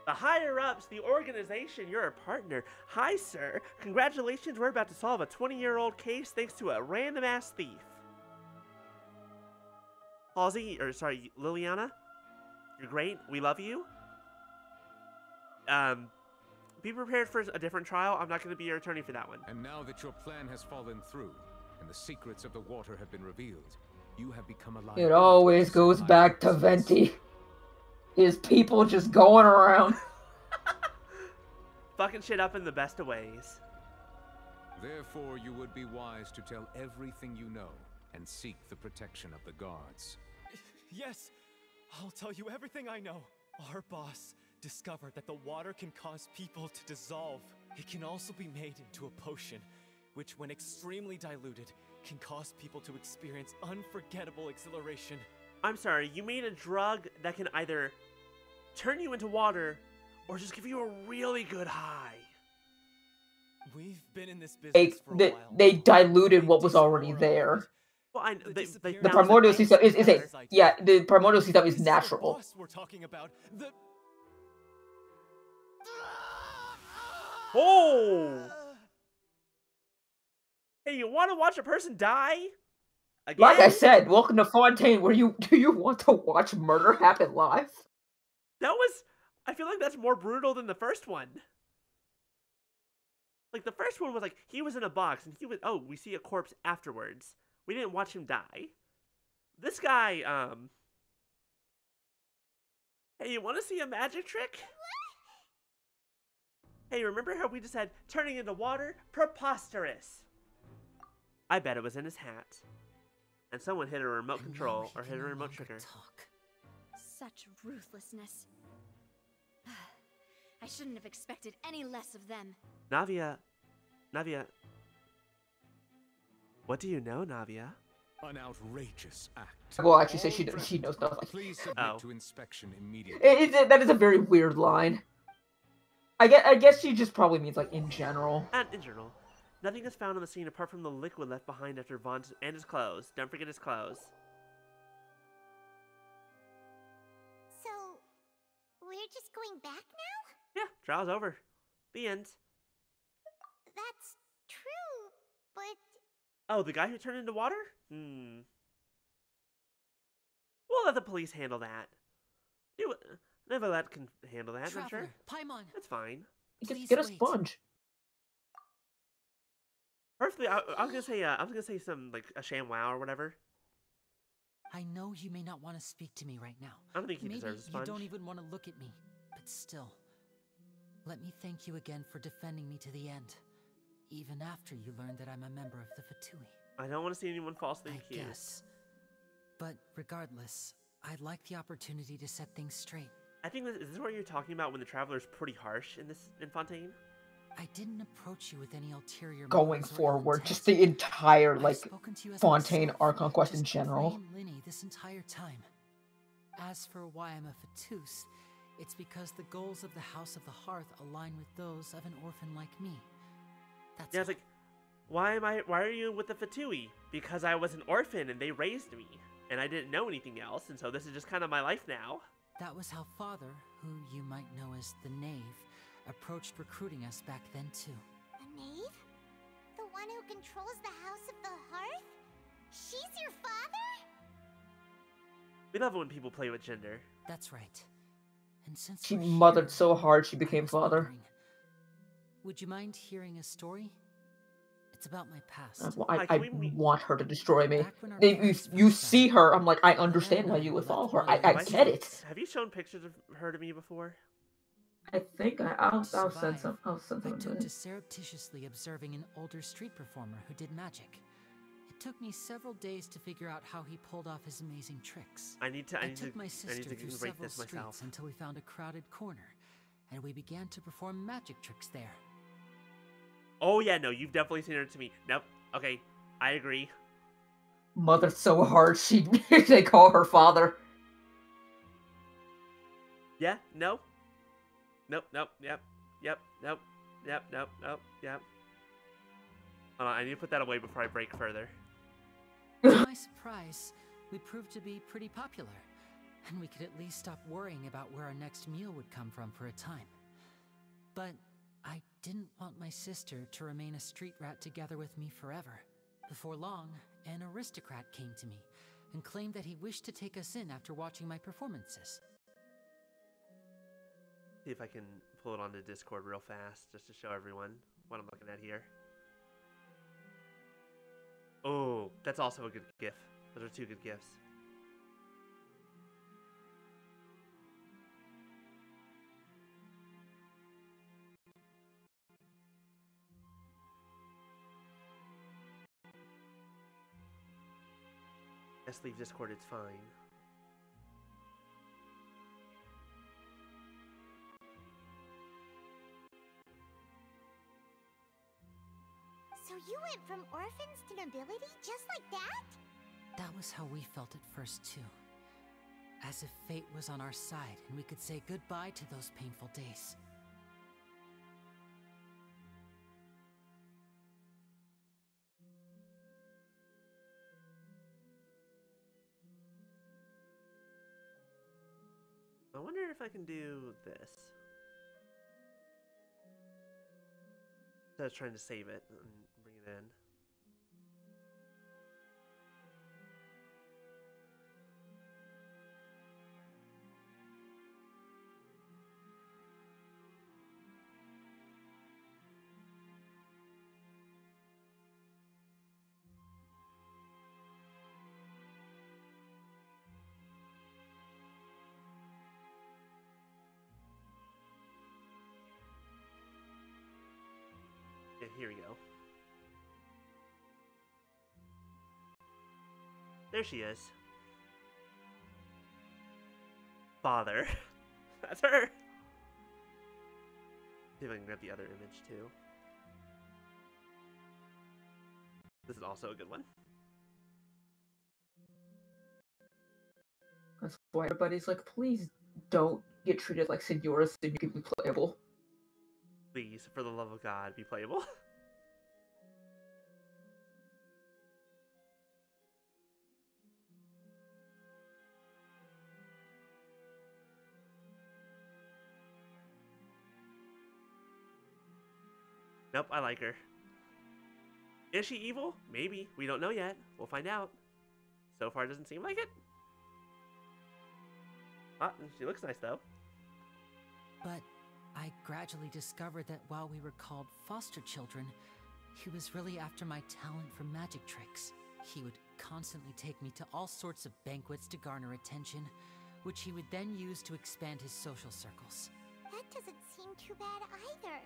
The higher-ups, the organization, you're a partner. Hi, sir. Congratulations, we're about to solve a 20-year-old case thanks to a random-ass thief. Halsey, or sorry, Liliana, you're great. We love you. Be prepared for a different trial. I'm not going to be your attorney for that one. And now that your plan has fallen through, and the secrets of the water have been revealed, you have become alive. It always goes back to Venti. His people just going around. Fucking shit up in the best of ways. Therefore, you would be wise to tell everything you know and seek the protection of the guards. Yes, I'll tell you everything I know. Our boss discovered that the water can cause people to dissolve. It can also be made into a potion, which when extremely diluted, can cause people to experience unforgettable exhilaration. I'm sorry, you made a drug that can either turn you into water or just give you a really good high. We've been in this business for a while. They diluted what was already there. Well, The primordial sea stuff is the primordial sea stuff is natural. We're talking about the. Oh! Hey, you want to watch a person die? Again? Like I said, welcome to Fontaine, where do you want to watch murder happen live? I feel like that's more brutal than the first one. Like, the first one was like, he was in a box, and we see a corpse afterwards. We didn't watch him die. This guy, hey, you want to see a magic trick? Hey, remember how we just said, turning into water? Preposterous! I bet it was in his hat. And someone hit a remote control or hit a remote trigger. Such ruthlessness. I shouldn't have expected any less of them. Navia. What do you know, Navia? An outrageous act. Well, actually, say All she knows nothing. Please submit Oh. to inspection immediately. That is a very weird line. I guess she just probably means like in general. And in general, nothing is found on the scene apart from the liquid left behind after Vaughn and his clothes. Don't forget his clothes. So, we're just going back now? Yeah, trial's over. The end. That's true, but... Oh, the guy who turned into water? We'll let the police handle that. Neverlet can handle that, I'm sure. Paimon. That's fine. Get a sponge. Perfectly. I was gonna say some like a sham wow or whatever. I know you may not want to speak to me right now. I don't think he Maybe deserves a sponge. you don't even want to look at me, but still, let me thank you again for defending me to the end, even after you learned that I'm a member of the Fatui. I don't want to see anyone falsely accused. Yes. But regardless, I'd like the opportunity to set things straight. I think is this what you're talking about when the Traveler's pretty harsh in Fontaine? I didn't approach you with any ulterior Going motives or forward, intent. just the entire I've like spoken to you as Fontaine myself, Archon quest in just general. plain Linny this entire time. As for why I'm a Fatus, it's because the goals of the House of the Hearth align with those of an orphan like me. That's Yeah, it's like, why are you with the Fatui? Because I was an orphan and they raised me, and I didn't know anything else, and so this is just kind of my life now. That was how Father, who you might know as the Knave, approached recruiting us back then too. The Knave? The one who controls the House of the Hearth? She's your father? We love it when people play with gender. That's right. And since She we're mothered here, so hard she became father. wondering, would you mind hearing a story? It's about my past. I want her to destroy me. Back when our If parents you first see met, her, I'm like, I understand why you would follow her. I get it. Have you shown pictures of her to me before? I think I'll send survive, some. I'll send I some. took to surreptitiously observing an older street performer who did magic. It took me several days to figure out how he pulled off his amazing tricks. I took my sister through rate several this streets myself. until we found a crowded corner, and we began to perform magic tricks there. Oh yeah, no, you've definitely seen her to me. Nope. Okay, I agree. Mothered so hard she they call her father. Yeah. No. Nope. Nope. Yep. Yep. Nope. Yep. Nope. Nope. Yep. Hold on, I need to put that away before I break further. To my surprise, we proved to be pretty popular, and we could at least stop worrying about where our next meal would come from for a time. But I didn't want my sister to remain a street rat together with me forever. Before long, an aristocrat came to me and claimed that he wished to take us in after watching my performances. See if I can pull it onto Discord real fast, just to show everyone what I'm looking at here. Oh, that's also a good GIF. Those are two good GIFs. Just leave Discord, it's fine. So you went from orphans to nobility just like that? That was how we felt at first too. As if fate was on our side and we could say goodbye to those painful days. I wonder if I can do this. I was trying to save it and bring it in. Yeah, here we go. There she is. Father. That's her. See if I can grab the other image too. This is also a good one. That's why everybody's like, please don't get treated like senoras so you can be playable. Please, for the love of God, be playable. Nope, I like her. Is she evil? Maybe. We don't know yet. We'll find out. So far, it doesn't seem like it. Ah, she looks nice, though. But I gradually discovered that while we were called foster children, he was really after my talent for magic tricks. He would constantly take me to all sorts of banquets to garner attention, which he would then use to expand his social circles. That doesn't seem too bad either.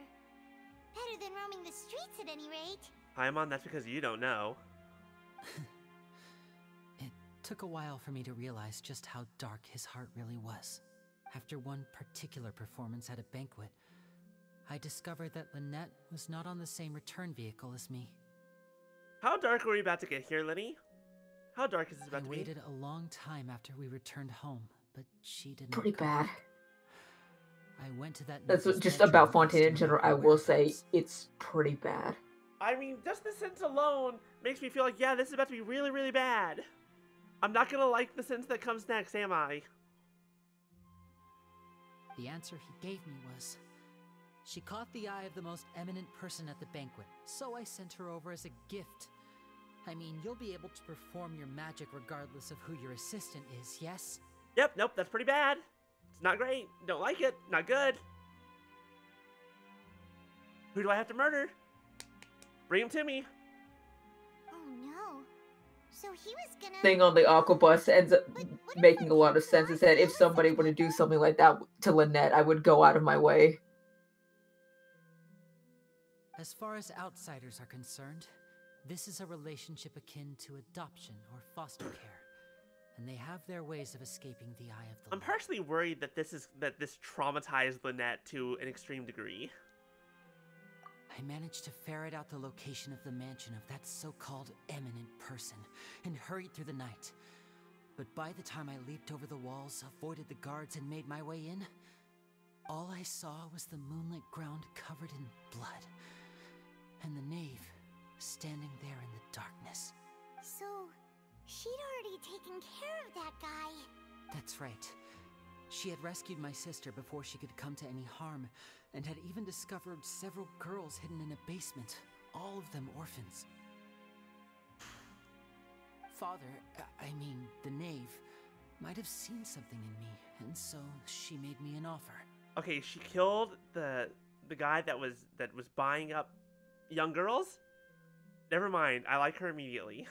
Better than roaming the streets at any rate. Paimon, that's because you don't know. It took a while for me to realize just how dark his heart really was. After one particular performance at a banquet, I discovered that Lynette was not on the same return vehicle as me. How dark are we about to get here, Lenny? How dark is this about to be? I waited a long time after we returned home, but she didn't. Pretty bad. I went to that. That's just about Fontaine in general. I will say it's pretty bad. I mean, just the sense alone makes me feel like, yeah, this is about to be really, really bad. I'm not gonna like the sense that comes next, am I? The answer he gave me was, she caught the eye of the most eminent person at the banquet, so I sent her over as a gift. I mean, you'll be able to perform your magic regardless of who your assistant is, yes? Yep, nope, that's pretty bad. It's not great. Don't like it. Not good. Who do I have to murder? Bring him to me. Oh no. So he was gonna... Thing on the Aquabus ends up making a lot of sense. Is that if somebody were to do something like that to Lynette, I would go out of my way. As far as outsiders are concerned, this is a relationship akin to adoption or foster care. And they have their ways of escaping the eye of the law. I'm partially worried that this traumatized Lynette to an extreme degree. I managed to ferret out the location of the mansion of that so-called eminent person and hurried through the night. But by the time I leaped over the walls, avoided the guards, and made my way in, all I saw was the moonlit ground covered in blood, and the knave standing there in the darkness. So... she'd already taken care of that guy. That's right. She had rescued my sister before she could come to any harm, and had even discovered several girls hidden in a basement, all of them orphans. Father, I mean, the knave, might have seen something in me, and so she made me an offer. Okay, she killed the guy that was buying up young girls? Never mind, I like her immediately.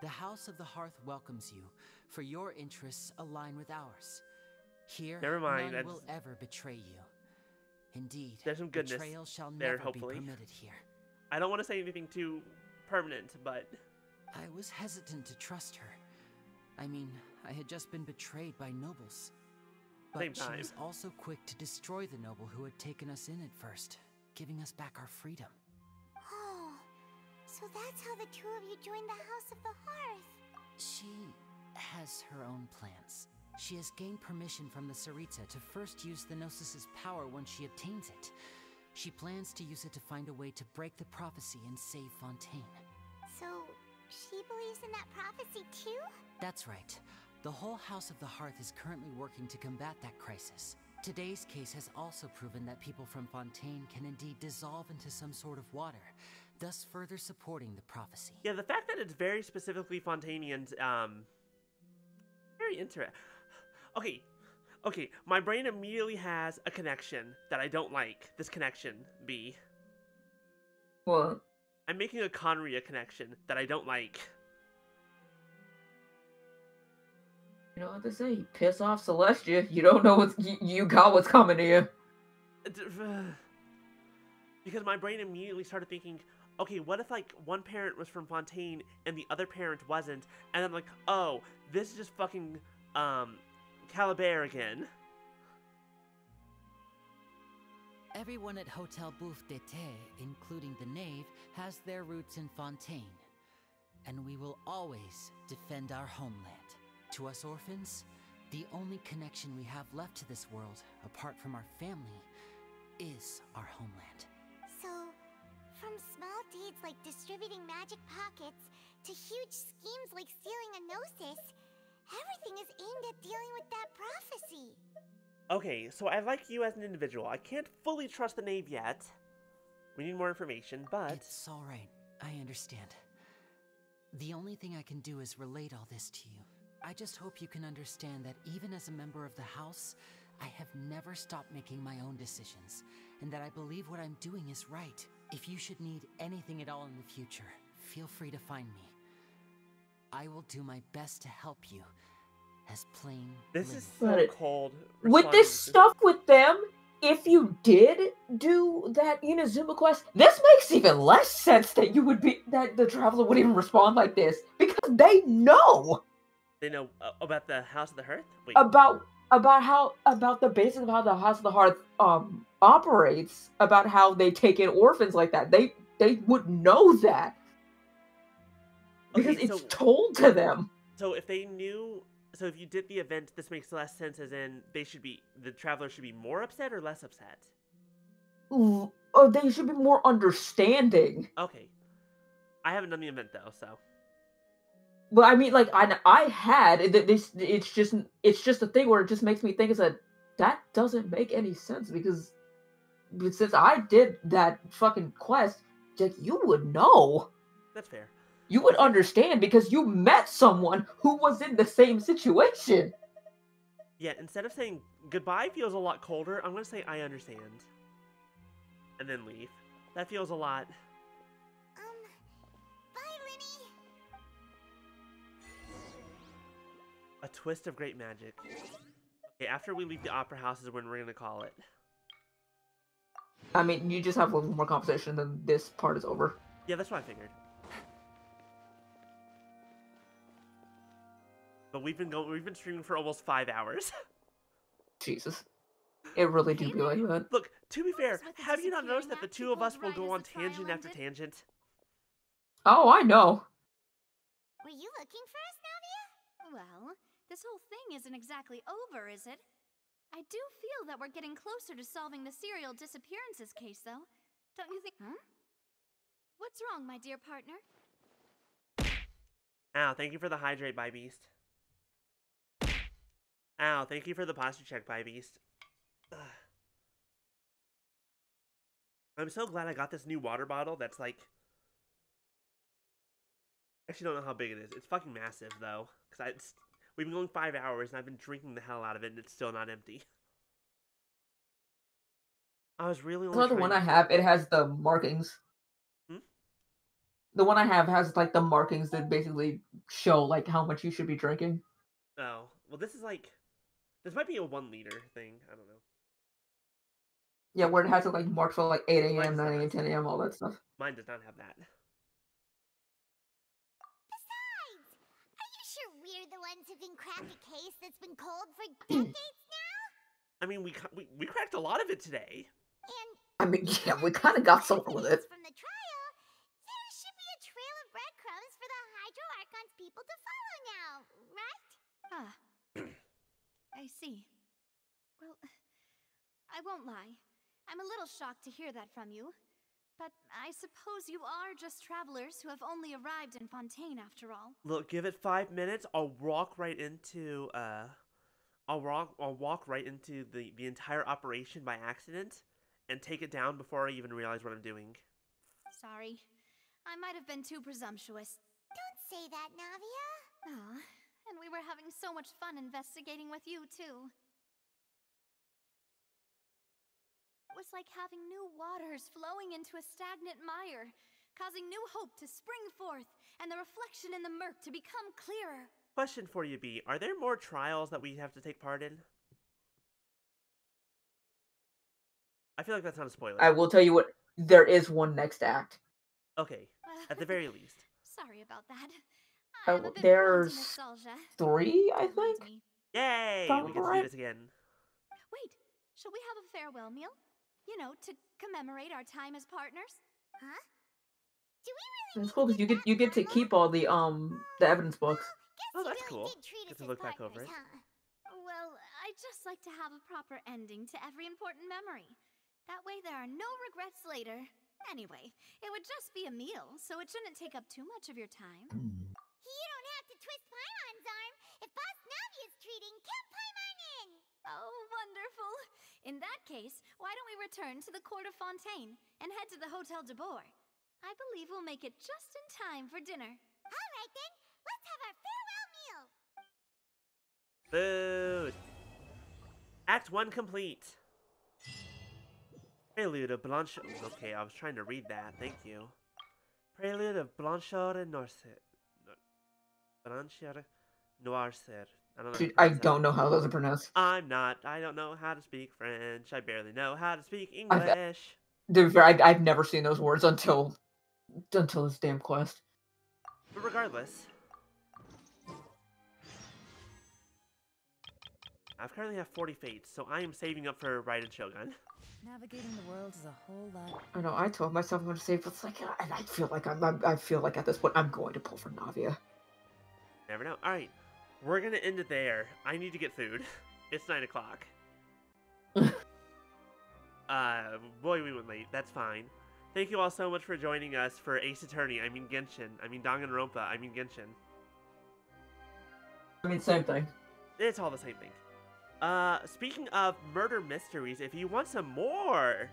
The House of the Hearth welcomes you, for your interests align with ours. Here, never mind, none will ever betray you. Indeed, there's some goodness betrayal shall there, never hopefully. be permitted here. I don't want to say anything too permanent, but... I was hesitant to trust her. I mean, I had just been betrayed by nobles. But Same time. She was also quick to destroy the noble who had taken us in at first, giving us back our freedom. Oh, so that's how the two of you joined the House of the Hearth. She has her own plans. She has gained permission from the Tsaritsa to first use the Gnosis' power when she obtains it. She plans to use it to find a way to break the prophecy and save Fontaine. So, she believes in that prophecy too? That's right. The whole House of the Hearth is currently working to combat that crisis. Today's case has also proven that people from Fontaine can indeed dissolve into some sort of water, thus further supporting the prophecy. Yeah, the fact that it's very specifically Fontainians, very interesting. Okay, my brain immediately has a connection that I don't like. This connection, B. What? I'm making a Conria connection that I don't like. You know what they say? You piss off Celestia, you don't know what's... You got what's coming to you. Because my brain immediately started thinking, okay, what if, like, one parent was from Fontaine and the other parent wasn't? And I'm like, oh, this is just fucking, Calibert again. Everyone at Hotel Bouffe d'été, including the knave, has their roots in Fontaine. and we will always defend our homeland. To us orphans, the only connection we have left to this world, apart from our family, is our homeland. So, from small deeds like distributing magic pockets to huge schemes like stealing a gnosis, everything is aimed at dealing with that prophecy. Okay, so I like you as an individual. I can't fully trust the Knave yet. We need more information, but... It's alright. I understand. The only thing I can do is relate all this to you. I just hope you can understand that even as a member of the House, I have never stopped making my own decisions, and that I believe what I'm doing is right. If you should need anything at all in the future, feel free to find me. I will do my best to help you, as plain This is Lily. so cold. With this stuff with them, if you did do that Inazuma quest, this makes even less sense that you would be that the traveler would even respond like this because they know. They know about the House of the Hearth? Wait. About the basics of how the House of the Hearth operates, about how they take in orphans like that. They would know that because Okay, it's told to them. So if they knew, so if you did the event, this makes less sense. As in, the traveler should be more upset or less upset. Or they should be more understanding. Okay, I haven't done the event though, so. But I mean, like I had this. It's just a thing where it just makes me think is that doesn't make any sense because since I did that fucking quest, Jack, you would know. That's fair. You would understand because you met someone who was in the same situation. Yeah, instead of saying goodbye feels a lot colder, I'm gonna say I understand, and then leave. That feels a lot. Bye, Linny. A twist of great magic. Okay, after we leave the opera house is when we're gonna call it. I mean, you just have a little more conversation, then this part is over. Yeah, that's what I figured. But we've been streaming for almost 5 hours. Jesus. It really do be like that. Look, to be fair, have you not noticed that the two of us will go on tangent after tangent? Oh, I know. Were you looking for us, Navia? Well, this whole thing isn't exactly over, is it? I do feel that we're getting closer to solving the serial disappearances case, though. Don't you think? Huh? What's wrong, my dear partner? Ow, thank you for the hydrate, by Beast. Ow, thank you for the posture check, by Beast. Ugh. I'm so glad I got this new water bottle that's like... I actually don't know how big it is. It's fucking massive, though. Because we've been going 5 hours, and I've been drinking the hell out of it, and it's still not empty. I was really only The one I have, it has the markings. Hmm? The one I have has, like, the markings that basically show, like, how much you should be drinking. Oh. Well, this is like... This might be a 1 liter thing. I don't know. Yeah, where it has it, like, marked for, like, 8 a.m., 9 a.m., 10 a.m., all that stuff. Mine does not have that. Besides, are you sure we're the ones who can crack a case that's been cold for decades now? I mean, we cracked a lot of it today. And I mean, yeah, we kind of got somewhere with it. from the trial, there should be a trail of breadcrumbs for the Hydro Archon's people to follow now, right? Ah. I see. Well, I won't lie. I'm a little shocked to hear that from you. But I suppose you are just travelers who have only arrived in Fontaine after all. Look, give it 5 minutes. I'll walk right into I'll walk right into the entire operation by accident and take it down before I even realize what I'm doing. Sorry. I might have been too presumptuous. Don't say that, Navia. Aw, and we were having so much fun investigating with you, too. It was like having new waters flowing into a stagnant mire, causing new hope to spring forth, and the reflection in the murk to become clearer. Question for you, B. Are there more trials that we have to take part in? I feel like that's not a spoiler. I will tell you what, there is one next act. Okay, at the very least. Sorry about that. There's 3, I think? Yay! Sound We get to do right? this again. Wait, shall we have a farewell meal? You know, to commemorate our time as partners? Huh? It's cool because you get to keep all the evidence books. Oh, that's cool. Get to look back over it. Well, I just like to have a proper ending to every important memory. That way there are no regrets later. Anyway, it would just be a meal, so it shouldn't take up too much of your time. You don't have to twist Paimon's arm. If Boss Navi is treating, count Paimon in. Oh, wonderful. In that case, why don't we return to the Court of Fontaine and head to the Hotel de Boer? I believe we'll make it just in time for dinner. All right then, let's have our farewell meal. Food. Act 1 complete. Prelude of Blanchard. Okay, I was trying to read that. Thank you. Prelude of Blanchard and Noircer. Blanchard Noircer. I don't know how those are pronounced. I'm not. I don't know how to speak French. I barely know how to speak English. To be fair, I've never seen those words until this damn quest. But regardless, I currently have 40 fates, so I am saving up for Raiden Shogun. Navigating the world is a whole lot. I know. I told myself I'm going to save, but it's like I feel like I feel like at this point I'm going to pull for Navia. Never know. All right, we're gonna end it there. I need to get food. It's 9 o'clock. Boy, we went late. That's fine. Thank you all so much for joining us for Ace Attorney. I mean Genshin. I mean Danganronpa. I mean Genshin. I mean, same thing. It's all the same thing. Speaking of murder mysteries, if you want some more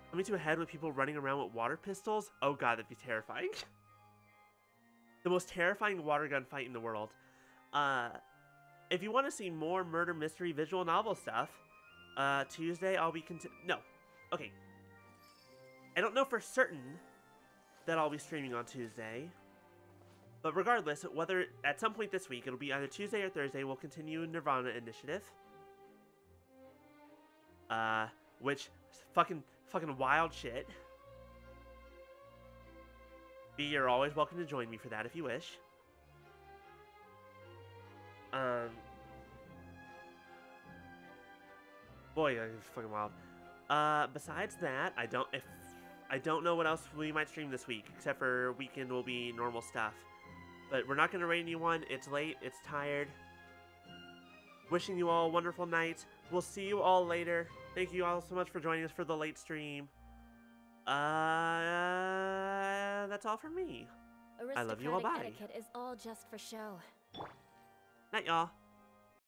coming to a head with people running around with water pistols, oh god, that'd be terrifying. The most terrifying water gun fight in the world. If you want to see more murder mystery visual novel stuff, Tuesday I'll be no. Okay. I don't know for certain that I'll be streaming on Tuesday. But regardless, whether at some point this week, it'll be either Tuesday or Thursday, we'll continue Nirvana Initiative. Which fucking wild shit. B, you're always welcome to join me for that if you wish. Boy, it's fucking wild. Besides that, I don't know what else we might stream this week, except for weekend will be normal stuff. But we're not going to raid anyone. It's late. It's tired. Wishing you all a wonderful night. We'll see you all later. Thank you all so much for joining us for the late stream. That's all from me. I love you all. Bye. Etiquette is all just for show. Night, y'all.